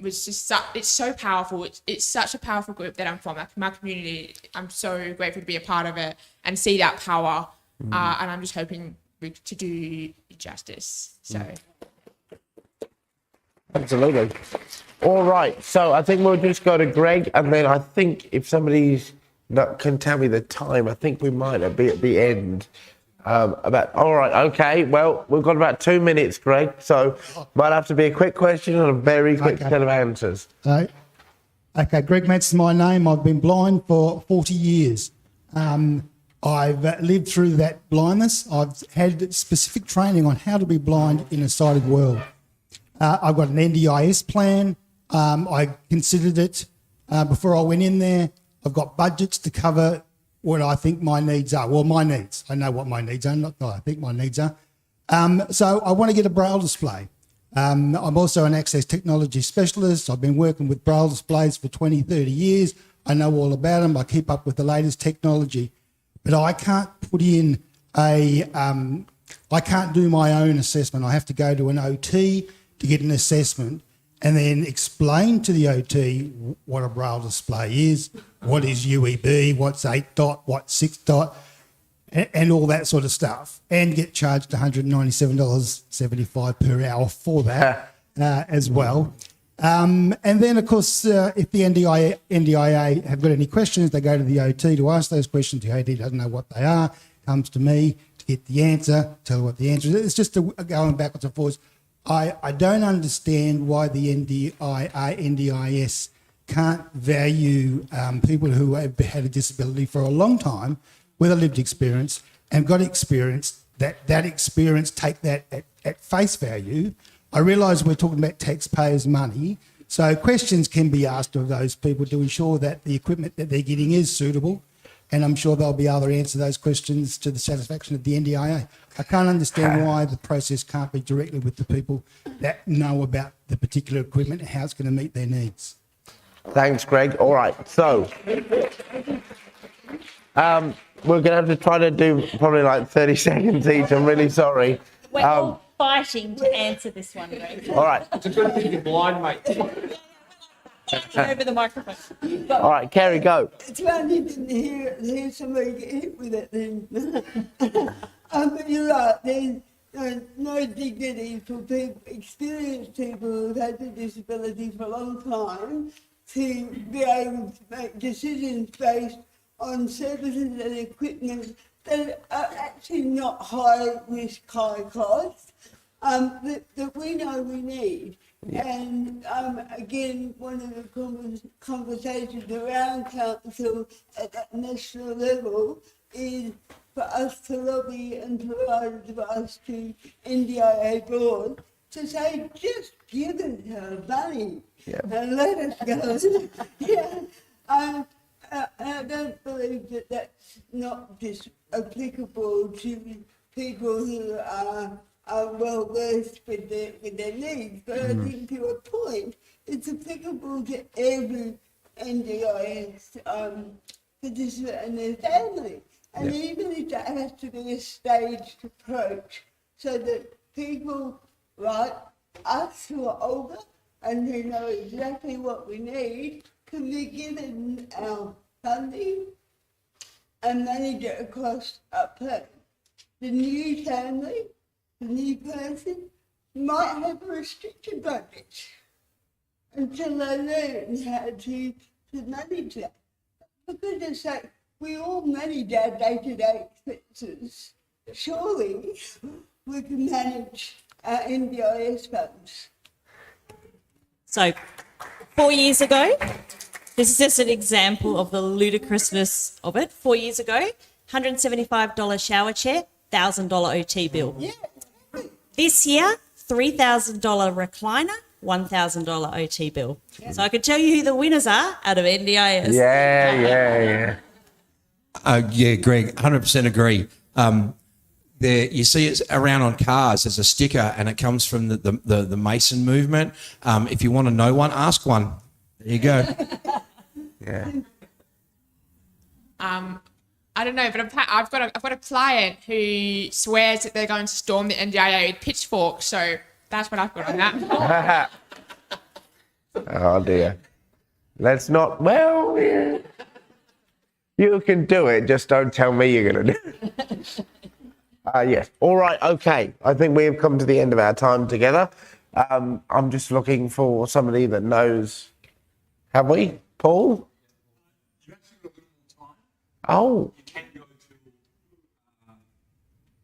was just it's so powerful. It's such a powerful group that I'm from, like my community. I'm so grateful to be a part of it and see that power. And I'm just hoping to do justice. So. Absolutely. All right, so I think we'll just go to Greg, and then I think if somebody can tell me the time, I think we might be at the end. All right, okay, well, we've got about 2 minutes, Greg, so might have to be a quick question and a very quick set of answers. Okay, Greg Matt's my name. I've been blind for 40 years. I've lived through that blindness. I've had specific training on how to be blind in a sighted world. I've got an NDIS plan. I considered it before I went in there. I've got budgets to cover what I think my needs are. Well, my needs. I know what my needs are, not what I think my needs are. So I want to get a Braille display. I'm also an access technology specialist. I've been working with Braille displays for 20, 30 years. I know all about them. I keep up with the latest technology. But I can't put in I can't do my own assessment. I have to go to an OT to get an assessment and then explain to the OT what a Braille display is, what is UEB, what's 8 dot, what's 6 dot, and all that sort of stuff, and get charged $197.75 per hour for that as well. And then, of course, if the NDIA have got any questions, they go to the OT to ask those questions. The OT doesn't know what they are, comes to me to get the answer, tell her what the answer is. It's just going backwards and forwards. I don't understand why the NDIS can't value people who have had a disability for a long time with a lived experience and got experience, that experience, take that at face value. I realise we're talking about taxpayers' money, so questions can be asked of those people to ensure that the equipment that they're getting is suitable and I'm sure they'll be able to answer those questions to the satisfaction of the NDIA. I can't understand why the process can't be directly with the people that know about the particular equipment and how it's going to meet their needs. Thanks, Greg. All right, so we're going to have to try to do probably like 30 seconds each. I'm really sorry. We're all fighting to answer this one, Greg. All right. It's a good thing you're blind, mate. Over the microphone. All right, Kerry, go. It's funny to hear somebody get hit with it then. But you're right, there's no dignity for people, experienced people who've had the disability for a long time to be able to make decisions based on services and equipment that are actually not high risk, high cost, that we know we need. Yeah. And again, one of the conversations around council at that national level is for us to lobby and provide advice to NDIA board to say, just give us our money and let us go. Yeah. I don't believe that that's not just applicable to people who are well versed with their needs, but I think to a point, it's applicable to every NDIS participant and their family. And even if that has to be a staged approach, so that people like us who are older and who know exactly what we need can be given our funding and manage it across our plan. The new family, the new person might have a restricted budget until they learn how to manage that. For goodness sake, we all manage our day-to-day expenses. Surely we can manage our NDIS funds. So, 4 years ago, this is just an example of the ludicrousness of it. 4 years ago, $175 shower chair, $1,000 OT bill. Yeah. This year, $3,000 recliner, $1,000 OT bill. Yeah. So I can tell you who the winners are out of NDIS. Yeah. Yeah, Greg, 100% agree. There, you see it's around on cars as a sticker, and it comes from the Mason movement. If you want to know one, ask one. There you go. Yeah. I don't know, but I've got a client who swears that they're going to storm the NDIA with pitchforks. So that's what I've got on that. Oh dear. Let's not. Well, yeah. You can do it. Just don't tell me you're going to do it. Yes. All right. Okay. I think we have come to the end of our time together. I'm just looking for somebody that knows. Have we, Paul? Oh. You can go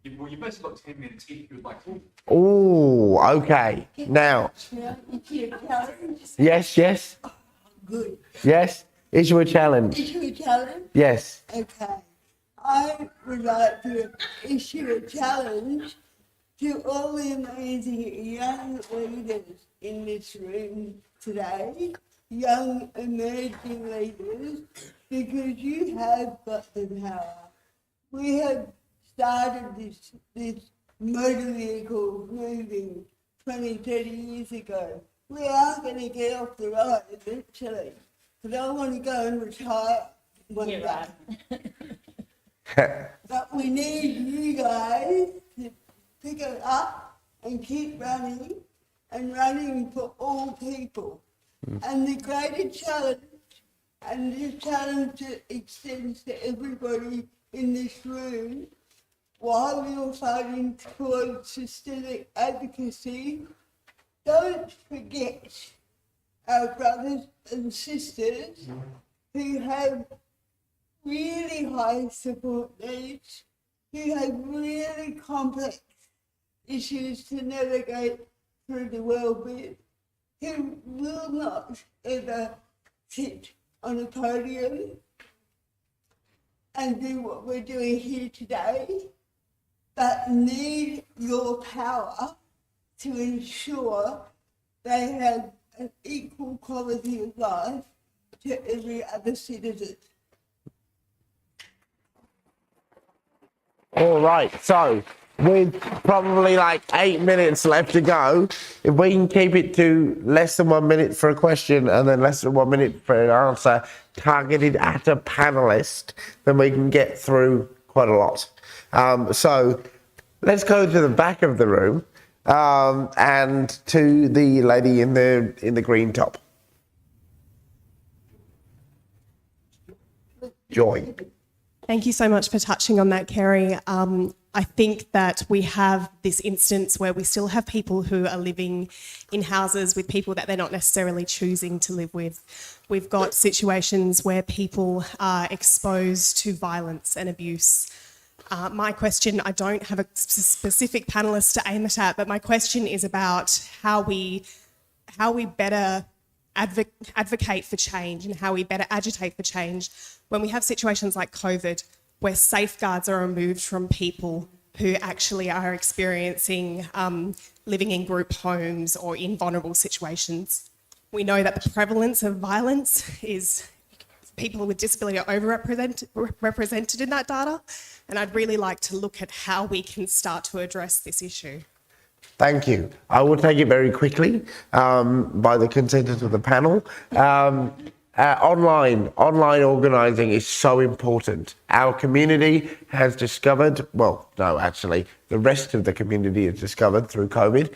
to. Well, you've basically got 10 minutes if you would like to. Oh. Okay. Now. Yes. Good. Yes. Issue a challenge. Issue a challenge? Yes. Okay. I would like to issue a challenge to all the amazing young leaders in this room today, young emerging leaders, because you have got the power. We have started this motor vehicle moving 20, 30 years ago. We are going to get off the road eventually, but I want to go and retire one day. Right. But we need you guys to pick it up and keep running, and running for all people. And the greater challenge, and the challenge that extends to everybody in this room, while you're fighting towards systemic advocacy, don't forget our brothers and sisters who have really high support needs, who have really complex issues to navigate through the world with, who will not ever sit on a podium and do what we're doing here today, but need your power to ensure they have an equal quality of life to every other citizen. All right, so with probably like 8 minutes left to go, if we can keep it to less than 1 minute for a question and then less than 1 minute for an answer targeted at a panelist, then we can get through quite a lot. So let's go to the back of the room and to the lady in the green top. Joy. Thank you so much for touching on that, Kerry. I think that we have this instance where we still have people who are living in houses with people that they're not necessarily choosing to live with. We've got situations where people are exposed to violence and abuse. My question, I don't have a specific panellist to aim it at, but my question is about how we better advocate for change and how we better agitate for change when we have situations like COVID where safeguards are removed from people who actually are experiencing living in group homes or in vulnerable situations. We know that the prevalence of violence is people with disability are overrepresented in that data, and I'd really like to look at how we can start to address this issue. Thank you. I will take it very quickly by the consensus of the panel. Online organising is so important. Our community has discovered, well, no, actually, the rest of the community has discovered through COVID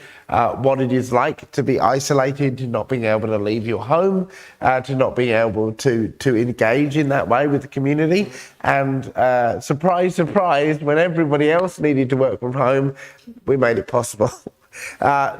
what it is like to be isolated, to not being able to leave your home, to not being able to engage in that way with the community. And surprise, surprise, when everybody else needed to work from home, we made it possible.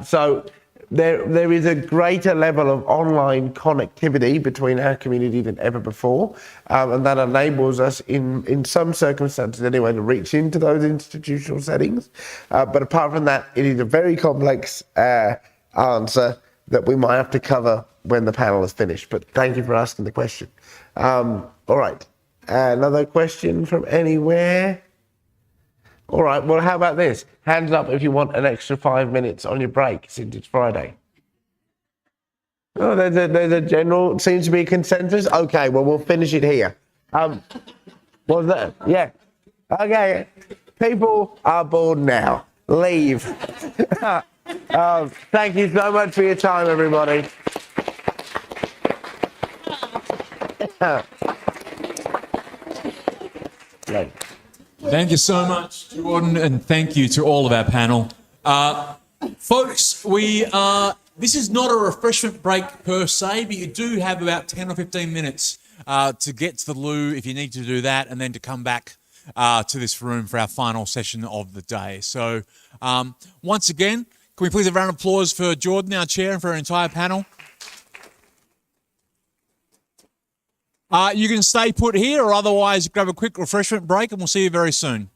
So there is a greater level of online connectivity between our community than ever before, and that enables us in some circumstances anyway to reach into those institutional settings. But apart from that, it is a very complex answer that we might have to cover when the panel is finished. But thank you for asking the question. All right, another question from anywhere? All right, well, how about this? Hands up if you want an extra 5 minutes on your break, since it's Friday. Oh, there's a general, seems to be a consensus. Okay, well, we'll finish it here. What was that? Yeah. Okay, people are bored now. Leave. Thank you so much for your time, everybody. Great. Thank you so much, Jordan, and thank you to all of our panel. Folks, this is not a refreshment break per se, but you do have about 10 or 15 minutes to get to the loo if you need to do that, and then to come back to this room for our final session of the day. So once again, can we please have a round of applause for Jordan, our chair, and for our entire panel? You can stay put here, or otherwise grab a quick refreshment break, and we'll see you very soon.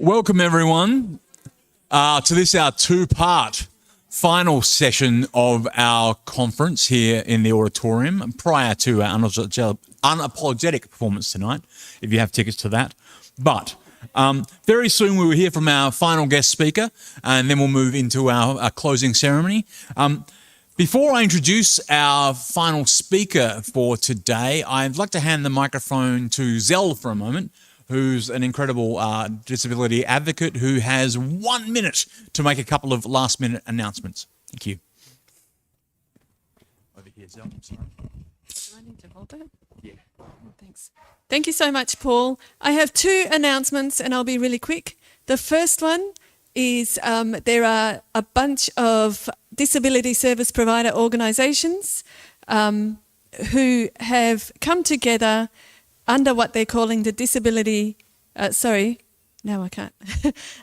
Welcome, everyone, to this, our two-part final session of our conference here in the auditorium prior to our unapologetic performance tonight, if you have tickets to that. But very soon we will hear from our final guest speaker, and then we'll move into our closing ceremony. Before I introduce our final speaker for today, I'd like to hand the microphone to Zell for a moment, who's an incredible disability advocate who has 1 minute to make a couple of last-minute announcements. Thank you. Over here, Zell. Sorry. Do I need to hold that? Yeah. Thanks. Thank you so much, Paul. I have two announcements, and I'll be really quick. The first one is there are a bunch of disability service provider organisations who have come together under what they're calling the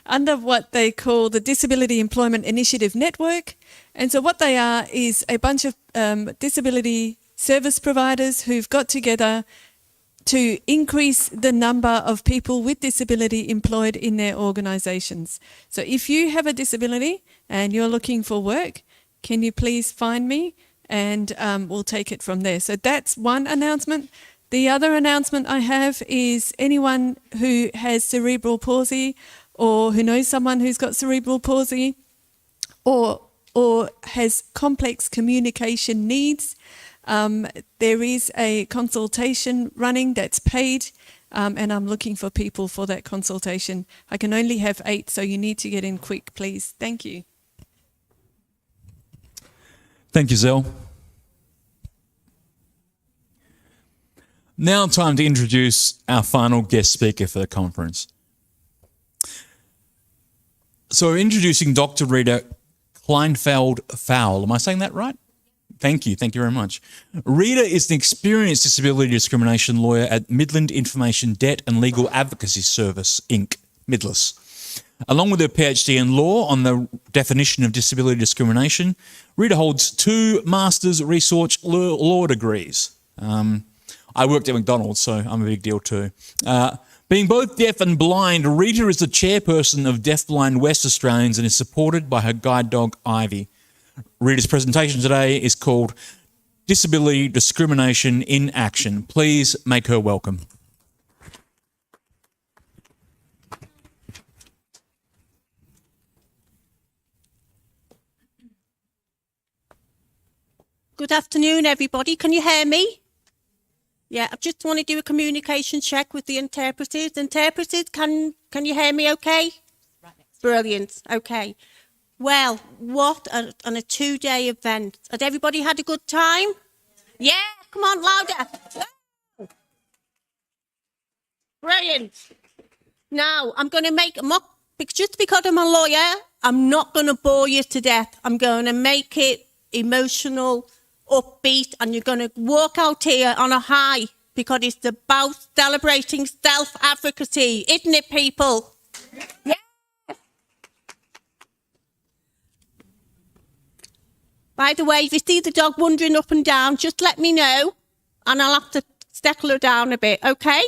under what they call the Disability Employment Initiative Network. And so what they are is a bunch of disability service providers who've got together to increase the number of people with disability employed in their organisations. So if you have a disability and you're looking for work, can you please find me, and we'll take it from there. So that's one announcement. The other announcement I have is anyone who has cerebral palsy or who knows someone who's got cerebral palsy or has complex communication needs, there is a consultation running that's paid, and I'm looking for people for that consultation. I can only have 8, so you need to get in quick, please. Thank you. Thank you, Zell. Now time to introduce our final guest speaker for the conference. So we're introducing Dr. Rita Kleinfeld-Fowl. Am I saying that right? Thank you very much. Rita is an experienced disability discrimination lawyer at Midland Information Debt and Legal Advocacy Service, Inc., Midless. Along with her PhD in law on the definition of disability discrimination, Rita holds 2 Master's Research Law degrees. I worked at McDonald's, so I'm a big deal too. Being both deaf and blind, Rita is the chairperson of Deafblind West Australians and is supported by her guide dog, Ivy. Rita's presentation today is called Disability Discrimination in Action. Please make her welcome. Good afternoon, everybody. Can you hear me? Yeah, I just want to do a communication check with the interpreters. Interpreters, can you hear me okay? Brilliant. Okay. Well, what on a 2-day event. Had everybody had a good time? Yeah, come on, louder. Brilliant. Now, I'm going to make a mock, just because I'm a lawyer, I'm not going to bore you to death. I'm going to make it emotional, upbeat, and you're going to walk out here on a high because it's about celebrating self-advocacy, isn't it, people? Yeah. By the way, if you see the dog wandering up and down, just let me know and I'll have to settle her down a bit, okay?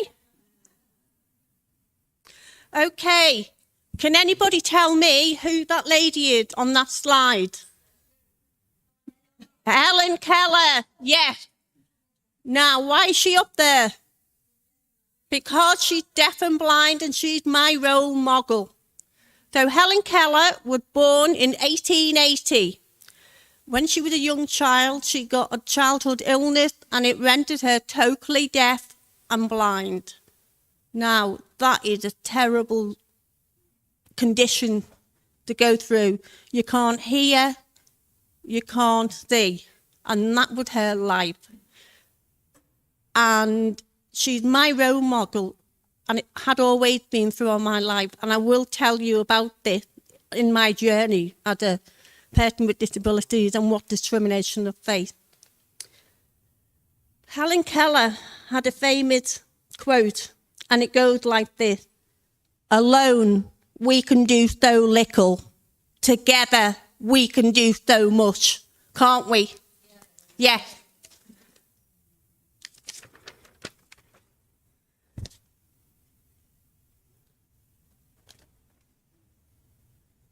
Okay. Can anybody tell me who that lady is on that slide? Helen Keller, yes. Now, why is she up there? Because she's deaf and blind and she's my role model. So Helen Keller was born in 1880. When she was a young child, she got a childhood illness and it rendered her totally deaf and blind. Now, that is a terrible condition to go through. You can't hear, you can't see, and that was her life. And she's my role model, and it had always been throughout my life. And I will tell you about this in my journey as a person with disabilities and what discrimination I've faced. Helen Keller had a famous quote, and it goes like this: "Alone we can do so little, together we can do so much," can't we? Yeah.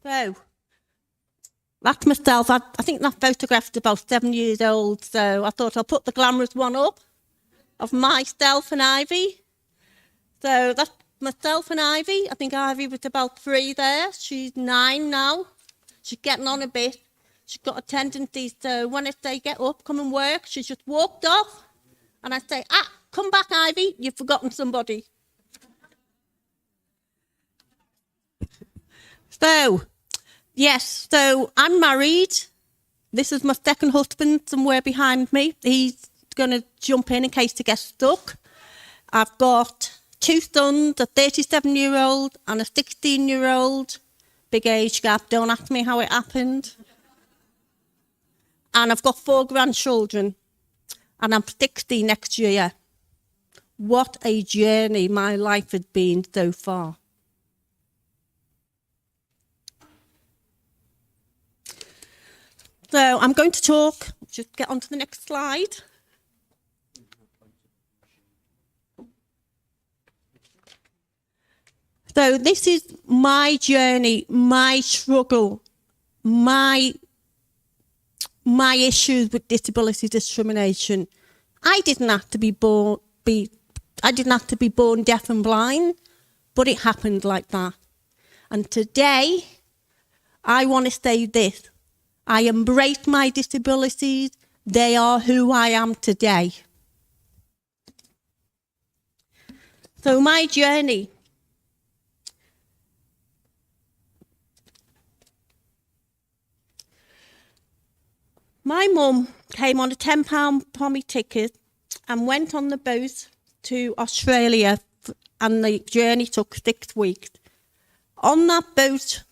So, that's myself. I think that photograph's about 7 years old, so I thought I'll put the glamorous one up of myself and Ivy. So that's myself and Ivy. I think Ivy was about 3 there. She's 9 now. She's getting on a bit. She's got a tendency, so when I say get up, come and work, she's just walked off. And I say, come back, Ivy, you've forgotten somebody. So, yes, so I'm married. This is my second husband somewhere behind me. He's going to jump in case he gets stuck. I've got 2 sons, a 37-year-old and a 16-year-old. Big age gap, don't ask me how it happened. And I've got 4 grandchildren. And I'm 60 next year. What a journey my life has been so far. So I'm going to talk, just get on to the next slide. So this is my journey, my struggle, my issues with disability discrimination. I didn't have to be born deaf and blind, but it happened like that. And today, I want to say this. I embrace my disabilities. They are who I am today. So my journey. My mum came on a £10 pommy ticket and went on the boat to Australia, and the journey took 6 weeks. On that boat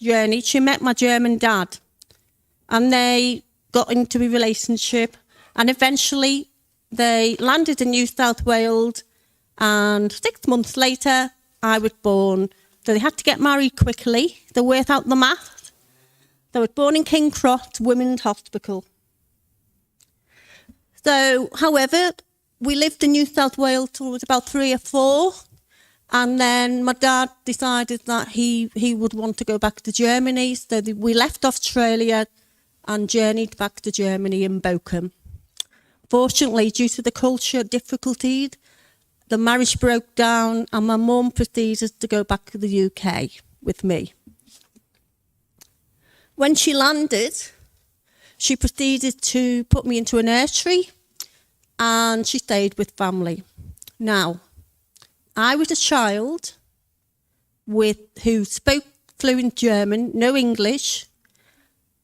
journey, she met my German dad, and they got into a relationship, and eventually they landed in New South Wales, and 6 months later, I was born. So they had to get married quickly. They worked out the math. I was born in King Cross Women's Hospital. So, however, we lived in New South Wales till I was about 3 or 4, and then my dad decided that he would want to go back to Germany, so we left Australia and journeyed back to Germany in Bochum. Fortunately, due to the culture difficulties, the marriage broke down and my mum proceeded to go back to the UK with me. When she landed, she proceeded to put me into a nursery and she stayed with family. Now, I was a child who spoke fluent German, no English,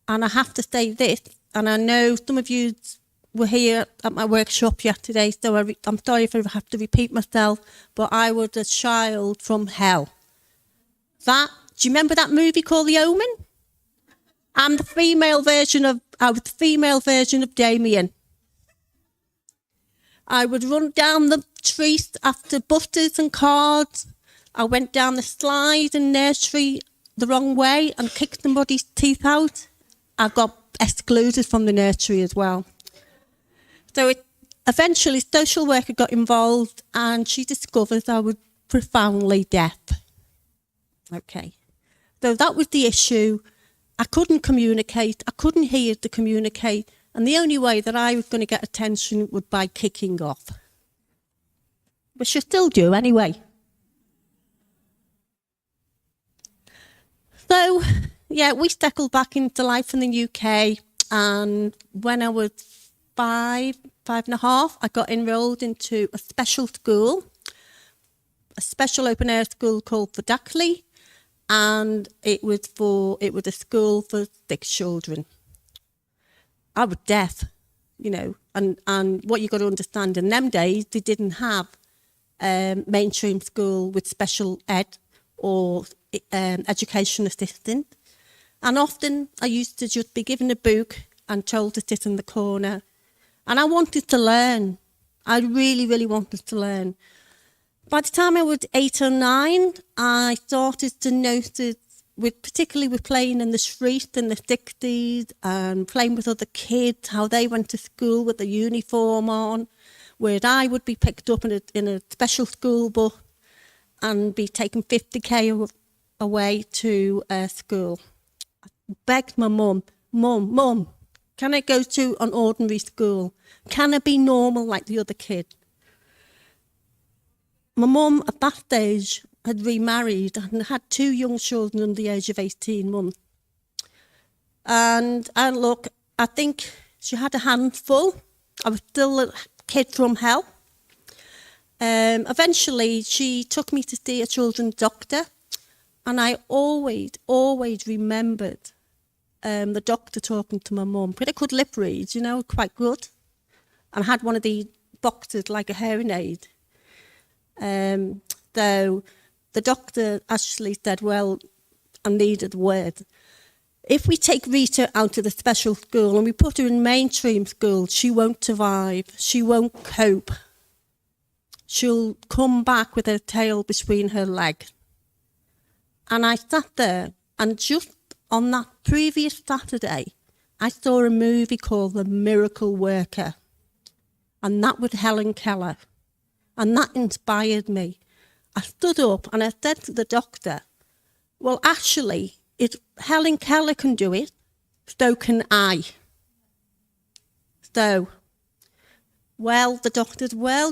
and I have to say this, and I know some of you were here at my workshop yesterday, so I'm sorry if I have to repeat myself, but I was a child from hell. Do you remember that movie called The Omen? I was the female version of Damien. I would run down the street after buses and cars. I went down the slide in nursery the wrong way and kicked somebody's teeth out. I got excluded from the nursery as well. So eventually social worker got involved and she discovered I was profoundly deaf. Okay. So that was the issue. I couldn't communicate. I couldn't hear to communicate. And the only way that I was going to get attention was by kicking off. Which I still do anyway. So, yeah, we settled back into life in the UK. And when I was 5.5, I got enrolled into a special school, a special open air school called Verdackley. And it was a school for 6 children. I was deaf, and what you got to understand, in them days, they didn't have mainstream school with special ed or education assistant. And often I used to just be given a book and told to sit in the corner. And I wanted to learn. I really, really wanted to learn. By the time I was 8 or 9, I started to notice, particularly with playing in the street in the 60s and playing with other kids, how they went to school with a uniform on, where I would be picked up in a special school bus and be taken 50k away to school. I begged my mum, Mum, can I go to an ordinary school? Can I be normal like the other kid? My mum at that stage had remarried and had 2 young children under the age of 18 months. And look, I think she had a handful. I was still a kid from hell. Eventually, she took me to see a children's doctor, and I always remembered the doctor talking to my mum. But I could lip read, quite good, and had one of these boxes like a hearing aid. Though the doctor actually said, well, I needed a word. If we take Rita out of the special school and we put her in mainstream school, she won't survive. She won't cope. She'll come back with her tail between her legs. And I sat there, and just on that previous Saturday, I saw a movie called The Miracle Worker. And that was Helen Keller. And that inspired me. I stood up and I said to the doctor, well, actually, if Helen Keller can do it, so can I. So, well, the doctor said, well,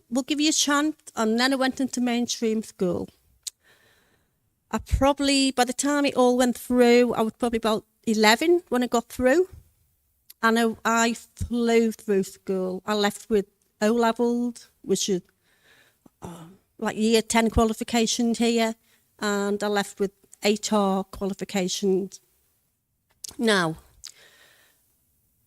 we'll give you a chance. And then I went into mainstream school. By the time it all went through, I was probably about 11 when I got through. And I flew through school. I left with O-levels, which is like year 10 qualifications here. And I left with 8R qualifications. Now,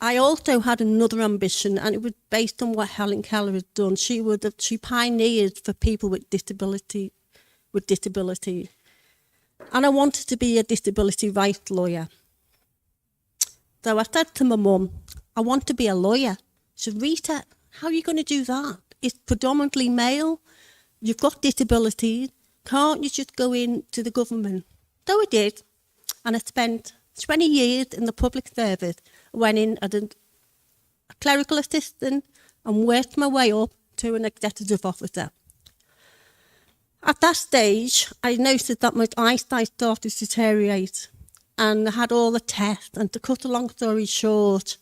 I also had another ambition, and it was based on what Helen Keller had done. She pioneered for people with disability. And I wanted to be a disability rights lawyer. So I said to my mum, I want to be a lawyer. She said, Rita, how are you going to do that? It's predominantly male. You've got disabilities. Can't you just go into the government? So I did. And I spent 20 years in the public service. I went in as a clerical assistant and worked my way up to an executive officer. At that stage, I noticed that my eyesight started to deteriorate, and I had all the tests. And to cut a long story short,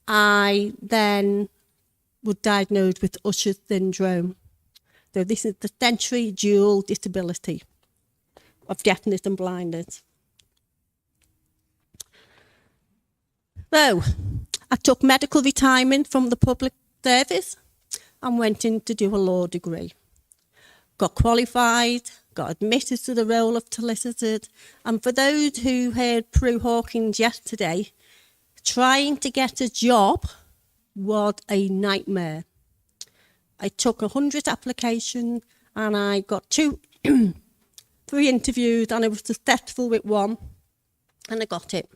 I then was diagnosed with Usher's syndrome. So this is the sensory dual disability of deafness and blindness. So I took medical retirement from the public service and went in to do a law degree. Got qualified, got admitted to the role of solicitor. And for those who heard Prue Hawkins yesterday, trying to get a job was a nightmare. I took 100 applications and I got 3 interviews, and I was successful with 1, and I got it.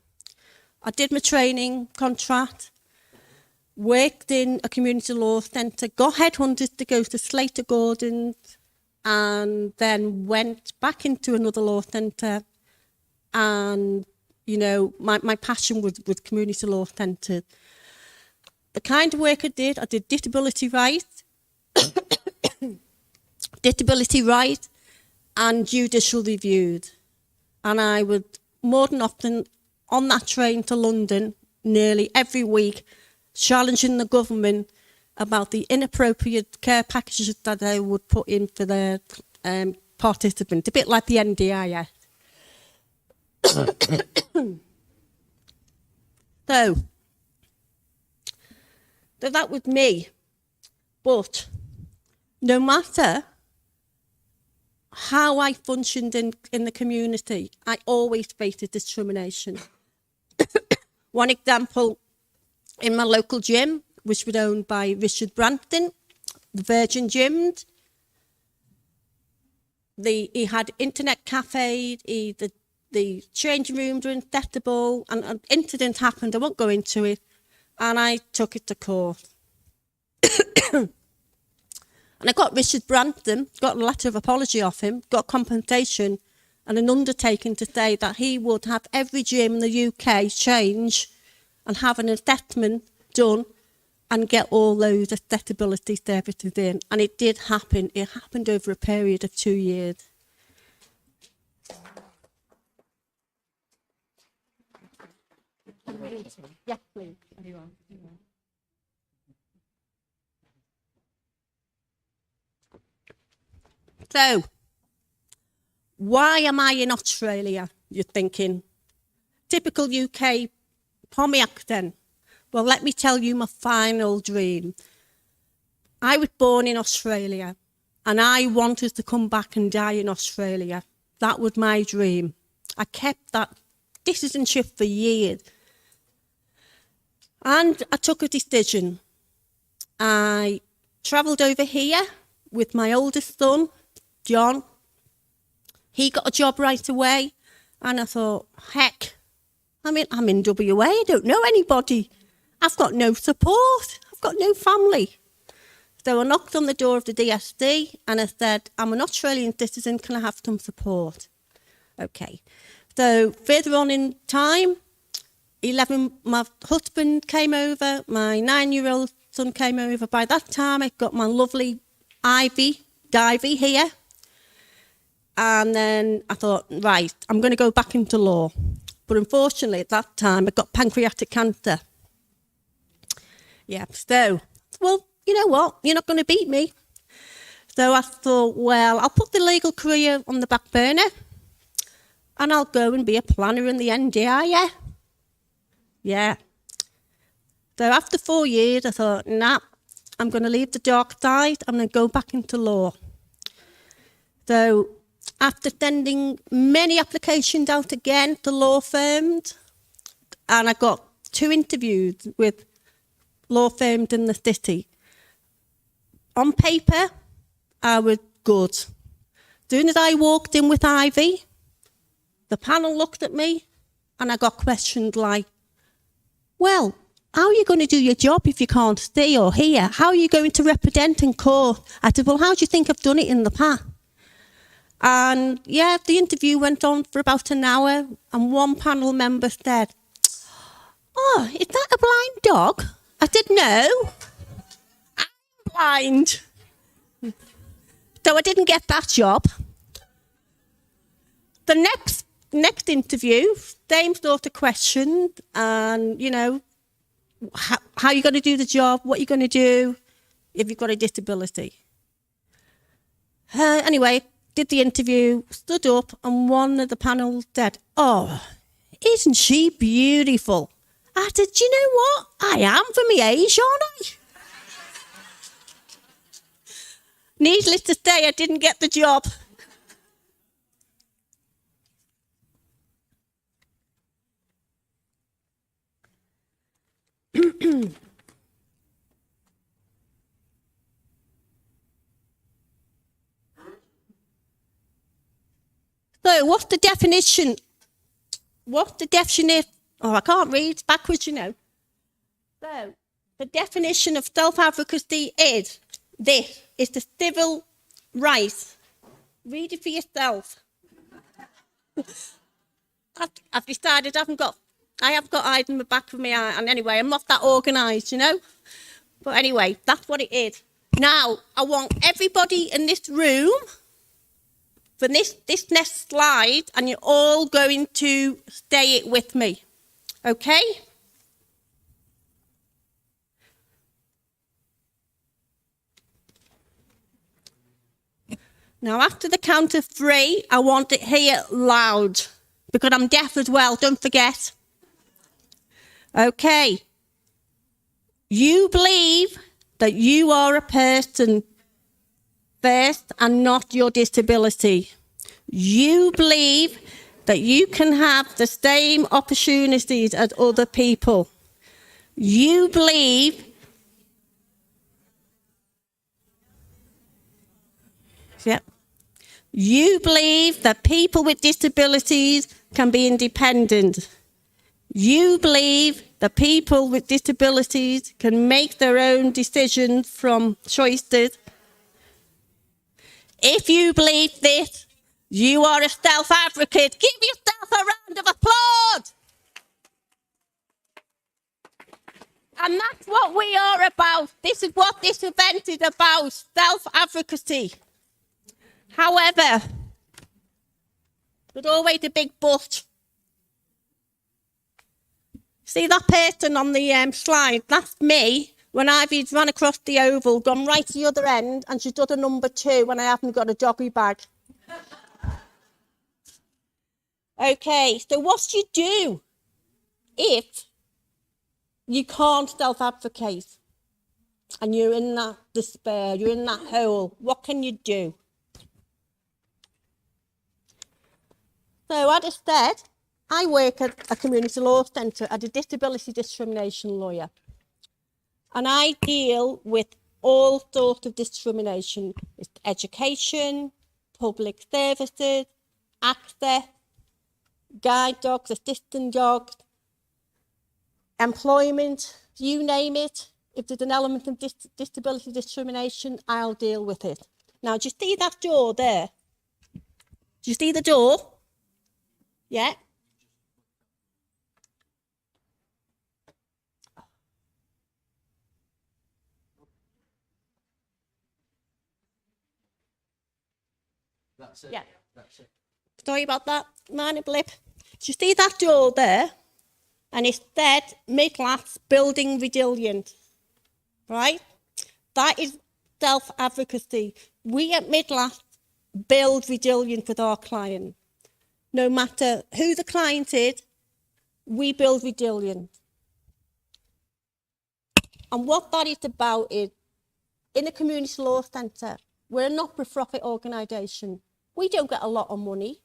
I did my training contract, worked in a community law centre, got headhunted to go to Slater Gordon's, and then went back into another law centre. And, my passion was community law centre. The kind of work I did disability rights, and judicial reviews. And I would more than often on that train to London nearly every week, challenging the government about the inappropriate care packages that they would put in for their participants, a bit like the NDIS. So that was me. But no matter how I functioned in the community, I always faced discrimination. One example, in my local gym, which was owned by Richard Brampton, the Virgin Gyms, he had internet cafes, the changing rooms were accessible, and an incident happened, I won't go into it, and I took it to court. And I got Richard Brampton, got a letter of apology off him, got compensation, and an undertaking to say that he would have every gym in the UK change and have an assessment done and get all those accessibility services in. And it did happen. It happened over a period of 2 years. Yes, please. So, why am I in Australia? You're thinking. Typical UK Pommy accent. Well, let me tell you my final dream. I was born in Australia and I wanted to come back and die in Australia. That was my dream. I kept that citizenship for years. And I took a decision. I travelled over here with my oldest son, John. He got a job right away. And I thought, heck, I'm in WA, I don't know anybody. I've got no support. I've got no family. So I knocked on the door of the DSD and I said, I'm an Australian citizen, can I have some support? Okay. So further on in time, my husband came over, my 9-year-old son came over. By that time, I got my lovely Divey here. And then I thought, right, I'm going to go back into law. But unfortunately, at that time, I got pancreatic cancer. Yeah, so, well, you know what? You're not going to beat me. So I thought, well, I'll put the legal career on the back burner and I'll go and be a planner in the NDI. Yeah. So after 4 years, I thought, nah, I'm going to leave the dark side. I'm going to go back into law. So after sending many applications out again to law firms, and I got 2 interviews with law firms in the city. On paper, I was good. As soon as I walked in with Ivy, the panel looked at me and I got questioned like, well, how are you going to do your job if you can't see or hear? How are you going to represent in court? I said, well, how do you think I've done it in the past? And yeah, the interview went on for about an hour and one panel member said, oh, is that a blind dog? I said, no, I'm blind. So I didn't get that job. The next interview, same sort of question, and, you know, how are you going to do the job? What are you going to do if you've got a disability? Anyway, did the interview, stood up, and one of the panel said, oh, isn't she beautiful? I said, do you know what? I am for my age, aren't I? Needless to say, I didn't get the job. So, what's the definition? Oh, I can't read backwards, you know. So, the definition of self-advocacy is this. It's the civil right. Read it for yourself. I've decided I have got eyes in the back of my eye, and anyway, I'm not that organised, you know. But anyway, that's what it is. Now, I want everybody in this room for this next slide, and you're all going to stay it with me. Okay? Now, after the count of 3, I want it here loud, because I'm deaf as well, don't forget. Okay. You believe that you are a person first and not your disability. You believe that you can have the same opportunities as other people. You believe You believe that people with disabilities can be independent. You believe that people with disabilities can make their own decisions from choices. If you believe this, you are a self-advocate. Give yourself a round of applause. And that's what we are about. This is what this event is about, self-advocacy. However, there's always a big but. See that person on the slide? That's me when I've run across the oval, gone right to the other end, and she's done a number 2 when I haven't got a doggy bag. Okay, so what do you do if you can't self-advocate and you're in that despair, you're in that hole? What can you do? So as I said, I work at a community law centre as a disability discrimination lawyer. And I deal with all sorts of discrimination. It's education, public services, access, guide dogs, assistant dogs, employment, you name it. If there's an element of disability discrimination, I'll deal with it. Now, do you see that door there? Do you see the door? Yeah. That's it. Yeah. That's it. Sorry about that, minor blip. Do you see that door there? And it said Midlands Building Resilient, right? That is self-advocacy. We at Midlands build resilience with our client. No matter who the client is, we build resilience. And what that is about is, in a community law centre, we're a not-for-profit organisation. We don't get a lot of money,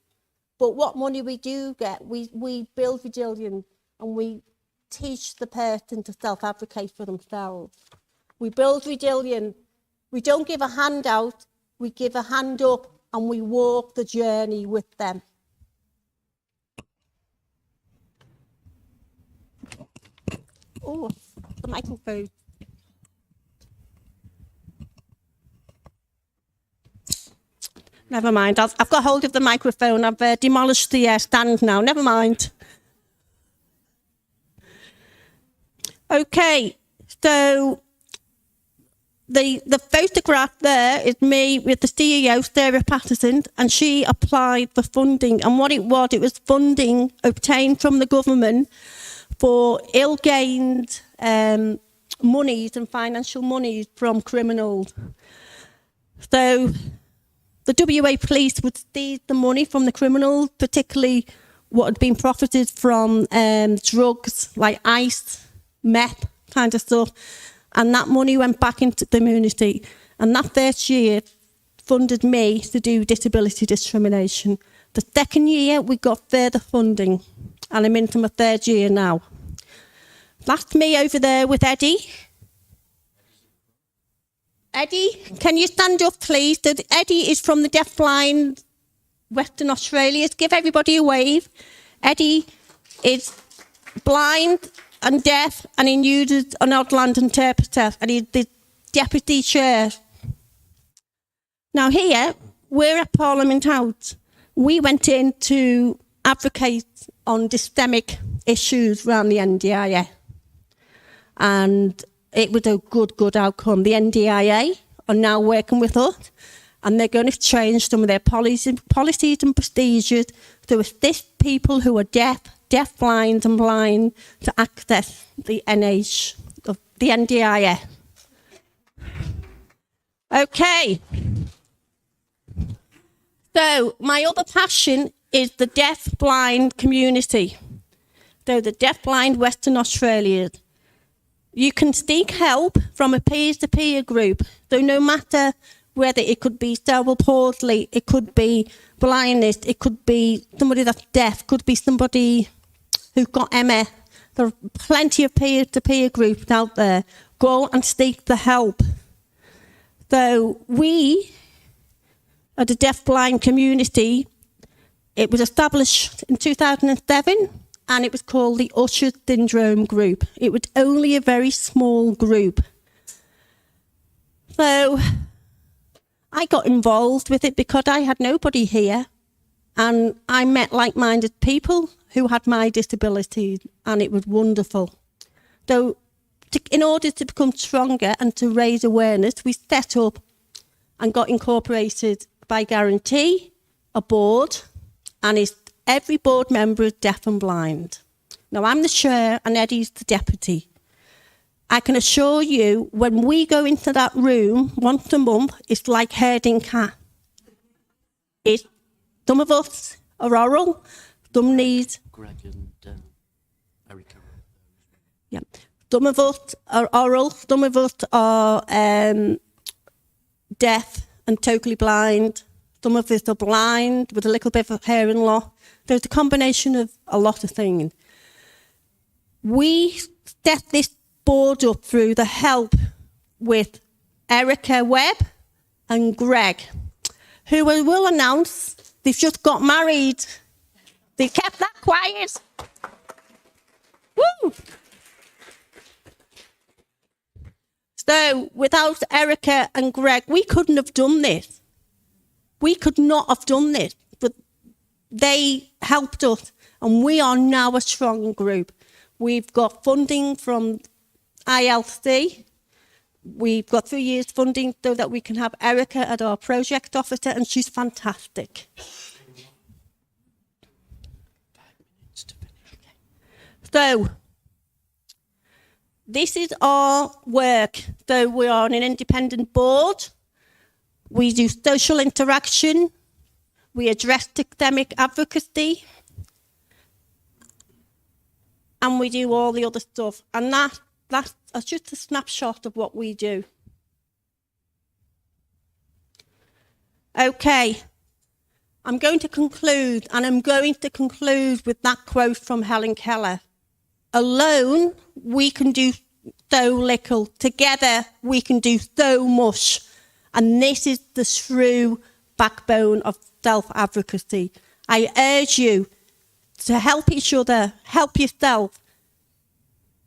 but what money we do get, we build resilience and we teach the person to self-advocate for themselves. We build resilience. We don't give a hand out, we give a hand up and we walk the journey with them. Oh, the microphone. Never mind, I've got hold of the microphone. I've demolished the stand now. Never mind. Okay, so the photograph there is me with the CEO, Sarah Patterson, and she applied for funding. And what it was funding obtained from the government for ill-gained monies and financial monies from criminals. So the WA police would seize the money from the criminals, particularly what had been profited from drugs like ice, meth kind of stuff, and that money went back into the community. And that first year funded me to do disability discrimination. The second year we got further funding, and I'm into my third year now. That's me over there with Eddie. Eddie, can you stand up, please? Eddie is from the Deafblind Western Australia. Give everybody a wave. Eddie is blind and deaf, and he uses an Oddland interpreter, and he's the deputy chair. Now here, we're at Parliament House. We went in to advocate on systemic issues around the NDIA. And it was a good outcome. The NDIA are now working with us, and they're going to change some of their policies and procedures to assist people who are deaf, blind and blind to access the the NDIA. Okay. So my other passion is the deaf-blind community. So the deaf-blind Western Australia. You can seek help from a peer-to-peer group. So no matter whether it could be cerebral palsy, it could be blindness, it could be somebody that's deaf, could be somebody who's got MS. There are plenty of peer-to-peer groups out there. Go and seek the help. So we, at the deaf-blind community, it was established in 2007. And it was called the Usher Syndrome Group. It was only a very small group. So I got involved with it because I had nobody here. And I met like-minded people who had my disability, and it was wonderful. So in order to become stronger and to raise awareness, we set up and got incorporated by guarantee, a board, and it's every board member is deaf and blind. Now, I'm the chair and Eddie's the deputy. I can assure you, when we go into that room once a month, it's like herding cat. Some of us are oral, some need... Greg and Erica. Yeah. Some of us are oral, some of us are deaf and totally blind. Some of us are blind with a little bit of hearing loss. There's a combination of a lot of things. We set this board up through the help with Erica Webb and Greg, who I will announce they've just got married. They kept that quiet. Woo! So without Erica and Greg, we couldn't have done this. We could not have done this, but they helped us, and we are now a strong group. We've got funding from ILC. We've got 3 years funding so that we can have Erica as our project officer, and she's fantastic. So, this is our work. So we are on an independent board. We do social interaction. We address systemic advocacy. And we do all the other stuff. And that's just a snapshot of what we do. Okay. I'm going to conclude, and I'm going to conclude with that quote from Helen Keller. Alone, we can do so little. Together, we can do so much. And this is the true backbone of self-advocacy. I urge you to help each other, help yourself.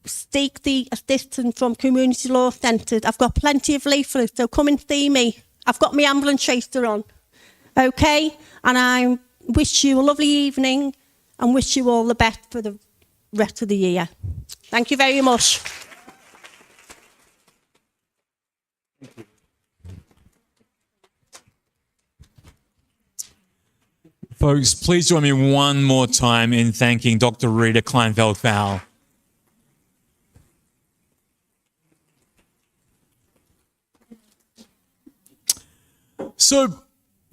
Seek the assistance from community law centres. I've got plenty of leaflets, so come and see me. I've got my ambulance chaser on. Okay? And I wish you a lovely evening and wish you all the best for the rest of the year. Thank you very much. Folks, please join me one more time in thanking Dr. Rita Kleinfeld-Fowl. So,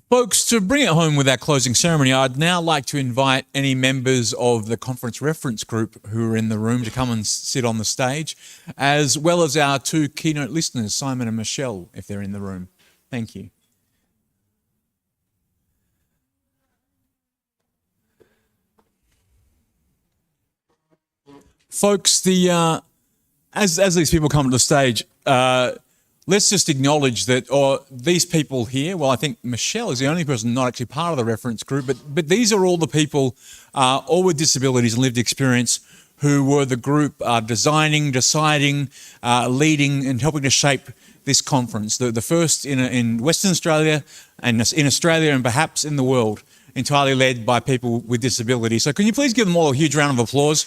folks, to bring it home with our closing ceremony, I'd now like to invite any members of the conference reference group who are in the room to come and sit on the stage, as well as our two keynote listeners, Simon and Michelle, if they're in the room. Thank you. Folks, as these people come to the stage, let's just acknowledge that these people here, well, I think Michelle is the only person not actually part of the reference group, but these are all the people, all with disabilities and lived experience, who were the group designing, deciding, leading and helping to shape this conference, the first in Western Australia and in Australia and perhaps in the world, entirely led by people with disabilities. So can you please give them all a huge round of applause?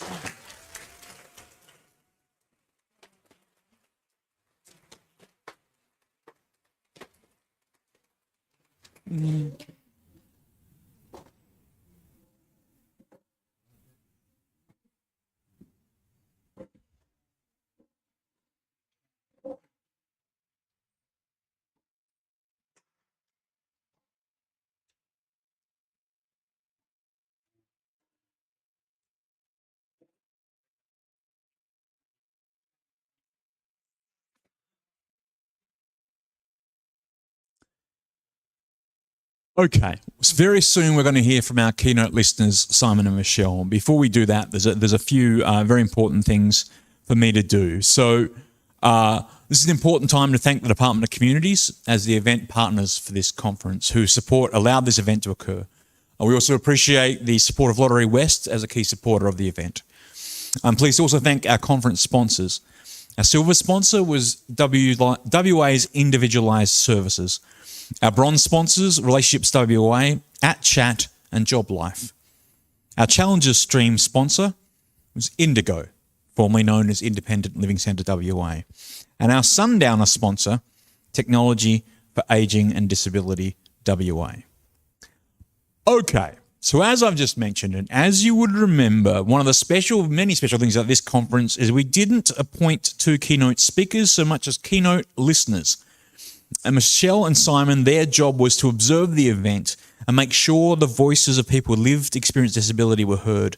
Okay, so very soon we're going to hear from our keynote listeners, Simon and Michelle. Before we do that, there's a few very important things for me to do. So this is an important time to thank the Department of Communities as the event partners for this conference who allowed this event to occur. We also appreciate the support of Lottery West as a key supporter of the event. I'm pleased to also thank our conference sponsors. Our silver sponsor was WA's Individualised Services. Our bronze sponsors, Relationships WA, @Chat and Job Life. Our Challenges Stream sponsor was Indigo, formerly known as Independent Living Centre WA. And our Sundowner sponsor, Technology for Ageing and Disability WA. Okay, So as I've just mentioned, and as you would remember, one of the many special things at this conference is we didn't appoint two keynote speakers so much as keynote listeners. And Michelle and Simon, their job was to observe the event and make sure the voices of people with lived experienced disability were heard.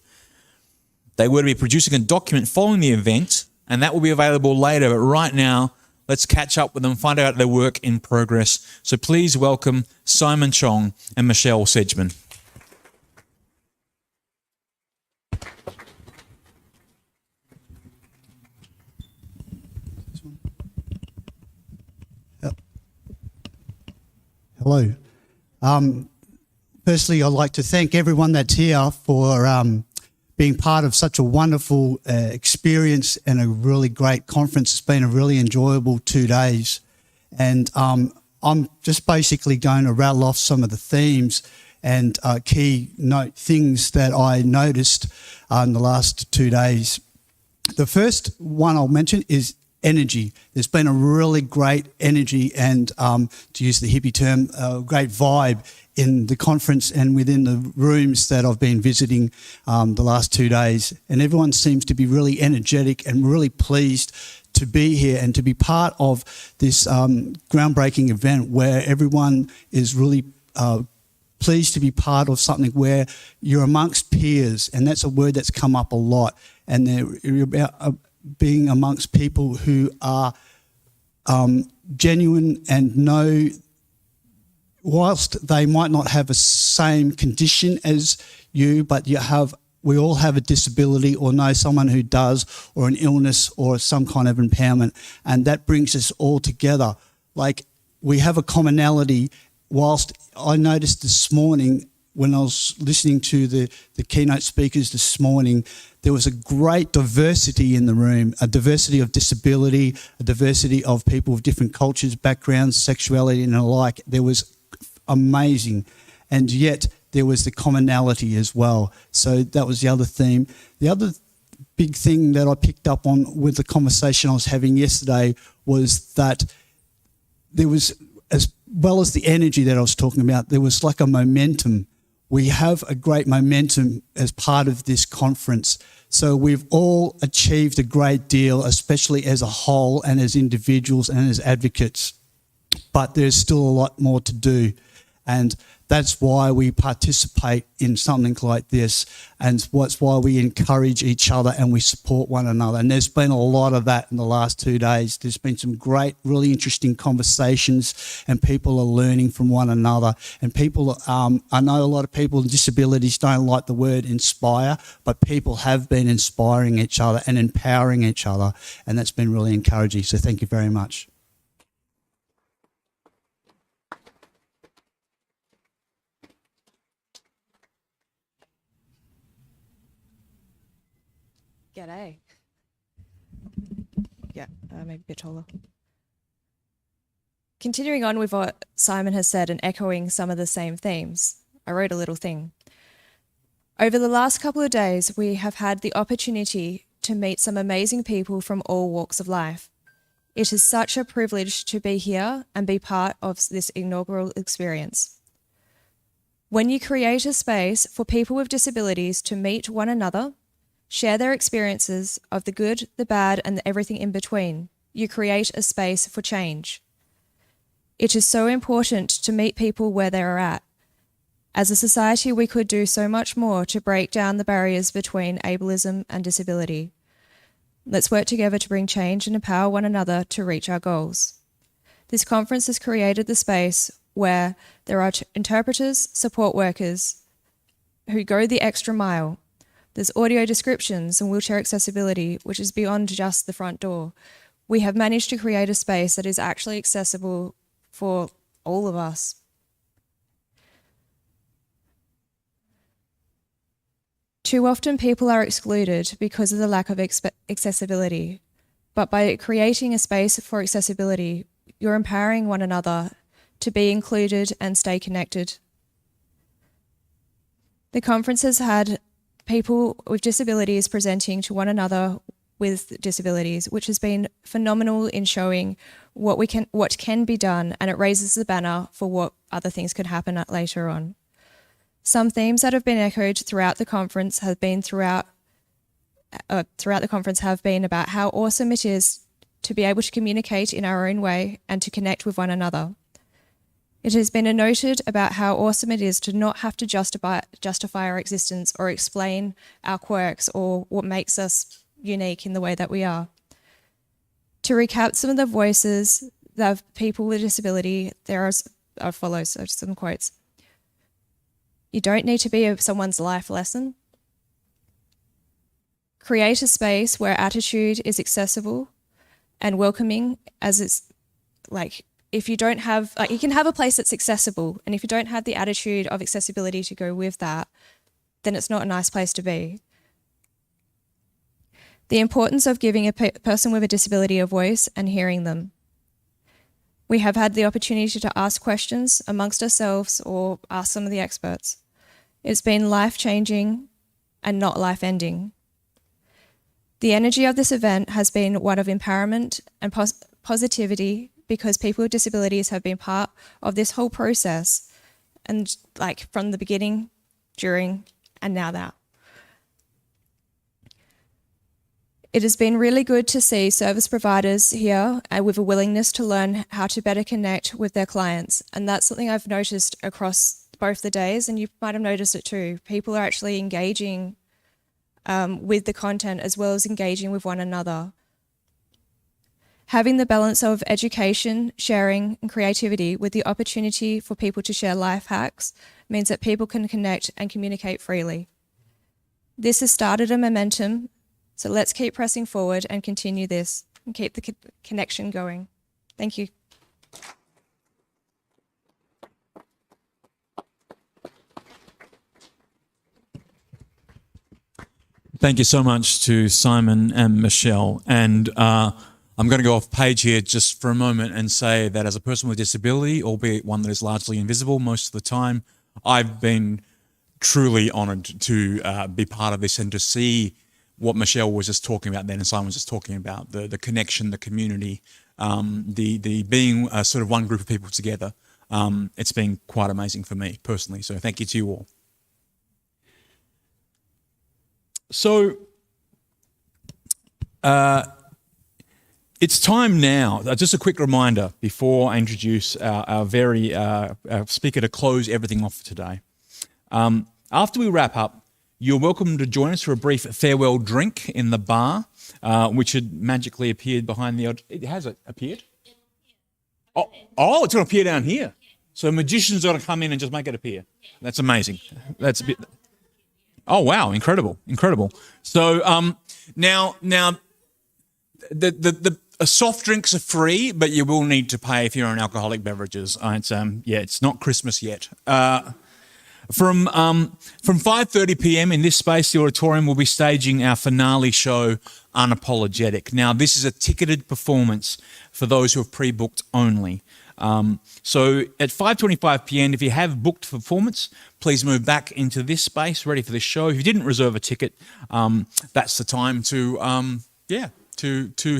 They were to be producing a document following the event, and that will be available later. But right now, let's catch up with them, find out their work in progress. So please welcome Simon Chong and Michelle Sedgman. Hello. Firstly, I'd like to thank everyone that's here for being part of such a wonderful experience and a really great conference. It's been a really enjoyable 2 days. And I'm just basically going to rattle off some of the themes and keynote things that I noticed in the last 2 days. The first one I'll mention is energy. There's been a really great energy and, to use the hippie term, a great vibe in the conference and within the rooms that I've been visiting the last 2 days. And everyone seems to be really energetic and really pleased to be here and to be part of this groundbreaking event where everyone is really pleased to be part of something where you're amongst peers. And that's a word that's come up a lot. And they're about being amongst people who are genuine and know, whilst they might not have a same condition as you, but we all have a disability or know someone who does, or an illness or some kind of impairment, and that brings us all together. Like, we have a commonality. Whilst I noticed this morning when I was listening to the keynote speakers this morning, there was a great diversity in the room, a diversity of disability, a diversity of people with different cultures, backgrounds, sexuality and the like. There was amazing. And yet there was the commonality as well. So that was the other theme. The other big thing that I picked up on with the conversation I was having yesterday was that there was, as well as the energy that I was talking about, there was like a momentum. We have a great momentum as part of this conference. So we've all achieved a great deal, especially as a whole and as individuals and as advocates. But there's still a lot more to do. And that's why we participate in something like this, and that's why we encourage each other and we support one another. And there's been a lot of that in the last 2 days. There's been some great, really interesting conversations, and people are learning from one another. And people, I know a lot of people with disabilities don't like the word inspire, but people have been inspiring each other and empowering each other, and that's been really encouraging. So thank you very much. G'day. Yeah, maybe a bit taller. Continuing on with what Simon has said and echoing some of the same themes, I wrote a little thing. Over the last couple of days, we have had the opportunity to meet some amazing people from all walks of life. It is such a privilege to be here and be part of this inaugural experience. When you create a space for people with disabilities to meet one another, share their experiences of the good, the bad, and everything in between, you create a space for change. It is so important to meet people where they are at. As a society, we could do so much more to break down the barriers between ableism and disability. Let's work together to bring change and empower one another to reach our goals. This conference has created the space where there are interpreters, support workers who go the extra mile. There's audio descriptions and wheelchair accessibility, which is beyond just the front door. We have managed to create a space that is actually accessible for all of us. Too often people are excluded because of the lack of accessibility, but by creating a space for accessibility, you're empowering one another to be included and stay connected. The conference has had people with disabilities presenting to one another with disabilities, which has been phenomenal in showing what can be done, and it raises the banner for what other things could happen later on. Some themes that have been echoed throughout the conference have been about how awesome it is to be able to communicate in our own way and to connect with one another. It has been noted about how awesome it is to not have to justify our existence or explain our quirks or what makes us unique in the way that we are. To recap some of the voices of people with disability, there are as follows, so some quotes. You don't need to be someone's life lesson. Create a space where attitude is accessible and welcoming, as it's like, if you don't have, like, you can have a place that's accessible, and if you don't have the attitude of accessibility to go with that, then it's not a nice place to be. The importance of giving a person with a disability a voice and hearing them. We have had the opportunity to ask questions amongst ourselves or ask some of the experts. It's been life-changing and not life-ending. The energy of this event has been one of empowerment and positivity, because people with disabilities have been part of this whole process, and like from the beginning, during, and now that. It has been really good to see service providers here with a willingness to learn how to better connect with their clients. And that's something I've noticed across both the days, and you might have noticed it too. People are actually engaging with the content as well as engaging with one another. Having the balance of education, sharing, and creativity with the opportunity for people to share life hacks means that people can connect and communicate freely. This has started a momentum, so let's keep pressing forward and continue this and keep the connection going. Thank you. Thank you so much to Simon and Michelle. And I'm going to go off page here just for a moment and say that as a person with disability, albeit one that is largely invisible most of the time, I've been truly honoured to be part of this and to see what Michelle was just talking about then and Simon was just talking about, the connection, the community, the being sort of one group of people together. It's been quite amazing for me personally. So thank you to you all. So it's time now, just a quick reminder before I introduce our very speaker to close everything off for today. After we wrap up, you're welcome to join us for a brief farewell drink in the bar, which had magically appeared behind the... It has appeared? Oh, it's going to appear down here. So magicians are going to come in and just make it appear. That's amazing. That's a bit... Oh, wow. Incredible. Incredible. So now the soft drinks are free, but you will need to pay if you're on alcoholic beverages. It's not Christmas yet. From 5:30 p.m. in this space, the auditorium will be staging our finale show, Unapologetic. Now, this is a ticketed performance for those who have pre-booked only. So at 5:25 p.m, if you have booked performance, please move back into this space, ready for this show. If you didn't reserve a ticket, that's the time to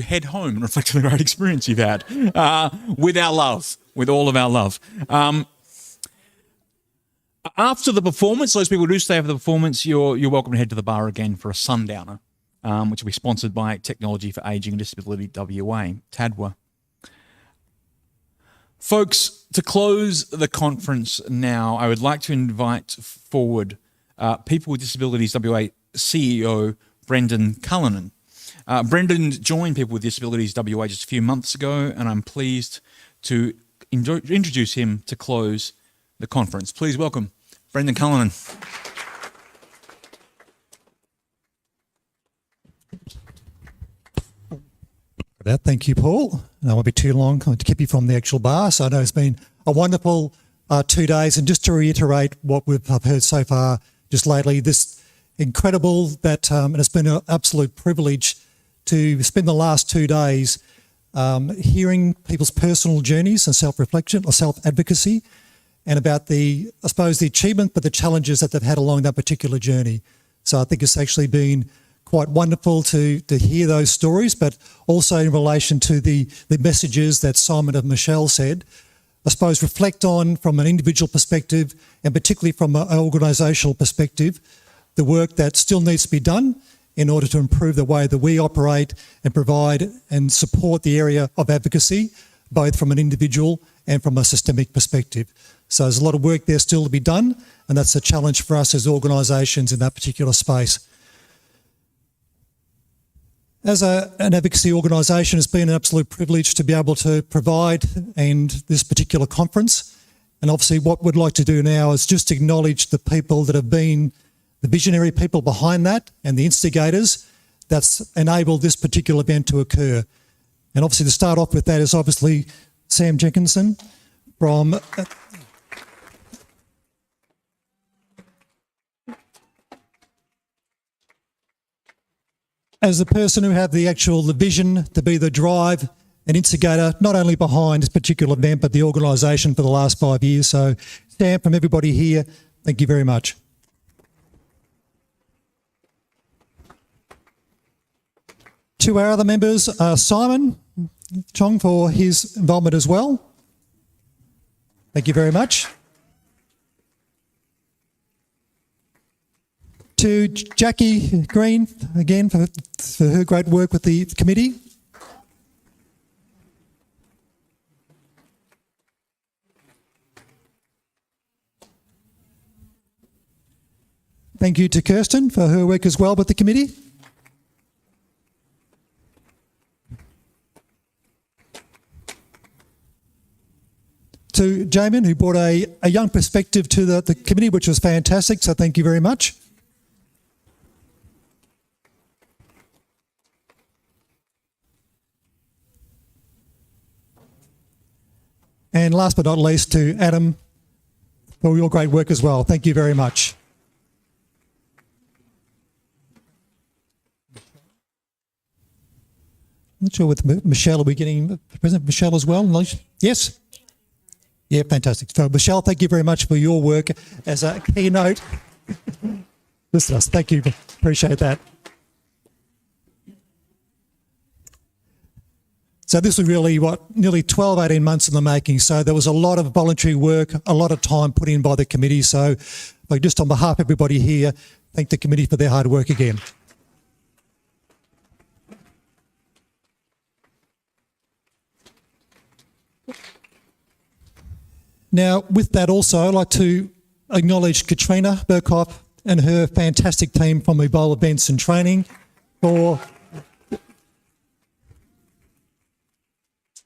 head home and reflect on the great experience you've had with our love, with all of our love. After the performance, those people who do stay for the performance, you're welcome to head to the bar again for a sundowner, which will be sponsored by Technology for Ageing and Disability WA, TADWA. Folks, to close the conference now, I would like to invite forward People with Disabilities WA CEO Brendan Cullinan. Brendan joined People with Disabilities WA just a few months ago, and I'm pleased to introduce him to close the conference. Please welcome Brendan Cullinan. Thank you, Paul. I won't be too long to keep you from the actual bar. So I know it's been a wonderful 2 days. And just to reiterate what I've heard so far just lately, this incredible that, and it's been an absolute privilege to spend the last 2 days hearing people's personal journeys and self-reflection or self-advocacy and about the achievement, but the challenges that they've had along that particular journey. So I think it's actually been quite wonderful to hear those stories, but also in relation to the messages that Simon and Michelle said, I suppose, reflect on from an individual perspective and particularly from an organisational perspective, the work that still needs to be done in order to improve the way that we operate and provide and support the area of advocacy, both from an individual and from a systemic perspective. So there's a lot of work there still to be done, and that's a challenge for us as organisations in that particular space. As an advocacy organisation, it's been an absolute privilege to be able to provide this particular conference. And obviously what we'd like to do now is just acknowledge the people that have been the visionary people behind that and the instigators that's enabled this particular event to occur. And obviously to start off with that is obviously Sam Jenkinson from... as the person who had the vision to be the drive and instigator, not only behind this particular event, but the organisation for the last 5 years. So, Sam, from everybody here, thank you very much. To our other members, Simon Chong for his involvement as well. Thank you very much. To Jackie Green, again, for her great work with the committee. Thank you to Kirsten for her work as well with the committee. To Jamin, who brought a young perspective to the committee, which was fantastic, so thank you very much. And last but not least, to Adam for your great work as well. Thank you very much. I'm not sure with Michelle, are we getting President Michelle as well? Yes? Yeah, fantastic. So Michelle, thank you very much for your work as a keynote listeners. Thank you. Appreciate that. So this was really, nearly 12, 18 months in the making. So there was a lot of voluntary work, a lot of time put in by the committee. So just on behalf of everybody here, thank the committee for their hard work again. Now, with that also, I'd like to acknowledge Katrina Burkhoff and her fantastic team from Ebola Events and Training for...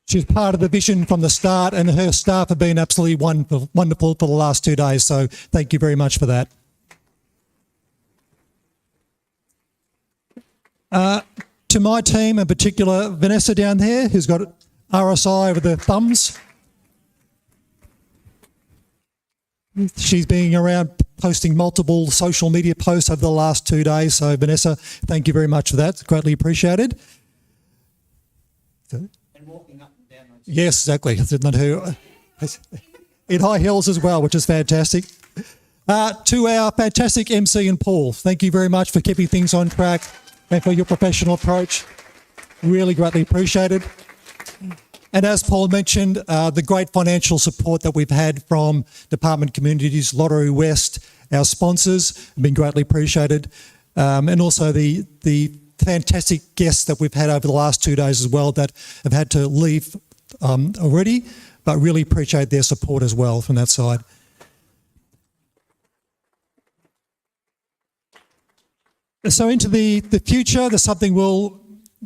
She's part of the vision from the start, and her staff have been absolutely wonderful for the last 2 days. So thank you very much for that. To my team, in particular, Vanessa down there, who's got RSI over the thumbs. She's been around posting multiple social media posts over the last 2 days. So Vanessa, thank you very much for that. It's greatly appreciated. Yes, exactly. Not her. In high heels as well, which is fantastic. To our fantastic MC and Paul, thank you very much for keeping things on track and for your professional approach. Really greatly appreciated. And as Paul mentioned, the great financial support that we've had from Department Communities, Lottery West, our sponsors, have been greatly appreciated. And also the fantastic guests that we've had over the last 2 days as well that have had to leave already, but really appreciate their support as well from that side. So into the future, there's something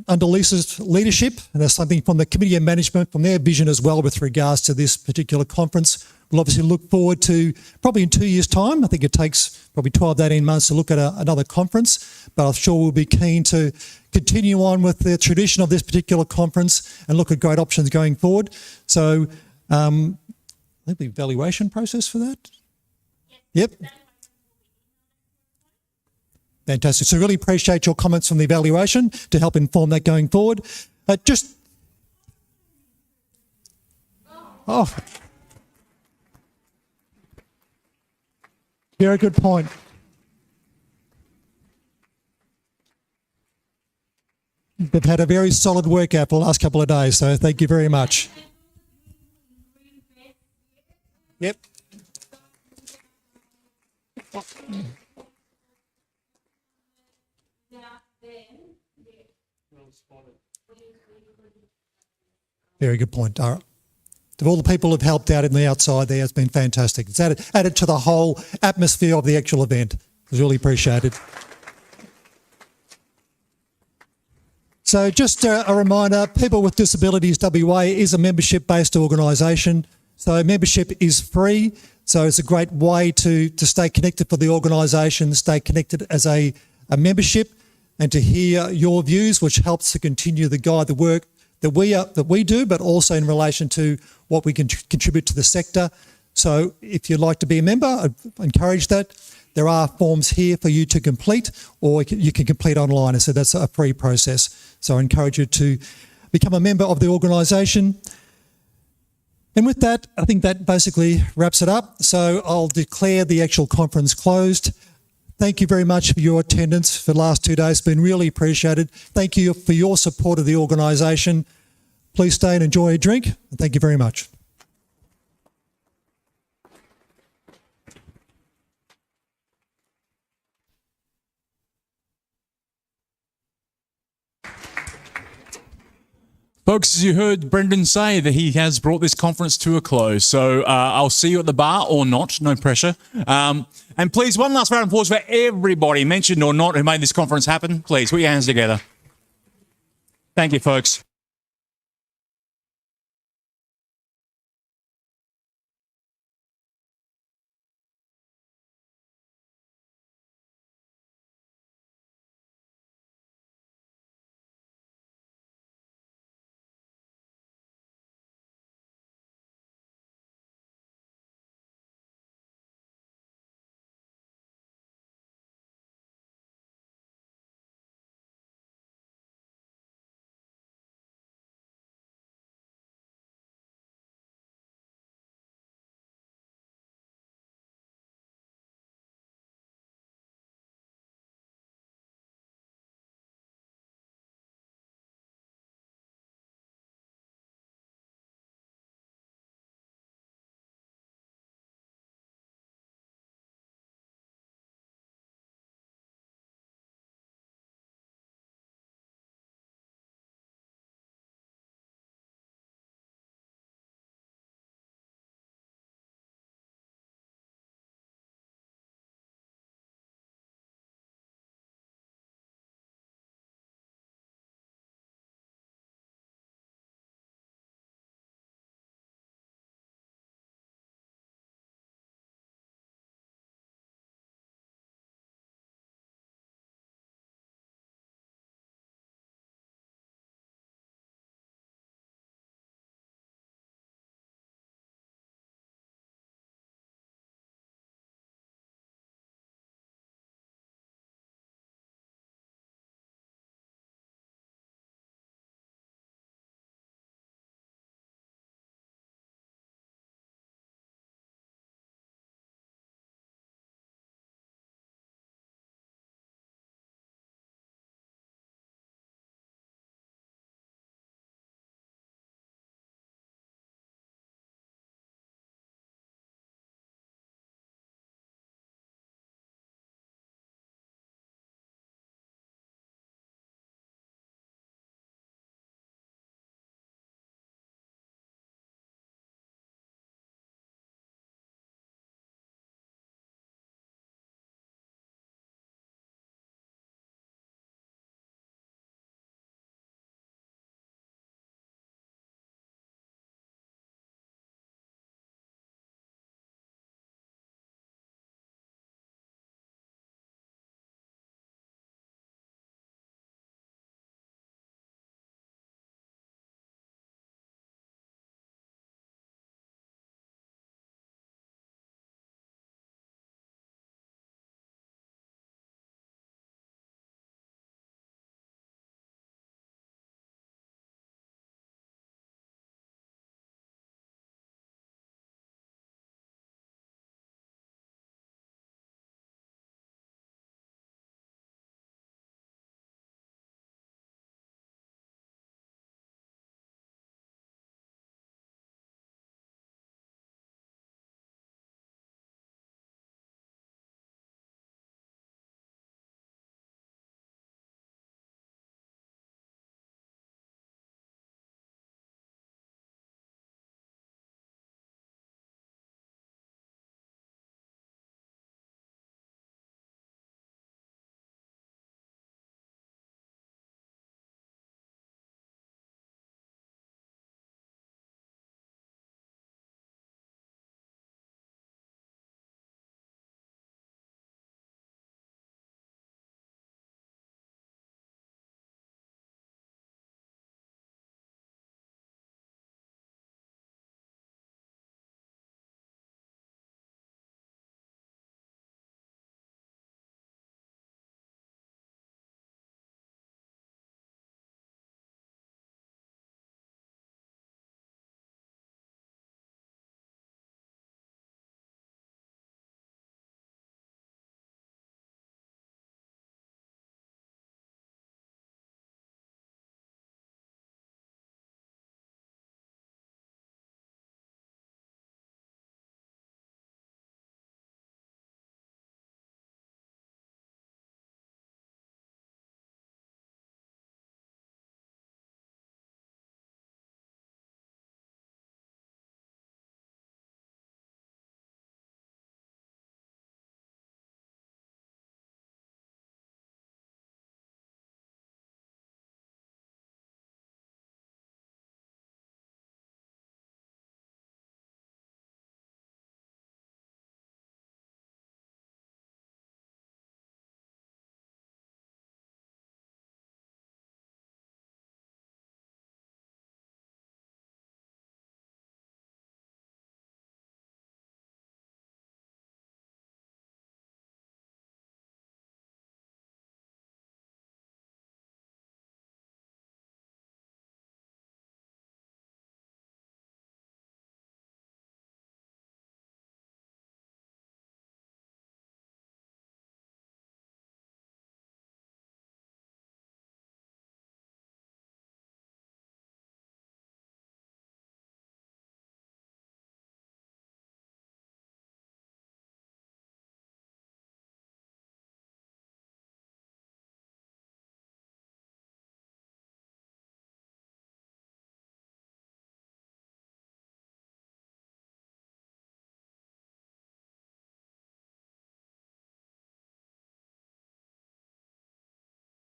under Lisa's leadership, and there's something from the committee and management, from their vision as well with regards to this particular conference. We'll obviously look forward to, probably in 2 years' time, I think it takes probably 12 to 18 months to look at another conference, but I'm sure we'll be keen to continue on with the tradition of this particular conference and look at great options going forward. So I think the evaluation process for that? Yep. Fantastic. So really appreciate your comments from the evaluation to help inform that going forward. Very good point. They've had a very solid workout for the last couple of days, so thank you very much. Yep. Very good point, Dara. To all the people who've helped out in the outside there, it's been fantastic. It's added to the whole atmosphere of the actual event. It was really appreciated. So just a reminder, People with Disabilities WA is a membership-based organisation. So membership is free. So it's a great way to stay connected for the organisation, stay connected as a membership, and to hear your views, which helps to continue the guide, the work that we do, but also in relation to what we can contribute to the sector. So if you'd like to be a member, I encourage that. There are forms here for you to complete, or you can complete online. So that's a free process. So I encourage you to become a member of the organisation. And with that, I think that basically wraps it up. So I'll declare the actual conference closed. Thank you very much for your attendance for the last 2 days. It's been really appreciated. Thank you for your support of the organisation. Please stay and enjoy a drink. Thank you very much. Folks, as you heard Brendan say, that he has brought this conference to a close. So I'll see you at the bar or not, no pressure. And please, one last round of applause for everybody, mentioned or not, who made this conference happen. Please, put your hands together. Thank you, folks.